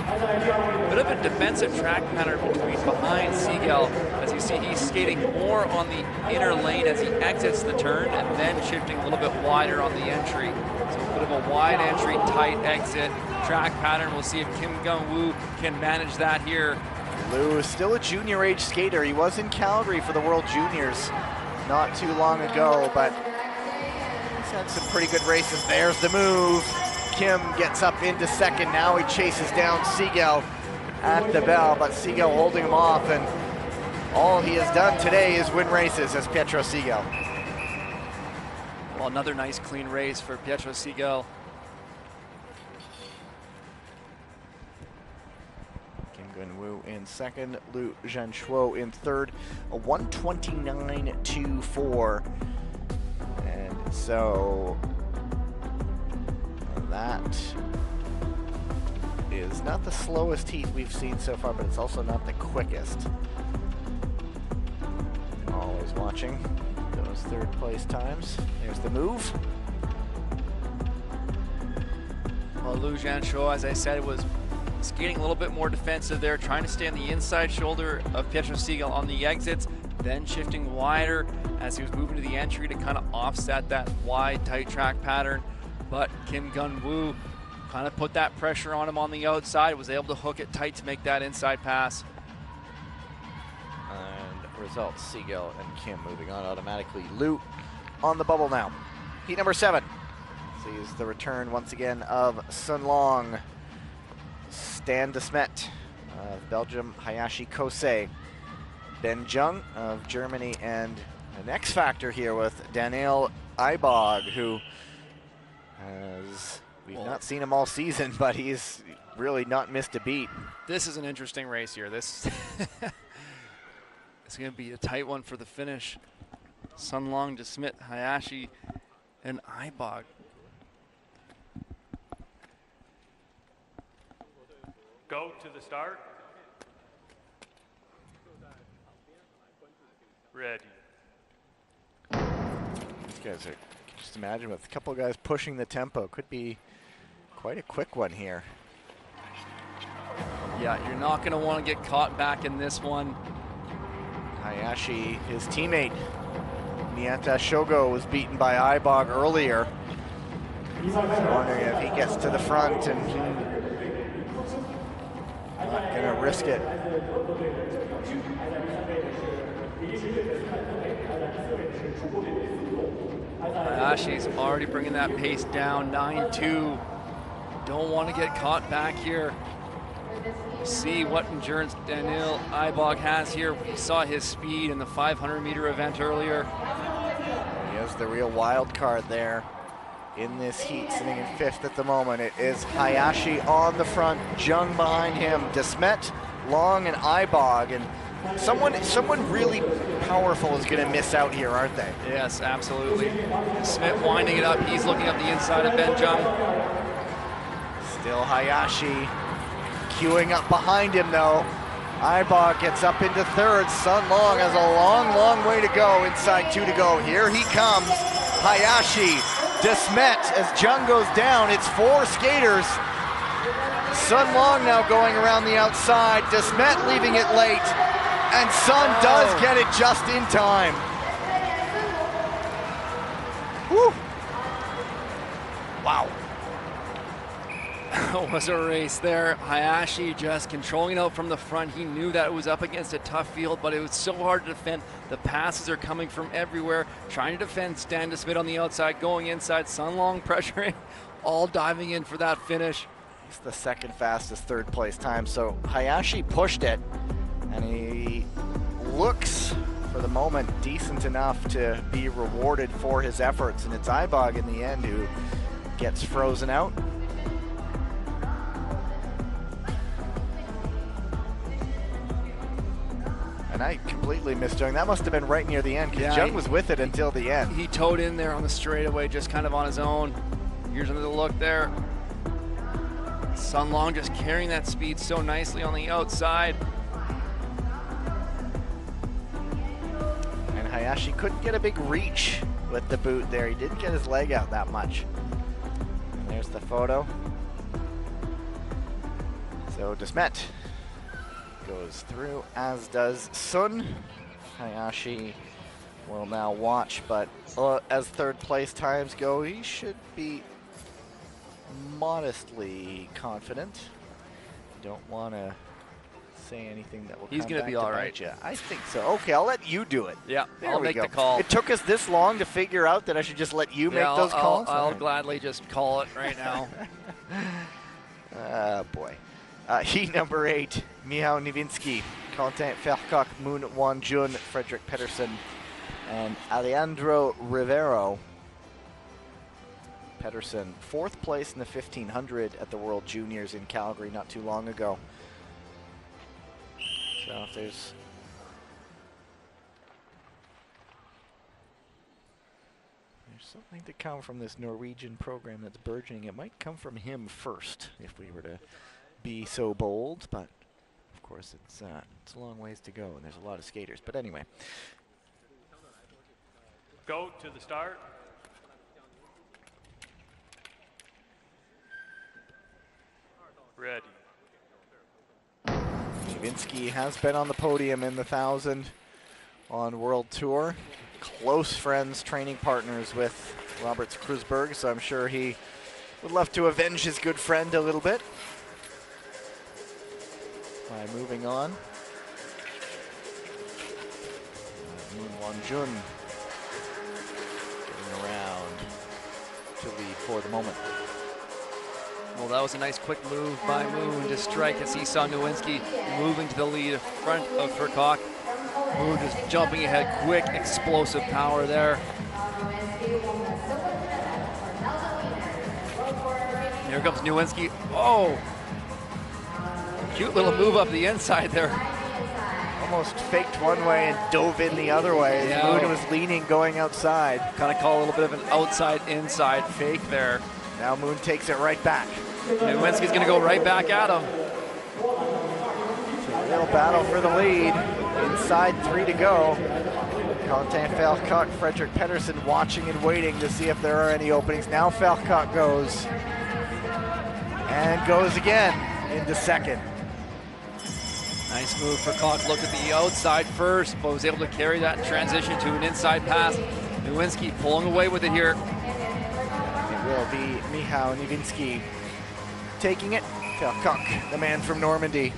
bit of a defensive track pattern behind Segal. As you see, he's skating more on the inner lane as he exits the turn and then shifting a little bit wider on the entry. So a bit of a wide entry, tight exit track pattern. We'll see if Kim Gun-woo can manage that here. Lu is still a junior age skater. He was in Calgary for the World Juniors not too long ago, but he's had some pretty good races. There's the move. Kim gets up into 2nd. Now he chases down Segal at the bell, but Segal holding him off, and all he has done today is win races as Pietro Segal. Well, another nice clean race for Pietro Segal. Kim Gun-woo in 2nd, Lu Zhanshuo in 3rd, a 1:29.24. And so that is not the slowest heat we've seen so far, but it's also not the quickest. Always watching those third place times. There's the move. Well, Lu Jianchuo, as I said, was skating a little bit more defensive there, trying to stay on the inside shoulder of Pietro Siegel on the exits, then shifting wider as he was moving to the entry to kind of offset that wide, tight track pattern. But Kim Gun-woo kind of put that pressure on him on the outside, was able to hook it tight to make that inside pass. And results, Siegel and Kim moving on automatically. Lu on the bubble now. Heat number 7 sees the return once again of Sun Long, Stan de Smet of Belgium, Hayashi Kosei, Ben Jung of Germany, and an X factor here with Daniel Eibog, who we've not seen him all season, but he's really not missed a beat. This is an interesting race here. This is going to be a tight one for the finish. Sun Long, de Smet, Hayashi, and Eibog. Go to the start. Ready. These guys are, just imagine with a couple of guys pushing the tempo, could be quite a quick one here. Yeah, you're not going to want to get caught back in this one. Hayashi, his teammate, Miyata Shogo, was beaten by Eibog earlier. Wondering if he gets to the front and not gonna risk it. Hayashi's already bringing that pace down, 9-2. Don't want to get caught back here. See what endurance Daniel Eibog has here. We saw his speed in the 500-meter event earlier. He has the real wild card there in this heat, sitting in 5th at the moment. It is Hayashi on the front, Jung behind him, de Smet, Long, and Eibog, and someone really powerful is going to miss out here, aren't they? Yes, absolutely. De Smet winding it up. He's looking up the inside of Ben Jung. Still Hayashi queuing up behind him, though. Eibog gets up into 3rd. Sun Long has a long way to go. Inside 2 to go. Here he comes. Hayashi, de Smet, as Jung goes down. It's 4 skaters. Sun Long now going around the outside. De Smet leaving it late. And Sun does get it just in time. Whew. Wow. It was a race there. Hayashi just controlling out from the front. He knew that it was up against a tough field, but it was so hard to defend. The passes are coming from everywhere. Trying to defend Stan de Smet on the outside, going inside. Sun Long pressuring, all diving in for that finish. It's the 2nd fastest 3rd place time. So Hayashi pushed it, and he looks, for the moment, decent enough to be rewarded for his efforts. And it's Eibog in the end who gets frozen out. And I completely missed Jung. That must have been right near the end, because Jung was with it until the end. He towed in there on the straightaway, just kind of on his own. Here's another look there. Sun Long just carrying that speed so nicely on the outside. And Hayashi couldn't get a big reach with the boot there. He didn't get his leg out that much. And there's the photo. So de Smet goes through, as does Sun. Hayashi will now watch, but as 3rd place times go, he should be modestly confident. Don't want to say anything that will He's come gonna back be to all bite right. ya. I think so. Okay, I'll let you do it. Yeah, There I'll we make go. the call. It took us this long to figure out that I should just let you make those calls? I'll gladly just call it right now. Boy. Heat number 8, Michał Niewinski, Quentin Vercock, Moon Won-jun, Frederick Pedersen, and Alejandro Rivero. Pedersen, 4th place in the 1500 at the World Juniors in Calgary not too long ago. So if there's something to come from this Norwegian program that's burgeoning, it might come from him first if we were to be so bold, but of course it's a long ways to go, and there's a lot of skaters. But anyway. Go to the start. Ready. Nowinski has been on the podium in the 1,000 on World Tour. Close friends, training partners with Roberts Krusberg, so I'm sure he would love to avenge his good friend a little bit by moving on. Moon Won-jun getting around to lead for the moment. Well, that was a nice quick move by Moon to strike as he saw Nowinski moving to the lead in front of Furcock. Moon just jumping ahead, quick, explosive power there. Here comes Nowinski. Oh! Cute little move up the inside there. Almost faked one way and dove in the other way. Yeah. Moon was leaning, going outside. Kind of call a little bit of an outside-inside fake there. Now Moon takes it right back. Nowinski's going to go right back at him. So a little battle for the lead. Inside 3 to go. Quentin Falcock, Frederick Pedersen watching and waiting to see if there are any openings. Now Falcock goes. And goes again into second. Nice move for Koch. Looked at the outside first, but was able to carry that transition to an inside pass. Nowinski pulling away with it here. It will be Michał Nowinski taking it. Falcock, the man from Normandy,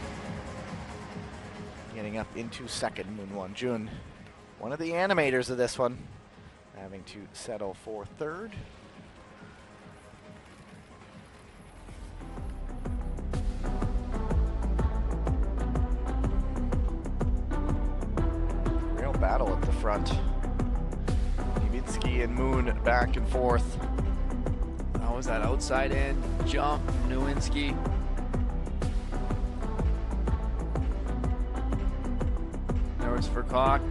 getting up into second. Moon Won-jun, one of the animators of this one, having to settle for third. Real battle at the front. Nowinski and Moon back and forth. That was that outside in jump, Nowinski. There was Furcock.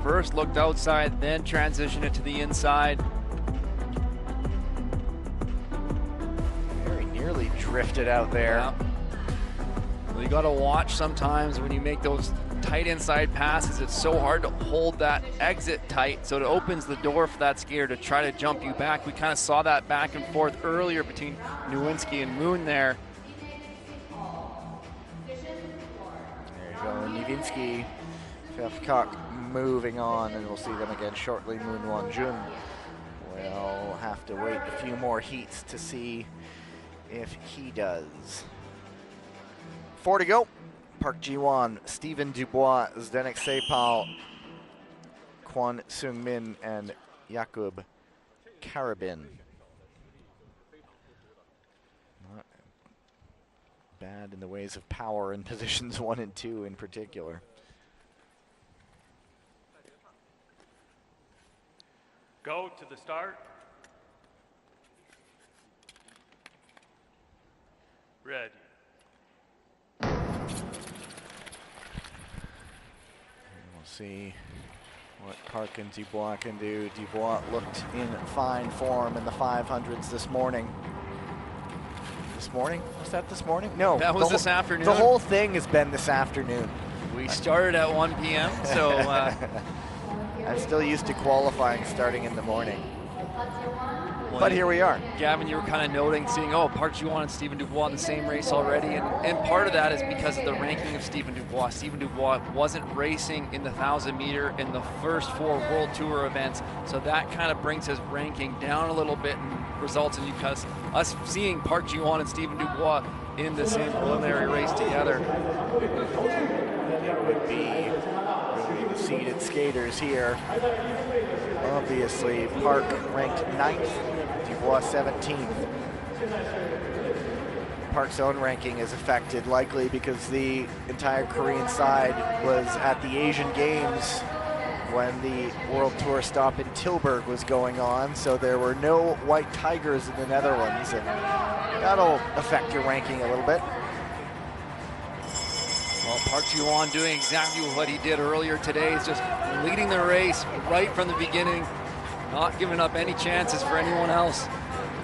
First looked outside, then transitioned it to the inside. Very nearly drifted out there. Yeah. Well, you got to watch sometimes when you make those tight inside passes. It's so hard to hold that exit tight, so it opens the door for that skater to try to jump you back. We kind of saw that back and forth earlier between Nowinski and Moon there. There you go, Nowinski, Falcock moving on, and we'll see them again shortly. Moon Won-jun will have to wait a few more heats to see if he does. 4 to go. Park Ji-won, Stephen Dubois, Zdenek Sepal, Kwon Seung-min, and Jakub Karabin. Not bad in the ways of power in positions 1 and 2 in particular. Go to the start. Ready. We'll see what Park and Dubois can do. Dubois looked in fine form in the 500s this morning. This morning? Was that this morning? No. That was this afternoon. The whole thing has been this afternoon. We started at 1 p.m., so... I'm still used to qualifying starting in the morning. But here we are. Gavin, you were kind of noting, seeing, oh, Park Ji-won and Stephen Dubois in the same race already, and part of that is because of the ranking of Stephen Dubois. Stephen Dubois wasn't racing in the 1,000 meter in the first 4 World Tour events, so that kind of brings his ranking down a little bit and results in because us seeing Park Ji-won and Stephen Dubois in the same preliminary race together. It would be really the seeded skaters here. Obviously, Park ranked 9th, Dubois 17th. Park's own ranking is affected, likely because the entire Korean side was at the Asian Games when the World Tour stop in Tilburg was going on, so there were no white tigers in the Netherlands, and that'll affect your ranking a little bit. Well, Park Ji-won doing exactly what he did earlier today, is just leading the race right from the beginning, not giving up any chances for anyone else.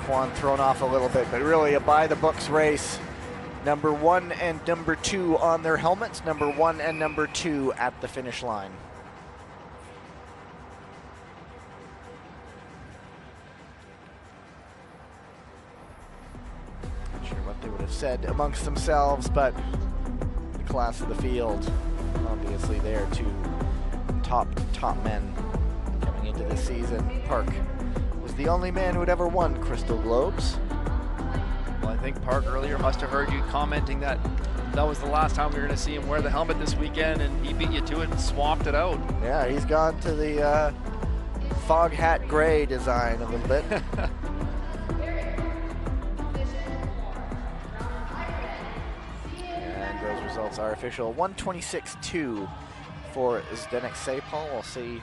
Kwon thrown off a little bit, but really a by-the-books race. Number 1 and number 2 on their helmets. Number 1 and number 2 at the finish line. Not sure what they would have said amongst themselves, but the class of the field, obviously there, 2 top men coming into this season. Park was the only man who had ever won Crystal Globes. Well, I think Park earlier must have heard you commenting that that was the last time we were going to see him wear the helmet this weekend, and he beat you to it and swapped it out. Yeah, he's gone to the fog hat gray design a little bit. And those results are official. 126.2 for Zdenek Sapal. We'll see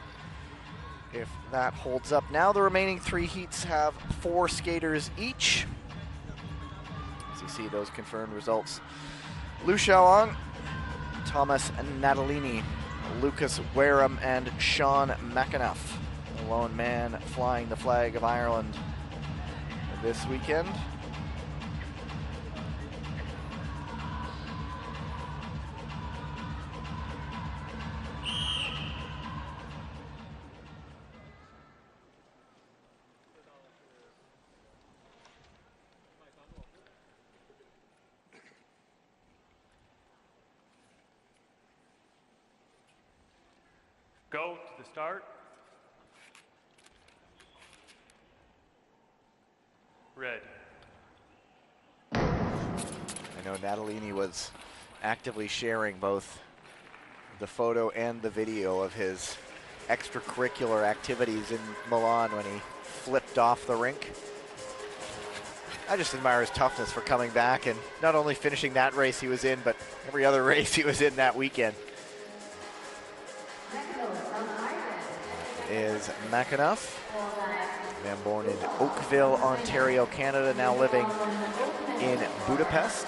if that holds up. Now the remaining 3 heats have 4 skaters each. As you see those confirmed results. Liu Xiaowang, Thomas Natalini, Lucas Wareham, and Sean McAnuff. The lone man flying the flag of Ireland this weekend. Go to the start. Red. I know Natalini was actively sharing both the photo and the video of his extracurricular activities in Milan when he flipped off the rink. I just admire his toughness for coming back and not only finishing that race he was in, but every other race he was in that weekend. Is McAnuff, man born in Oakville, Ontario, Canada, now living in Budapest,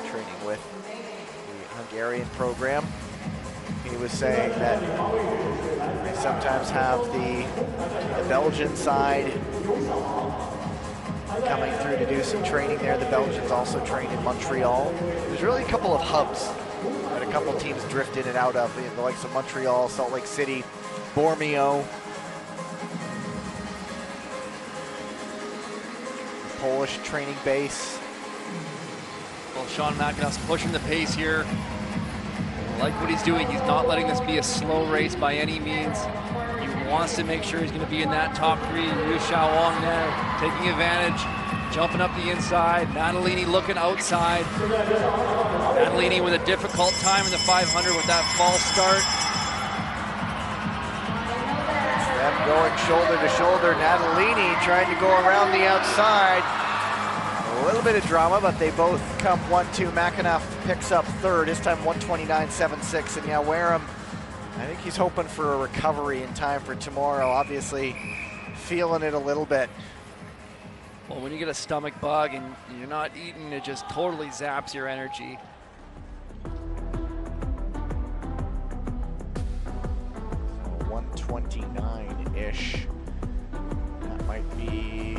training with the Hungarian program. He was saying that they sometimes have the Belgian side coming through to do some training there. The Belgians also train in Montreal. There's really a couple of hubs that a couple teams drift in and out of, the likes of Montreal, Salt Lake City, Bormio, Polish training base. Well, Sean McAnuff's pushing the pace here. I like what he's doing. He's not letting this be a slow race by any means. He wants to make sure he's going to be in that top 3. Liu Xiaowang there, taking advantage, jumping up the inside. Natalini looking outside. Natalini with a difficult time in the 500 with that false start. Them going shoulder to shoulder. Natalini trying to go around the outside. A little bit of drama, but they both come 1-2. McAnuff picks up 3rd, this time 129.76. And yeah, Wareham, I think he's hoping for a recovery in time for tomorrow. Obviously feeling it a little bit. Well, when you get a stomach bug and you're not eating, it just totally zaps your energy. So 129-ish. That might be,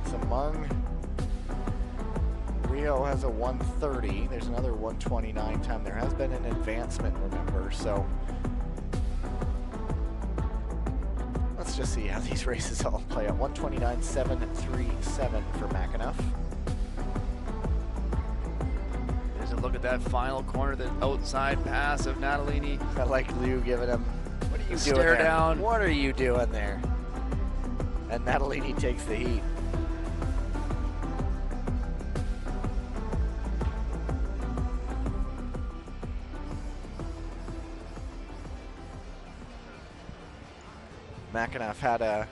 it's among. Rio has a 130. There's another 129 time. There has been an advancement, remember, so let's just see how these races all play out. 129.737 for McAnuff. There's a look at that final corner, the outside pass of Natalini. I like Liu giving him, what are you doing Stare there? down. What are you doing there? And Natalini takes the heat. McAnuff had a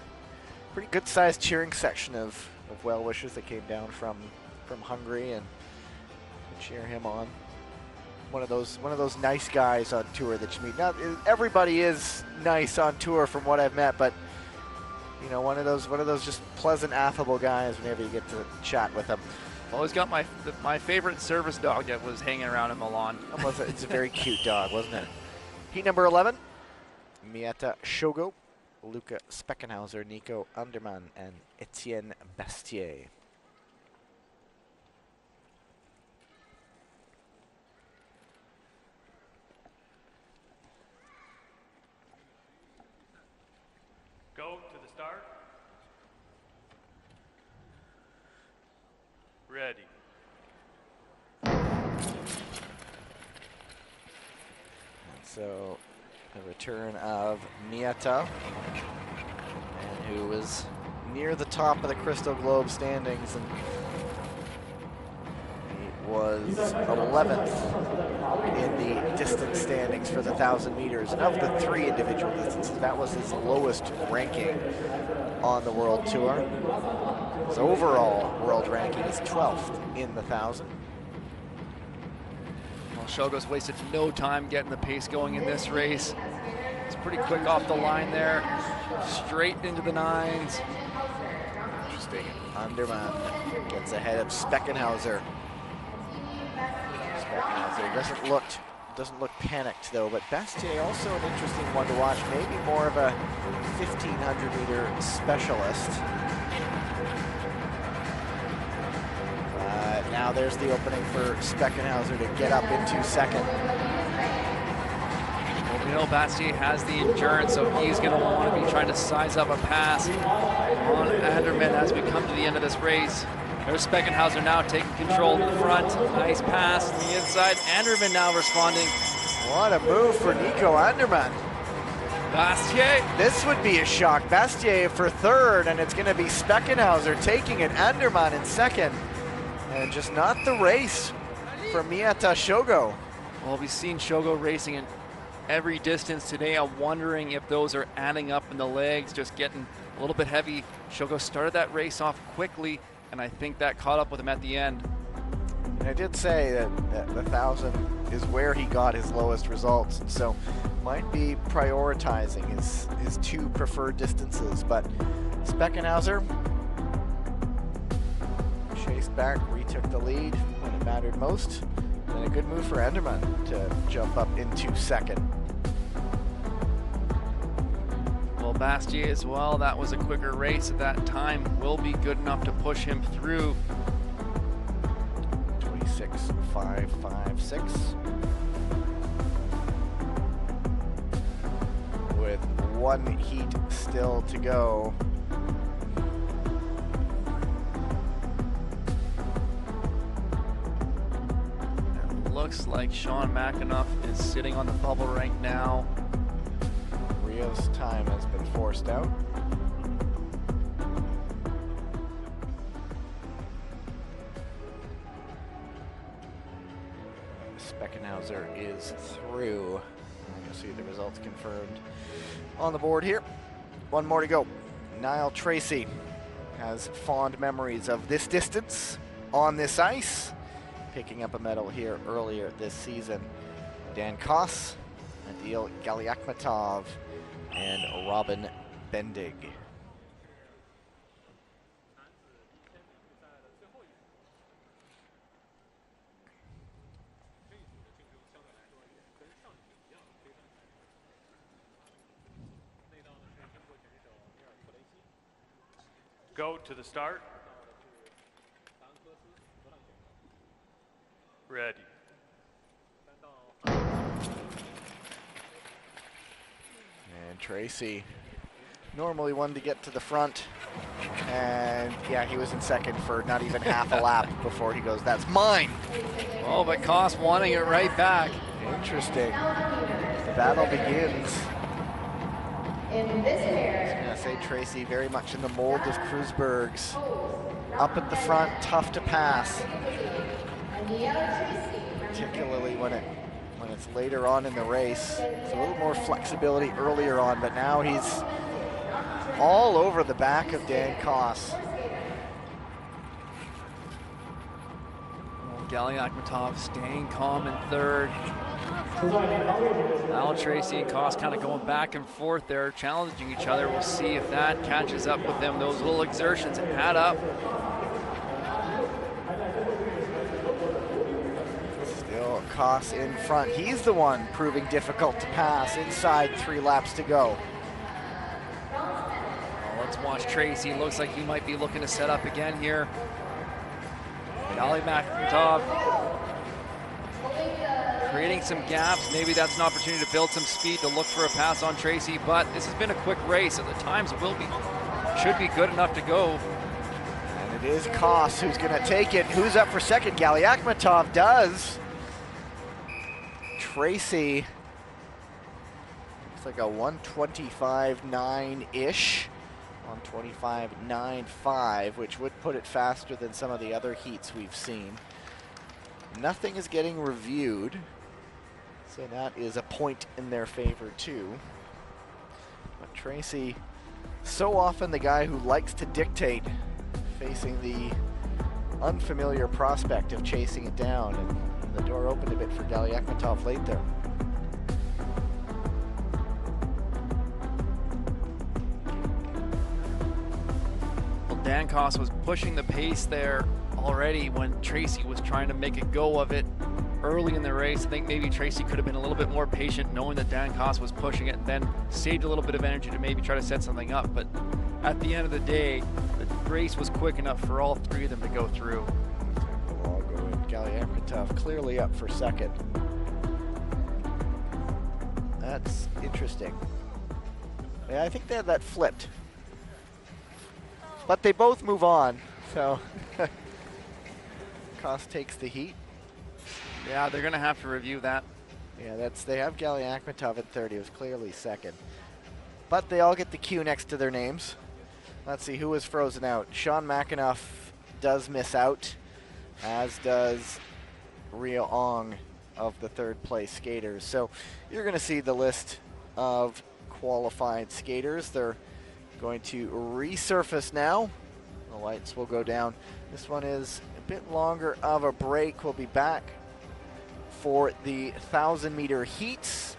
pretty good-sized cheering section of well-wishers that came down from Hungary and cheer him on. One of those nice guys on tour that you meet. Not everybody is nice on tour from what I've met, but you know, one of those just pleasant, affable guys whenever you get to chat with him. Always got my favorite service dog that was hanging around in Milan. It's a very cute dog, wasn't it? Heat number 11, Mieta Shogo, Luca Speckenhauser, Nico Andermann, and Etienne Bastier. Go to the start. Ready. So the return of Mieta, and who was near the top of the Crystal Globe standings, and he was 11th in the distance standings for the 1,000 meters. And of the 3 individual distances, that was his lowest ranking on the World Tour. His overall world ranking is 12th in the 1,000. Well, Shogo's wasted no time getting the pace going in this race. It's pretty quick off the line there, straight into the 9s. Interesting. Andermann gets ahead of Speckenhauser. Speckenhauser doesn't look panicked though, but Bastier also an interesting one to watch. Maybe more of a 1,500 meter specialist. Now there's the opening for Speckenhauser to get up into second. Well, we know Bastier has the endurance, so he's going to want to be trying to size up a pass on Andermann as we come to the end of this race. There's Speckenhauser now taking control to the front. Nice pass to the inside. Andermann now responding. What a move for Nico Andermann. Bastier. This would be a shock. Bastier for third, and it's going to be Speckenhauser taking it. Andermann in second. And just not the race for Mieta Shogo. Well, we've seen Shogo racing in every distance today. I'm wondering if those are adding up in the legs, just getting a little bit heavy. Shogo started that race off quickly, and I think that caught up with him at the end. And I did say that the 1,000 is where he got his lowest results, and so might be prioritizing his 2 preferred distances. But Speckenhauser chased back, retook the lead when it mattered most, and a good move for Andermann to jump up into second. Well, Bastier as well, that was a quicker race at that time, will be good enough to push him through. 26.556 with 1 heat still to go. Looks like Sean McAnuff is sitting on the bubble right now. Rio's time has been forced out. Speckenhauser is through. You'll see the results confirmed on the board here. 1 more to go. Niall Tracy has fond memories of this distance on this ice, picking up a medal here earlier this season. Dan Koss, Adil Galiakhmatov, and Robin Bendig. Go to the start. Ready. And Tracy, normally one to get to the front, and yeah, he was in second for not even half a lap before he goes, "That's mine." Oh, but Koss wanting it right back. Interesting. The battle begins. I was gonna say Tracy very much in the mold of Kreuzberg's. Up at the front, tough to pass. Particularly when it's later on in the race. It's a little more flexibility earlier on, but now he's all over the back of Dan Koss. Galiakhmatov staying calm in third. Now Tracy and Koss kind of going back and forth there, challenging each other. We'll see if that catches up with them. Those little exertions add up. Still Koss in front. He's the one proving difficult to pass. Inside 3 laps to go. Well, let's watch Tracy. Looks like he might be looking to set up again here. Galiakhmatov creating some gaps. Maybe that's an opportunity to build some speed, to look for a pass on Tracy, but this has been a quick race, and the times should be good enough to go. And it is Koss who's going to take it. Who's up for second? Galyakhmatov does. Tracy, looks like a 125.9-ish. 125.95, which would put it faster than some of the other heats we've seen. Nothing is getting reviewed, so that is a point in their favor too. But Tracy, so often the guy who likes to dictate, facing the unfamiliar prospect of chasing it down, and the door opened a bit for Galyakhmatov late there. Well, Dan Koss was pushing the pace there already when Tracy was trying to make a go of it early in the race. I think maybe Tracy could have been a little bit more patient, knowing that Dan Koss was pushing it, and then saved a little bit of energy to maybe try to set something up. But at the end of the day, the race was quick enough for all three of them to go through. They'll all go in. Galyakhmatov clearly up for second. That's interesting. Yeah, I think they had that flipped. But they both move on, so Koss takes the heat. Yeah, they're going to have to review that. Yeah, they have Galyakhmatov at 30. It was clearly second. But they all get the Q next to their names. Let's see who was frozen out. Sean McAnuff does miss out, as does Rio Ong of the third place skaters. So you're going to see the list of qualified skaters. They're going to resurface now. The lights will go down. This one is a bit longer of a break. We'll be back for the 1,000-meter heats,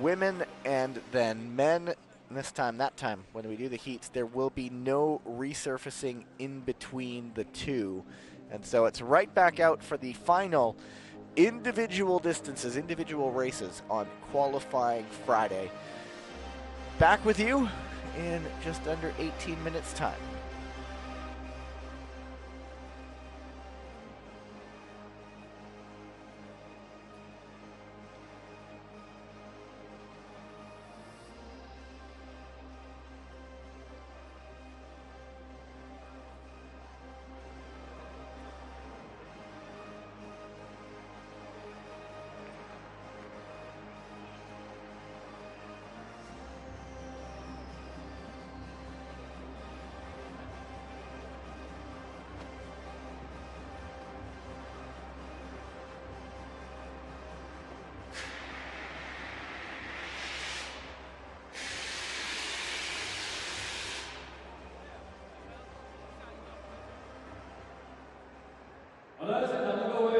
women and then men. And that time, when we do the heats, there will be no resurfacing in between the two. And so it's right back out for the final individual distances, individual races on qualifying Friday. Back with you in just under 18 minutes time.好的，现场的各位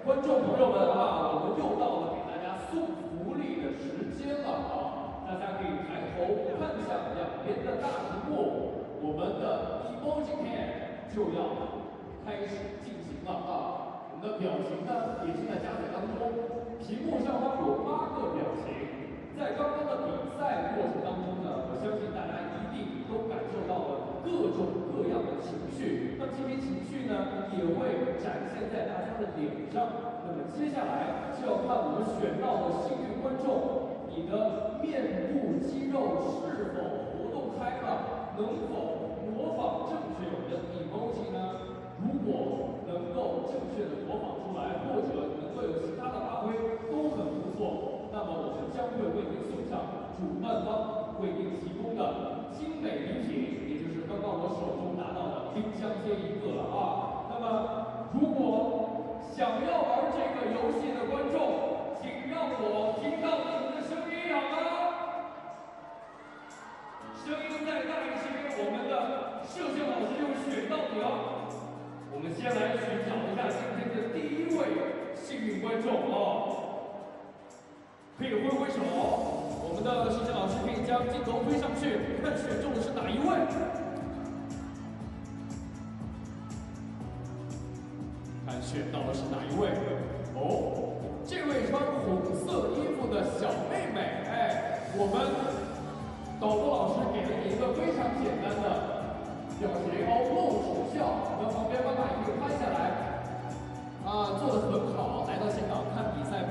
观众朋友们啊，我们又到了给大家送福利的时间了啊！大家可以抬头看向两边的大屏幕，我们的 emoji can 就要开始进行了啊！我们的表情呢也正在加载当中，屏幕上方有8个表情。在刚刚的比赛过程当中呢，我相信大家一定都感受到了各种各样的情绪，那这些情绪呢也会展现在大家的脸上。那么接下来就要看我们选到的幸运观众，你的面部肌肉是否活动开了，能否模仿正确我们的 emoji 呢？如果能够正确的模仿出来，或者能够有其他的发挥，都很不错。那么我们将会为您送上主办方为您提供的精美礼品，也就是刚刚我手中拿到的冰箱贴1个了啊。那么如果想要玩这个游戏的观众，请让我听到你们的声音好吗？声音再大一些，我们的摄像老师就选到你了。我们先来寻找一下今天的第1位幸运观众哦。可以挥挥手，我们的视线老师可以将镜头推上去，看选中的是哪一位。看选到的是哪一位？哦，这位穿红色衣服的小妹妹，哎，我们导播老师给了你一个非常简单的表情，哦，露齿笑，我们旁边妈妈也可以拍下来。啊，做得很好，来到现场看比赛。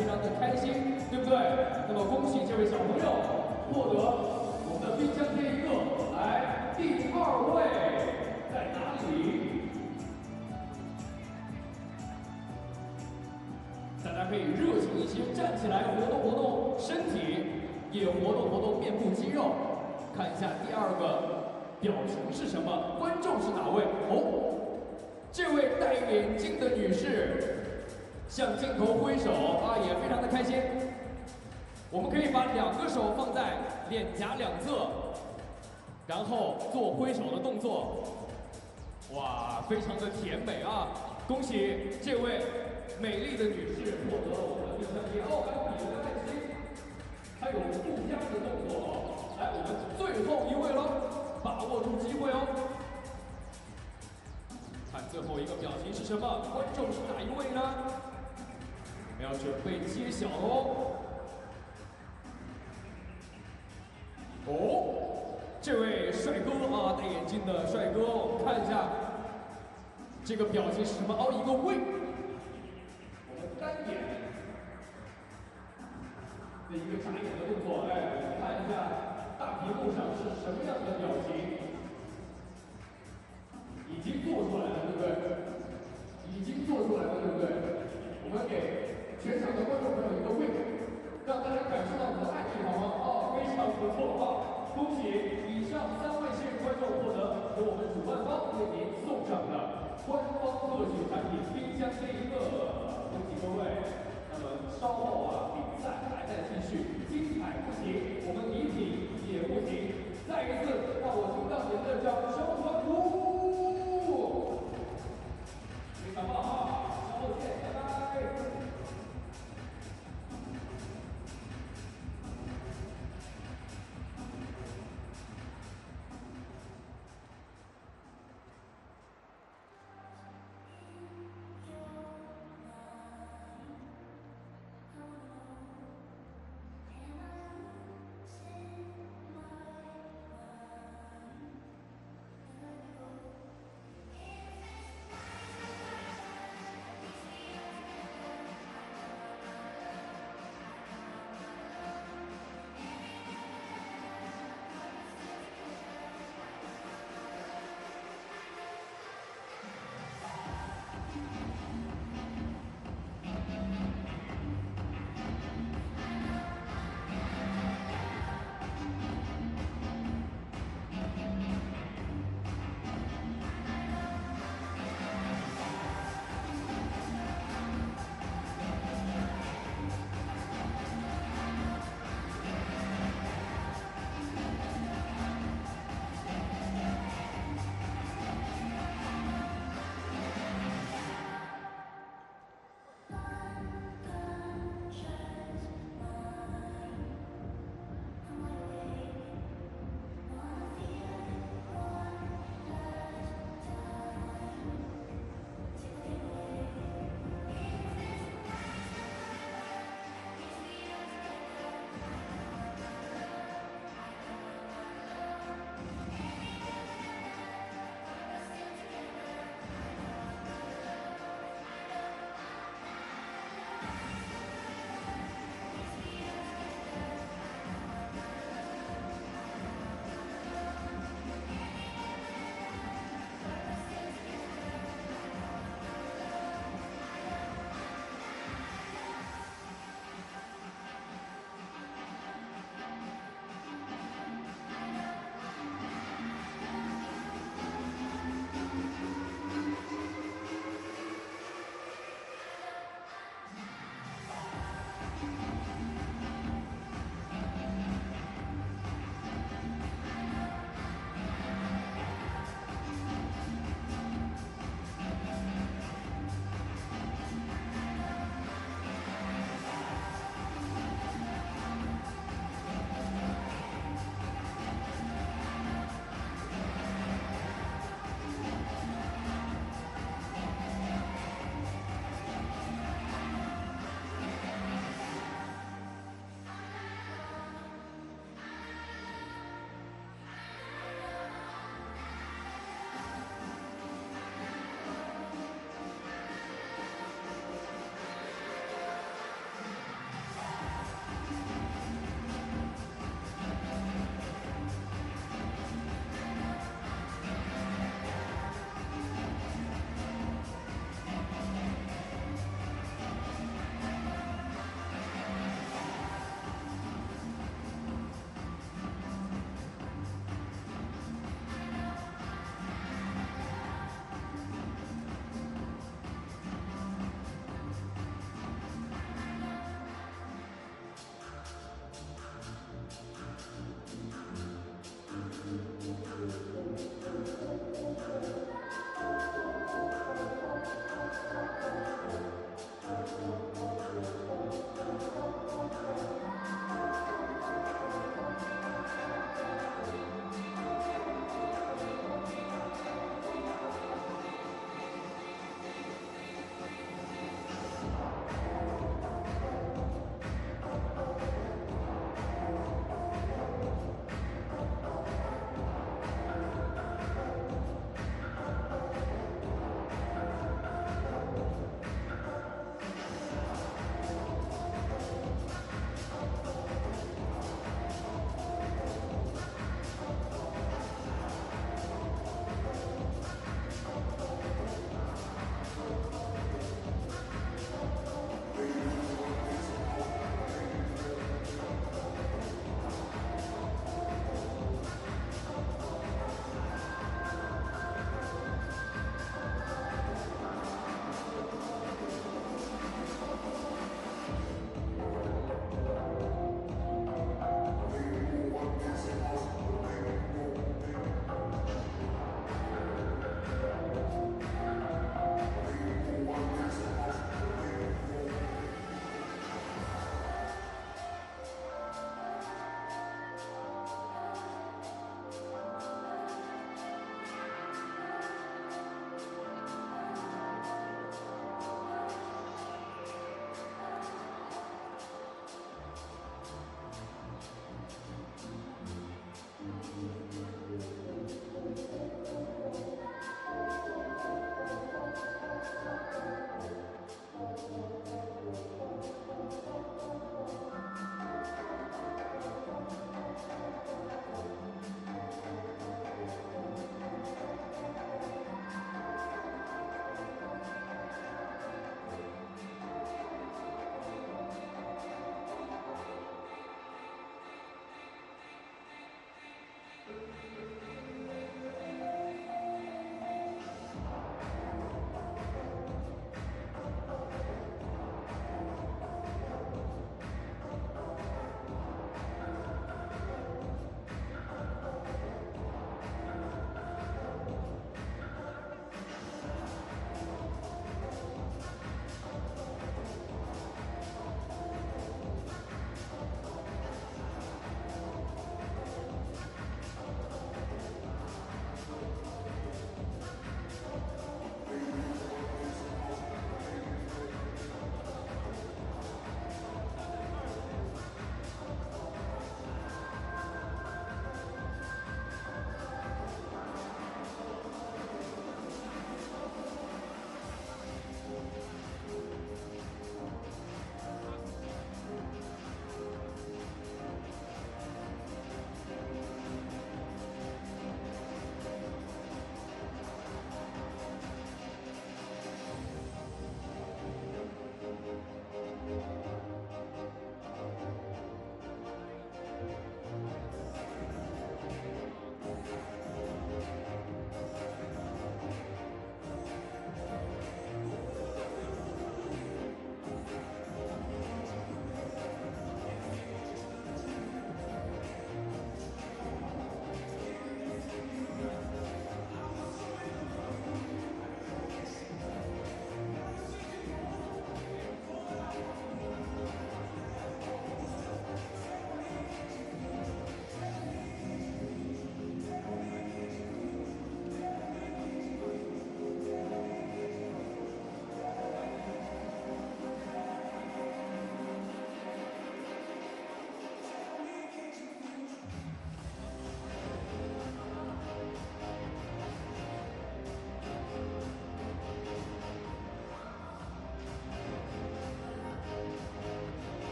看一下第二个表情是什么，观众是哪位？哦，这位戴眼镜的女士向镜头挥手啊，也非常的开心。我们可以把2个手放在脸颊两侧，然后做挥手的动作。哇，非常的甜美啊！恭喜这位美丽的女士获得了我们的第3名哦，还有你的爱心，还有互相的动作。来，我们最后一位了，把握住机会哦。看最后一个表情是什么？观众是哪一位呢？我们要准备揭晓喽。哦，这位帅哥啊，戴眼镜的帅哥，我们看一下这个表情是什么？哦，一个胃，我们单眼的一个眨眼的动作。哎，我们看一下大屏幕上是什么样的表情？已经做出来了，对不对？已经做出来了，对不对？我们给全场的观众朋友一个胃，让大家感受到我们的爱意，好吗？哦，非常不错啊！恭喜以上3位幸运观众获得由我们主办方为您送上的官方特许产品冰箱这一个，恭喜各位！那么稍后啊，比赛还在继续，精彩不行，我们礼品也不行。再一次让我听到你们的掌声欢呼！非常棒啊！稍后见，拜拜。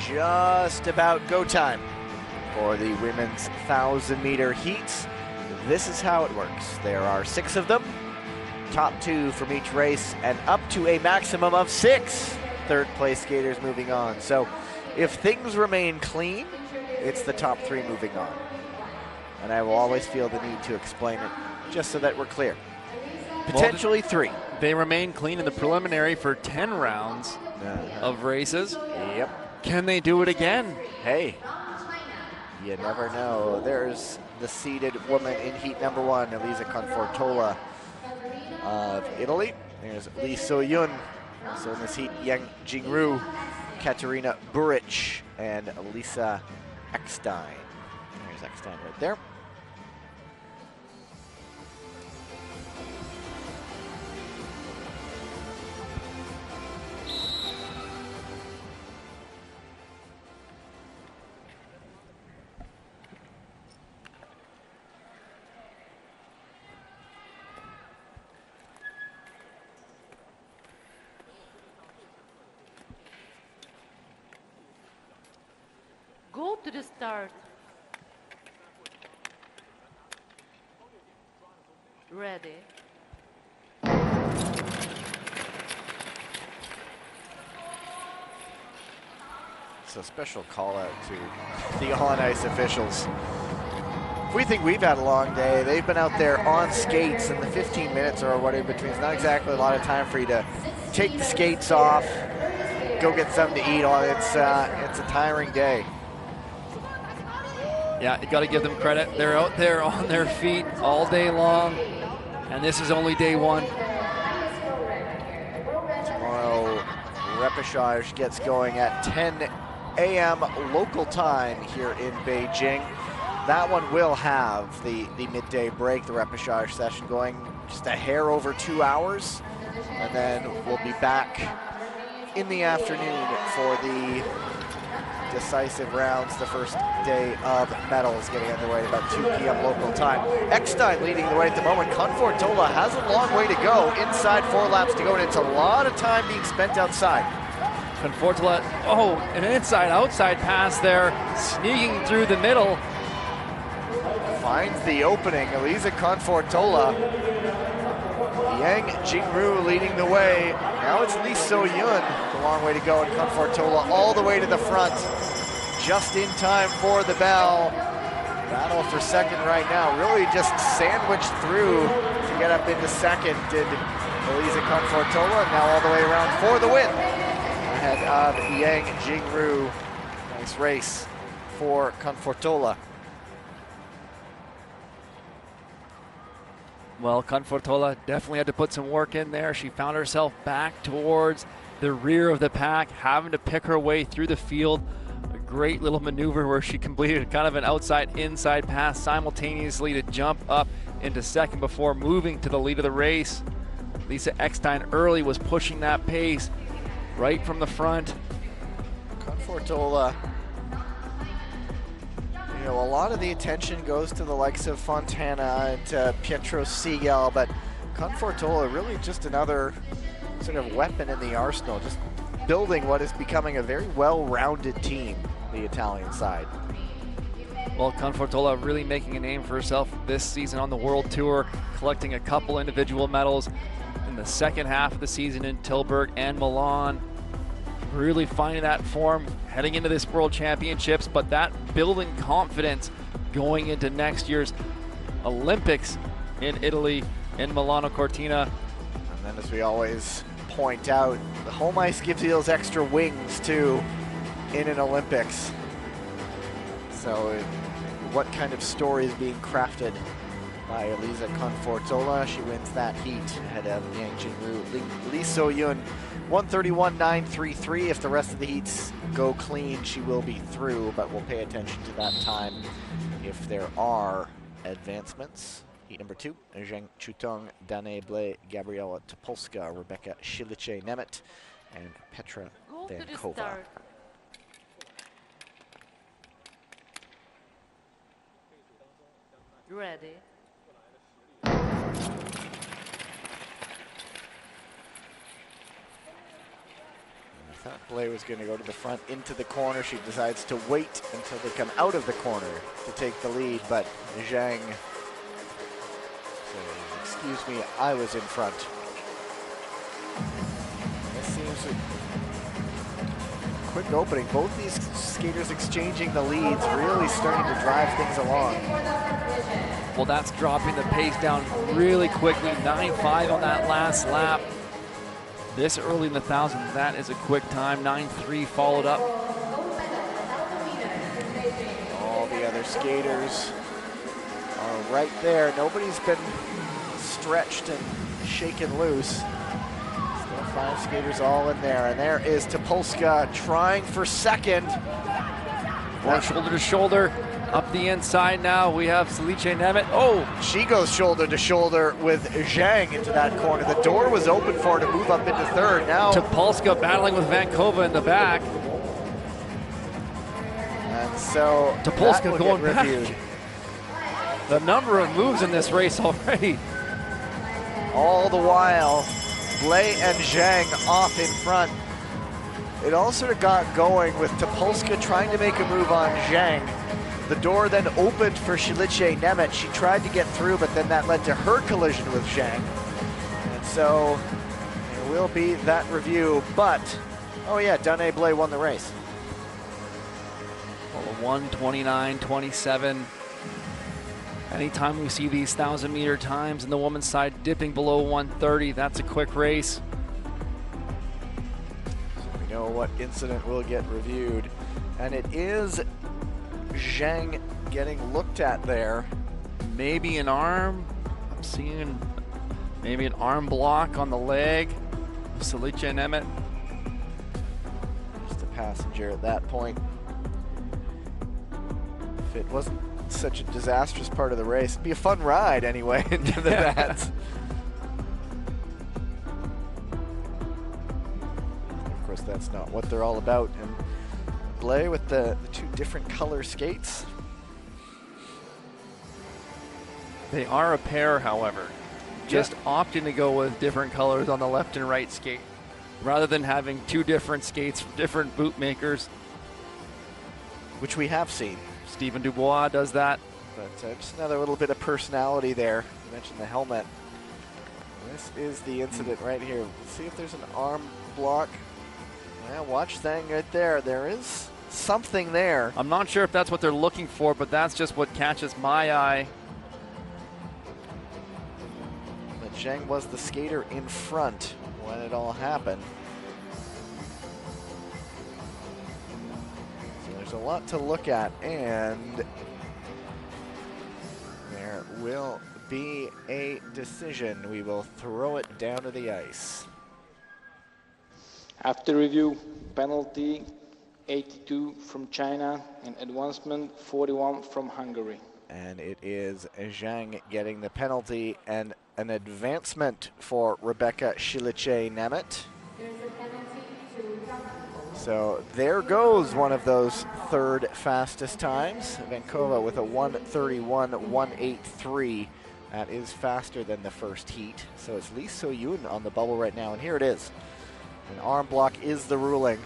just about go time for the women's 1,000-meter heats. This is how it works. There are 6 of them, top 2 from each race, and up to a maximum of 6 third-place skaters moving on. So if things remain clean, it's the top 3 moving on. And I will always feel the need to explain it, just so that we're clear. Potentially 3. They remain clean in the preliminary for 10 rounds of races. Yep. Can they do it again? Hey, you never know. There's the seeded woman in heat number 1, Elisa Confortola of Italy. There's Lee So-yun. Also in this heat, Yang Jingru, Katerina Buric, and Lisa Eckstein. There's Eckstein right there. Go to the start. Ready. It's a special call out to the on-ice officials. We think we've had a long day. They've been out there on skates, and the 15 minutes or what in between is not exactly a lot of time for you to take the skates off, go get something to eat. It's a tiring day. Yeah, you got to give them credit. They're out there on their feet all day long, and this is only day 1. Tomorrow, repechage gets going at 10 a.m. local time here in Beijing. That one will have the midday break, the repechage session going just a hair over 2 hours, and then we'll be back in the afternoon for the decisive rounds. The first day of medals getting underway at about 2 p.m. local time. Eckstein leading the way at the moment. Confortola has a long way to go. Inside 4 laps to go, and it's a lot of time being spent outside. Confortola, an inside-outside pass there, sneaking through the middle. Finds the opening. Elisa Confortola. Yang Jingru leading the way. Now it's Lee So-yun. A long way to go, and Confortola all the way to the front. Just in time for the bell. Battle for second right now. Really just sandwiched through to get up into second. Did Elisa Confortola. Now all the way around for the win. Ahead of Yang Jingru. Nice race for Confortola. Well, Confortola definitely had to put some work in there. She found herself back towards the rear of the pack, having to pick her way through the field. A great little maneuver where she completed kind of an outside-inside pass simultaneously to jump up into second before moving to the lead of the race. Lisa Eckstein early was pushing that pace right from the front. Confortola, a lot of the attention goes to the likes of Fontana and Pietro Siegel, but Confortola really just another sort of weapon in the arsenal, just building what is becoming a very well-rounded team, the Italian side. Well, Confortola really making a name for herself this season on the World Tour, collecting a couple individual medals in the second half of the season in Tilburg and Milan. Really finding that form heading into this World Championships, but that building confidence going into next year's Olympics in Italy, in Milano Cortina. And then, as we always point out, the home ice gives you those extra wings too in an Olympics. So what kind of story is being crafted by Elisa Confortola? She wins that heat ahead of Yang Jingru. Lee So-yun 131.933. If the rest of the heats go clean, she will be through, but we'll pay attention to that time if there are advancements. Heat number 2, Zheng Chutong, Danae Blais, Gabriela Topolska, Rebecca Shilice-Nemeth, and Petra Vankova. Ready. Thought Blay was going to go to the front into the corner. She decides to wait until they come out of the corner to take the lead, but Zhang says, excuse me, I was in front. This seems a quick opening. Both these skaters exchanging the leads, really starting to drive things along. Well, that's dropping the pace down really quickly. 9.5 on that last lap. This early in the 1,000, that is a quick time. 9.3 followed up. All the other skaters are right there. Nobody's been stretched and shaken loose. Still 5 skaters all in there. And there is Topolska trying for second. Going shoulder to shoulder. Up the inside now, we have Salice Nemeth. Oh, she goes shoulder to shoulder with Zhang into that corner. The door was open for her to move up into third. Now Topolska battling with Vankova in the back. And so Topolska going back. The number of moves in this race already. All the while, Blay and Zhang off in front. It all sort of got going with Topolska trying to make a move on Zhang. The door then opened for Salice Nemeth. She tried to get through, but then that led to her collision with Zhang. And so there will be that review, but, oh yeah, Danae Blay won the race. Well, 1:29.27. Anytime we see these 1,000-meter times in the women's side dipping below 1:30, that's a quick race. So we know what incident will get reviewed. And it is Zhang getting looked at there. Maybe an arm. I'm seeing maybe an arm block on the leg of Salice Nemeth. Just a passenger at that point. If it wasn't such a disastrous part of the race, it'd be a fun ride anyway into the bats. Of course, that's not what they're all about. And Blay with the 2 different color skates. They are a pair, however. Just opting to go with different colors on the left and right skate, rather than having 2 different skates from different boot makers. Which we have seen. Stephen Dubois does that. But just another little bit of personality there. You mentioned the helmet. This is the incident right here. Let's see if there's an arm block. Yeah, watch Zhang right there. There is something there. I'm not sure if that's what they're looking for, but that's just what catches my eye. But Zhang was the skater in front when it all happened. So there's a lot to look at, and there will be a decision. We will throw it down to the ice. After review, penalty 82 from China and advancement 41 from Hungary. And it is Zhang getting the penalty and an advancement for Rebecca Salice Nemeth. So there goes one of those 3rd fastest times. Vankova with a 1:31.183. That is faster than the first heat. So it's Lee So-yoon on the bubble right now, and here it is. An arm block is the ruling.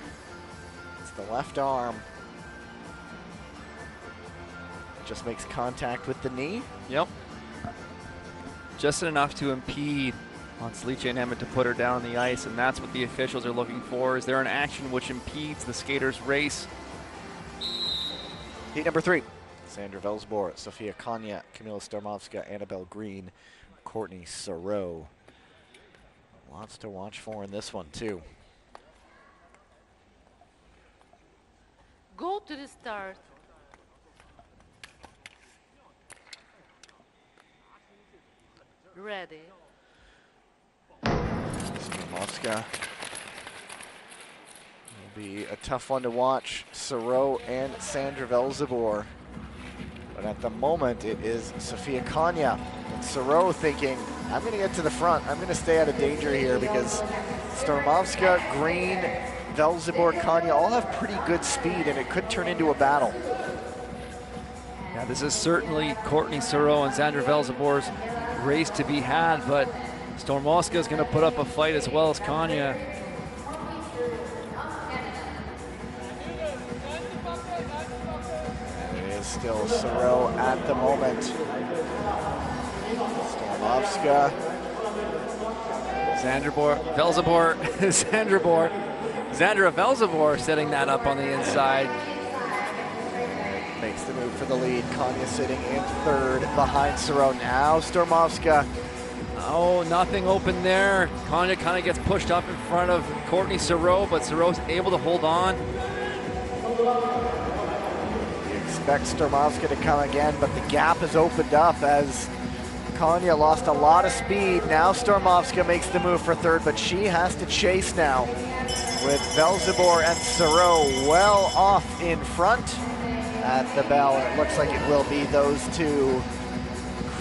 It's the left arm. Just makes contact with the knee. Yep. Just enough to impede on Salice Nemeth to put her down on the ice, and that's what the officials are looking for. Is there an action which impedes the skater's race? Heat number 3. Sandra Velsborg, Sofia Konya, Kamila Starmovska, Annabelle Green, Courtney Saroux. Lots to watch for in this one, too. Go to the start. Ready. Starmovska will be a tough one to watch. Saroux and Sandra Velsborg. But at the moment, it is Sofia Konya. And Saroux thinking, I'm going to get to the front. I'm going to stay out of danger here because Starmovska, Green, Velsborg, Konya all have pretty good speed, and it could turn into a battle. Yeah, this is certainly Courtney Saroux and Sandra Velsborg's race to be had, but Starmovska is going to put up a fight as well as Konya. Still Sereau at the moment. Stormovska. Xandra Velzebor setting that up on the inside. Makes the move for the lead. Konya sitting in third behind Sereau. Now Stormovska. Oh, nothing open there. Konya kind of gets pushed up in front of Courtney Sereau, but Sereau's able to hold on. You expect Stormovska to come again, but the gap has opened up as Konya lost a lot of speed. Now Stormovska makes the move for third, but she has to chase now with Velzebor and Sereau well off in front at the bell. And it looks like it will be those two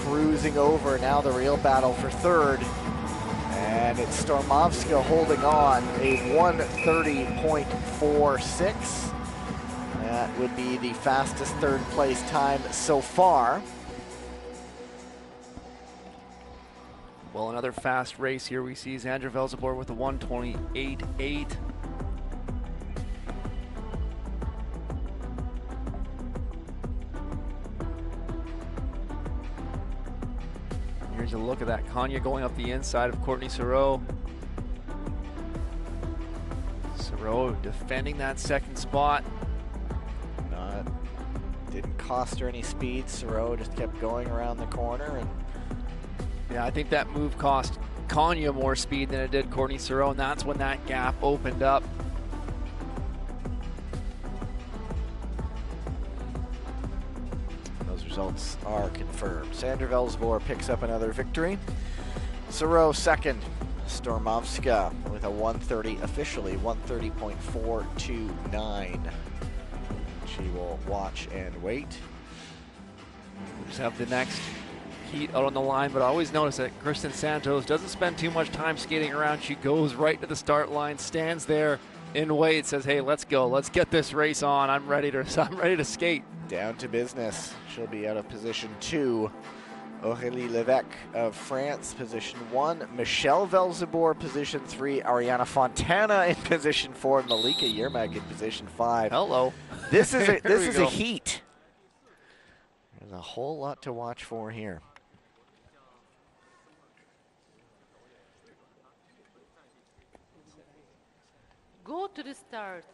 cruising over. Now the real battle for third. And it's Stormovska holding on, a 1:30.46. That would be the fastest third place time so far. Well, another fast race here. We see Xandra Velzebor with a 1:28.8. Here's a look at that. Konya going up the inside of Courtney Sereau. Sereau defending that second spot. Didn't cost her any speed. Sereau just kept going around the corner. And yeah, I think that move cost Konya more speed than it did Courtney Sereau, and that's when that gap opened up. Those results are confirmed. Xandra Velzebor picks up another victory. Sereau second. Stormovska with a 1:30, officially 1:30.429. She will watch and wait. We just have the next heat out on the line, but I always notice that Kristen Santos doesn't spend too much time skating around. She goes right to the start line, stands there in wait, says, "Hey, let's go. Let's get this race on. I'm ready to skate." Down to business. She'll be out of position 2. Aurélie Lévesque of France, position 1. Michelle Velzebor, position 3. Ariana Fontana in position 4. Malika Yermag in position 5. Hello. This is a heat. There's a whole lot to watch for here. Go to the start.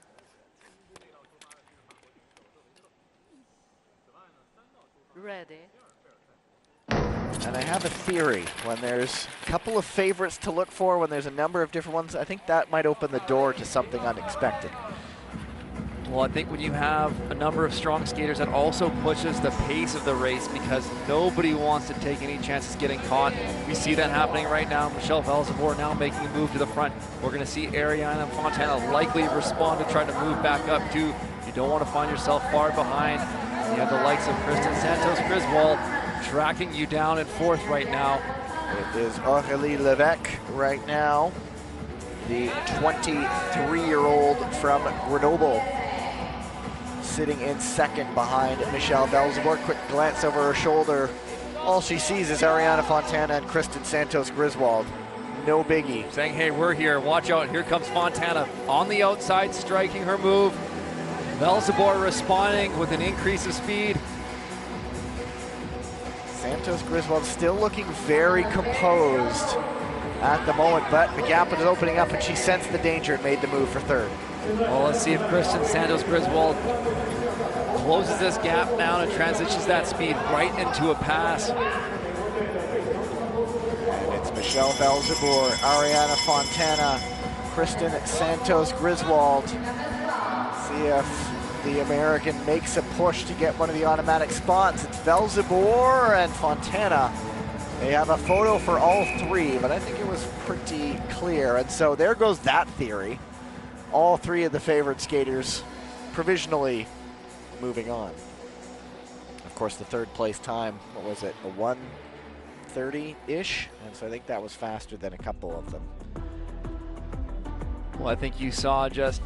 Ready. And I have a theory. When there's a couple of favorites to look for, when there's a number of different ones, I think that might open the door to something unexpected. Well, I think when you have a number of strong skaters, that also pushes the pace of the race because nobody wants to take any chances getting caught. We see that happening right now. Michelle Velzebor now making a move to the front. We're going to see Ariana Fontana likely respond to try to move back up too. You don't want to find yourself far behind. You have the likes of Kristen Santos Griswold tracking you down in fourth right now. It is Aurélie Lévesque right now, the 23-year-old from Grenoble, sitting in second behind Michelle Velzebor. Quick glance over her shoulder. All she sees is Ariana Fontana and Kristen Santos Griswold. No biggie. Saying, hey, we're here, watch out. Here comes Fontana on the outside, striking her move. Velzebor responding with an increase of speed. Santos Griswold still looking very composed at the moment, but the gap is opening up and she sensed the danger and made the move for third. Well, let's see if Kristen Santos Griswold closes this gap down and transitions that speed right into a pass. It's Michelle Velzebor, Ariana Fontana, Kristen Santos Griswold. See if the American makes a push to get one of the automatic spots. It's Velzebor and Fontana. They have a photo for all three, but I think it was pretty clear. And so there goes that theory. All three of the favorite skaters provisionally moving on. Of course, the third place time, what was it, a 1:30-ish? And so I think that was faster than a couple of them. Well, I think you saw just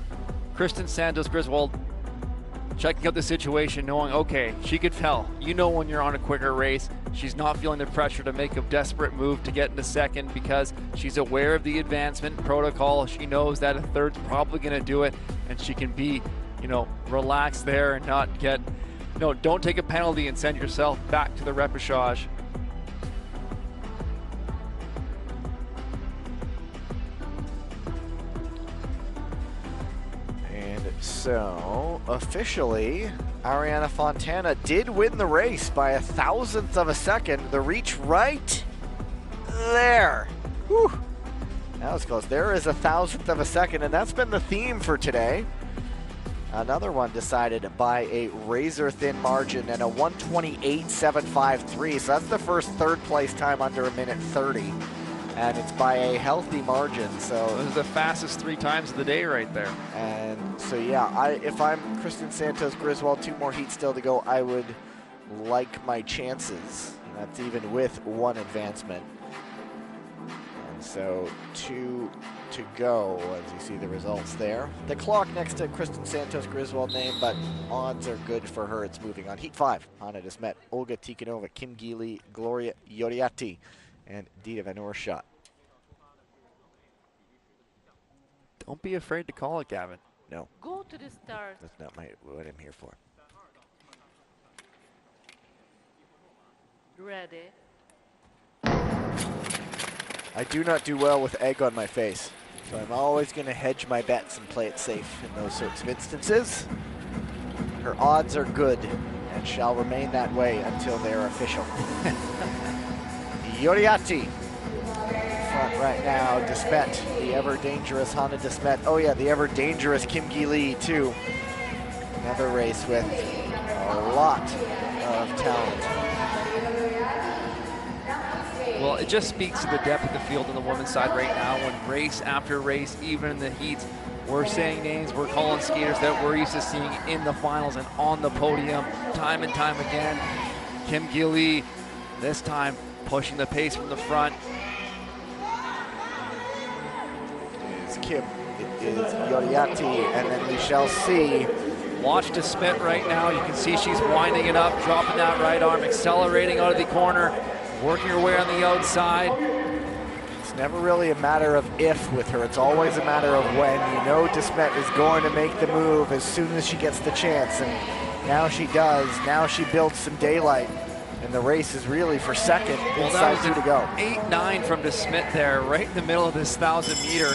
Kristen Santos Griswold checking out the situation, knowing, okay, she could tell. You know when you're on a quicker race, she's not feeling the pressure to make a desperate move to get into second because she's aware of the advancement protocol. She knows that a third's probably going to do it, and she can be, relaxed there and not get no, don't take a penalty and send yourself back to the repechage. And so, officially, Ariana Fontana did win the race by 1/1000th of a second. The reach right there. Whew. That was close. There is 1/1000th of a second, and that's been the theme for today. Another one decided by a razor-thin margin and a 1:28.753. So that's the first third place time under a minute 30. And it's by a healthy margin. So this is the fastest 3 times of the day right there. And so yeah, if I'm Kristen Santos Griswold, 2 more heats still to go, I would like my chances. And that's even with 1 advancement. And so 2 to go as you see the results there. The clock next to Kristen Santos Griswold name, but odds are good for her. It's moving on. Heat 5, Hannah Desmet, Olga Tikhonova, Kim Geely, Gloria Yoriati, and Dita Van Oorschot. Don't be afraid to call it, Gavin. No. Go to the start. That's not what I'm here for. Ready. I do not do well with egg on my face, so I'm always going to hedge my bets and play it safe in those sorts of instances. Her odds are good and shall remain that way until they're official. Yoriati front right now. Desmet, the ever-dangerous Hannah Desmet. Oh yeah, the ever-dangerous Kim Geely too. Another race with a lot of talent. Well, it just speaks to the depth of the field on the women's side right now when race after race, even in the heats, we're saying names, we're calling skaters that we're used to seeing in the finals and on the podium time and time again. Kim Geely, this time pushing the pace from the front. It is Kim, it is Yoriati, and then we shall see. Watch Desmet right now. You can see she's winding it up, dropping that right arm, accelerating out of the corner, working her way on the outside. It's never really a matter of if with her. It's always a matter of when. You know Desmet is going to make the move as soon as she gets the chance, and now she does. Now she builds some daylight, and the race is really for second. Well, inside that was 2 to go. 8-9 from Desmet there, right in the middle of this 1,000 meter.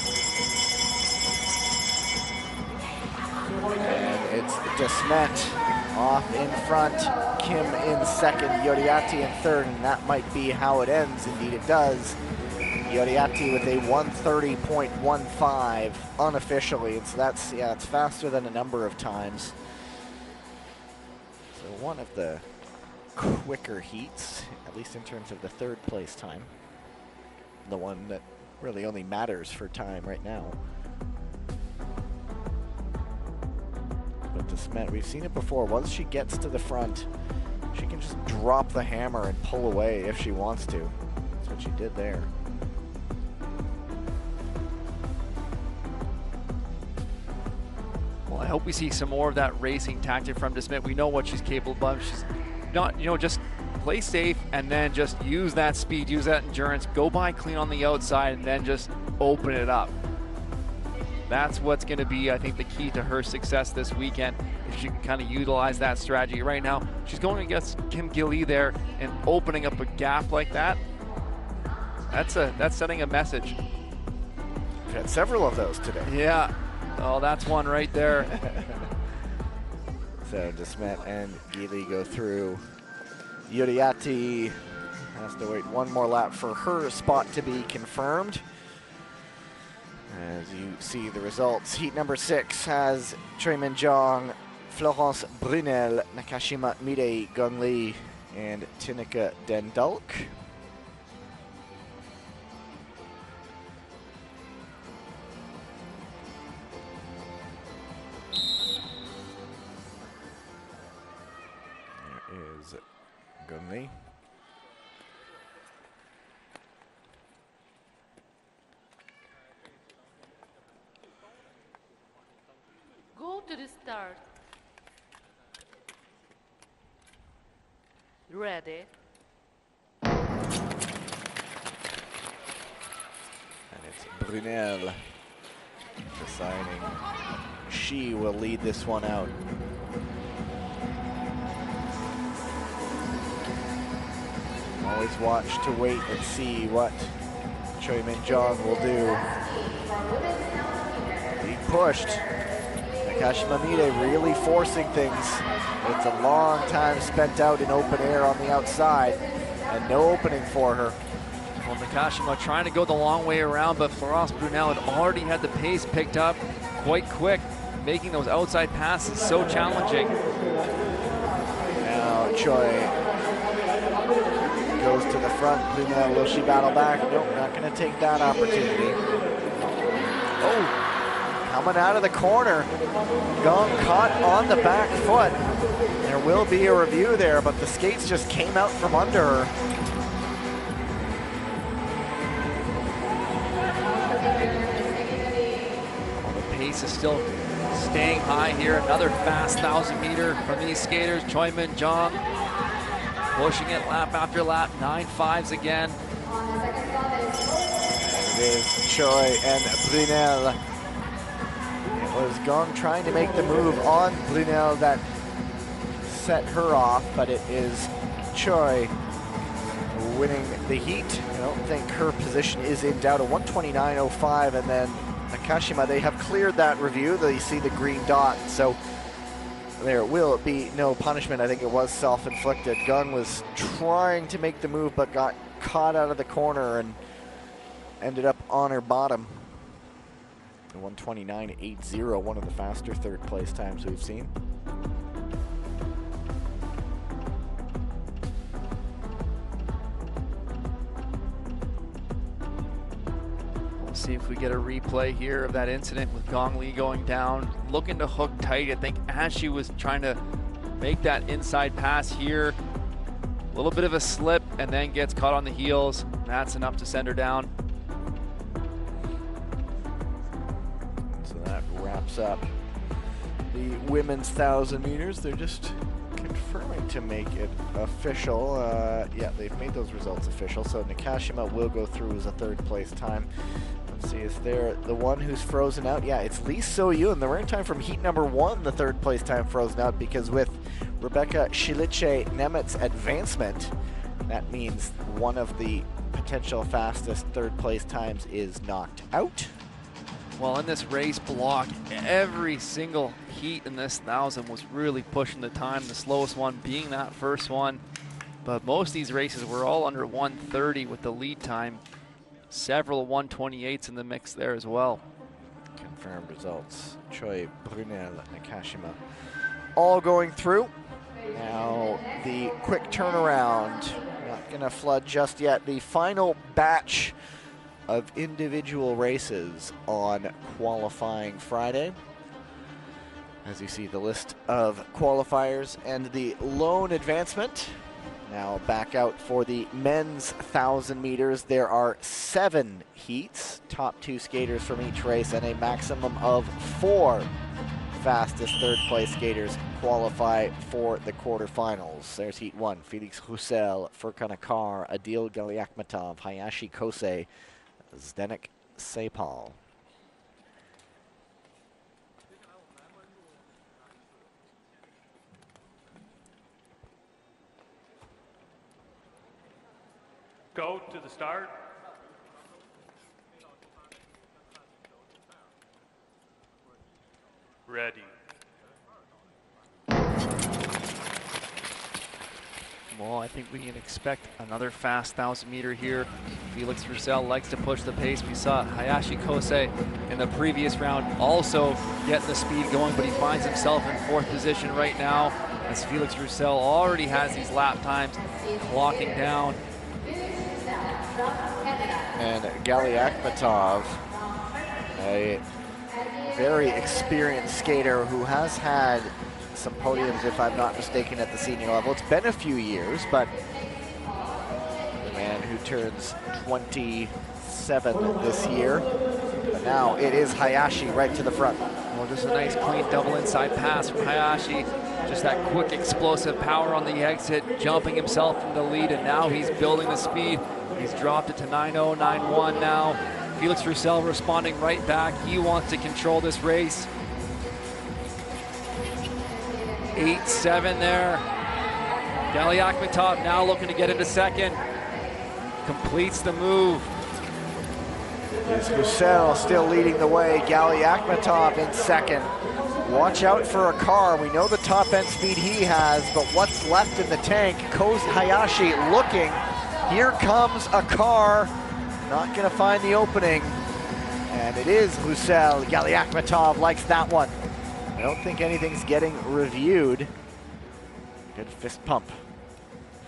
And it's Desmet off in front, Kim in second, Yoriati in third, and that might be how it ends. Indeed it does. Yoriati with a 1:30.15 unofficially, and so that's, yeah, it's faster than a number of times. So one of the quicker heats, at least in terms of the third place time. The one that really only matters for time right now. But Desmet, we've seen it before. Once she gets to the front, she can just drop the hammer and pull away if she wants to. That's what she did there. Well, I hope we see some more of that racing tactic from Desmet. We know what she's capable of. She's not, just play safe and then just use that speed, use that endurance, go by clean on the outside, and then just open it up. That's what's going to be, I think, the key to her success this weekend, if she can kind of utilize that strategy. Right now, she's going against Kim Geely there and opening up a gap like that. That's sending a message. We've had several of those today. Yeah. Oh, that's one right there. So Desmet and Geely go through. Yoriati has to wait one more lap for her spot to be confirmed. As you see the results, heat number 6 has Choi Min-jong, Florence Brunel, Nakashima Mirei Gongli, and Tineke Dendalk. There is Gongli. Go to the start. Ready. And it's Brunel deciding she will lead this one out. Always watch to wait and see what Choi Min-jong will do. Being pushed. Nakashima Mide really forcing things. It's a long time spent out in open air on the outside and no opening for her. Well, Nakashima trying to go the long way around, but Florence Brunel had already had the pace picked up quite quick, making those outside passes so challenging. Now Choi goes to the front. Brunel, will she battle back? Nope, not going to take that opportunity. Oh, coming out of the corner. Gong caught on the back foot. There will be a review there, but the skates just came out from under her. Well, the pace is still staying high here. Another fast 1,000 meter from these skaters. Choi Min-jong pushing it lap after lap. 9.5s again. It is Choi and Brunel. It was Gong trying to make the move on Brunel that set her off, but it is Choi winning the heat. I don't think her position is in doubt. A 129.05, and then Nakashima, they have cleared that review. They see the green dot, so there will be no punishment. I think it was self-inflicted. Gong was trying to make the move, but got caught out of the corner and ended up on her bottom. 129.80, one of the faster third place times we've seen. We'll see if we get a replay here of that incident with Gong Li going down, looking to hook tight. I think as she was trying to make that inside pass here, a little bit of a slip and then gets caught on the heels. That's enough to send her down. So that wraps up the women's 1,000 meters. They're just confirming to make it official. Yeah, they've made those results official. So Nakashima will go through as a third place time. Let's see, is there the one who's frozen out? Yeah, it's Lee So-yoon. The running time from heat number 1, the third place time frozen out, because with Rebecca Shilice Nemet's advancement, that means one of the potential fastest third place times is knocked out. Well, in this race block, every single heat in this 1,000 was really pushing the time, the slowest one being that first one. But most of these races were all under 1:30 with the lead time. Several 1:28s in the mix there as well. Confirmed results. Choi, Brunel, Nakashima all going through. Now the quick turnaround. Not going to flood just yet. The final batch of individual races on qualifying Friday. As you see the list of qualifiers and the lone advancement. Now back out for the men's 1,000 meters. There are 7 heats, top 2 skaters from each race, and a maximum of 4 fastest third place skaters qualify for the quarterfinals. There's heat 1, Felix Roussel, Furkan Akar, Adil Galiakhmatov, Hayashi Kosei, Zdenek Sepal. Go to the start. Ready. Well, I think we can expect another fast 1,000 meter here. Felix Roussel likes to push the pace. We saw Hayashi Kosei in the previous round also getting the speed going, but he finds himself in 4th position right now as Felix Roussel already has these lap times clocking down. And Galiakhmatov, a very experienced skater who has had some podiums, if I'm not mistaken, at the senior level. It's been a few years, but the man who turns 27 this year. But now it is Hayashi right to the front. Well, just a nice clean double inside pass from Hayashi. Just that quick explosive power on the exit, jumping himself from the lead, and now he's building the speed. He's dropped it to 9.0, 9.1 now. Felix Roussel responding right back. He wants to control this race. 8.7 there. Galiakhmatov now looking to get into second. completes the move. Is Roussel still leading the way. Gali Akhmetov in second. Watch out for a car. We know the top end speed he has, but what's left in the tank? Koz Hayashi looking. Here comes a car. Not gonna find the opening. And it is Roussel. Gali Akhmetov likes that one. I don't think anything's getting reviewed. Good fist pump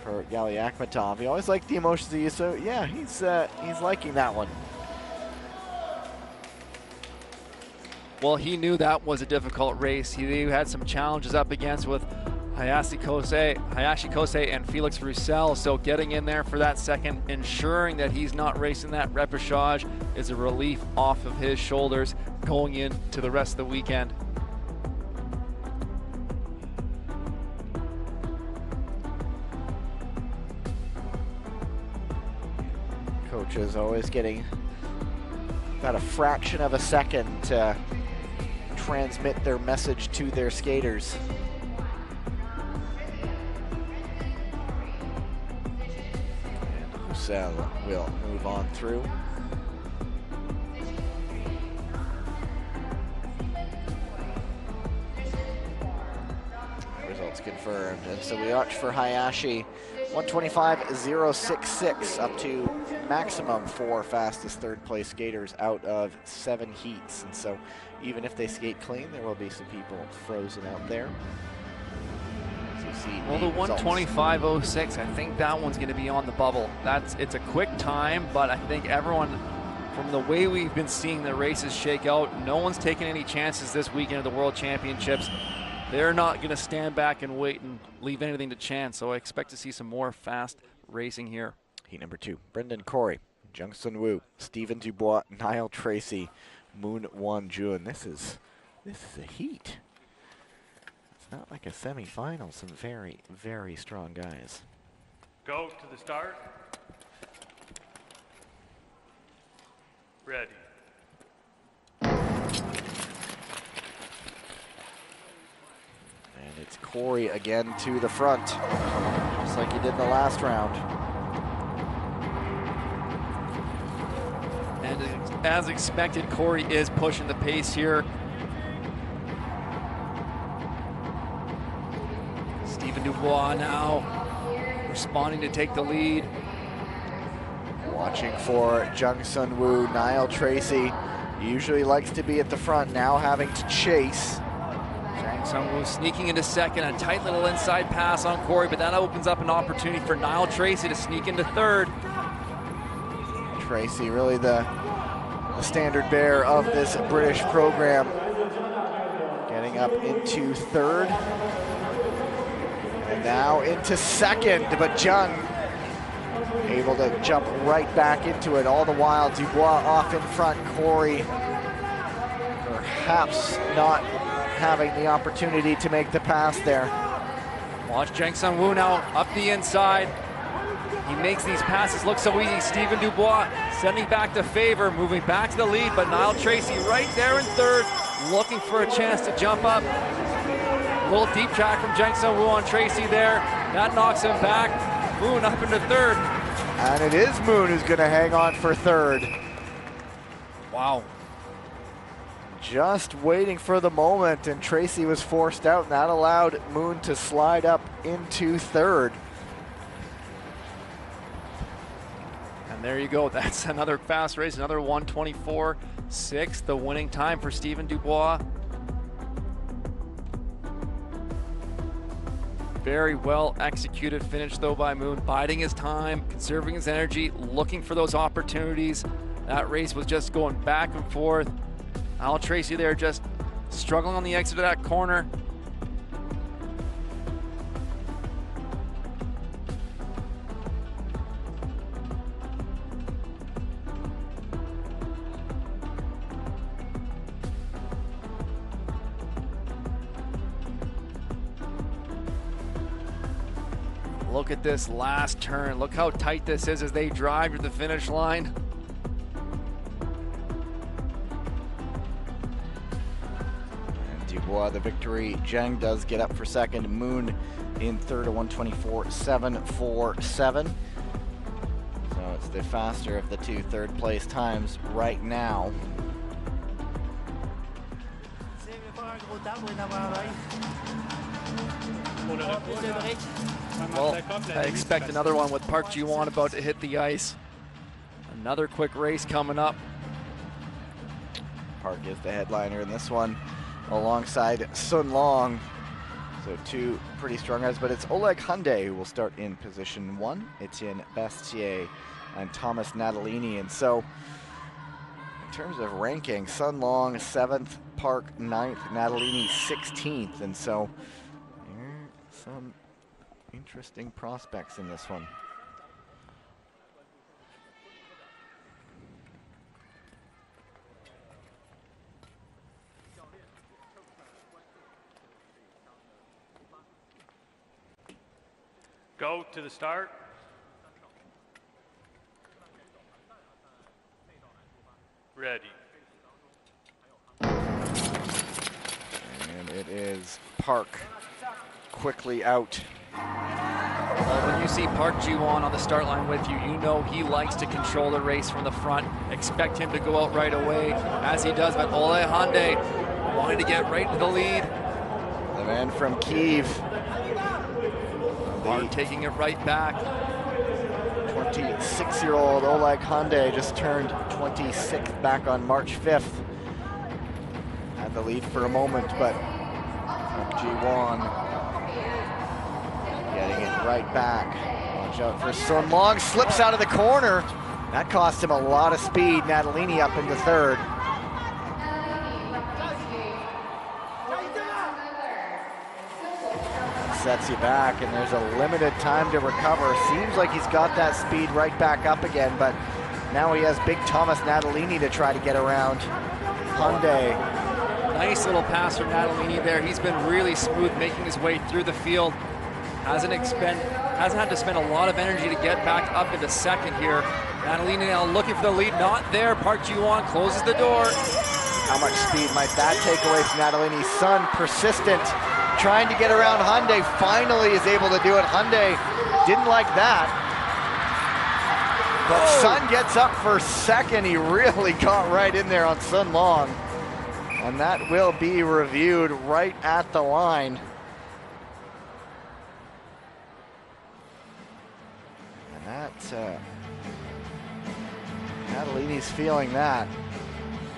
for Gali Akhmetov. He always liked the emotions he used, so yeah, he's liking that one. Well, he knew that was a difficult race. He had some challenges up against with Hayashi Kosei and Felix Roussel, so getting in there for that second, ensuring that he's not racing that repechage is a relief off of his shoulders going into the rest of the weekend. Coaches always getting about a fraction of a second to transmit their message to their skaters. And Roussel will move on through. Results confirmed. And so we watch for Hayashi. 125.066 up to maximum 4 fastest third place skaters out of 7 heats. And so even if they skate clean, there will be some people frozen out there. So you see well, the 125.06, I think that one's going to be on the bubble. It's a quick time, but I think everyone, from the way we've been seeing the races shake out, no one's taking any chances this weekend at the World Championships. They're not going to stand back and wait and leave anything to chance, so I expect to see some more fast racing here. Heat number 2, Brendan Corey, Jungsun Wu, Stephen Dubois, Niall Tracy, Moon Won Jun. This is a heat. It's not like a semi-final. Some very, very strong guys. Go to the start. Ready. And it's Corey again to the front, just like he did in the last round. And as expected, Corey is pushing the pace here. Stephen Dubois now responding to take the lead. Watching for Jungsun Wu, Niall Tracy. He usually likes to be at the front, now having to chase. Jungsun Wu sneaking into second, a tight little inside pass on Corey, but that opens up an opportunity for Niall Tracy to sneak into third. Tracy, really the standard bearer of this British program. Getting up into third. And now into second, but Jung able to jump right back into it. All the while, Dubois off in front. Corey perhaps not having the opportunity to make the pass there. Watch Jungsun Wu now up the inside. He makes these passes look so easy. Stephen Dubois sending back the favor, moving back to the lead, but Niall Tracy right there in third, looking for a chance to jump up. A little deep track from Jungsun Wu on Tracy there. That knocks him back. Moon up into third. And it is Moon who's going to hang on for third. Wow. Just waiting for the moment, and Tracy was forced out, and that allowed Moon to slide up into third. And there you go. That's another fast race, another 124.6, the winning time for Stephen Dubois. Very well executed finish though by Moon, biding his time, conserving his energy, looking for those opportunities. That race was just going back and forth. Niall Tracy there just struggling on the exit of that corner. Look at this last turn. Look how tight this is as they drive to the finish line. And Dubois the victory. Zheng does get up for second. Moon in third at 124.747. So it's the faster of the two third place times right now. Well, I expect another one with Park Ji-won about to hit the ice. Another quick race coming up. Park is the headliner in this one alongside Sun Long. So two pretty strong guys, but it's Oleg Hyundai who will start in position 1. Etienne Bastier and Thomas Natalini. And so in terms of ranking, Sun Long 7th, Park 9th, Natalini 16th. And so some interesting prospects in this one. Go to the start. Ready. And it is Park quickly out. Well, when you see Park Ji-won on the start line with you, you know he likes to control the race from the front. Expect him to go out right away, as he does. But Ole Hyundai wanting to get right to the lead. The man from Kiev. Park taking it right back. 26-year-old Oleg Hyundai just turned 26 back on March 5th. Had the lead for a moment, but Ji-won getting it right back. Watch out for Sun Long, slips out of the corner. That cost him a lot of speed. Natalini up into third. Sets you back, and there's a limited time to recover. Seems like he's got that speed right back up again, but now he has big Thomas Natalini to try to get around Hyundai. Nice little pass from Natalini there. He's been really smooth making his way through the field. Hasn't had to spend a lot of energy to get back up into second here. Natalini now looking for the lead, not there. Park Ji-won closes the door. How much speed might that take away from Natalini? Sun persistent, trying to get around Hyundai, finally is able to do it. Hyundai didn't like that. But Sun gets up for second. He really got right in there on Sun Long. And that will be reviewed right at the line. And that, Natalini's feeling that.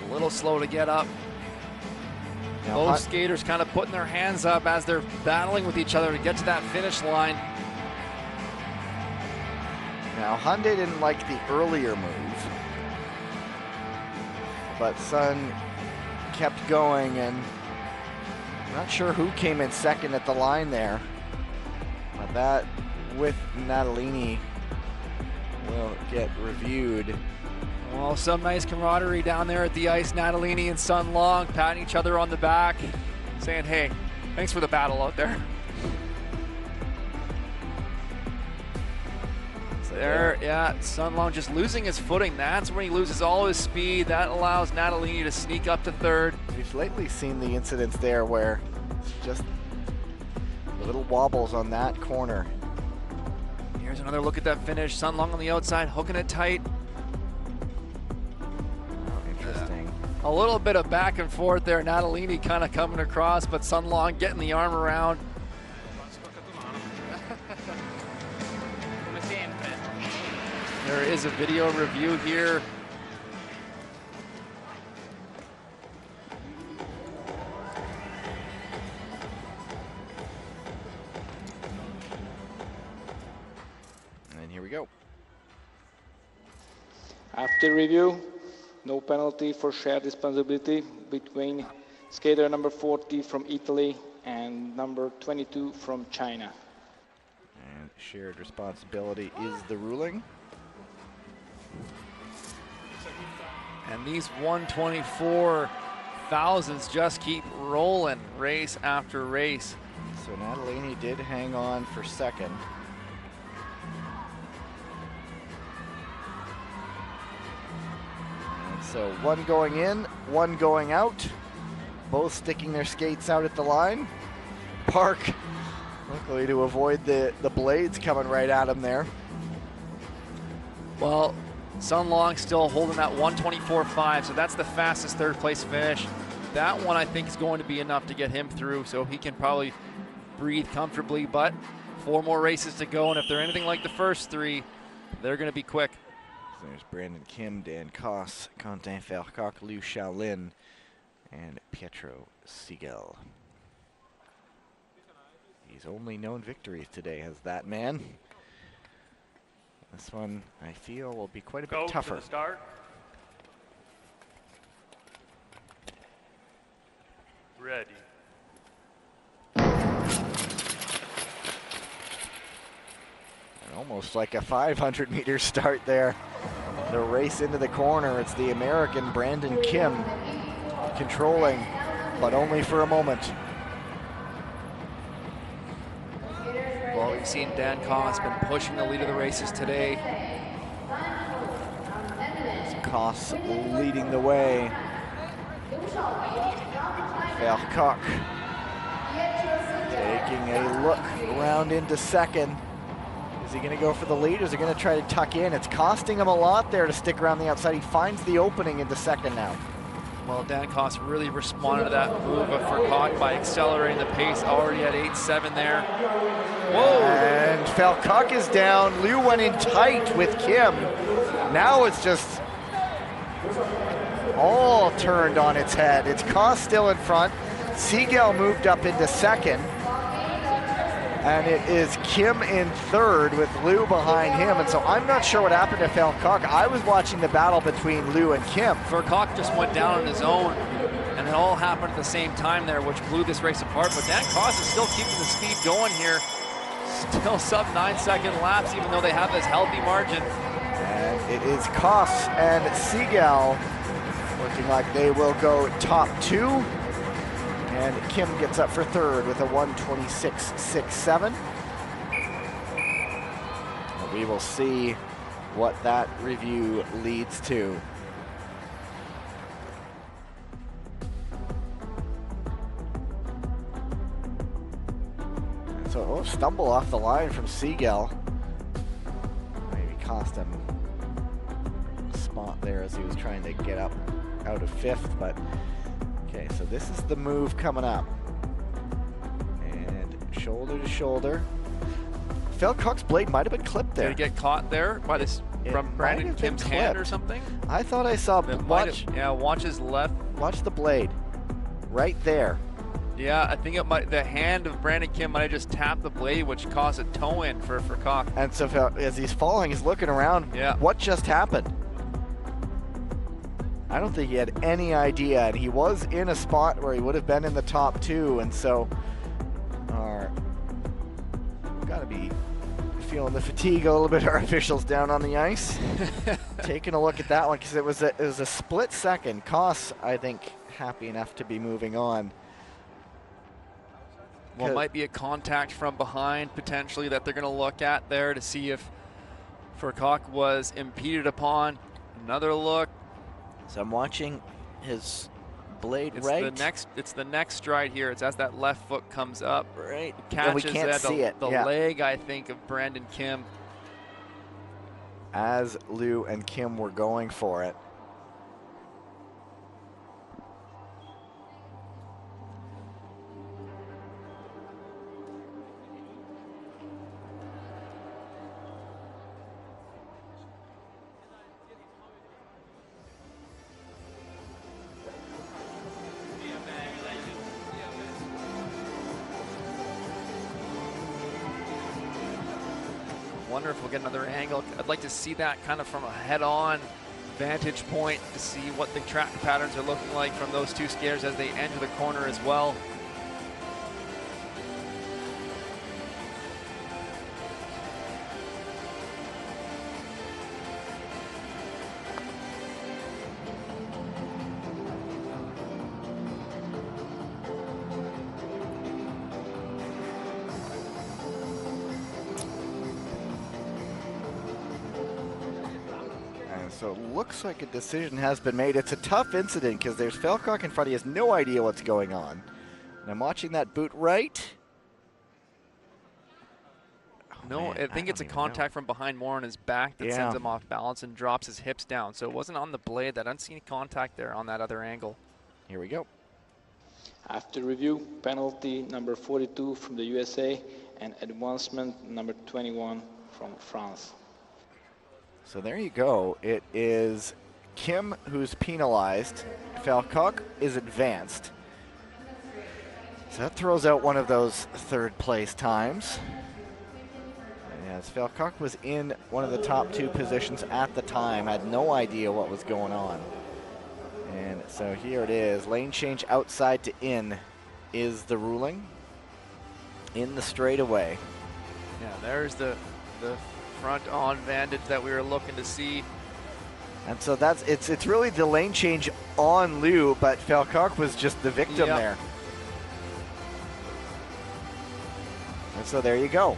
A little slow to get up. Now, Both skaters kind of putting their hands up as they're battling with each other to get to that finish line. Now, Hyundai didn't like the earlier move, but Sun kept going, and I'm not sure who came in second at the line there, but that with Natalini will get reviewed. Well, some nice camaraderie down there at the ice. Natalini and Sun Long patting each other on the back, saying, hey, thanks for the battle out there. So there, yeah, Sun Long just losing his footing. That's when he loses all his speed. That allows Natalini to sneak up to third. We've lately seen the incidents there where it's just little wobbles on that corner. Here's another look at that finish. Sun Long on the outside, hooking it tight. Interesting. A little bit of back and forth there. Natalini kind of coming across, but Sun Long getting the arm around. There is a video review here. And here we go. After review, no penalty for shared responsibility between skater number 40 from Italy and number 22 from China. And shared responsibility is the ruling. And these 124,000s just keep rolling race after race. So Natalini did hang on for second. And so one going in, one going out. Both sticking their skates out at the line. Park, luckily to avoid the blades coming right at him there. Well, Sun Long still holding that 124.5, so that's the fastest third place finish. That one I think is going to be enough to get him through, so he can probably breathe comfortably, but 4 more races to go, and if they're anything like the first 3, they're going to be quick. So there's Brandon Kim, Dan Koss, Quentin Vercoq, Liu Xiaolin, and Pietro Siegel. His only known victory today has that man. This one, I feel, will be quite a bit tougher. To the start. Ready. And almost like a 500-meter start there. The race into the corner. It's the American Brandon Kim controlling, but only for a moment. Well, we've seen Dan Koss been pushing the lead of the races today. Koss leading the way. Vercoq taking a look around into second. Is he going to go for the lead, or is he going to try to tuck in? It's costing him a lot there to stick around the outside. He finds the opening into second now. Well, Dan Koss really responded to that move of Vercoq by accelerating the pace, already at 8.7 there. Whoa! And Vercoq is down. Liu went in tight with Kim. Now it's just all turned on its head. It's Koss still in front. Siegel moved up into second. And it is Kim in third with Liu behind him. And so I'm not sure what happened to Vercoq. I was watching the battle between Liu and Kim. Vercoq just went down on his own, and it all happened at the same time there, which blew this race apart. But Dan Koss is still keeping the speed going here. Still sub 9-second laps, even though they have this healthy margin. And it is Koss and Siegel looking like they will go top 2. And Kim gets up for third with a 1:26.67. We will see what that review leads to. So, stumble off the line from Siegel. Maybe cost him a spot there as he was trying to get up out of 5th, but okay, so this is the move coming up. And shoulder to shoulder. Vercoq's blade might have been clipped there. Did it get caught there by this from Brandon Kim's hand or something? I thought I saw, watch his left. Watch the blade, right there. Yeah, I think it might, the hand of Brandon Kim might have just tapped the blade, which caused a toe in for Vercoq. And so as he's falling, he's looking around, what just happened? I don't think he had any idea, and he was in a spot where he would have been in the top 2, and so gotta be feeling the fatigue a little bit, our officials down on the ice. Taking a look at that one, because it was a split second. Koss, I think, happy enough to be moving on. Well, it might be a contact from behind, potentially, that they're going to look at there to see if Vercoq was impeded upon. Another look. So I'm watching his blade it's right. It's the next stride here. It's as that left foot comes up. Right. It catches we can't see it. The leg, I think, of Brandon Kim. As Liu and Kim were going for it. Wonder if we'll get another angle. I'd like to see that kind of from a head-on vantage point to see what the track patterns are looking like from those 2 skaters as they enter the corner as well. So it looks like a decision has been made. It's a tough incident because there's Vercoq in front. He has no idea what's going on. And I'm watching that boot right. No, man, I think it's a don't even know. contact from behind more on his back that sends him off balance and drops his hips down. So it wasn't on the blade. I don't see any contact there on that other angle. Here we go. After review, penalty number 42 from the USA and advancement number 21 from France. So there you go. It is Kim who's penalized. Falcock is advanced. So that throws out one of those third place times. As Falcock was in one of the top 2 positions at the time, had no idea what was going on. And so here it is. Lane change outside to in is the ruling. In the straightaway. Yeah, there's the front on vantage that we were looking to see. And so it's really the lane change on Liu, but Falcock was just the victim there. And so there you go.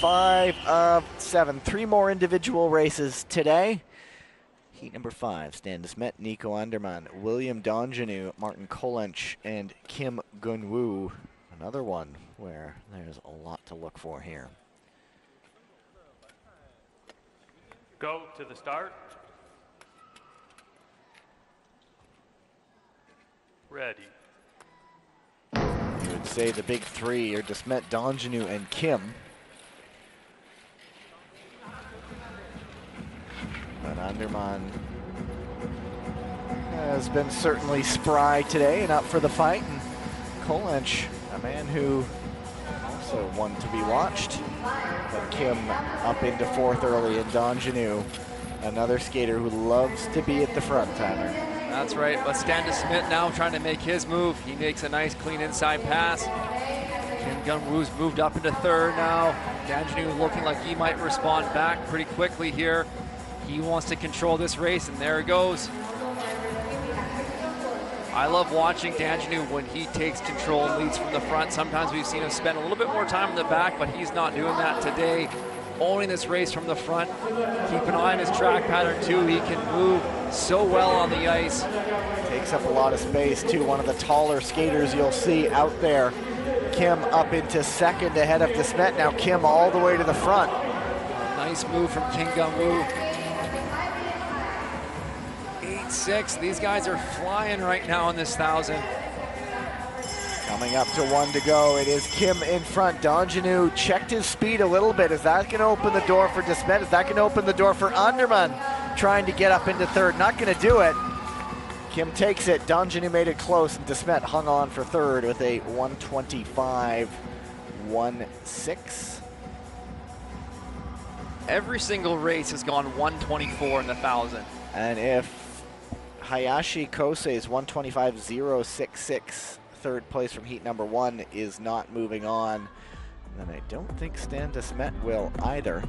5 of 7. 3 more individual races today. Heat number 5, Stan de Smet, Nico Andermann, William Donjanu, Martin Kolench, and Kim Gunwoo. Another one where there's a lot to look for here. Go to the start. Ready. You would say the big 3 are de Smet, Donjanu, and Kim. But Andermann has been certainly spry today and up for the fight. And Kolench, a man who also one to be watched. But Kim up into 4th early, and Donjanu, another skater who loves to be at the front, Tyler. That's right, but Stan de Smet now trying to make his move. He makes a nice clean inside pass. Kim Gunwoo's moved up into 3rd now. Donjanu looking like he might respond back pretty quickly here. He wants to control this race, and there it goes. I love watching Donjanu when he takes control and leads from the front. Sometimes we've seen him spend a little bit more time in the back, but he's not doing that today. Owning this race from the front. Keep an eye on his track pattern too. He can move so well on the ice. Takes up a lot of space too. One of the taller skaters you'll see out there. Kim up into 2nd ahead of de Smet. Now Kim all the way to the front. Nice move from Kim Gunwoo. 8-6. These guys are flying right now in this 1,000. Coming up to 1 to go. It is Kim in front. Donjanu checked his speed a little bit. Is that going to open the door for de Smet? Is that going to open the door for Andermann trying to get up into 3rd? Not going to do it. Kim takes it. Donjanu made it close, and de Smet hung on for 3rd with a 125.16. Every single race has gone 124 in the 1,000. And if Hayashi Kosei's 125.066, 3rd place from heat number 1, is not moving on, then I don't think Stan de Smet will either.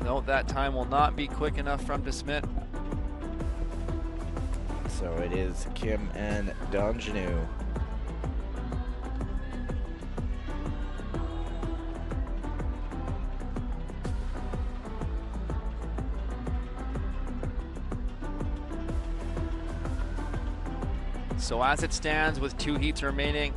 No, that time will not be quick enough from de Smet. So it is Kim and Donjanu. So as it stands with 2 heats remaining,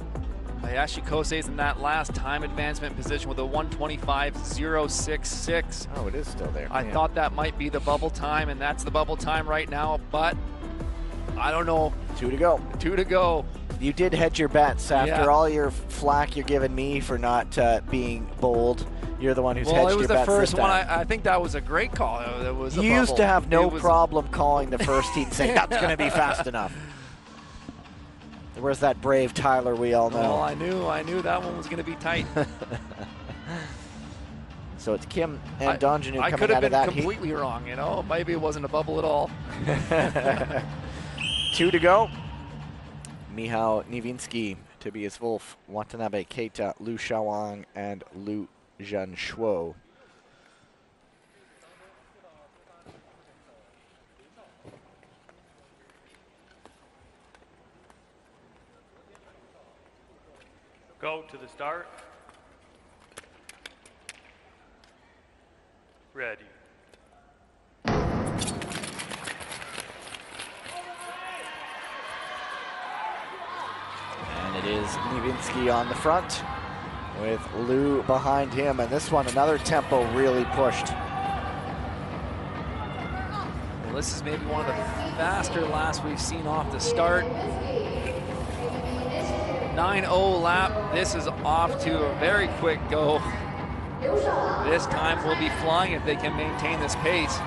Hayashi Kosei's in that last time advancement position with a 125.066. Oh, it is still there. I thought that might be the bubble time, and that's the bubble time right now, but I don't know. 2 to go. 2 to go. You did hedge your bets after all your flack you're giving me for not being bold. You're the one who's hedged your bets. Well, it was the first one. time. I think that was a great call. It was you used to have no problem calling the first heat and saying that's going to be fast enough. Where's that brave Tyler we all know? Well, I knew that one was going to be tight. So it's Kim and Donjanu coming out of that heat. I could have been completely wrong, you know. Maybe it wasn't a bubble at all. 2 to go. Michał Niewinski, Tobias Wolf, Watanabe Keita, Liu Xiaowang, and Liu Zhanshuo. Go to the start. Ready. And It is Niewinski on the front with Liu behind him, and this one, another tempo really pushed. Well, this is maybe one of the faster laps we've seen off the start. 9.0 lap. This is off to a very quick go. This time will be flying if they can maintain this pace.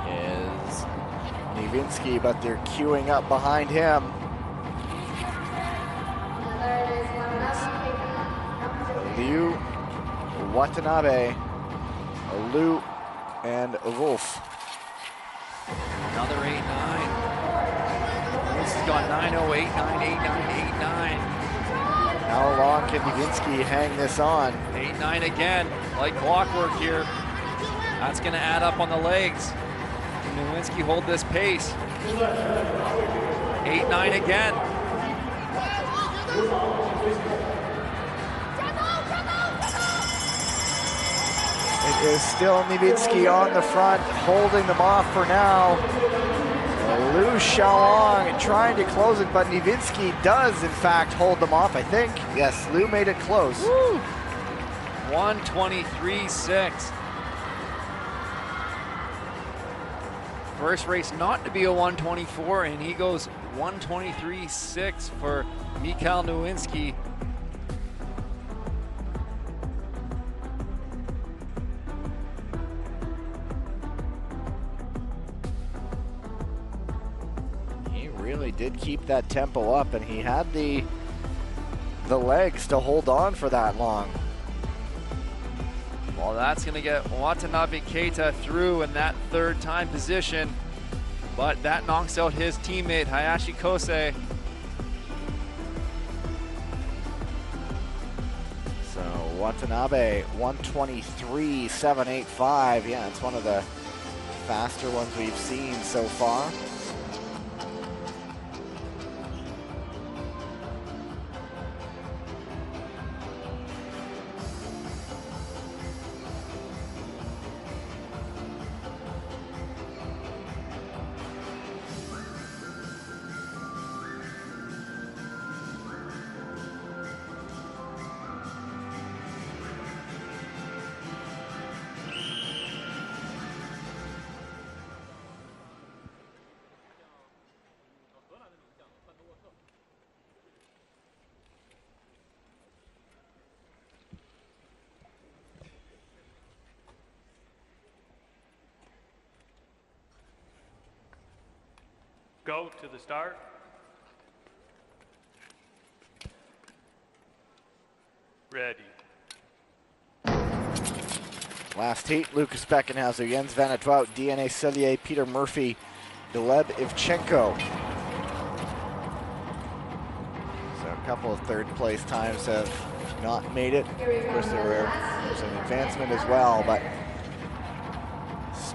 Is Niewinski, but they're queuing up behind him. Liu, Watanabe, Liu, and Wolf. Another 8.9. This has gone 9.08, 9.89, 8.9. How long can Niewinski hang this on? 8.9 again, like clockwork here. That's going to add up on the legs. Can Niewinski hold this pace? 8.9 again. It is still Niewinski on the front, holding them off for now. Liu Xiaolong trying to close it, but Niewinski does, in fact, hold them off, I think. Yes, Liu made it close. 1:23.6. First race not to be a 1:24, and he goes 1:23.6 for Mikhail Niewinski. Really did keep that tempo up, and he had the legs to hold on for that long. Well, that's going to get Watanabe Keita through in that third time position, but that knocks out his teammate Hayashi Kosei. So Watanabe 1:23.785. Yeah, it's one of the faster ones we've seen so far. Go to the start. Ready. Last heat, Lucas Beckenhauser, Jens Van Het Wout, DNA Cellier, Peter Murphy, Gleb Ivchenko. So a couple of third place times have not made it. Of course, there's an advancement as well, but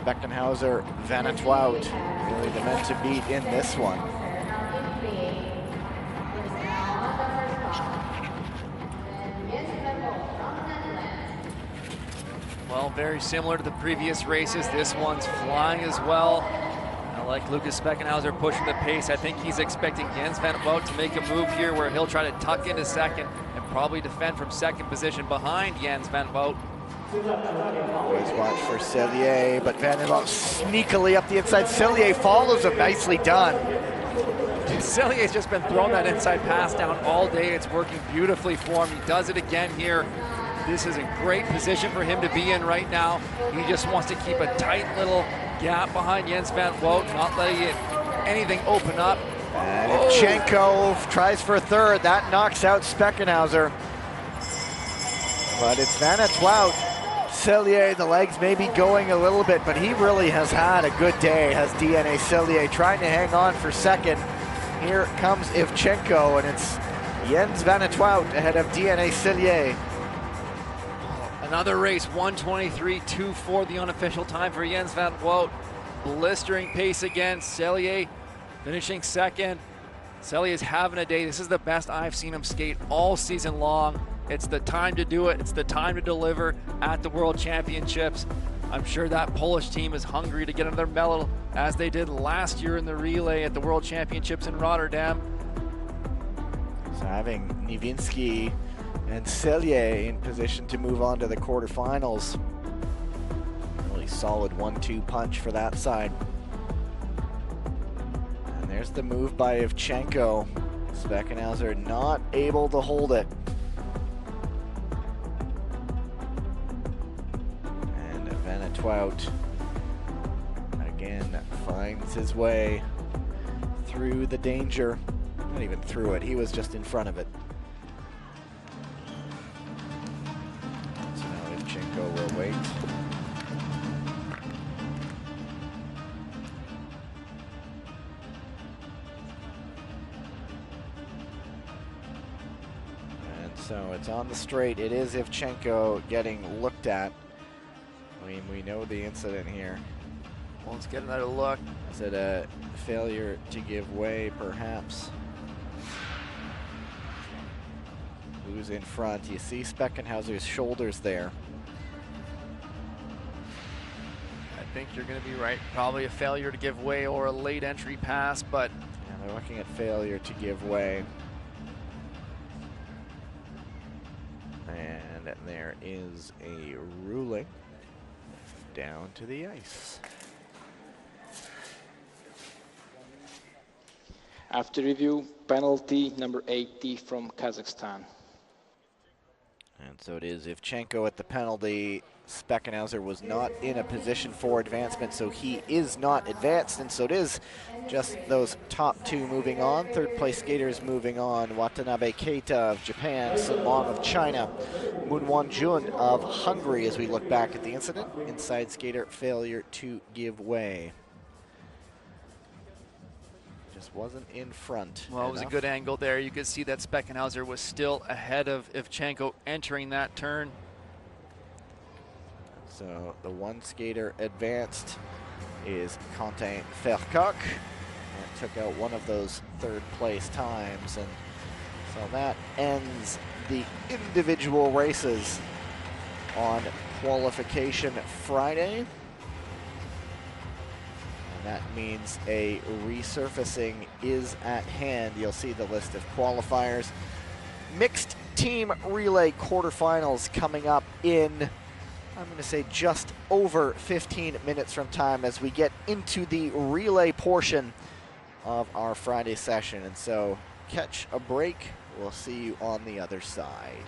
Beckenhauser, Van Het Wout, really the men to beat in this one. Well, very similar to the previous races. This one's flying as well. I like Lucas Beckenhauser pushing the pace. I think he's expecting Jens Van Het Wout to make a move here where he'll try to tuck into second and probably defend from second position behind Jens Van Het Wout. Always watch for Cellier, but Van Het Wout sneakily up the inside. Cellier follows him, nicely done. Cellier's just been throwing that inside pass down all day. It's working beautifully for him. He does it again here. This is a great position for him to be in right now. He just wants to keep a tight little gap behind Jens Van Het Wout, not letting anything open up. And Ivchenko tries for a third. That knocks out Beckenhauser. But it's Van Het Wout. Cellier, the legs may be going a little bit, but he really has had a good day, has DNA Cellier, trying to hang on for second. Here comes Ivchenko, and it's Jens Van Het Wout ahead of DNA Cellier. Another race, 1:23.24, the unofficial time for Jens Van Het Wout. Blistering pace again. Cellier finishing second. Cellier is having a day. This is the best I've seen him skate all season long. It's the time to do it. It's the time to deliver at the World Championships. I'm sure that Polish team is hungry to get another medal as they did last year in the relay at the World Championships in Rotterdam. So having Niewinski and Selye in position to move on to the quarterfinals. Really solid 1-2 punch for that side. And there's the move by Ivchenko. Speckenhauser not able to hold it. And Vanetwout again finds his way through the danger. Not even through it, he was just in front of it. So now Ivchenko will wait. And so it's on the straight. It is Ivchenko getting looked at. I mean, we know the incident here. Well, let's get another look. Is it a failure to give way, perhaps? Who's in front? You see Speckenhauser's shoulders there. I think you're going to be right. Probably a failure to give way or a late entry pass, but Yeah, they're looking at failure to give way. And there is a ruling down to the ice. After review, penalty number 80 from Kazakhstan. And so it is Ivchenko at the penalty. Speckenhauser was not in a position for advancement, so he is not advanced, and so it is just those top two moving on. Third place skaters moving on. Watanabe Keita of Japan, Sun Long of China, Moonwon Jun of Hungary as we look back at the incident. Inside skater failure to give way. Just wasn't in front. well, it was a good angle there. You could see that Speckenhauser was still ahead of Ivchenko entering that turn. So the one skater advanced is Quentin Vercoq. That took out one of those third place times. And so that ends the individual races on qualification Friday. And that means a resurfacing is at hand. You'll see the list of qualifiers. Mixed team relay quarterfinals coming up in, I'm going to say, just over 15 minutes from time as we get into the relay portion of our Friday session. And so catch a break. We'll see you on the other side.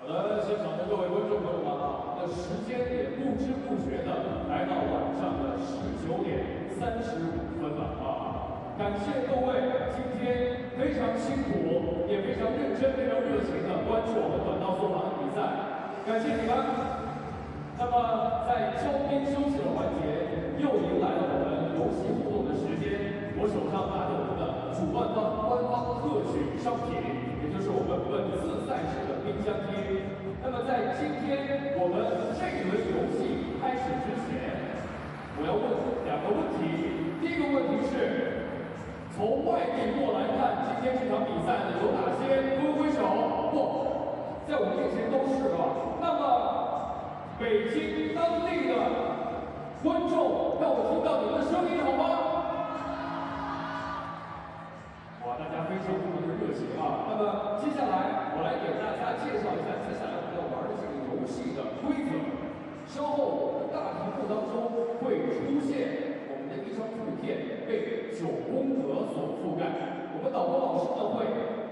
好的，现场的各位观众朋友们啊，那时间也不知不觉的来到晚上的19:35了啊！感谢各位今天非常辛苦，也非常认真、非常热情的关注我们短道速滑的比赛，感谢你们。那么在交兵休息的环节，又迎来了我们游戏互动的时间。我手上拿着我们的主办方官方特许商品，也就是我们本次赛事的冰箱贴。那么在今天我们这一轮游戏开始之前，我要问2个问题。第一个问题是，北京当地的观众，让我听到你们的声音好吗？哇，大家非常的热情啊！那么接下来我来给大家介绍一下接下来我们要玩的这个游戏的规则。稍后我们的大屏幕当中会出现我们的一张图片被9宫格所覆盖，我们导播老师呢会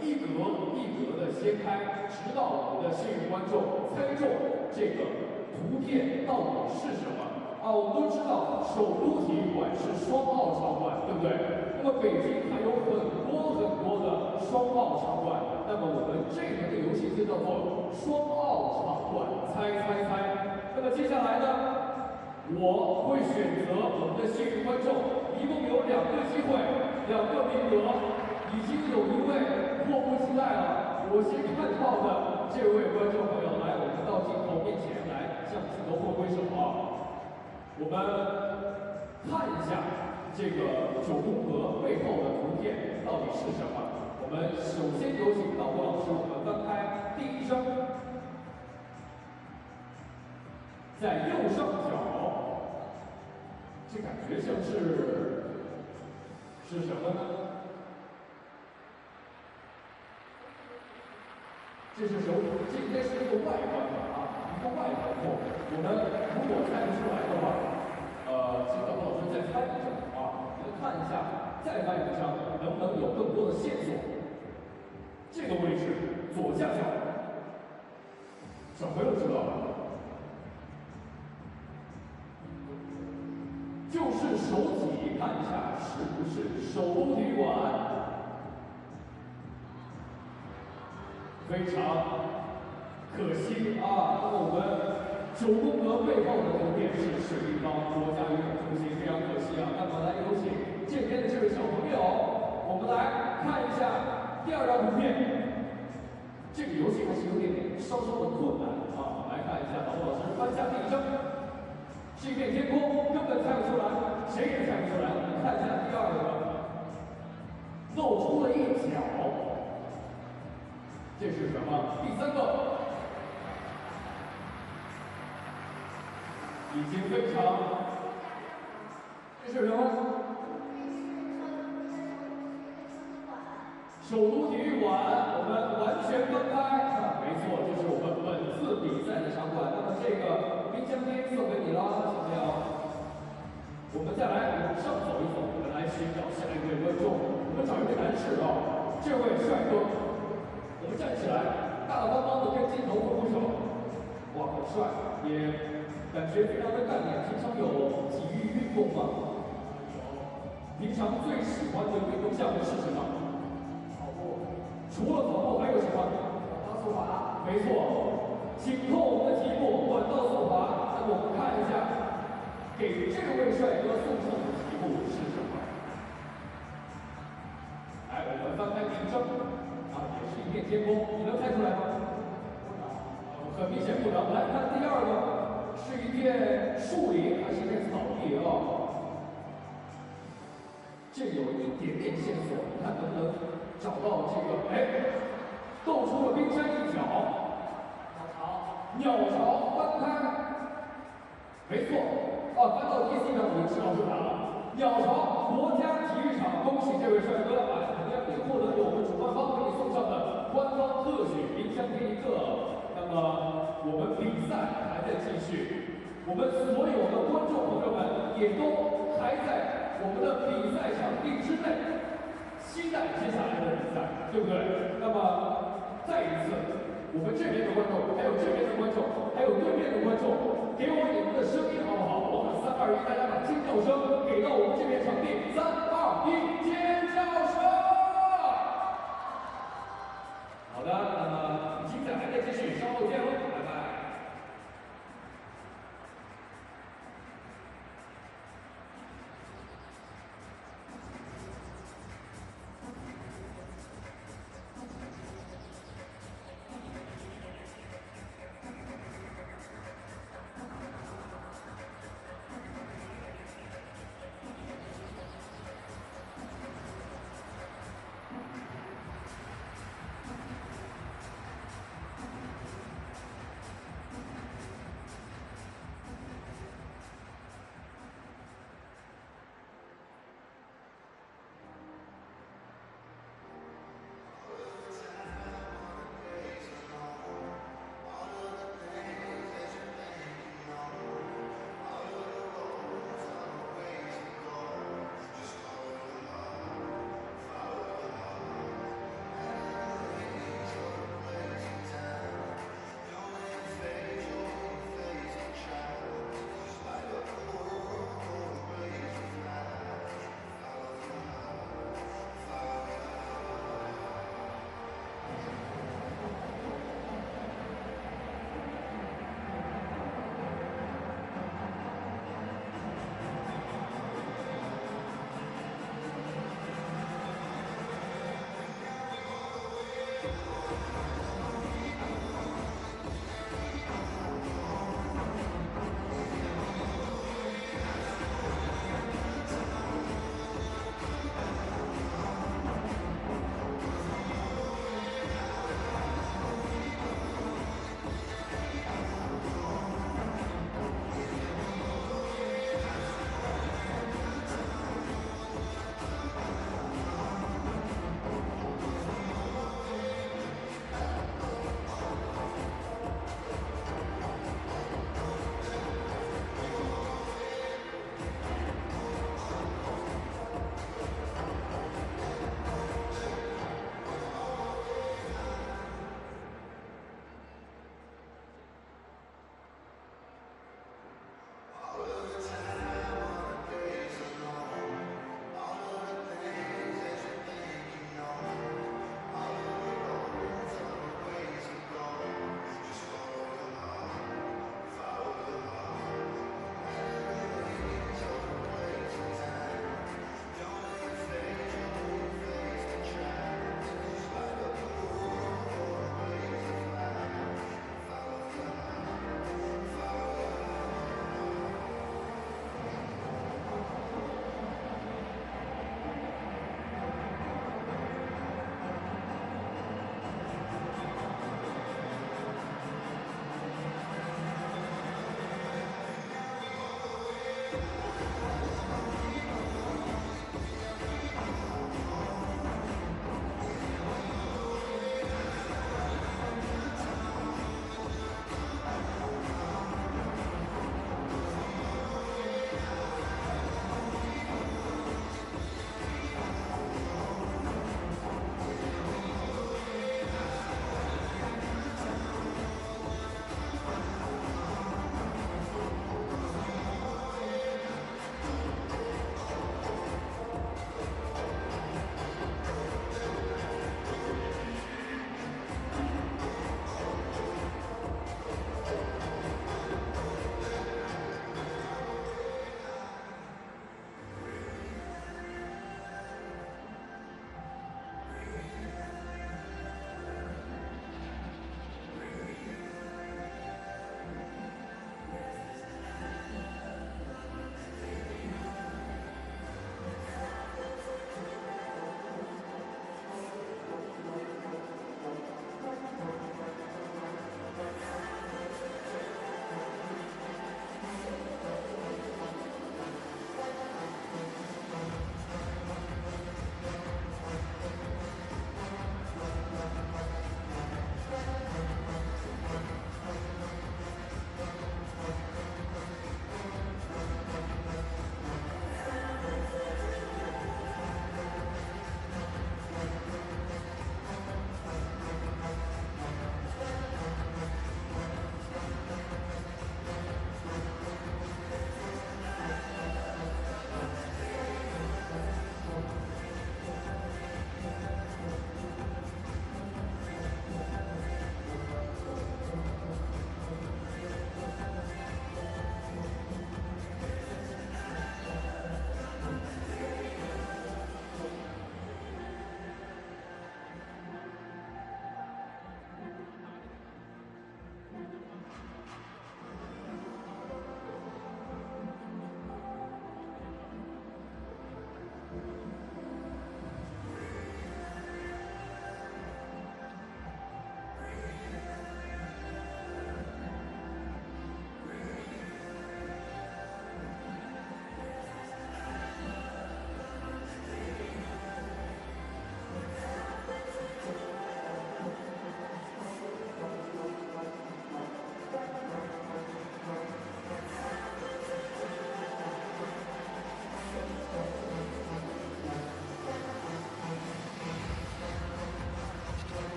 一格一格的掀开，直到我们的幸运观众猜中这个图片到底是什么。我们都知道首都体育馆是双奥场馆，对不对？那么北京还有很多的双奥场馆，那么我们这轮的游戏就叫做双奥场馆猜猜猜。那么接下来呢，我会选择我们的幸运观众，一共有2个机会，2个名额，已经有一位迫不及待了。我先看到的这位观众朋友，来，我们到镜头面前来向镜头挥挥手啊！我们看一下这个9宫格背后的图片到底是什么。我们首先有请导播老师，我们翻开第1张，在右上角，这感觉像是什么呢？这应该是一个外观啊，一个外观货。我们如果猜不出来的话，请导播老师再翻一张啊，我们看一下，再翻一张，能不能有更多的线索？这个位置左下角，小朋友知道吧？就是首体，看一下是不是首都体育馆？非常可惜啊！那么我们9宫格背后的图片是水立方国家游泳中心，非常可惜啊！那么来有请这边的这位小朋友，我们来看一下第2张图片。这个游戏还是有点稍稍的困难啊！来看一下，导播老师翻下第1张，是一片天空，根本猜不出来，谁也猜不出来。我们看一下第2个，露出了一角。这是什么？第3个，已经非常，这是什么？首都体育馆，我们完全分开。没错，这是我们本次比赛的场馆。那么这个冰箱贴送给你了，小朋友。我们再来往上走一走，我们来寻找下一位观众。我们找一位男士啊，这位帅哥。我们站起来，大大方方的跟镜头挥挥手。哇，好帅，也感觉非常的干练。平常有体育运动吗？平常最喜欢的运动项目是什么？跑步。除了跑步还有什么？短道速滑。没错，请扣我们的题目短道速滑。那么我们看一下，给这位帅哥送上的题目是什么？来，我们翻开第1张。也是一片天空，你能猜出来吗？很明显不能。来看第2个，是一片树林还是一片草地啊？这有一点点线索，你看能不能找到这个？露出了冰山一角。鸟巢翻开，没错。翻到第4张我就知道是哪了。鸟巢国家体育场，恭喜这位帅哥！同样也获得我们主办方给你送上的官方特许冰箱贴1个。那么我们比赛还在继续，我们所有的观众朋友们也都还在我们的比赛场地之内，期待接下来的比赛，对不对？那么再一次，我们这边的观众，还有这边的观众，还有对面的观众，给我你们的声音好不好？我喊3、2、1，大家把尖叫声给到我们这边场地。3、2、1，尖叫声！好的，那么精彩还在继续，稍后见喽，拜拜。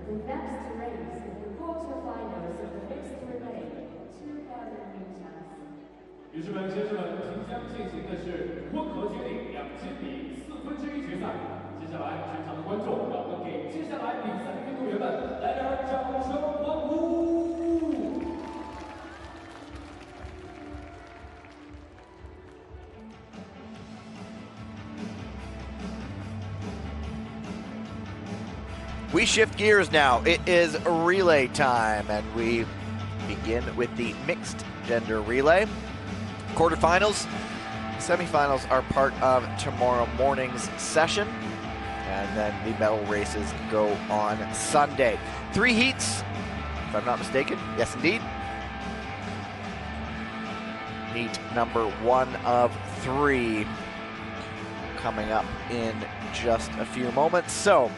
The next race is the quarterfinals of the mixed relay, 2,000 meters. 女士们、先生们，即将进行的是混合接力2000米1/4决赛。接下来，全场的观众，让我们给接下来比赛的运动员们来点掌声欢呼！ We shift gears now. It is relay time, and we begin with the mixed gender relay. Quarterfinals, semifinals are part of tomorrow morning's session, and then the medal races go on Sunday. 3 heats, if I'm not mistaken. Yes, indeed. Heat number 1 of 3 coming up in just a few moments. So,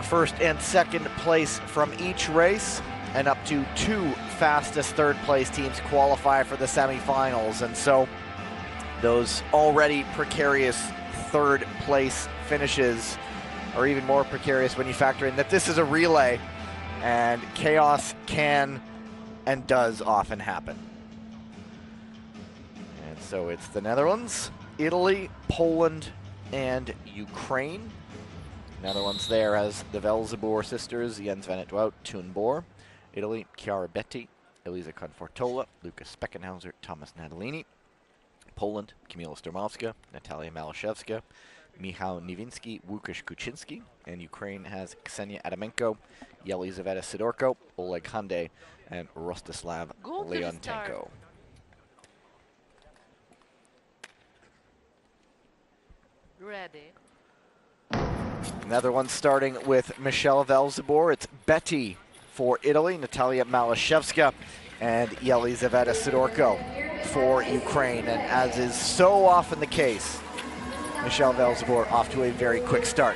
first and second place from each race, and up to 2 fastest third place teams qualify for the semifinals. And so those already precarious third place finishes are even more precarious when you factor in that this is a relay and chaos can and does often happen. And so it's the Netherlands, Italy, Poland, and Ukraine. Netherlands there has the Velzeboer sisters, Jens van het Wout, Toon Boer. Italy, Chiara Betti, Elisa Confortola, Lucas Speckenhauser, Thomas Natalini. Poland, Kamila Stormovska, Natalia Malashevska, Michał Niewinski, Łukasz Kuczynski. And Ukraine has Ksenia Adamenko, Yelizaveta Sidorko, Oleg Hande, and Rostislav Leontenko. Ready. Another one starting with Michelle Velzeboer. It's Betty for Italy, Natalia Malashevska, and Yelizaveta Sidorko for Ukraine. And as is so often the case, Michelle Velzeboer off to a very quick start.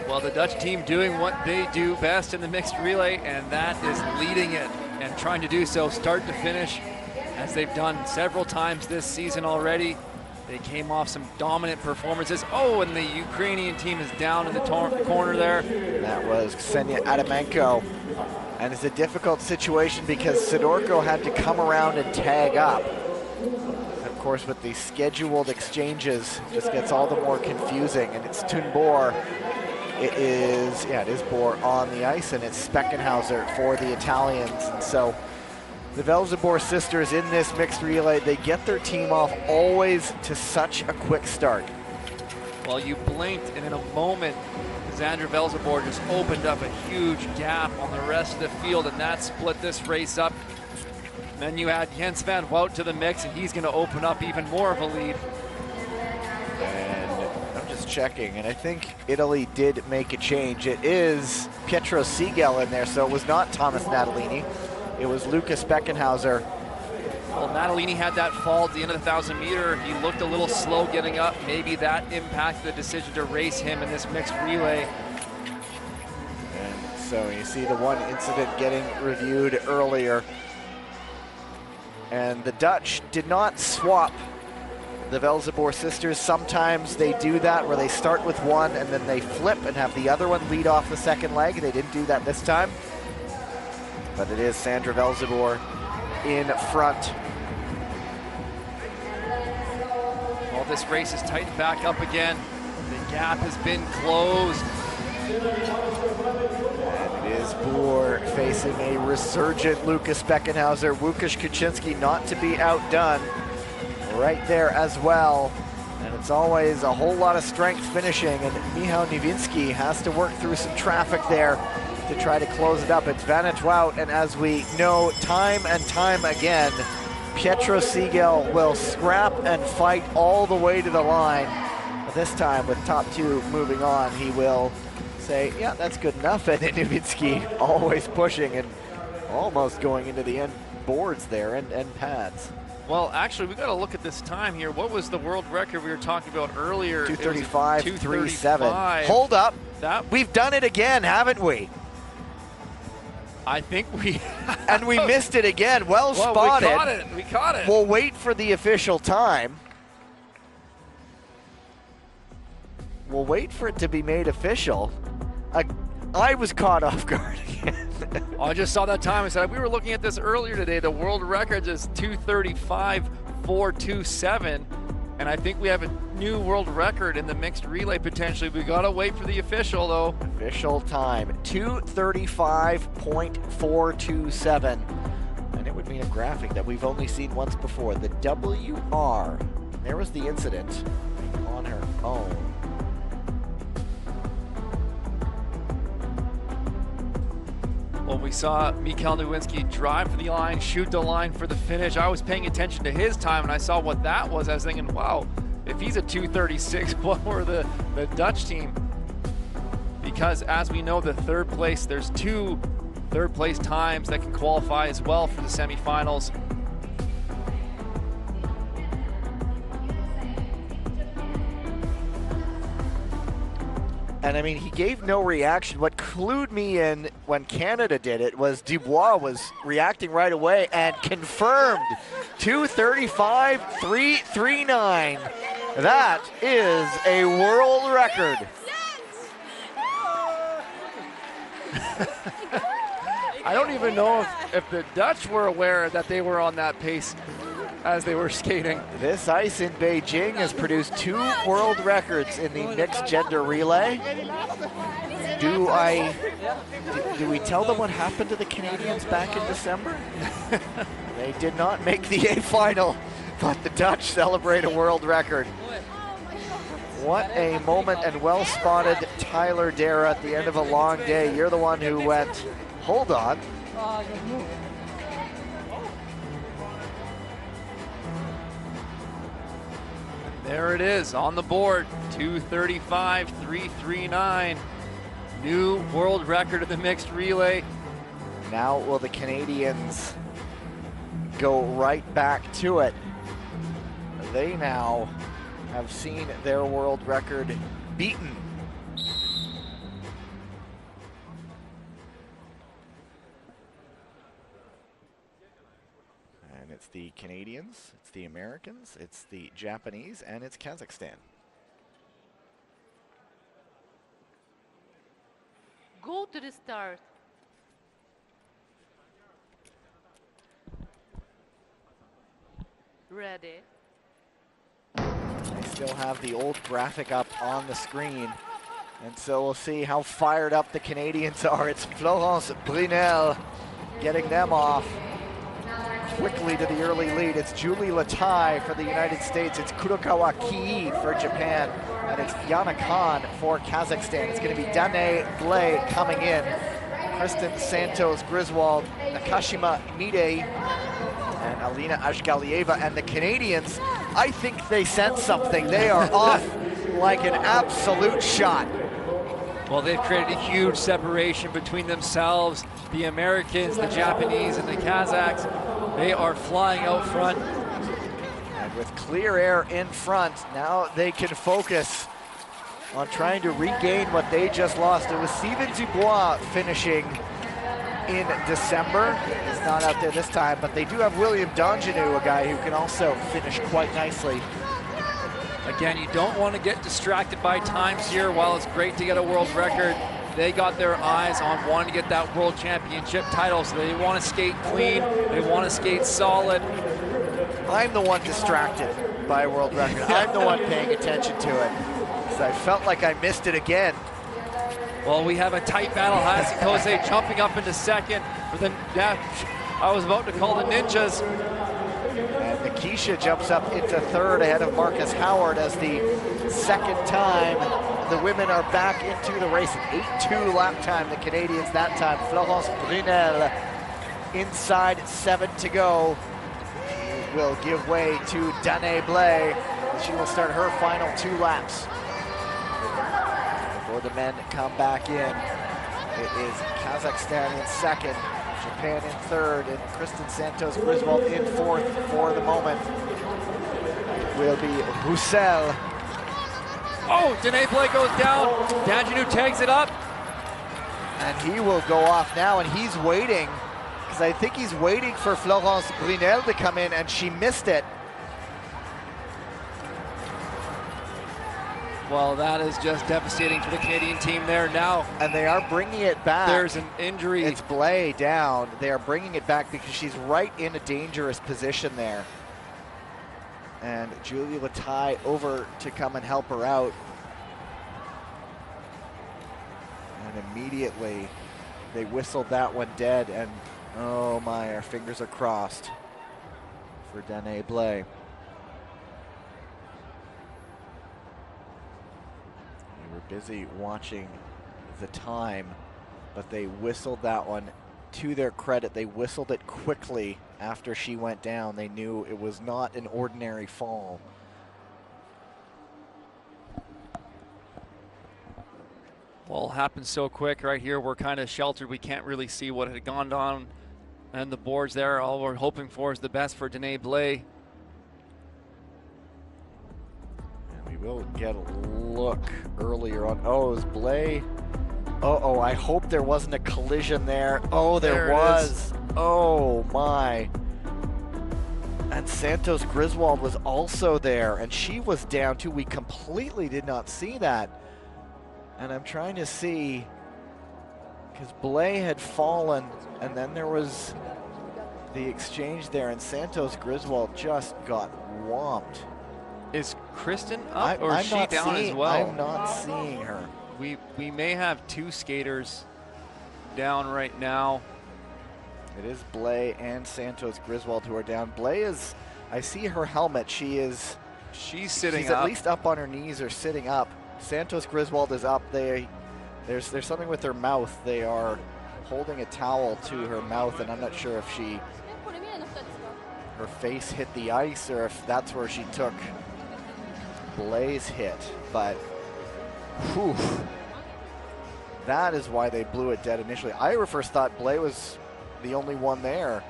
Well, the Dutch team doing what they do best in the mixed relay, and that is leading it and trying to do so start to finish, as they've done several times this season already. They came off some dominant performances. Oh, and the Ukrainian team is down in the corner there. That was Ksenia Adamenko. And it's a difficult situation because Sidorko had to come around and tag up. And of course, with the scheduled exchanges, it just gets all the more confusing. And it's Toon Boer. It is Boer on the ice, and it's Speckenhauser for the Italians. And so the Velzeboer sisters in this mixed relay, they get their team off always to such a quick start. Well, you blinked, and in a moment, Xandra Velzeboer just opened up a huge gap on the rest of the field, and that split this race up. And then you add Jens van Wout to the mix, and he's going to open up even more of a lead. And I'm just checking, and I think Italy did make a change. It is Pietro Siegel in there, so it was not Thomas Natalini. It was Lucas Speckenhauser. Well, Natalini had that fall at the end of the 1,000 meter. He looked a little slow getting up. Maybe that impacted the decision to race him in this mixed relay. And so you see the one incident getting reviewed earlier. And the Dutch did not swap the Velzeboer sisters. Sometimes they do that where they start with one and then they flip and have the other one lead off the second leg. They didn't do that this time. But it is Sandra Velzeboer in front. Well, this race is tightened back up again. The gap has been closed. And it is Boer facing a resurgent Lucas Speckenhauser. Łukasz Kuczynski not to be outdone right there as well. And it's always a whole lot of strength finishing, and Michał Niewinski has to work through some traffic there to try to close it up. It's Van het Wout, and as we know time and time again, Pietro Siegel will scrap and fight all the way to the line. But this time, with top 2 moving on, he will say, yeah, that's good enough. And Niewinski always pushing and almost going into the end boards there and end pads. Well, actually, we got to look at this time here. What was the world record we were talking about earlier? 2:35.37. Hold up. We've done it again, haven't we? I think we and we missed it again. Well spotted. We caught it. We'll wait for the official time. we'll wait for it to be made official. I was caught off guard again. I just saw that time. I said, we were looking at this earlier today. The world record is 2:35.427. And I think we have a new world record in the mixed relay potentially. We gotta wait for the official though. Official time, 2:35.427. And it would mean a graphic that we've only seen once before. The WR, there was the incident on her own. Well, we saw Mikhail Nowinski drive for the line, shoot the line for the finish. I was paying attention to his time and I saw what that was. I was thinking, wow, if he's a 2:36, what were the Dutch team? Because as we know, the third place, there's 2 third place times that can qualify as well for the semifinals. And I mean, he gave no reaction. What clued me in when Canada did it was Dubois was reacting right away and confirmed 2:35.339. That is a world record. I don't even know if the Dutch were aware that they were on that pace as they were skating. This ice in Beijing has produced 2 world records in the mixed gender relay. Do we tell them what happened to the Canadians back in December? They did not make the A final, but the Dutch celebrate a world record. What a moment, and well spotted, Tyler Dara, at the end of a long day. You're the one who went, hold on. There it is on the board, 2:35.339. New world record of the mixed relay. Now will the Canadians go right back to it? They now have seen their world record beaten. And it's the Canadians, it's the Americans, it's the Japanese, and it's Kazakhstan. Go to the start. Ready. They still have the old graphic up on the screen. And so we'll see how fired up the Canadians are. It's Florence Brunel getting them off quickly to the early lead. It's Julie Latai for the United States. It's Kurokawa Kii for Japan. And it's Yana Khan for Kazakhstan. It's going to be Danae Blay coming in. Kristen Santos Griswold, Nakashima Mide, and Alina Ashgalieva. And the Canadians, I think they sense something. They are off like an absolute shot. Well, they've created a huge separation between themselves, the Americans, the Japanese, and the Kazakhs. They are flying out front. And with clear air in front, now they can focus on trying to regain what they just lost. It was Steven Dubois finishing in December. He's not out there this time, but they do have William Dongenou, a guy who can also finish quite nicely. Again, you don't want to get distracted by times here. While it's great to get a world record, they got their eyes on wanting to get that world championship title, so they want to skate clean, they want to skate solid. I'm the one distracted by a world record. I'm the one paying attention to it. So I felt like I missed it again. Well, we have a tight battle. Hasi Kose jumping up into second. But then, yeah, I was about to call the Ninjas. And Nikisha jumps up into third ahead of Marcus Howard as the second time the women are back into the race. An 8.2 lap time, the Canadians that time. Florence Brunel inside 7 to go. She will give way to Danae Blay. She will start her final 2 laps. Before the men come back in, it is Kazakhstan in second, Japan in third, and Kristen Santos Griswold in fourth for the moment. It will be Roussel. Oh, Danae Blay goes down. Dongenou tags it up. And he will go off now, and he's waiting, because I think he's waiting for Florence Brunel to come in, and she missed it. Well, that is just devastating for the Canadian team there now. And they are bringing it back. There's an injury. It's Blais down. They are bringing it back because she's right in a dangerous position there. And Julia Latai over to come and help her out. And immediately they whistled that one dead. And oh my, our fingers are crossed for Danae Blais. We were busy watching the time, but they whistled that one. To their credit, they whistled it quickly after she went down. They knew it was not an ordinary fall. Well, it happened so quick right here. We're kind of sheltered. We can't really see what had gone on and the boards there. All we're hoping for is the best for Danae Blais. And we will get a look earlier on. Oh, it was Blais. Uh-oh, I hope there wasn't a collision there. Oh, there was. Oh, my. And Santos Griswold was also there, and she was down too. We completely did not see that. And I'm trying to see, because Blais had fallen, and then there was the exchange there, and Santos Griswold just got whomped. Is Kristen up, or is she down as well? I'm not seeing her. We may have two skaters down right now. It is Blais and Santos Griswold who are down. Blais is, I see her helmet. She's sitting up. She's at least up on her knees or sitting up. Santos Griswold is up. There's something with her mouth. They are holding a towel to her mouth, and I'm not sure if her face hit the ice or if that's where she took Blais' hit, but whew, that is why they blew it dead initially. I first thought Blais was the only one there.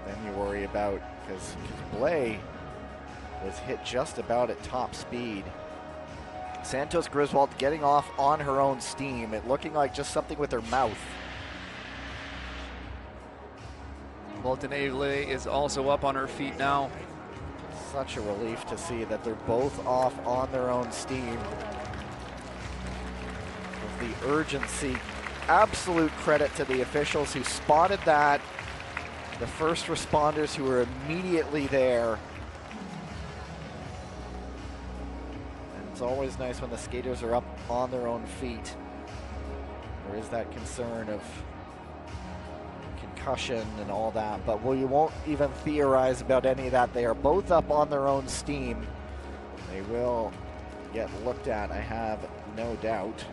Then you worry about, because Blais was hit just about at top speed. Santos Griswold getting off on her own steam. It looking like just something with her mouth. Well, Danae Blais is also up on her feet now. Such a relief to see that they're both off on their own steam. With the urgency, absolute credit to the officials who spotted that, the first responders who were immediately there. And it's always nice when the skaters are up on their own feet. There is that concern of concussion and all that, but you won't even theorize about any of that. They are both up on their own steam. They will get looked at, I have no doubt.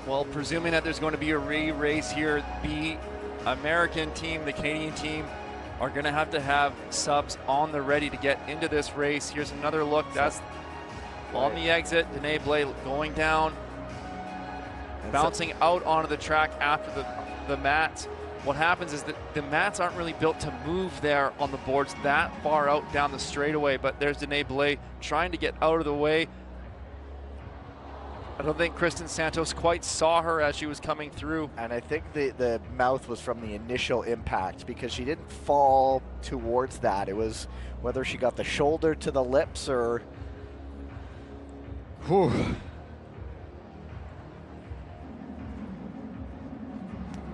Well, presuming that there's going to be a re-race here, the American team, the Canadian team, are going to have subs on the ready to get into this race. Here's another look. That's on the exit. Danae Blais going down, bouncing out onto the track after the mats. What happens is that the mats aren't really built to move there on the boards that far out down the straightaway, but there's Danae Blais trying to get out of the way. I don't think Kristen Santos quite saw her as she was coming through. And I think the mouth was from the initial impact, because she didn't fall towards that. It was whether she got the shoulder to the lips or... Whew.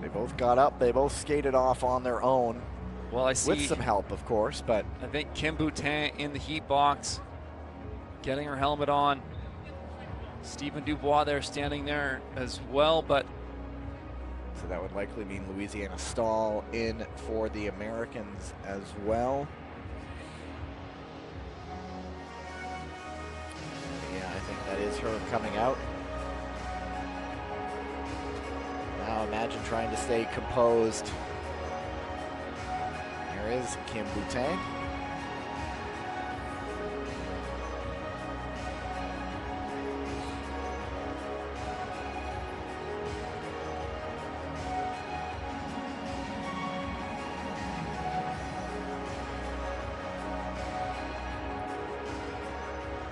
They both got up, they both skated off on their own. Well, I see. With some help, of course, but... I think Kim Boutin in the heat box, getting her helmet on. Stephen Dubois there standing there as well, but... So that would likely mean Louisiana Stahl in for the Americans as well. Yeah, I think that is her coming out. Now imagine trying to stay composed. There is Kim Boutin.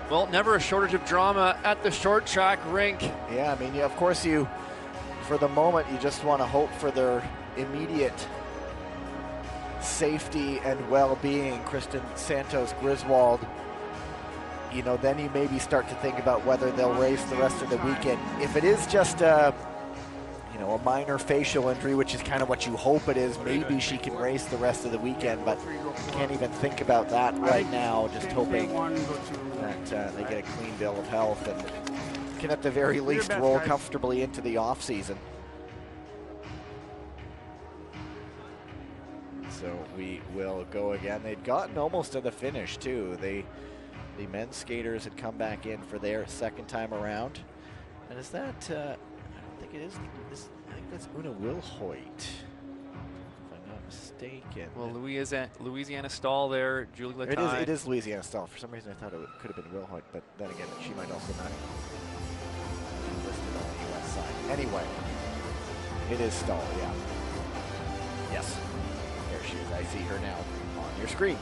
Well, never a shortage of drama at the short track rink. Yeah, I mean, of course for the moment, you just want to hope for their immediate safety and well-being, Kristen Santos Griswold, you know, then you maybe start to think about whether they'll race the rest of the weekend. If it is just a, you know, a minor facial injury, which is kind of what you hope it is, maybe she can race the rest of the weekend, but can't even think about that right now, just hoping that they get a clean bill of health and can at the very least roll comfortably into the off season. So we will go again. They'd gotten almost to the finish too. The men's skaters had come back in for their second time around. And is that, I don't think it is, I think that's Una Wilhoit, if I'm not mistaken. Well, Louisiana Stall there, Julie Latai. It is Louisiana Stall. For some reason I thought it could have been Wilhoit, but then again, she might also not be listed on the US side. Anyway, it is Stall, yeah. Yes, there she is. I see her now on your screen.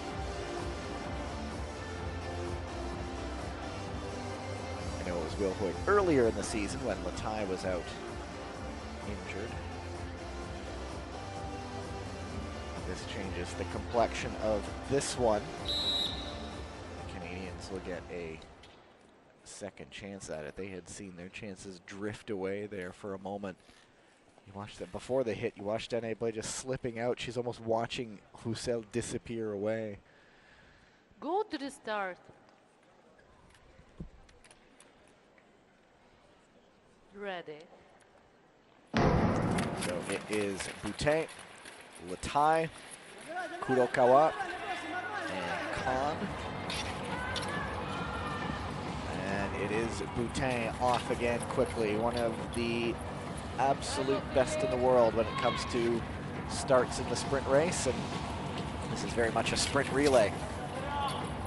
It was Wilhoit earlier in the season when Latai was out injured. This changes the complexion of this one. The Canadians will get a second chance at it. They had seen their chances drift away there for a moment. You watched that before the hit. You watched Danae Blay just slipping out. She's almost watching Roussel disappear away. Go to the start. Ready. So it is Boutin, Latai, Kurokawa, and Khan. And it is Boutin off again quickly. One of the absolute best in the world when it comes to starts in the sprint race. And this is very much a sprint relay.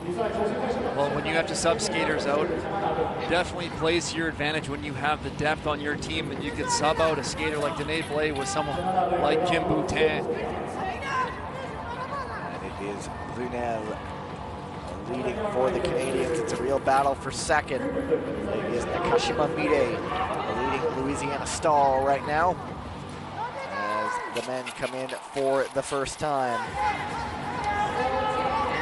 Well, when you have to sub skaters out, it definitely plays to your advantage when you have the depth on your team and you can sub out a skater like Danae Blay with someone like Kim Boutin. And it is Brunel leading for the Canadians. It's a real battle for second. It is Nakashima Mide leading Louisiana Stall right now as the men come in for the first time.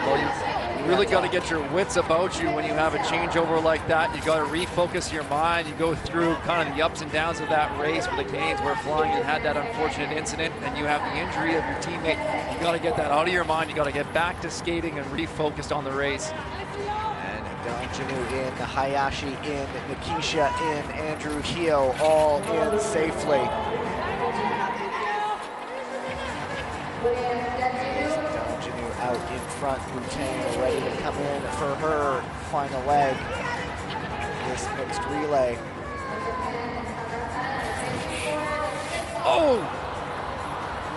Well, you really got to get your wits about you when you have a changeover like that. You got to refocus your mind. You go through kind of the ups and downs of that race where the Canadians were flying and had that unfortunate incident, and you have the injury of your teammate. You got to get that out of your mind. You got to get back to skating and refocused on the race. And Donjanu in, Hayashi in, Nikisha in, Andrew Hio all in safely. Out in front, Boutin ready to come in for her final leg, this mixed relay. Oh!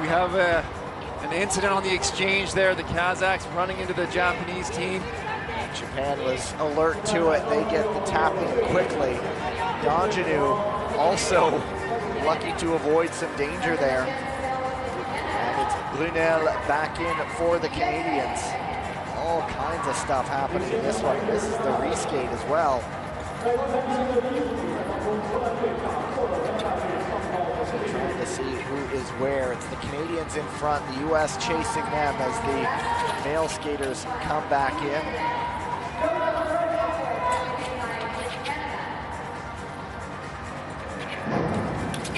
We have an incident on the exchange there. The Kazakhs running into the Japanese team. Japan was alert to it. They get the tap in quickly. Donjanu also lucky to avoid some danger there. Brunel back in for the Canadians. All kinds of stuff happening in this one. This is the reskate as well. So trying to see who is where. It's the Canadians in front, the US chasing them as the male skaters come back in.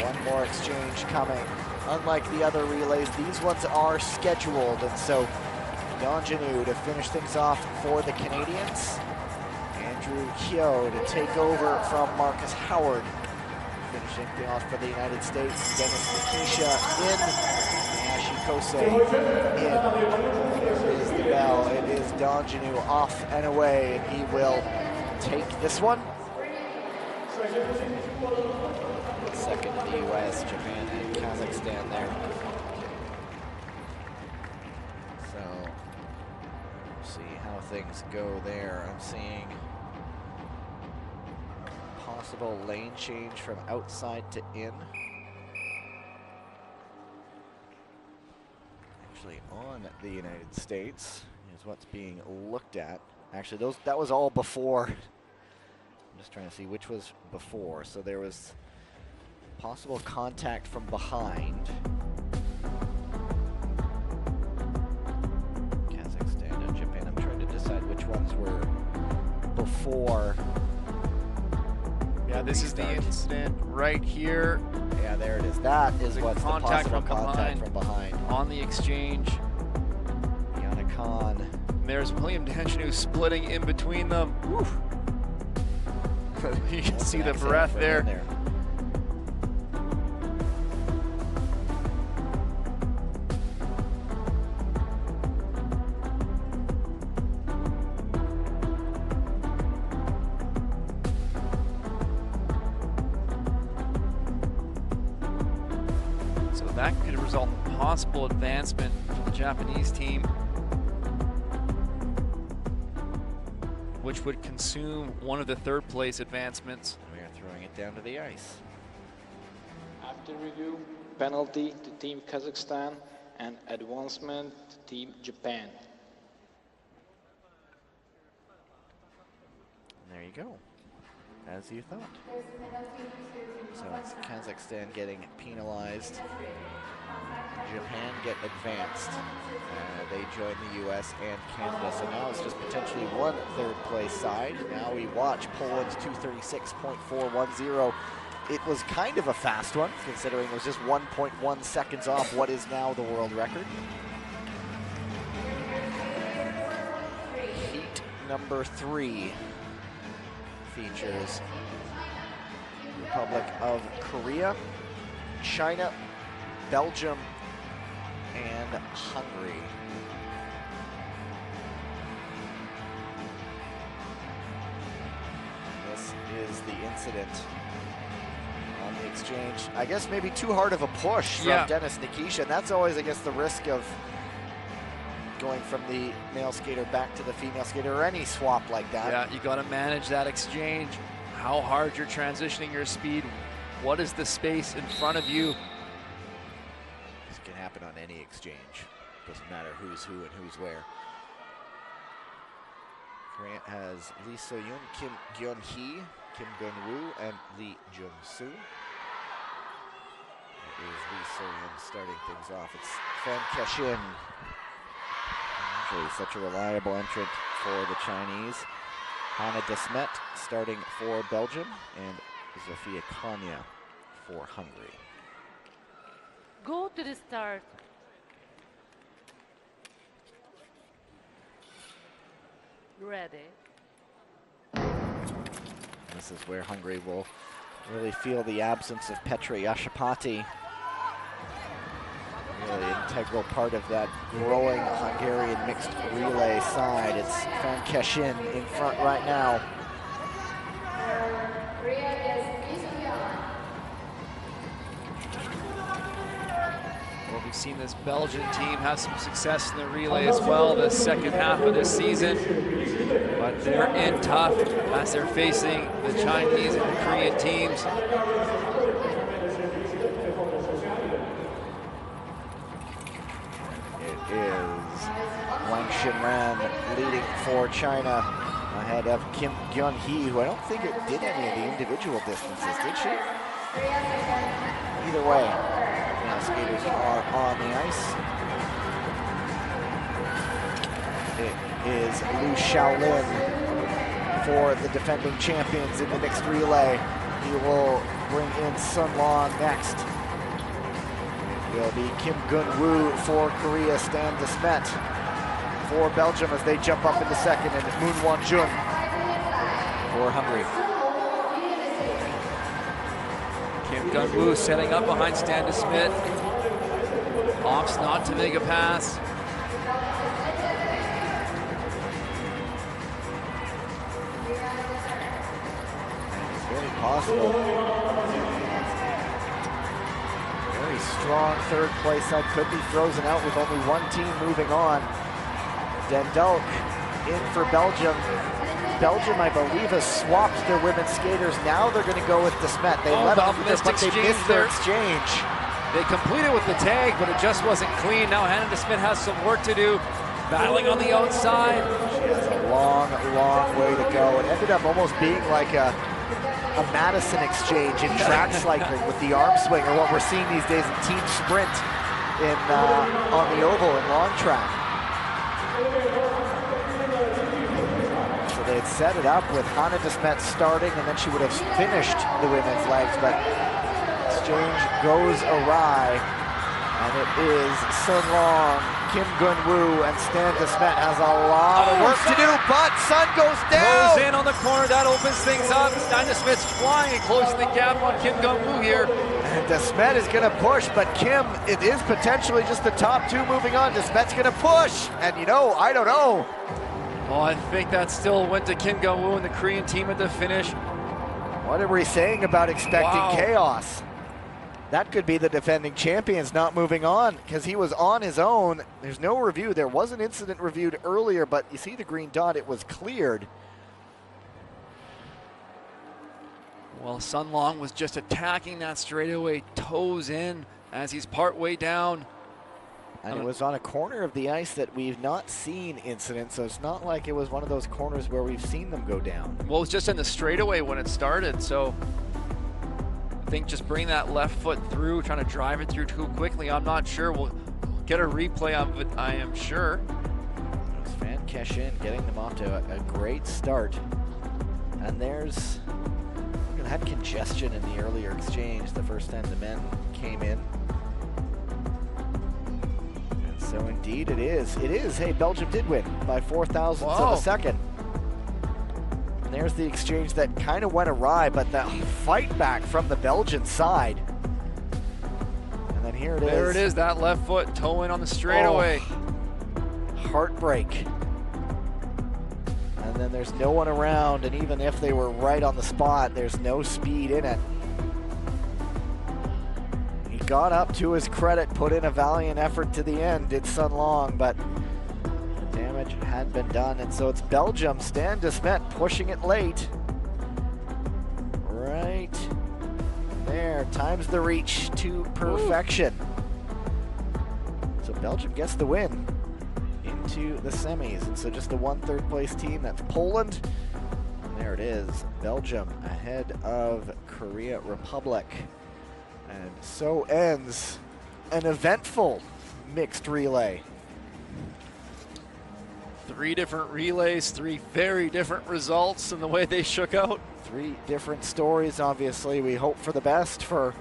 One more exchange coming. Unlike the other relays, these ones are scheduled, and so Donjanu to finish things off for the Canadians. Andrew Hio to take over from Marcus Howard. Finishing things off for the United States. Dennis Nikisha in. Ashikose in. There is the bell. It is Donjanu off and away, and he will take this one. Second in the US, Japan, and Kazakhstan there. So, we'll see how things go there. I'm seeing possible lane change from outside to in. Actually, on the United States is what's being looked at. Actually, that was all before. I'm just trying to see which was before. So there was possible contact from behind. things were before. Yeah, this is the incident right here. Yeah, there it is. That is what's the possible contact from behind. On the exchange. Yana Khan. And there's William Danjanu splitting in between them. Whew. You can see the breath there. So that could result in possible advancement for the Japanese team, which would consume one of the third place advancements. We are throwing it down to the ice. After review, penalty to Team Kazakhstan and advancement to Team Japan. And there you go, as you thought. So it's Kazakhstan getting penalized. Japan get advanced. They join the US and Canada. So now it's just potentially one third place side. Now we watch Poland's 236.410. It was kind of a fast one, considering it was just 1.1 seconds off what is now the world record. Heat number 3 features Republic of Korea, China, Belgium, and Hungary. This is the incident on the exchange. I guess maybe too hard of a push from Dennis Nikisha, and that's always, I guess, the risk of going from the male skater back to the female skater, or any swap like that. Yeah, you got to manage that exchange, how hard you're transitioning your speed, what is the space in front of you. This can happen on any exchange. Doesn't matter who's who and who's where. Grant has Lee So-yoon, Kim Gyun-hee, Kim Gun-woo, and Lee Jung-soo. It is Lee So-yoon starting things off. It's Fan Keshin. Usually such a reliable entrant for the Chinese. Hannah Desmet starting for Belgium, and Zofia Konya for Hungary. Go to the start. Ready. This is where Hungary will really feel the absence of Petra Yashapati. Really integral part of that growing Hungarian mixed relay side. It's Fan Keshin in front right now. Well, we've seen this Belgian team have some success in the relay as well the second half of this season, but they're in tough as they're facing the Chinese and the Korean teams. Is Wang Xinran leading for China ahead of Kim Gyun-hee, who I don't think it did any of the individual distances, did she? Either way, now skaters are on the ice. It is Liu Shaolin for the defending champions in the mixed relay. He will bring in Sun Lan next. Will be Kim Gun-woo for Korea, Stan Desmet for Belgium as they jump up into second, and Moon Won-jun for Hungary. Kim Gun-woo setting up behind Stan Desmet. Opts not to make a pass. It's very possible. Very strong third place side could be frozen out with only one team moving on. Dendalk in for Belgium. Belgium, I believe, has swapped their women's skaters. Now they're going to go with Desmet. They let off with but they missed their exchange. They completed with the tag, but it just wasn't clean. Now Hannah Desmet has some work to do, battling on the outside. She has a long, long way to go. It ended up almost being like a Madison exchange in track cycling with the arm swing, or what we're seeing these days in team sprint in on the oval in long track. had set it up with Hannah de Smet starting, and then she would have finished the women's legs, but exchange goes awry, and it is Sun Long, Kim Gun-woo, and Stan de Smet has a lot of work to do, but Sun goes down! Goes in on the corner, that opens things up. Stan de Smet's flying and closing the gap on Kim Gun-woo here. And de Smet is gonna push, but Kim, it is potentially just the top two moving on. De Smet's gonna push, and you know, I don't know. Oh, I think that still went to Kim Gun-woo and the Korean team at the finish. What are we saying about expecting Wow. chaos? That could be the defending champions not moving on, because he was on his own. There's no review. There was an incident reviewed earlier, but you see the green dot, it was cleared. Well, Sun Long was just attacking that straightaway, toes in as he's part way down. And it was on a corner of the ice that we've not seen incidents, so it's not like it was one of those corners where we've seen them go down. Well, it was just in the straightaway when it started, so I think just bring that left foot through, trying to drive it through too quickly. I'm not sure. We'll get a replay of it, I am sure. It was Van Keshin getting them off to a great start. And there's, had congestion in the earlier exchange the first time the men came in. And so indeed it is. It is. Hey, Belgium did win by 4,000ths of a second. And there's the exchange that kind of went awry, but that fight back from the Belgian side. And then here it is. There it is, that left foot toe in on the straightaway. Oh, heartbreak. And then there's no one around, and even if they were right on the spot, there's no speed in it. He got up, to his credit, put in a valiant effort to the end, did Sun Long, but the damage had been done, and so it's Belgium, Stan de Smet pushing it late. Right there, times the reach to perfection. So Belgium gets the win into the semis, and so just the 1 third place team, that's Poland, and there it is, Belgium ahead of Korea Republic. And so ends an eventful mixed relay. 3 different relays, 3 very different results in the way they shook out. 3 different stories, obviously. We hope for the best for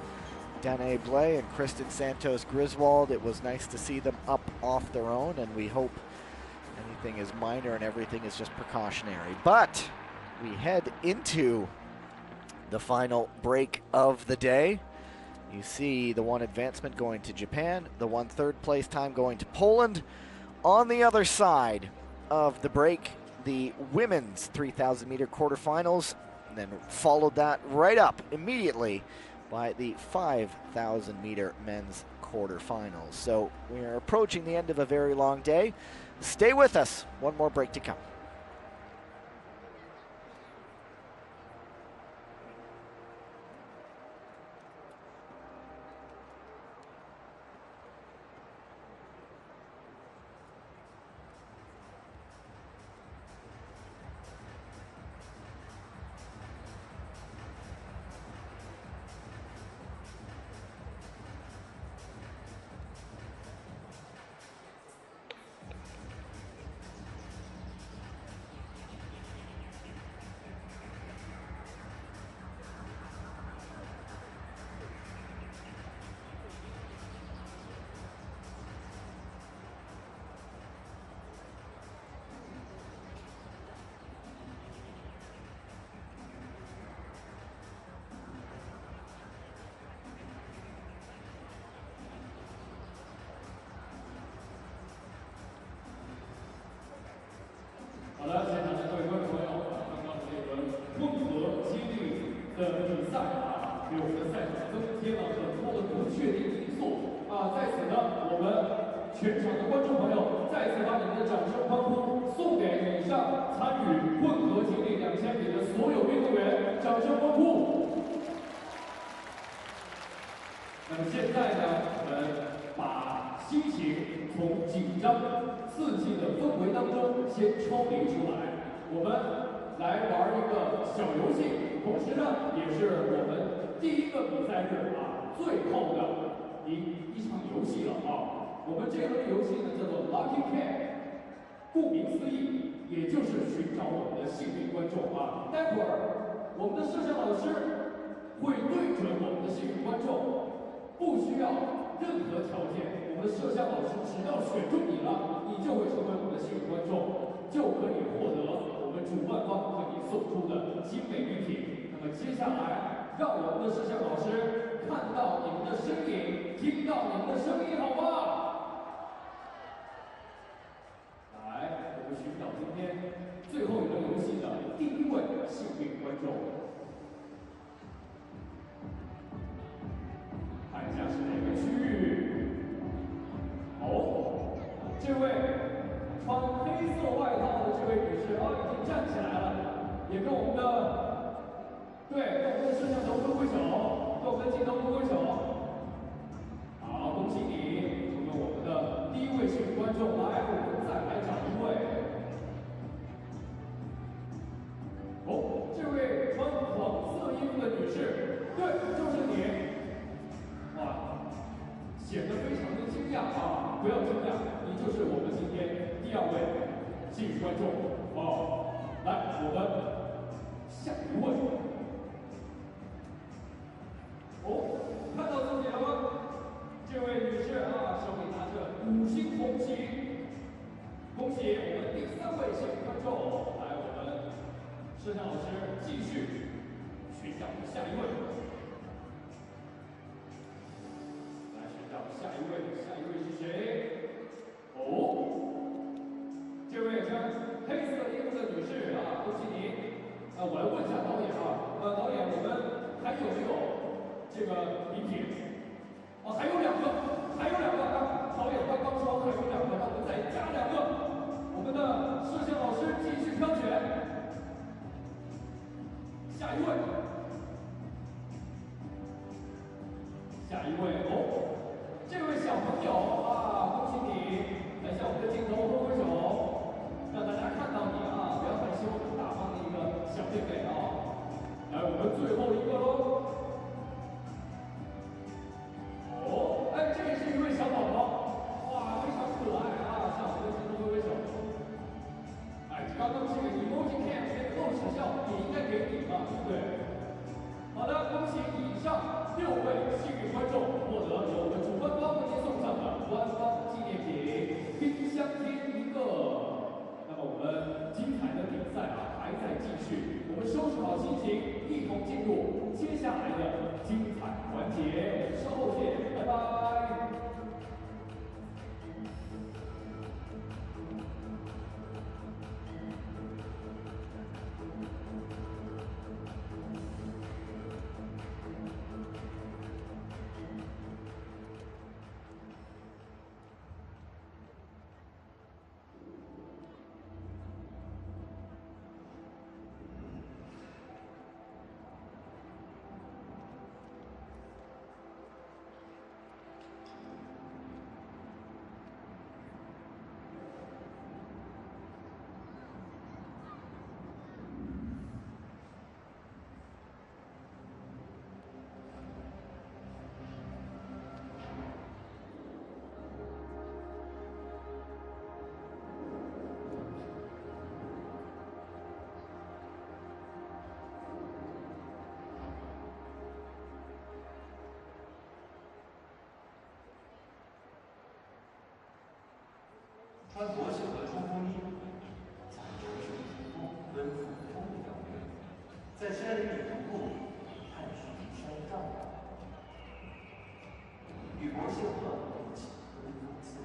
Danae Blais and Kristen Santos Griswold. It was nice to see them up off their own, and we hope anything is minor and everything is just precautionary. But we head into the final break of the day. You see the 1 advancement going to Japan, the 1 third place time going to Poland. On the other side of the break, the women's 3,000 meter quarterfinals, and then followed that right up immediately by the 5,000 meter men's quarterfinals. So we are approaching the end of a very long day. Stay with us, 1 more break to come.好的，现场的各位观众朋友，刚刚的这轮混合接力的比赛给我们的赛场增添了很多的不确定因素在此呢，我们全场的观众朋友再次把你们的掌声欢呼送给以上参与混合接力2000米的所有运动员，掌声欢呼。那么现在呢，我们把心情从紧张刺激的氛围当中先抽离出来，我们来玩一个小游戏，同时呢，也是我们第1个比赛日最后的一场游戏了我们这轮的游戏呢叫做 Lucky Can， 顾名思义，也就是寻找我们的幸运观众啊。待会儿我们的摄像老师会对准我们的幸运观众，不需要任何条件，我们的摄像老师只要选中你了，你就会成为我们的幸运观众，就可以获得我们主办方为你送出的精美礼品。那么接下来，让我们的摄像老师看到你们的身影，听到你们的声音，好吗？来，我们寻找今天最后一轮游戏的第一位幸运观众，看一下是哪个区域。哦，这位穿黑色外套的这位女士啊，已经站起来了，也跟我们的摄像头挥挥手，跟我们的镜头挥挥手。好，恭喜你成为我们的第一位幸运观众。来，我们再来找一位。哦，这位穿黄色衣服的女士，对，就是你。哇，显得非常的惊讶啊！不要惊讶，你就是我们今天第二位幸运观众哦。来，我们下一位。哦，看到自己了吗？这位女士啊，手里拿着5星红旗，恭喜我们第3位幸运观众。来，我们摄像老师继续寻找下一位。来寻找下一位，下一位是谁？哦，这位穿黑色衣服的女士啊，恭喜您。我来问一下导演啊，导演，我们还有没有这个礼品？哦，还有2个，还有2个。导演刚刚说还有2个，那我们再加2个。我们的摄像老师继续挑选。下一位，下一位哦，这位小朋友啊，恭喜你，来向我们的镜头挥挥手，让大家看到你啊，不要害羞，大方的一个小妹妹啊。来，我们最后一个喽。哦，哎，这也是一位小宝宝，哇，非常可爱啊，向我们的镜头挥挥手。哎，刚刚这个 emoji cam 这个露齿笑也应该给你吧，对不对？好的，恭喜以上6位幸运观众获得由我们主办方为您送上的官方纪念品冰箱贴1个。那么我们精彩的比赛啊还在继续，我们收拾好心情，一同进入接下来的精彩环节。我们稍后见，拜拜。穿薄袖和冲锋衣，在城市里徒步奔赴风的遥远，在山林里徒步探寻山障碍，与薄袖和一起奔赴自由。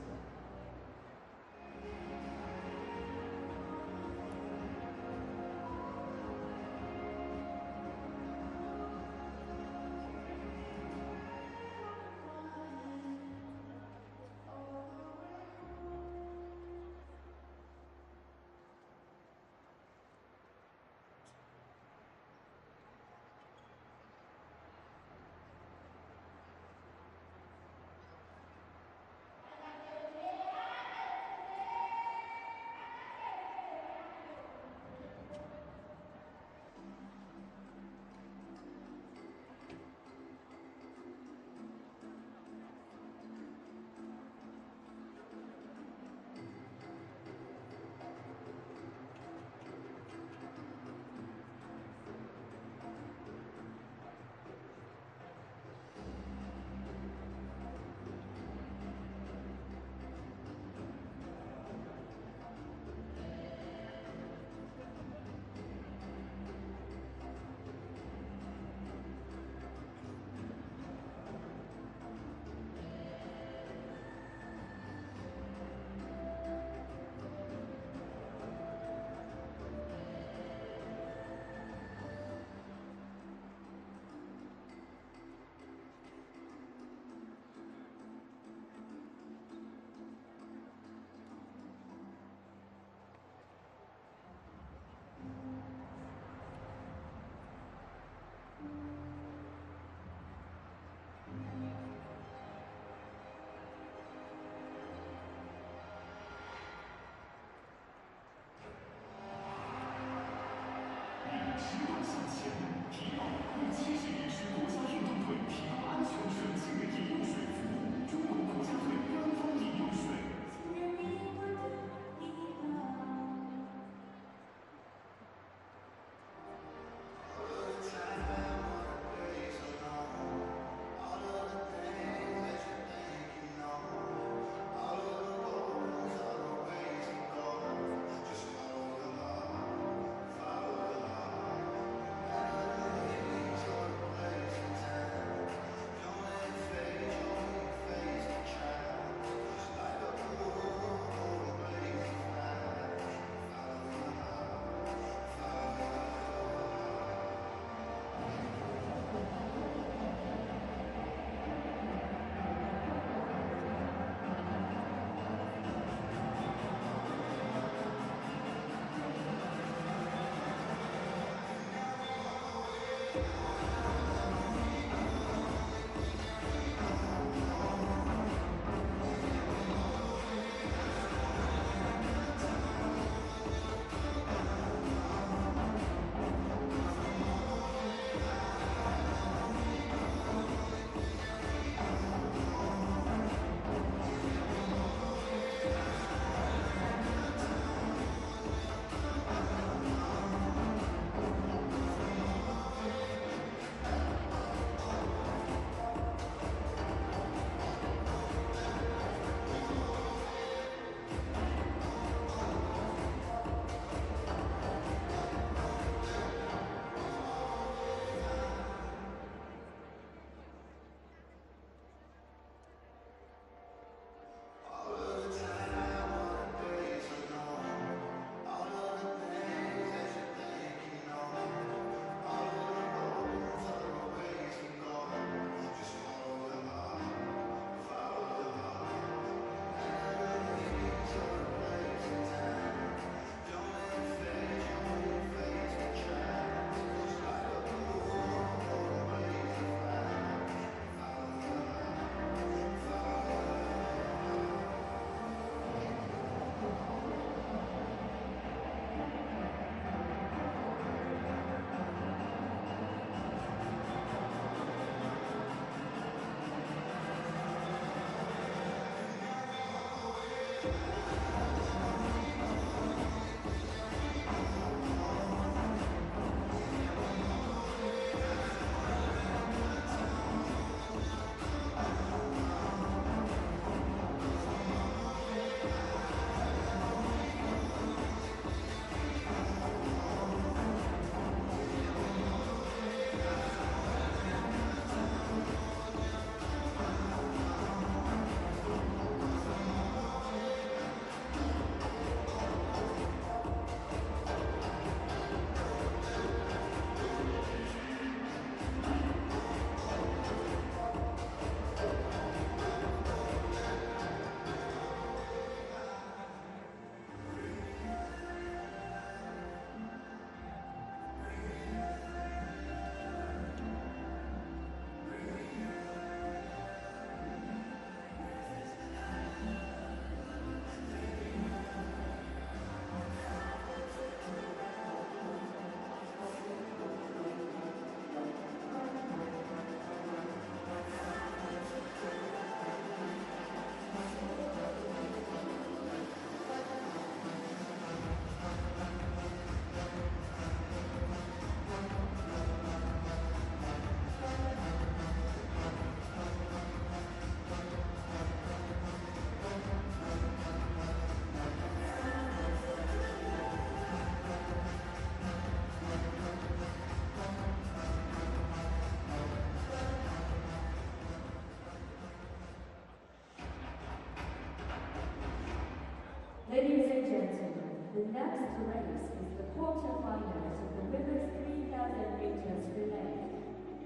next race is the quarterfinals of the women's 3,000 meters relay.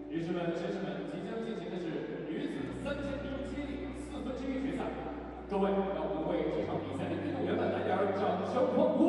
女士们、先生们，即将进行的是女子3000米接力1/4决赛。各位，让我们为这场比赛的运动员们来点掌声欢呼！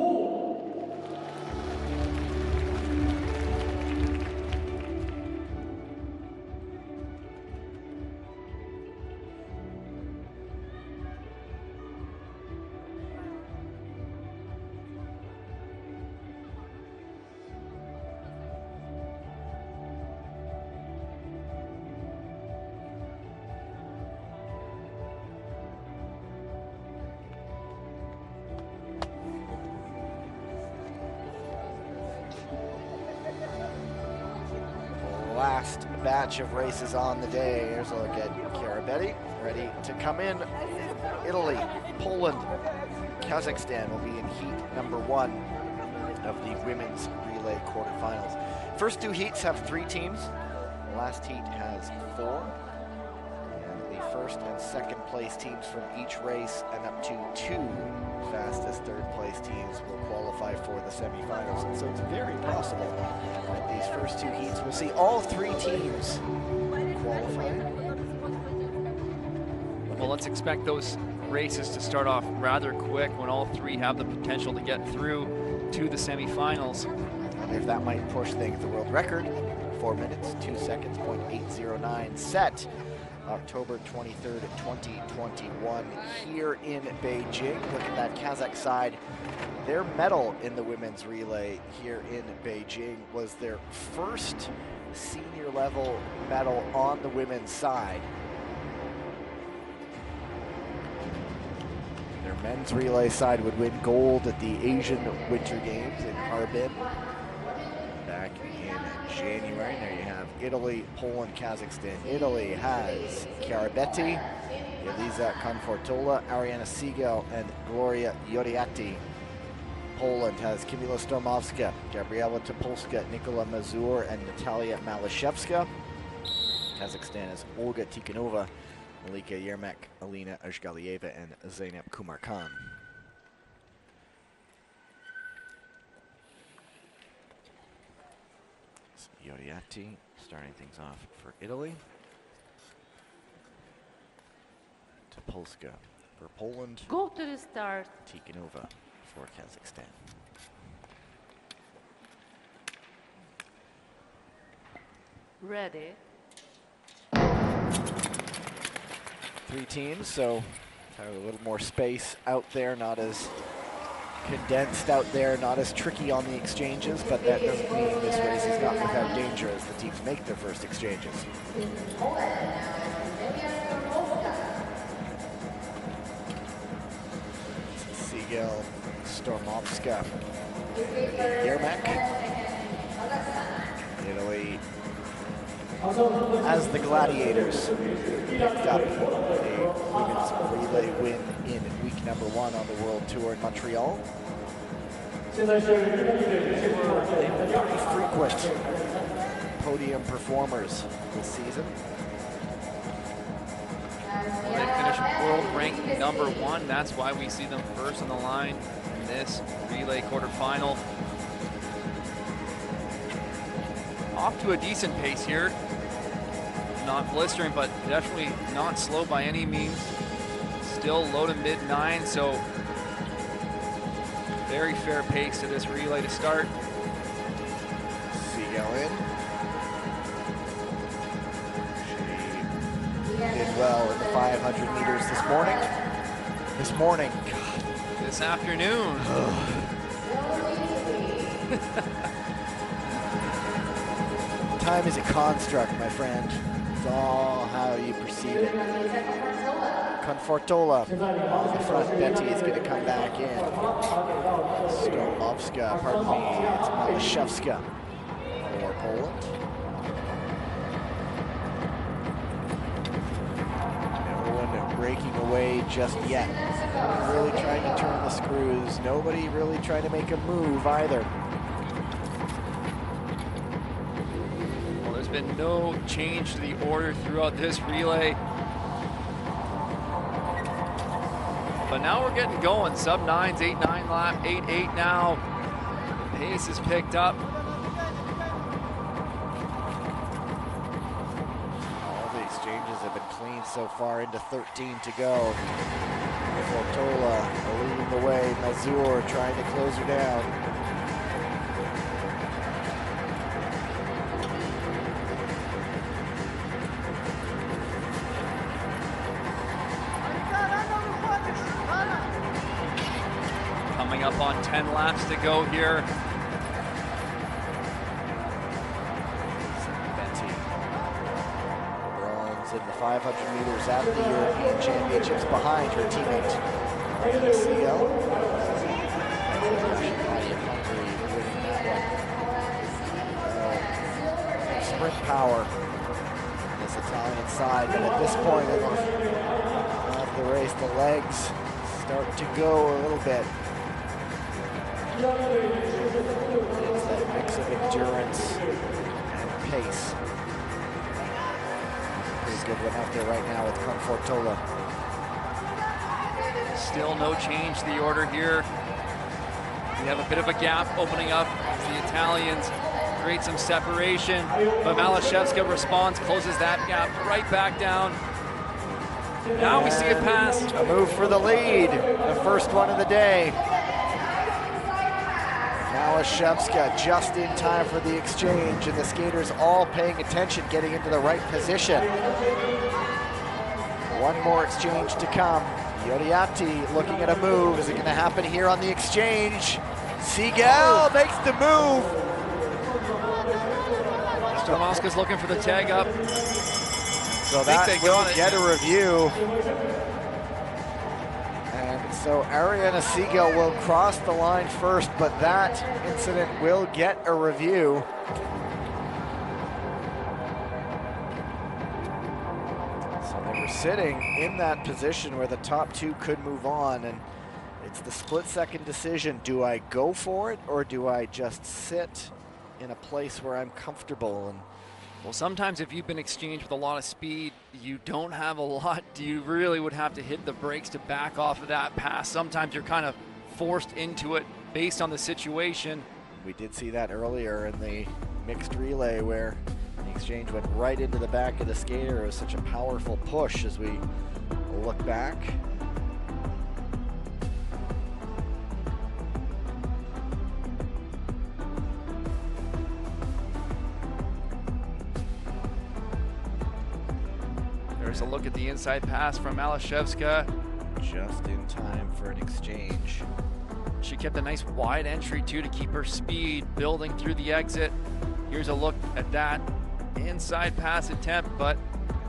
Last batch of races on the day. Here's a look at Chiarabetti, ready to come in. Italy, Poland, Kazakhstan will be in heat number 1 of the women's relay quarterfinals. First 2 heats have 3 teams. The last heat has 4. And the first and second place teams from each race and up to 2 fastest third place teams will qualify for the semifinals. And so it's very possible that these first 2 heats will see all 3 teams qualify. Well, let's expect those races to start off rather quick when all 3 have the potential to get through to the semifinals. And if that might push things, the world record, 4 minutes, 2 seconds, .809, set October 23rd, 2021 here in Beijing. Look at that Kazakh side. Their medal in the women's relay here in Beijing was their first senior level medal on the women's side. Their men's relay side would win gold at the Asian Winter Games in Harbin back in January. There you have Italy, Poland, Kazakhstan. Italy has Chiarabetti, Elisa Confortola, Ariana Siegel, and Gloria Ioriatti. Poland has Kamila Stormovska, Gabriela Topolska, Nikola Mazur, and Natalia Malashevska. Kazakhstan has Olga Tikhanova, Malika Yermak, Alina Ashgalieva, and Zainab Kumarkhan. Ioriatti starting things off for Italy. Topolska for Poland. Go to the start. Tikhanova for Kazakhstan. Ready. 3 teams, so have a little more space out there, not as condensed out there, not as tricky on the exchanges, but that doesn't mean this race is not without danger as the teams make their first exchanges. Siegel, Stormovska, Yermak. Italy, as the Gladiators, picked up a women's relay win in week number 1 on the World Tour in Montreal. They were pretty frequent podium performers this season. They finished world ranked number 1. That's why we see them first on the line in this relay quarterfinal. Off to a decent pace here. Not blistering, but definitely not slow by any means. Still low to mid 9, so very fair pace to this relay to start. Siegel in. She did well in the 500 meters this morning. God. This afternoon. Time is a construct, my friend. It's all how you perceive it. Confortola on the front. Betty is going to come back in. Stormovska, pardon me, it's Malashevska for Poland. No one breaking away just yet. Nobody really trying to turn the screws. Nobody really trying to make a move either. Been no change to the order throughout this relay. But now we're getting going. Sub 9s, 8-9 lap, 8-8 now. The pace is picked up. All the exchanges have been clean so far, into 13 to go. Fortola leading the way. Mazur trying to close her down. Coming up on 10 laps to go here. Betty. Bronze in the 500 meters at the European Championships behind her teammate, CL. Winning that one. Sprint power on this Italian side, but at this point of the race, the legs start to go a little bit. It's that mix of endurance and pace. Pretty good one out there right now with Confortola. Still no change to the order here. We have a bit of a gap opening up as the Italians create some separation, but Malashevska responds, closes that gap right back down. Now we see a pass. A move for the lead, the first one of the day. Malashevska just in time for the exchange, and the skaters all paying attention, getting into the right position. One more exchange to come. Yoriati looking at a move. Is it going to happen here on the exchange? Seagal makes the move. Stomaska's looking for the tag up. So that will get a review. And so Ariana Seagal will cross the line first, but that incident will get a review. So they were sitting in that position where the top two could move on, and it's the split-second decision. Do I go for it, or do I just sit in a place where I'm comfortable? And well, sometimes if you've been exchanged with a lot of speed, you don't have a lot. You really would have to hit the brakes to back off of that pass. Sometimes you're kind of forced into it based on the situation. We did see that earlier in the mixed relay where the exchange went right into the back of the skater. It was such a powerful push as we look back. There's a look at the inside pass from Malashevska. Just in time for an exchange. She kept a nice wide entry too to keep her speed building through the exit. Here's a look at that inside pass attempt, but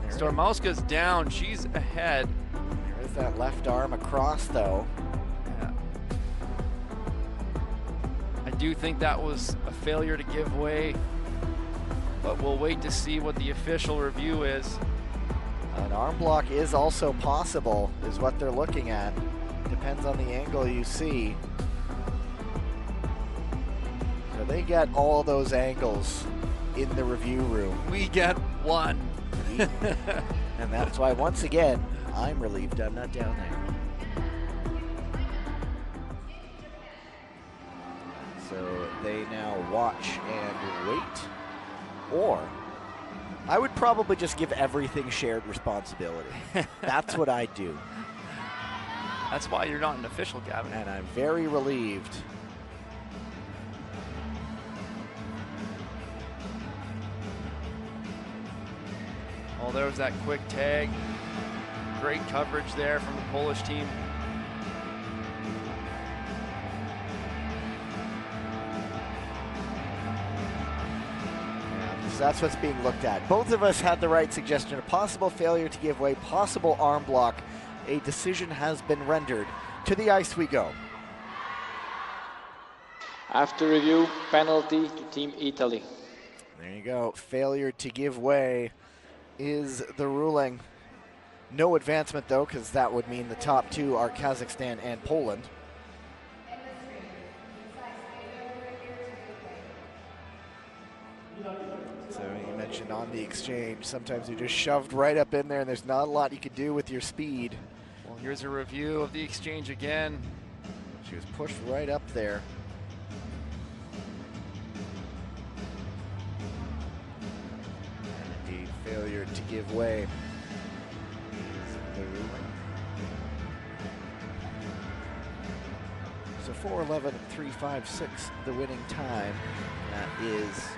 Stormowska's down. She's ahead. There's that left arm across though. Yeah. I do think that was a failure to give way, but we'll wait to see what the official review is. An arm block is also possible, is what they're looking at. Depends on the angle you see. So they get all those angles in the review room. We get one. And that's why, once again, I'm relieved I'm not down there. So they now watch and wait, or I would probably just give everything shared responsibility. That's what I do. That's why you're not an official, Gavin. And I'm very relieved. Oh, there was that quick tag. Great coverage there from the Polish team. So that's what's being looked at. Both of us had the right suggestion. A possible failure to give way, possible arm block. A decision has been rendered. To the ice we go. After review, penalty to Team Italy. There you go. Failure to give way is the ruling. No advancement though, because that would mean the top two are Kazakhstan and Poland. So you mentioned on the exchange, sometimes you're just shoved right up in there and there's not a lot you can do with your speed. Well, Here's a review of the exchange again. She was pushed right up there. And indeed, failure to give way. So 4:11.356, the winning time. That is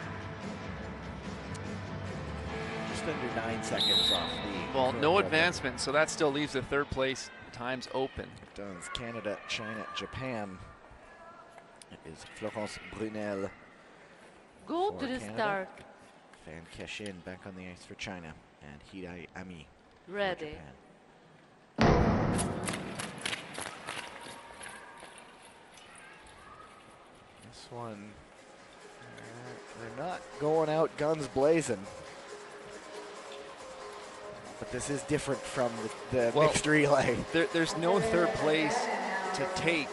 just under 9 seconds off the. Well, no advancement, so that still leaves the third place times open. It does. Canada, China, Japan. It is Florence Brunel. Go for to the Canada. start. Fan Keshin back on the ice for China. And Hirai Ami. for Ready. Japan. This one, they're not going out guns blazing. But this is different from the mixed relay. There's no third place to take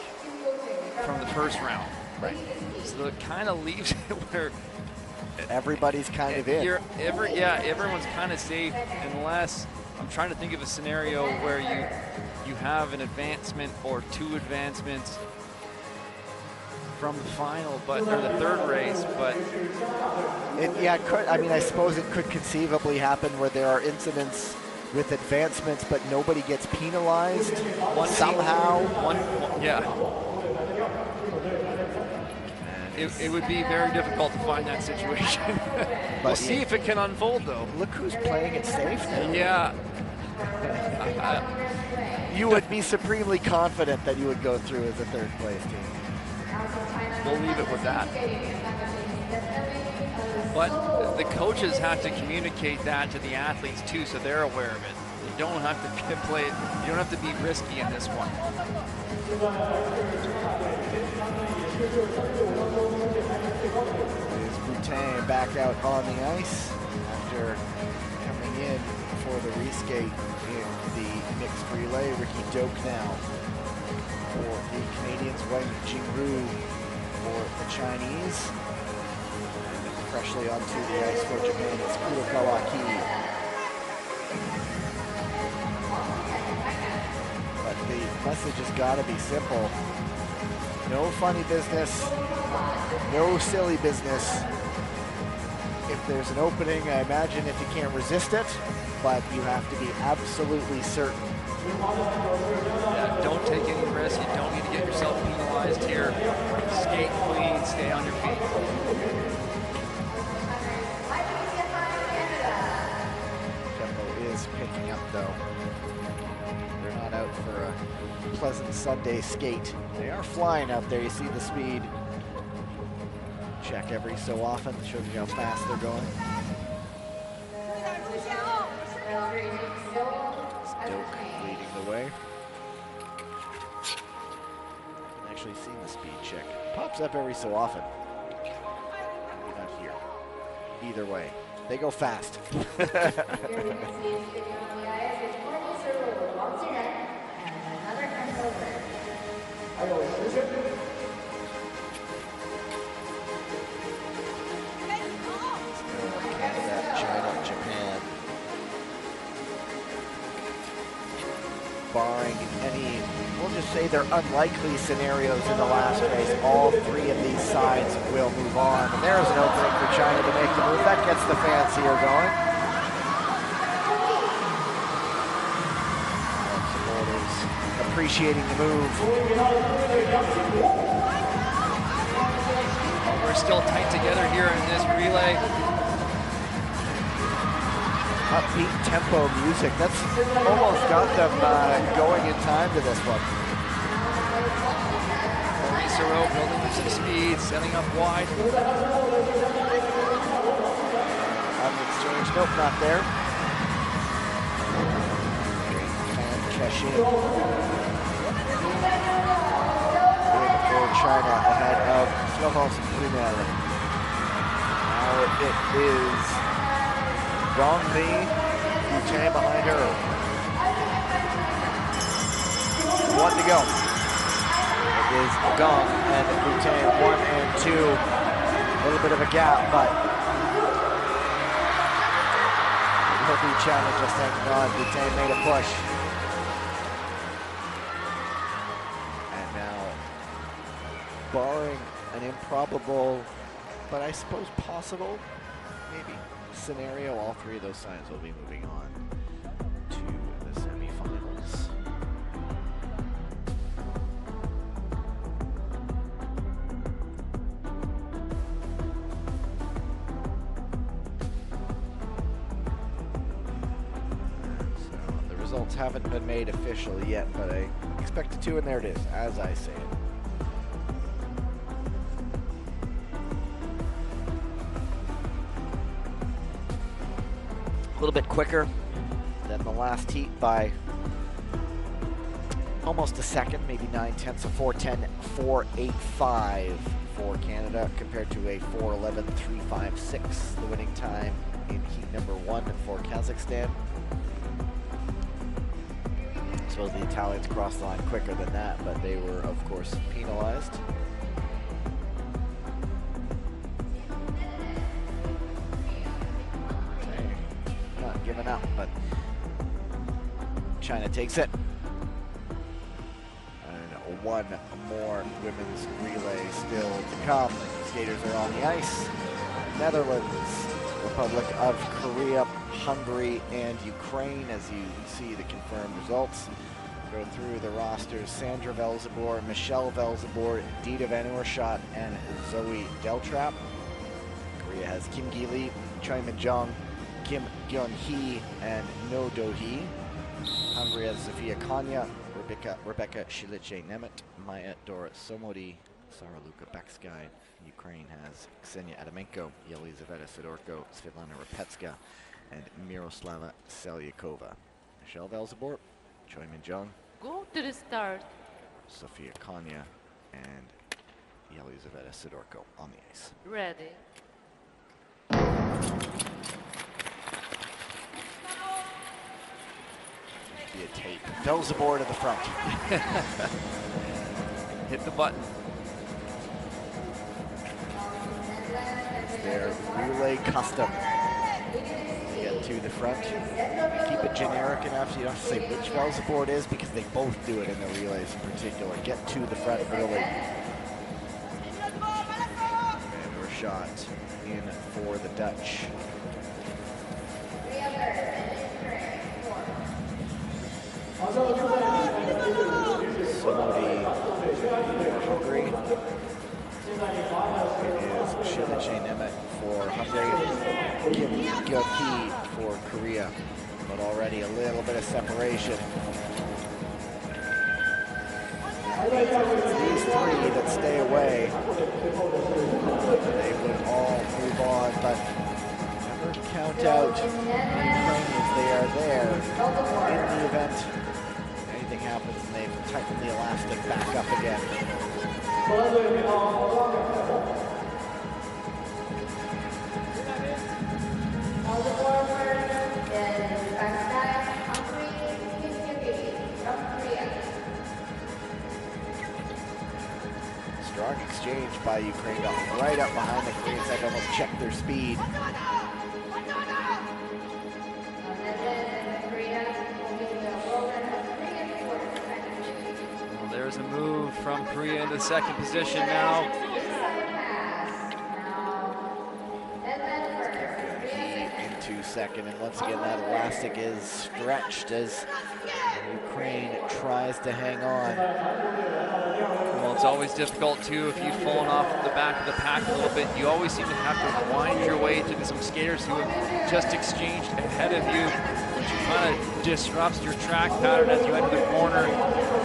from the first round. Right. So it kind of leaves it where everybody's kind of in. Everyone's kind of safe unless, I'm trying to think of a scenario where you have an advancement or two advancements from the final, or the third race, but I mean, I suppose it could conceivably happen where there are incidents with advancements, but nobody gets penalized somehow. It would be very difficult to find that situation. We'll see if it can unfold, though. Look who's playing it safe now. Yeah. You would be supremely confident that you would go through as a third place team. We'll leave it with that. But the coaches have to communicate that to the athletes too, so they're aware of it. You don't have to play it. You don't have to be risky in this one. Is Boutin back out on the ice after coming in for the reskate in the mixed relay? Ricky Doak now for the Canadians, Wang Jingru for the Chinese. And freshly onto the ice for Japan is Kurokawaki. But the message has got to be simple. No funny business, no silly business. If there's an opening, I imagine if you can't resist it, but you have to be absolutely certain. Yeah, don't take any risks. You don't need to get yourself penalized here. Skate clean, stay on your feet. Tempo is picking up though. They're not out for a pleasant Sunday skate. They are flying out there. You see the speed. Check every so often, shows you how fast they're going. Stoke leading the way. I can actually see the speed check. Pops up every so often. Maybe not here. Either way, they go fast. Canada, China, Japan. Barring any, we'll just say they're unlikely scenarios in the last race, all three of these sides will move on. And there's an opening for China to make the move. That gets the fans here going. Supporters appreciating the move. We're still tight together here in this relay. Upbeat tempo music. That's almost got them going in time to this one. Resurfacing building up some speed, setting up wide. On the exchange, nope, not there. And Keshin. For China ahead of Florence Brunel. Now it is Gong Li, Boutin behind her. One to go. It is Gong and Boutin, 1 and 2. A little bit of a gap, but will be China just hanging on. Boutin made a push. an improbable, but I suppose possible, maybe, scenario. All three of those sides will be moving on to the semifinals. So the results haven't been made official yet, but I expect it to, and there it is, as I say it. A little bit quicker than the last heat by almost a second, maybe 9/10 of 4:10, 4:85 for Canada compared to a 4:11, 3:56, the winning time in heat number 1 for Kazakhstan. I suppose the Italians crossed the line quicker than that, but they were, of course, penalized. Giving up, but China takes it. And one more women's relay still to come. Skaters are on the ice. Netherlands, Republic of Korea, Hungary, and Ukraine. As you see the confirmed results. Go through the rosters: Sandra Velzebor, Michelle Velzebor, Dita Van Oerschaut, and Zoe Deltrap. Korea has Kim Gi-lee, Choi Min-jung, Kim Gyun-hee, and No Do-hee. Hungary has Zofia Konya, Rebecca Shiliche-Nemeth, Maya Dora Somodi, Sara Luka Bekskay. Ukraine has Ksenia Adamenko, Yelizaveta Sidorko, Svetlana Rapetska, and Miroslava Selyakova. Michelle Velzebor, Choi Min-jung, Go to the start. Zofia Konya, and Yelizaveta Sidorko on the ice. Ready. Be a tape. Velzebor to the front. Hit the button. Their relay custom. Get to the front. Keep it generic enough so you don't have to say which Velzebor it is, because they both do it in the relays in particular. Get to the front early. And we're shot in for the Dutch. Somebody for Hungary. It is Shiliche-Nemeth for Hungary. Kim Gyun-hee for Korea. But already a little bit of separation. It's these three that stay away. They would all move on, but never count out the Ukrainians. They are there in the event anything happens, and they've tightened the elastic back up again. Strong exchange by Ukraine, got right up behind the Koreans, had to almost check their speed. Well, there's a move from Korea into second position now. Into second, and once again that elastic is stretched as Ukraine tries to hang on. Well, it's always difficult too if you've fallen off the back of the pack a little bit. You always seem to have to wind your way to some skaters who have just exchanged ahead of you, which kind of disrupts your track pattern as you enter the corner,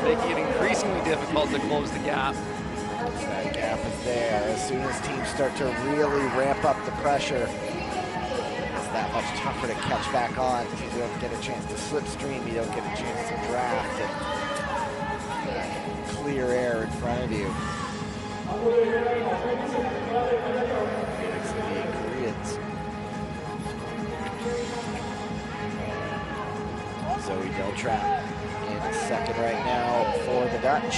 making it increasingly difficult to close the gap. That gap is there. As soon as teams start to really ramp up the pressure, it's that much tougher to catch back on. You don't get a chance to slipstream, you don't get a chance to draft and clear air in front of you. It's the Koreans. Zoe Deltrap in second right now for the Dutch.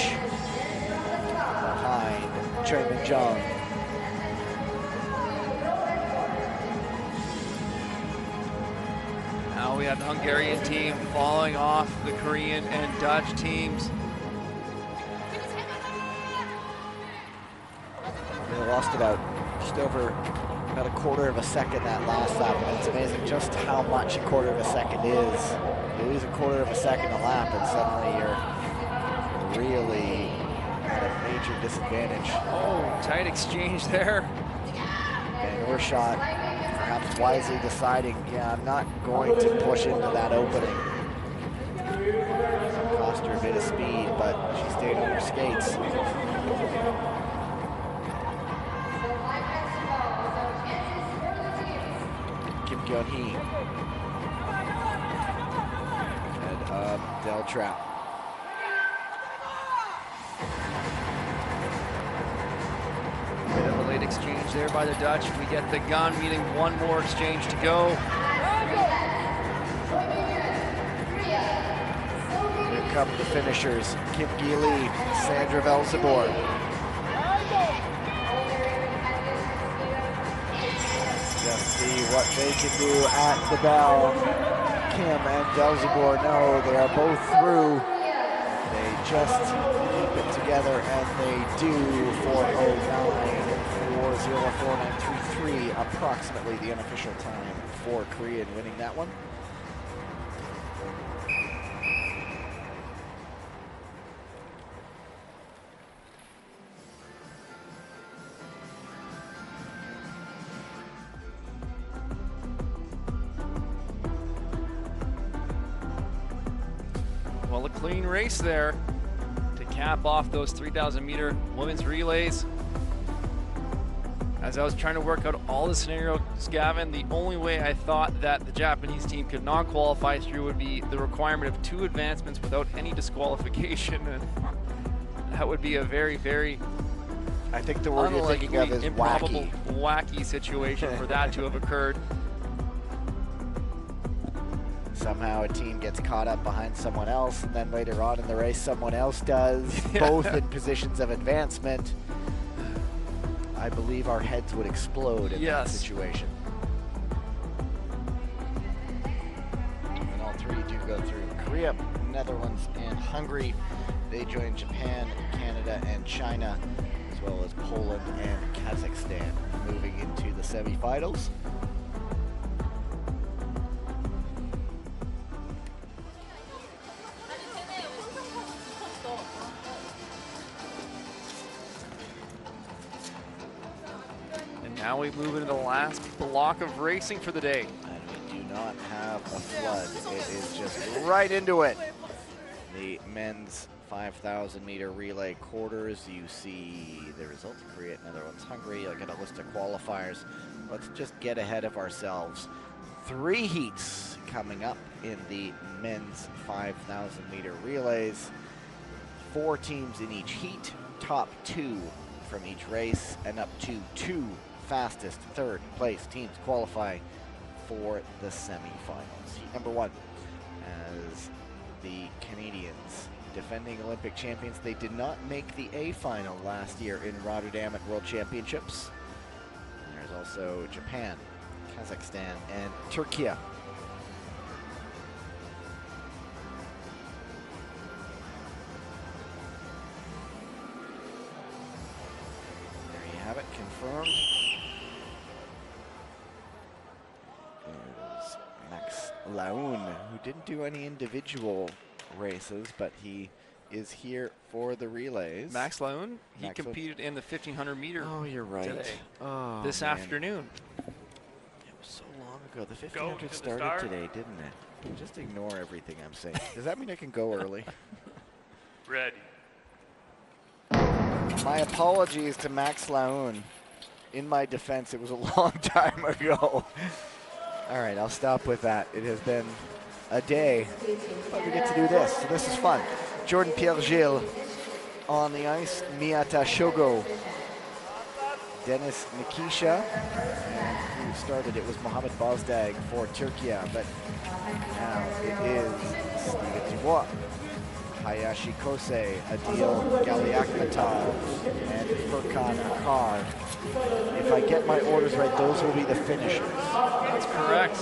Behind Choi Min-jung. Now we have the Hungarian team following off the Korean and Dutch teams. lost about a quarter of a second that last lap, and it's amazing just how much a quarter of a second is. You lose a quarter of a second a lap, and suddenly you're really at a major disadvantage. Oh, tight exchange there. And Urshot perhaps wisely deciding, yeah, I'm not going to push into that opening. Cost her a bit of speed, but she stayed on her skates. Kim Kyun-hee ahead of Del Trap. Bit of a late exchange there by the Dutch. We get the gun, meaning one more exchange to go. Here come the finishers. Kim Lee, Sandra Velzebor. Just see what they can do at the bell. Kim and Velzebor, no, they are both through. They just keep it together, and they do. 4:09, 4:04.933, approximately the unofficial time for Korea in winning that one. Well, a clean race there to cap off those 3,000-meter women's relays. As I was trying to work out all the scenarios, Gavin, the only way I thought that the Japanese team could not qualify through would be the requirement of 2 advancements without any disqualification. And that would be a very, very I think the word you're thinking of is improbable, wacky. wacky situation for that to have occurred. Somehow a team gets caught up behind someone else, and then later on in the race someone else does, both in positions of advancement. I believe our heads would explode in that situation. And all three do go through. Korea, Netherlands, and Hungary. They join Japan, Canada, and China, as well as Poland and Kazakhstan, moving into the semifinals. Now we move into the last block of racing for the day. And we do not have a flood. It is just right into it. The men's 5,000 meter relay quarters. You see the results. Korea, Netherlands, Hungary. Look at a list of qualifiers. Let's just get ahead of ourselves. 3 heats coming up in the men's 5,000 meter relays. 4 teams in each heat. Top 2 from each race, and up to 2 fastest third place teams qualify for the semifinals. Heat number 1 as the Canadians, defending Olympic champions. They did not make the A final last year in Rotterdam at World Championships. And there's also Japan, Kazakhstan, and Turkey. There you have it, confirmed. There's Max Laun, who didn't do any individual races, but he is here for the relays. Max Laun, he competed in the 1,500 meter. Oh, you're right. Today. Oh, this afternoon. It was so long ago. The 1,500 started today, didn't it? Just ignore everything I'm saying. Does that mean I can go early? Ready. My apologies to Max Laun. In my defense, it was a long time ago. All right, I'll stop with that. It has been a day, but we get to do this, so this is fun. Jordan Pierre-Gilles on the ice, Miyata Shogo, Dennis Nikisha, and who started it was Mohamed Bozdag for Turkey, but now it is Steven Dubois, Hayashi Kosei, Adil Galiakmatov, and Furkan Akar. If I get my orders right, those will be the finishers. That's correct.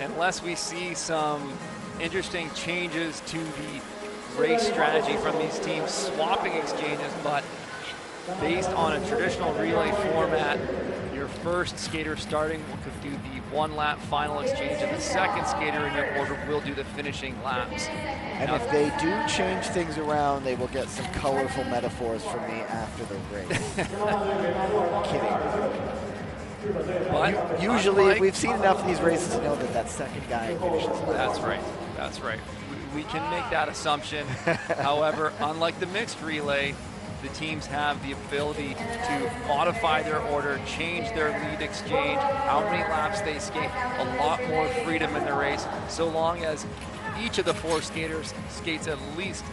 Unless we see some interesting changes to the race strategy from these teams, swapping exchanges, but based on a traditional relay format, your first skater starting could do the one-lap final exchange, and the second skater in your order will do the finishing laps. And if they do change things around, they will get some colorful metaphors from me after the race. Kidding. But usually, if we've seen enough of these races to know that that second guy finishes last. That's right. That's right. We can make that assumption. However, unlike the mixed relay, the teams have the ability to modify their order, change their lead exchange, how many laps they skate, a lot more freedom in the race, so long as each of the 4 skaters skates at least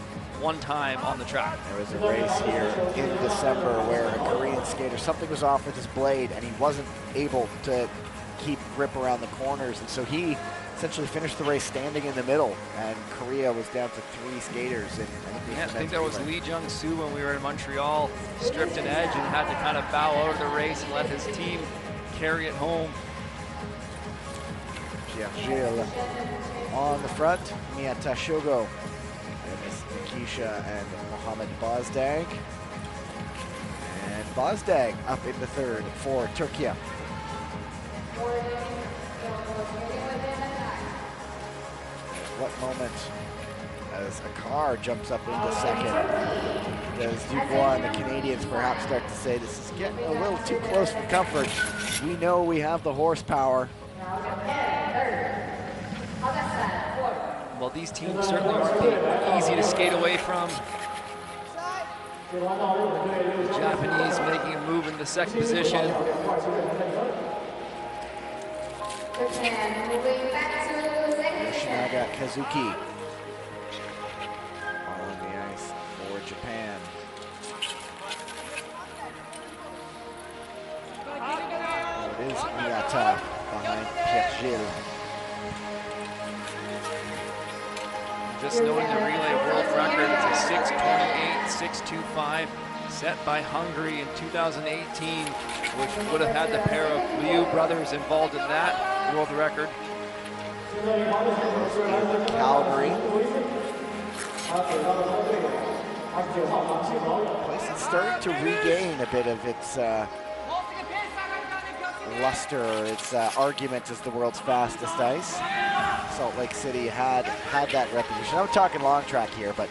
one time on the track. There was a race here in December where a Korean skater, something was off with his blade and he wasn't able to keep grip around the corners, and so he essentially finished the race standing in the middle, and Korea was down to 3 skaters. And I think that was Lee Jung-soo when we were in Montreal, stripped an edge and had to kind of bow out of the race and let his team carry it home. Gilles on the front, Miyata Shogo, Nikisha and Mohamed Bozdag. And Bozdag up in the third for Turkey. What moment as a car jumps up into second does Dubois and the Canadians perhaps start to say this is getting a little too close for comfort. We know we have the horsepower. Well, these teams certainly aren't easy to skate away from. The Japanese making a move in the second position. Yoshinaga Kazuki on the ice for Japan. It is Miyata behind Pierre-Gilles. Just noting the relay world record, it's a 6:28, 6:25, set by Hungary in 2018, which would have had the pair of Liu brothers involved in that world record. Calgary. Place is starting to regain a bit of its luster, its argument as the world's fastest ice. Salt Lake City had that reputation. I'm talking long track here, but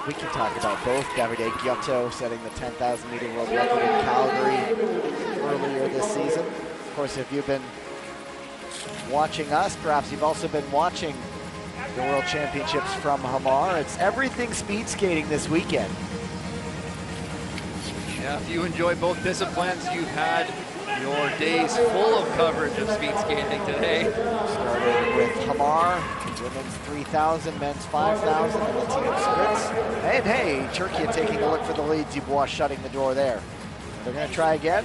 we can talk about both. Davide Giotto setting the 10,000 meter world record in Calgary earlier this season. Of course, if you've been watching us, perhaps you've also been watching the World Championships from Hamar. It's everything speed skating this weekend. Yeah, if you enjoy both disciplines, you've had your days full of coverage of speed skating today. Started with Hamar, women's 3,000, men's 5,000, and the team sprints. And hey, Turkey taking a look for the lead. Dubois shutting the door there. They're going to try again.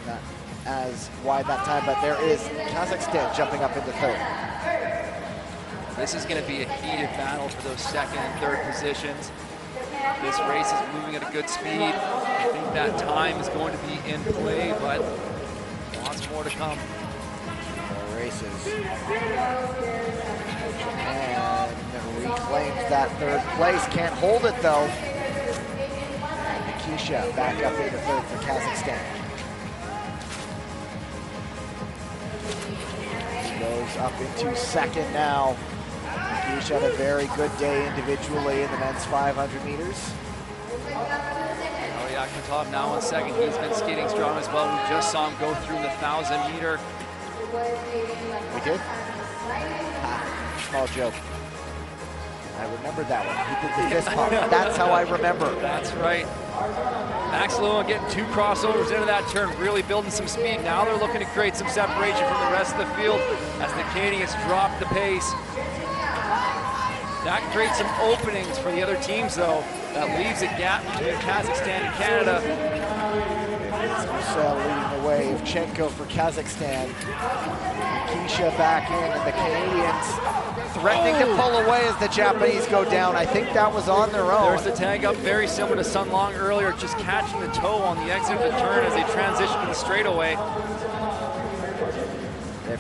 Not as wide that time, but there is Kazakhstan jumping up into third. This is going to be a heated battle for those second and third positions. This race is moving at a good speed. I think that time is going to be in play, but lots more to come. More races. Japan reclaims that third place. Can't hold it though. And Nikisha back up into third for Kazakhstan. He goes up into second now. Nikisha had a very good day individually in the men's 500 meters. Yakutab now on second. He's been skating strong as well. We just saw him go through the 1,000 meter. We did? Small joke. I remembered that one. He did the fist pump. That's how I remember. That's right. Max Lewin getting 2 crossovers into that turn, really building some speed. Now they're looking to create some separation from the rest of the field as the Canadians drop the pace. That creates some openings for the other teams, though. That leaves a gap between Kazakhstan and Canada. It's Marcel leading the way. Evchenko for Kazakhstan. Nikisha back in, and the Canadians threatening to pull away as the Japanese go down. I think that was on their own. There's the tag up, very similar to Sun Long earlier, just catching the toe on the exit of the turn as they transition to the straightaway.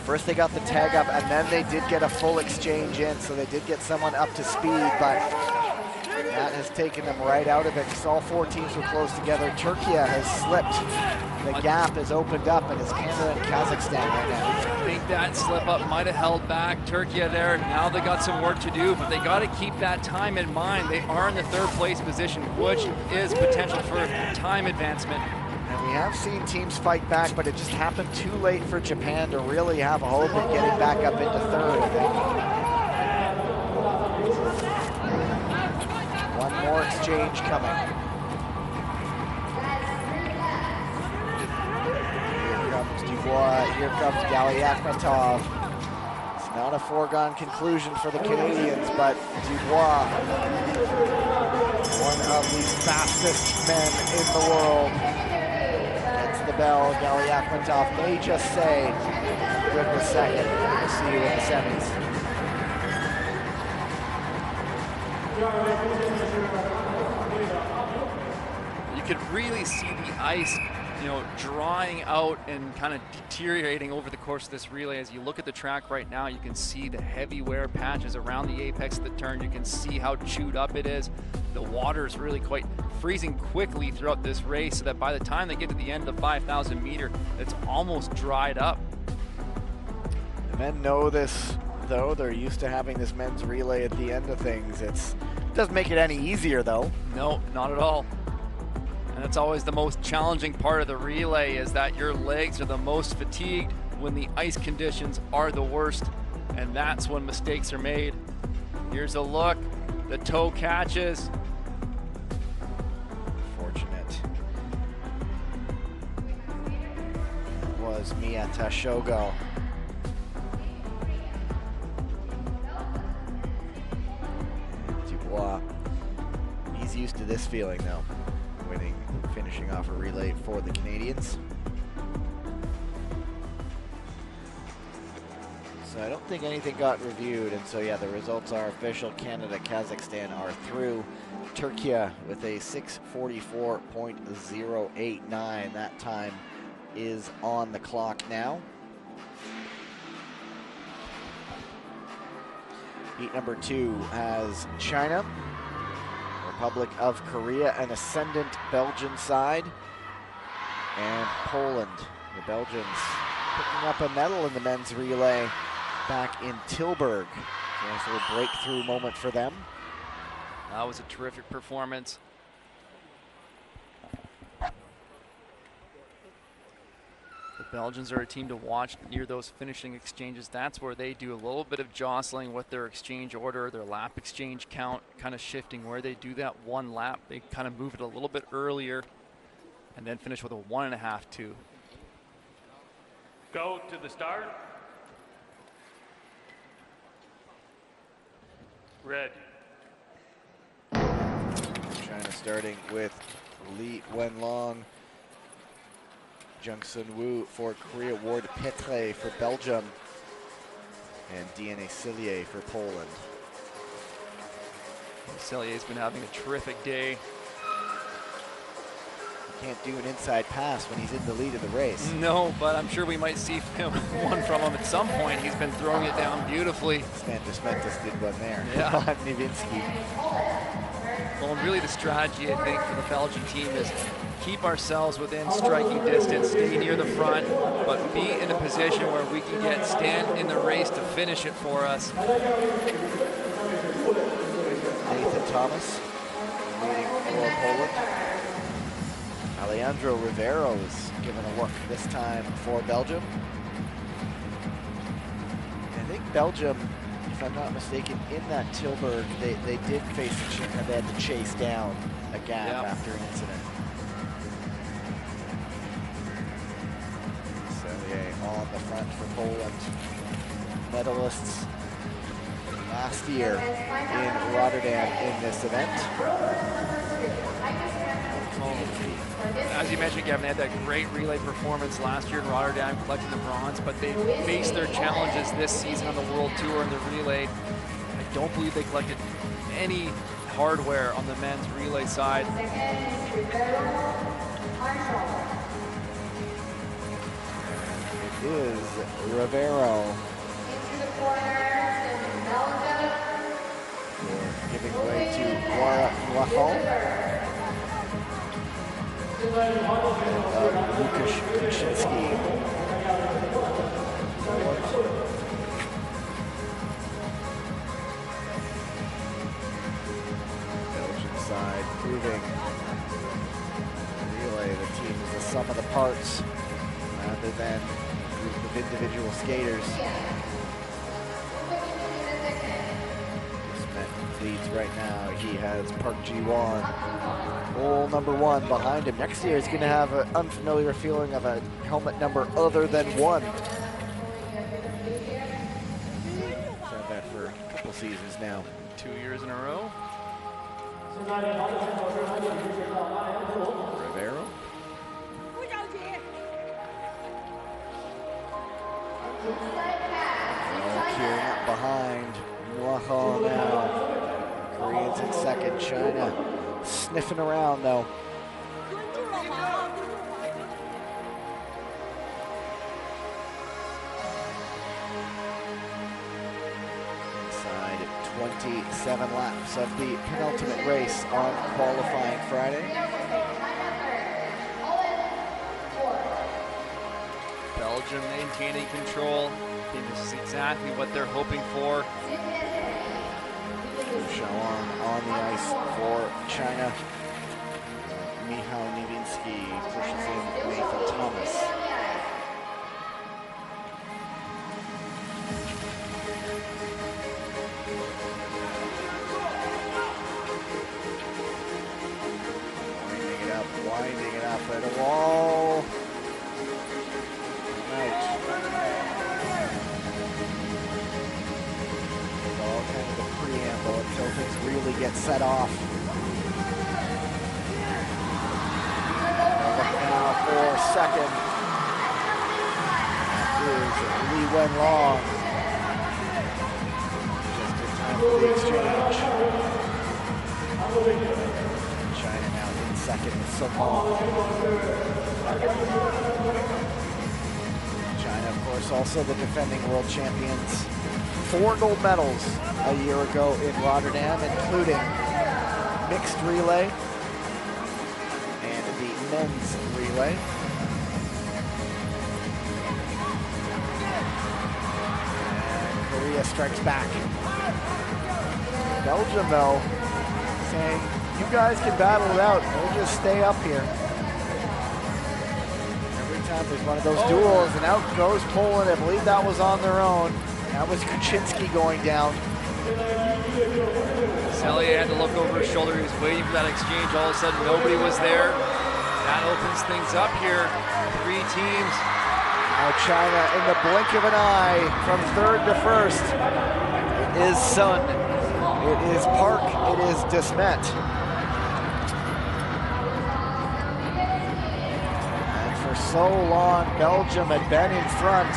First they got the tag up, and then they did get a full exchange in, so they did get someone up to speed, but That has taken them right out of it because all 4 teams were close together. Turkey has slipped. The gap has opened up, and it's Canada and Kazakhstan right now. I think that slip up might have held back Turkey there. Now they got some work to do, but they got to keep that time in mind. They are in the 3rd place position, which is potential for time advancement. And we have seen teams fight back, but it just happened too late for Japan to really have a hope at getting back up into 3rd, I think. One more exchange coming. Here comes Dubois, here comes Galyakhmatov. It's not a foregone conclusion for the Canadians, but Dubois, one of the fastest men in the world, gets the bell. Galyakhmatov may just say, good was second. We'll see you in the semis. You could really see the ice, drying out and kind of deteriorating over the course of this relay. As you look at the track right now, you can see the heavy wear patches around the apex of the turn. You can see how chewed up it is. The water is really quite freezing quickly throughout this race, so that by the time they get to the end of the 5,000 meter, it's almost dried up. The men know this, though. They're used to having this men's relay at the end of things. It doesn't make it any easier, though. No, not at all. And that's always the most challenging part of the relay, is that your legs are the most fatigued when the ice conditions are the worst, and that's when mistakes are made. Here's a look. The toe catches. Fortunate. That was Mia Tashogo. Dubois. He's used to this feeling, though. Finishing off a relay for the Canadians. So I don't think anything got reviewed, and so yeah, the results are official. Canada, Kazakhstan are through. Turkey with a 6:44.089. That time is on the clock now. Heat number 2 has China, Republic of Korea, an ascendant Belgian side, and Poland. The Belgians picking up a medal in the men's relay back in Tilburg. Nice little breakthrough moment for them. That was a terrific performance. The Belgians are a team to watch near those finishing exchanges. That's where they do a little bit of jostling with their exchange order, their lap exchange count, kind of shifting where they do that one lap. They kind of move it a little bit earlier and then finish with a 1.5-2. Go to the start. Red. China starting with Li Wenlong, Jung-Sun Wu for Korea, Ward Petre for Belgium, and DNA Cillier for Poland. Cillier's been having a terrific day. He can't do an inside pass when he's in the lead of the race. No, but I'm sure we might see one from him at some point. He's been throwing it down beautifully. Spantis Mentis did one there. Yeah. Nivinsky. Well, and really the strategy, I think, for the Belgian team is keep ourselves within striking distance, stay near the front, but be in a position where we can stand in the race to finish it for us. Nathan Thomas leading for Poland. Alejandro Rivero is given a look this time for Belgium. I think Belgium, if I'm not mistaken, in that Tilburg, they did face and they had to chase down a gap after an incident. Cillier on the front for Poland. Medalists last year in Rotterdam in this event. As you mentioned, Gavin, they had that great relay performance last year in Rotterdam, collecting the bronze, but they faced their challenges this season on the World Tour in the relay. I don't believe they collected any hardware on the men's relay side. It is Rivero giving way to Guara Wachol. Lukasz Kuczynski. Belgian side proving relay the team is the sum of the parts rather than a group of individual skaters. Leads right now. He has Park Ji-won, goal number 1 behind him. Next year he's going to have an unfamiliar feeling of a helmet number other than 1. Said that for a couple seasons now. 2 years in a row. Rivero. Queuing up behind Wachol now. Koreans in second. China sniffing around though. Inside 27 laps of the penultimate race on qualifying Friday. Belgium maintaining control. I think this is exactly what they're hoping for. Shawan on the ice for China. Michał Niewinski pushes in Nathan Thomas. Winding it up at a wall. All kind of the preamble until things really get set off. Look now for second. That is Li Wenlong. Just in time for the exchange. China now in second with so long. China, of course, also the defending world champions. 4 gold medals a year ago in Rotterdam, including mixed relay and the men's relay. And Korea strikes back. Belgium, though, saying, you guys can battle it out. We'll just stay up here. Every time there's one of those duels, and out goes Poland. I believe that was on their own. That was Kuczynski going down. Selye had to look over his shoulder. He was waiting for that exchange. All of a sudden, nobody was there. That opens things up here. 3 teams. Now China in the blink of an eye from 3rd to 1st. It is Sun. It is Park. It is Desmet. And for so long, Belgium had been in front.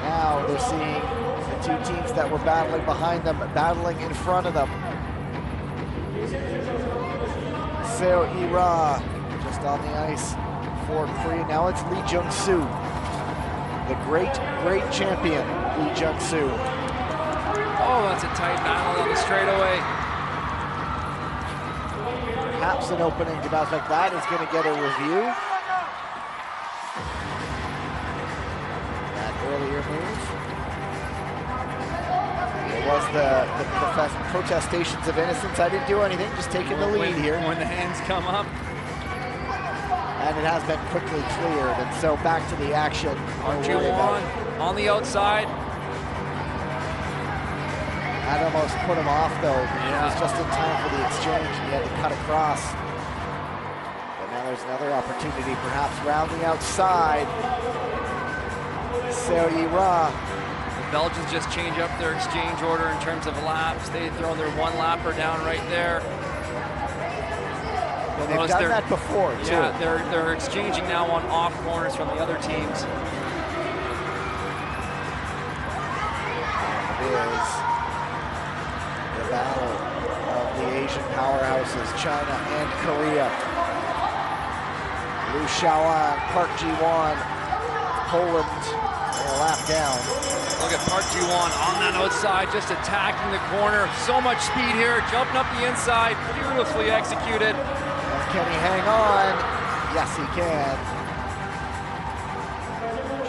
Now they're seeing the 2 teams that were battling behind them, battling in front of them. Seo Ira just on the ice for Korea. Now it's Lee Jung-soo, the great champion, Lee Jung-soo. Oh, that's a tight battle on the straightaway. Perhaps an opening to bounce like that is going to get a review. Earlier move. It was the protestations of innocence. I didn't do anything, just taking the lead here. When the hands come up. And it has been quickly cleared, and so back to the action. Ji-won on the outside. That almost put him off though. Yeah. It was just in time for the exchange, and he had to cut across. But now there's another opportunity, perhaps rounding outside. Seo Ira. The Belgians just change up their exchange order in terms of laps. They throw their 1-lapper down right there. And they've done that before, too. Yeah, they're exchanging now on off corners from the other teams. It is the battle of the Asian powerhouses, China and Korea. Liu Shaoan, Park Ji-won, Poland, a lap down. Look at Park Ji-won on that outside, just attacking the corner. So much speed here, jumping up the inside, beautifully executed. Can he hang on? Yes, he can.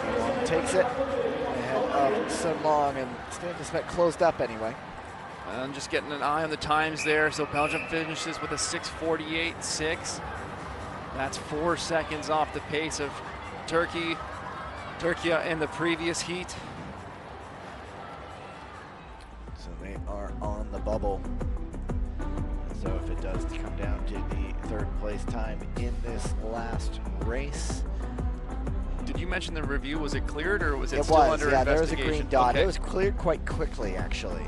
Ji-won takes it ahead of Sun Long, and Stanton Smet closed up anyway. I'm just getting an eye on the times there. So Belgium finishes with a 6:48.6. That's 4 seconds off the pace of Turkey in the previous heat. So they are on the bubble. So if it does come down to the third place time in this last race. Did you mention the review? Was it cleared or was it It still was, under yeah, there was a investigation? green dot. Okay. It was cleared quite quickly, actually.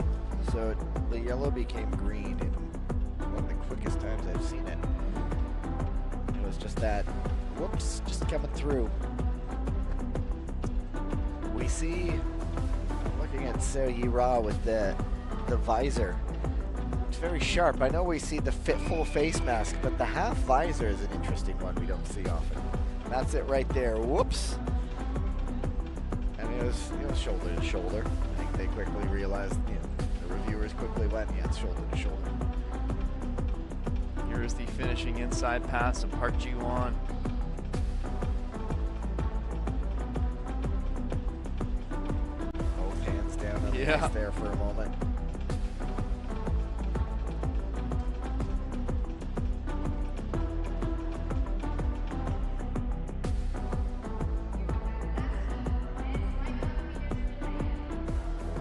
So the yellow became green in one of the quickest times I've seen it. It was just that, whoops, just coming through. We see, looking at Seo Yi-ra with the visor, it's very sharp. I know we see the full face mask, but the half visor is an interesting one we don't see often. That's it right there. Whoops. I mean, it was shoulder to shoulder. I think they quickly realized, the reviewers quickly went, yeah, it's shoulder to shoulder. Here's the finishing inside pass of Park Ji-won. Both hands down on the waist there for a moment.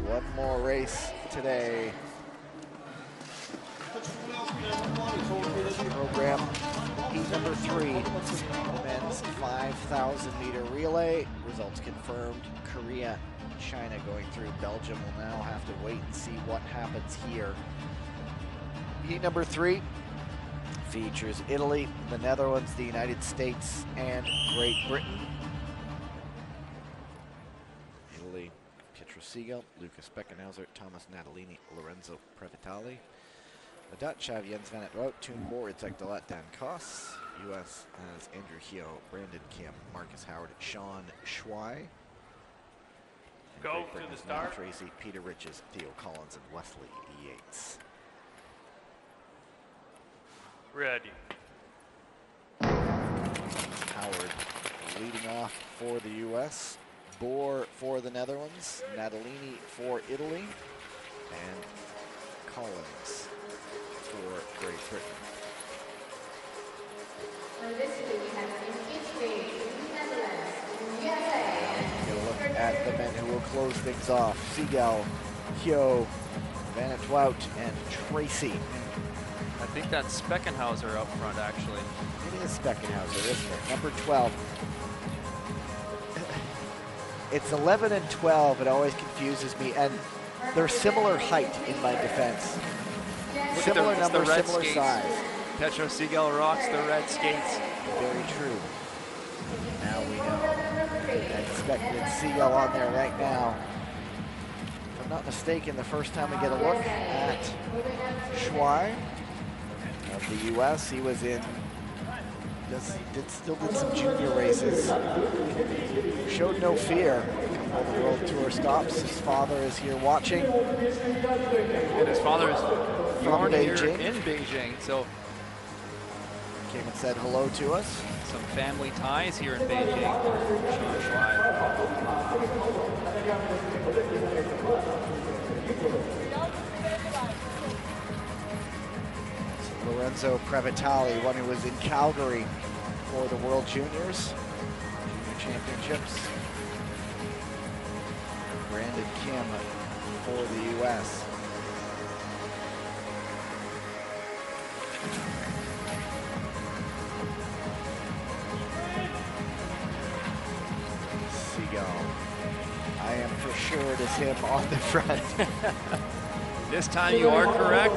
One more race today. Program heat number 3, men's 5,000 meter relay. Results confirmed. Korea, China going through. Belgium will now have to wait and see what happens here. Heat number 3 features Italy, the Netherlands, the United States, and Great Britain. Italy, Pietro Siegel, Lucas Beckenhauser, Thomas Natalini, Lorenzo Previtali. The Dutch have Jens van 't Wout, Toon Boer, Itzek Dalat, Dan Koss. U.S. has Andrew Heo, Brandon Kim, Marcus Howard, Sean Schwei. Go to the start. Tracy, Peter Riches, Theo Collins, and Wesley Yates. Ready. Howard leading off for the U.S., Boer for the Netherlands, Natalini for Italy, and Collins for Great Britain. Get a look at the men who will close things off. Siegel, Hyo, Van 't Wout, and Tracy. I think that's Speckenhauser up front, actually. It is Speckenhauser, isn't it? Number 12. It's 11 and 12. It always confuses me. And they're similar height in my defense. Similar number, similar size. Petro Siegel rocks the red skates. Very true. Now we know. I expected Siegel on there right now. If I'm not mistaken, the first time we get a look at Schwei of the U.S., he was in, still did some junior races. Showed no fear while the World Tour stops. His father is here watching. And his father is born here in Beijing, so came and said hello to us. Some family ties here in Beijing. Sean Schwei. So Lorenzo Previtali, one who was in Calgary for the World Juniors, Junior Championships. Brandon Kim for the U.S. I am for sure it is him on the front. This time you are correct.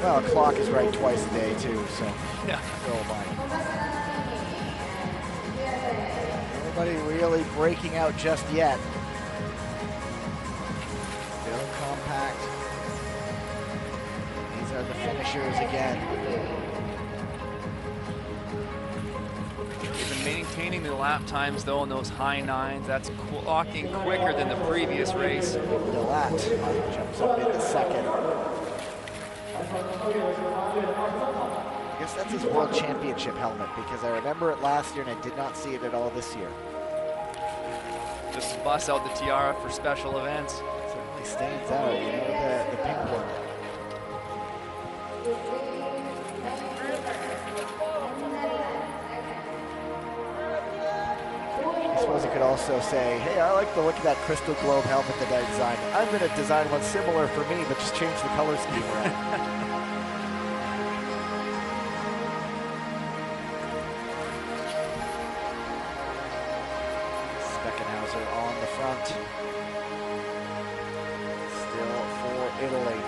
Well, the clock is right twice a day too, so yeah. So am I. Nobody really breaking out just yet. Still compact. These are the finishers again. They've been maintaining maintaining the lap times though in those high 9s. That's clocking quicker than the previous race. Delat jumps up into second. I guess that's his World Championship helmet because I remember it last year and I did not see it at all this year. Just bust out the tiara for special events. Certainly stands out, you know, the pink one. I suppose you could also say, hey, I like the look of that crystal globe helmet that I designed. I'm going to design one similar for me, but just change the color scheme around. On the front. Still for Italy.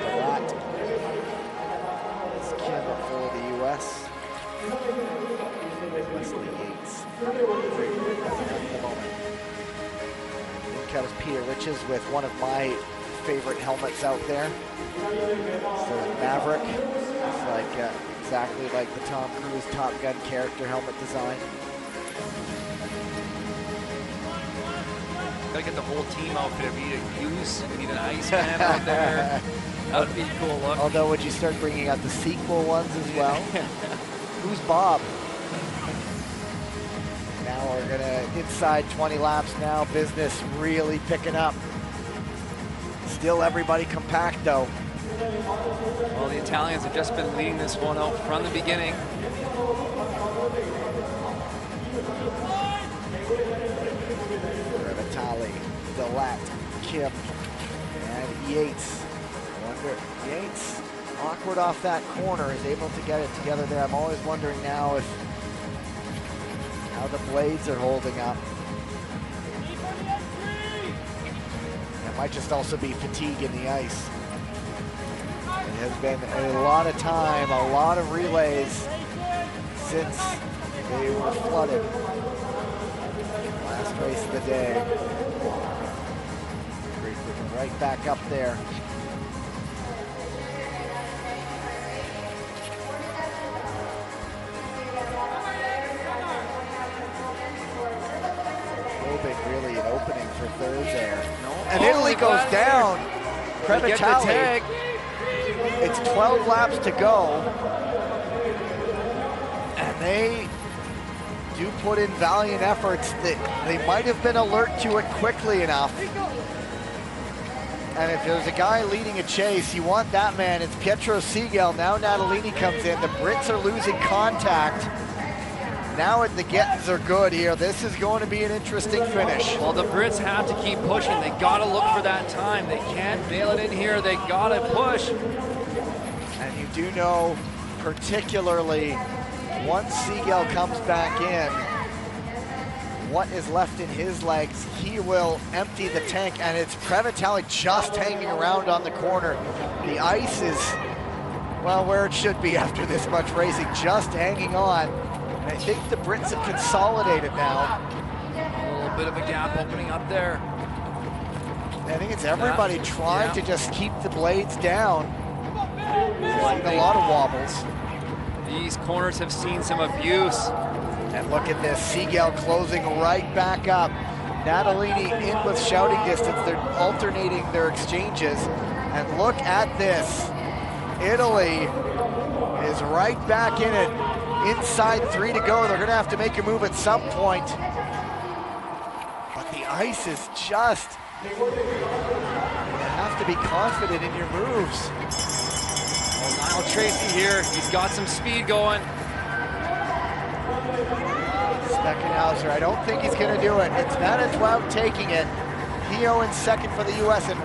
Delat is Kim for the U.S. Wesley Yates at the moment. In comes Peter Riches with one of my favorite helmets out there. So Maverick. It's like exactly like the Tom Cruise Top Gun character helmet design. Gotta get the whole team outfit. We need a goose, we need an Iceman out there. That would be a cool look. Although, would you start bringing out the sequel ones as well? Who's Bob? Now we're gonna inside 20 laps now. Business really picking up. Still everybody compact though. Well, the Italians have just been leading this one out from the beginning. Vitali, Delat, Kim, and Yates. Wonder, Yates, awkward off that corner, is able to get it together there. I'm always wondering now if how the blades are holding up. It might just also be fatigue in the ice. It has been a lot of time, a lot of relays since they were flooded. Last race of the day. Looking right back up there. Hoping really an opening for third there. And Italy goes down. Previtali. It's 12 laps to go. And they do put in valiant efforts. They might have been alert to it quickly enough. And if there's a guy leading a chase, you want that man. It's Pietro Siegel. Now Natalini comes in. The Brits are losing contact. Now the gettings are good here. This is going to be an interesting finish. Well, the Brits have to keep pushing. They got to look for that time. They can't bail it in here. They got to push. And you do know, particularly once Siegel comes back in, what is left in his legs, he will empty the tank, and it's Previtali just hanging around on the corner. The ice is, well, where it should be after this much racing, just hanging on. And I think the Brits have consolidated now. A little bit of a gap opening up there. I think it's everybody trying to just keep the blades down. A lot of wobbles. These corners have seen some abuse. And look at this, Siegel closing right back up. Natalini in with shouting distance. They're alternating their exchanges. And look at this. Italy is right back in it. Inside 3 to go. They're gonna have to make a move at some point. But the ice is just, you have to be confident in your moves. Well, Niall Tracy here, he's got some speed going. Steckenhauser, I don't think he's going to do it. It's Manitowoc taking it. Pio in second for the U.S., and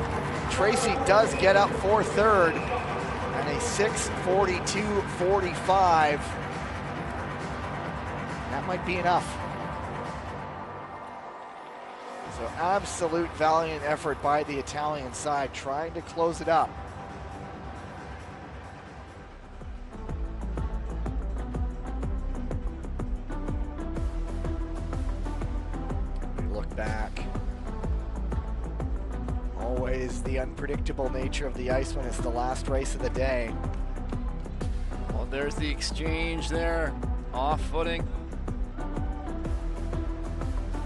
Tracy does get up for third. And a 6:42.45. That might be enough. So absolute valiant effort by the Italian side, trying to close it up. Back. Always the unpredictable nature of the ice when it's the last race of the day. Well, Oh, there's the exchange there, off footing.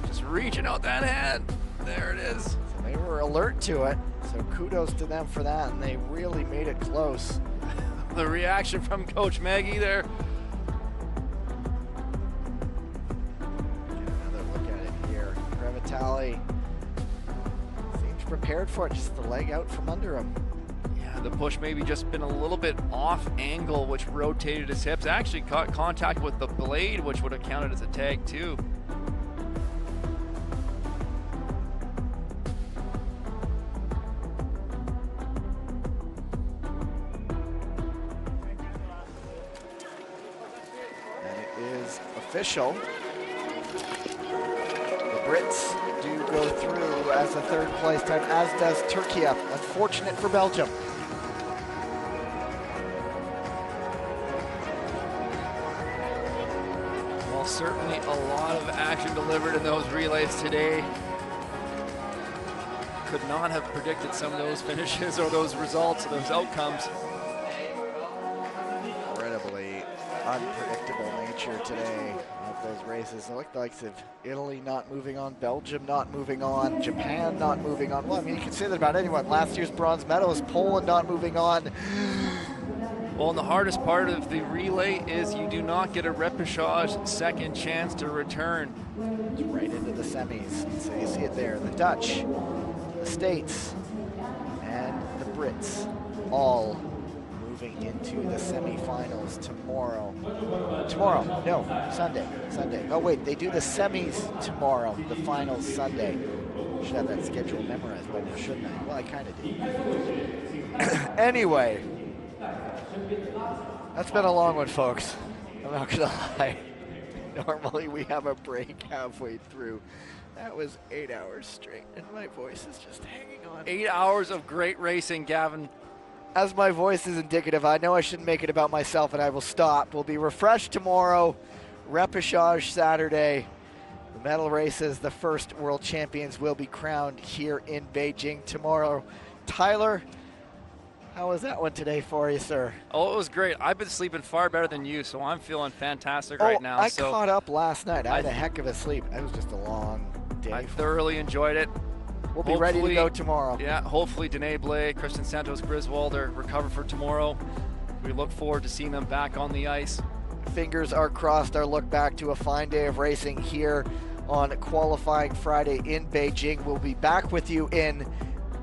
Just reaching out that hand. There it is. So they were alert to it, so kudos to them for that, and they really made it close. The reaction from Coach Maggie there. Get another look at it here. Revitali seems prepared for it, just the leg out from under him. Yeah, the push maybe just been a little bit off angle, which rotated his hips. Actually caught contact with the blade, which would have counted as a tag too. Official. The Brits do go through as a third place time, as does Turkey. Unfortunate for Belgium. Well, certainly a lot of action delivered in those relays today. Could not have predicted some of those finishes or those results, those outcomes. Incredibly unpredictable nature today of those races. I like the likes of Italy not moving on, Belgium not moving on, Japan not moving on. Well, I mean, you can say that about anyone. Last year's bronze medalist, Poland not moving on. Well, and the hardest part of the relay is you do not get a repechage second chance to return. It's right into the semis. So you see it there. The Dutch, the States, and the Brits all moving into the semifinals tomorrow. Sunday. Oh wait, they do the semis tomorrow, the finals Sunday. Should have that schedule memorized by now, shouldn't I? Well, I kind of do. Anyway, that's been a long one, folks. I'm not gonna lie. Normally we have a break halfway through. That was 8 hours straight, and my voice is just hanging on. 8 hours of great racing, Gavin. As my voice is indicative, I know I shouldn't make it about myself, and I will stop. We'll be refreshed tomorrow, repechage Saturday. The medal races, the first world champions will be crowned here in Beijing tomorrow. Tyler, how was that one today for you, sir? Oh, it was great. I've been sleeping far better than you, so I'm feeling fantastic right now. I caught up last night. I had a heck of a sleep. It was just a long day. I thoroughly enjoyed it. We'll be ready to go tomorrow. Yeah, hopefully Danae Blay, Christian Santos Griswold are recovered for tomorrow. We look forward to seeing them back on the ice. Fingers are crossed. Our look back to a fine day of racing here on qualifying Friday in Beijing. We'll be back with you in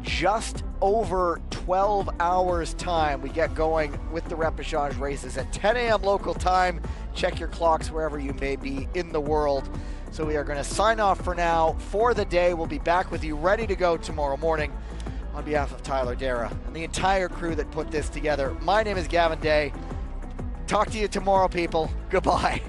just over 12 hours time. We get going with the repechage races at 10 a.m. local time. Check your clocks wherever you may be in the world. So we are going to sign off for now for the day. We'll be back with you ready to go tomorrow morning. On behalf of Tyler Dara and the entire crew that put this together, my name is Gavin Day. Talk to you tomorrow, people. Goodbye.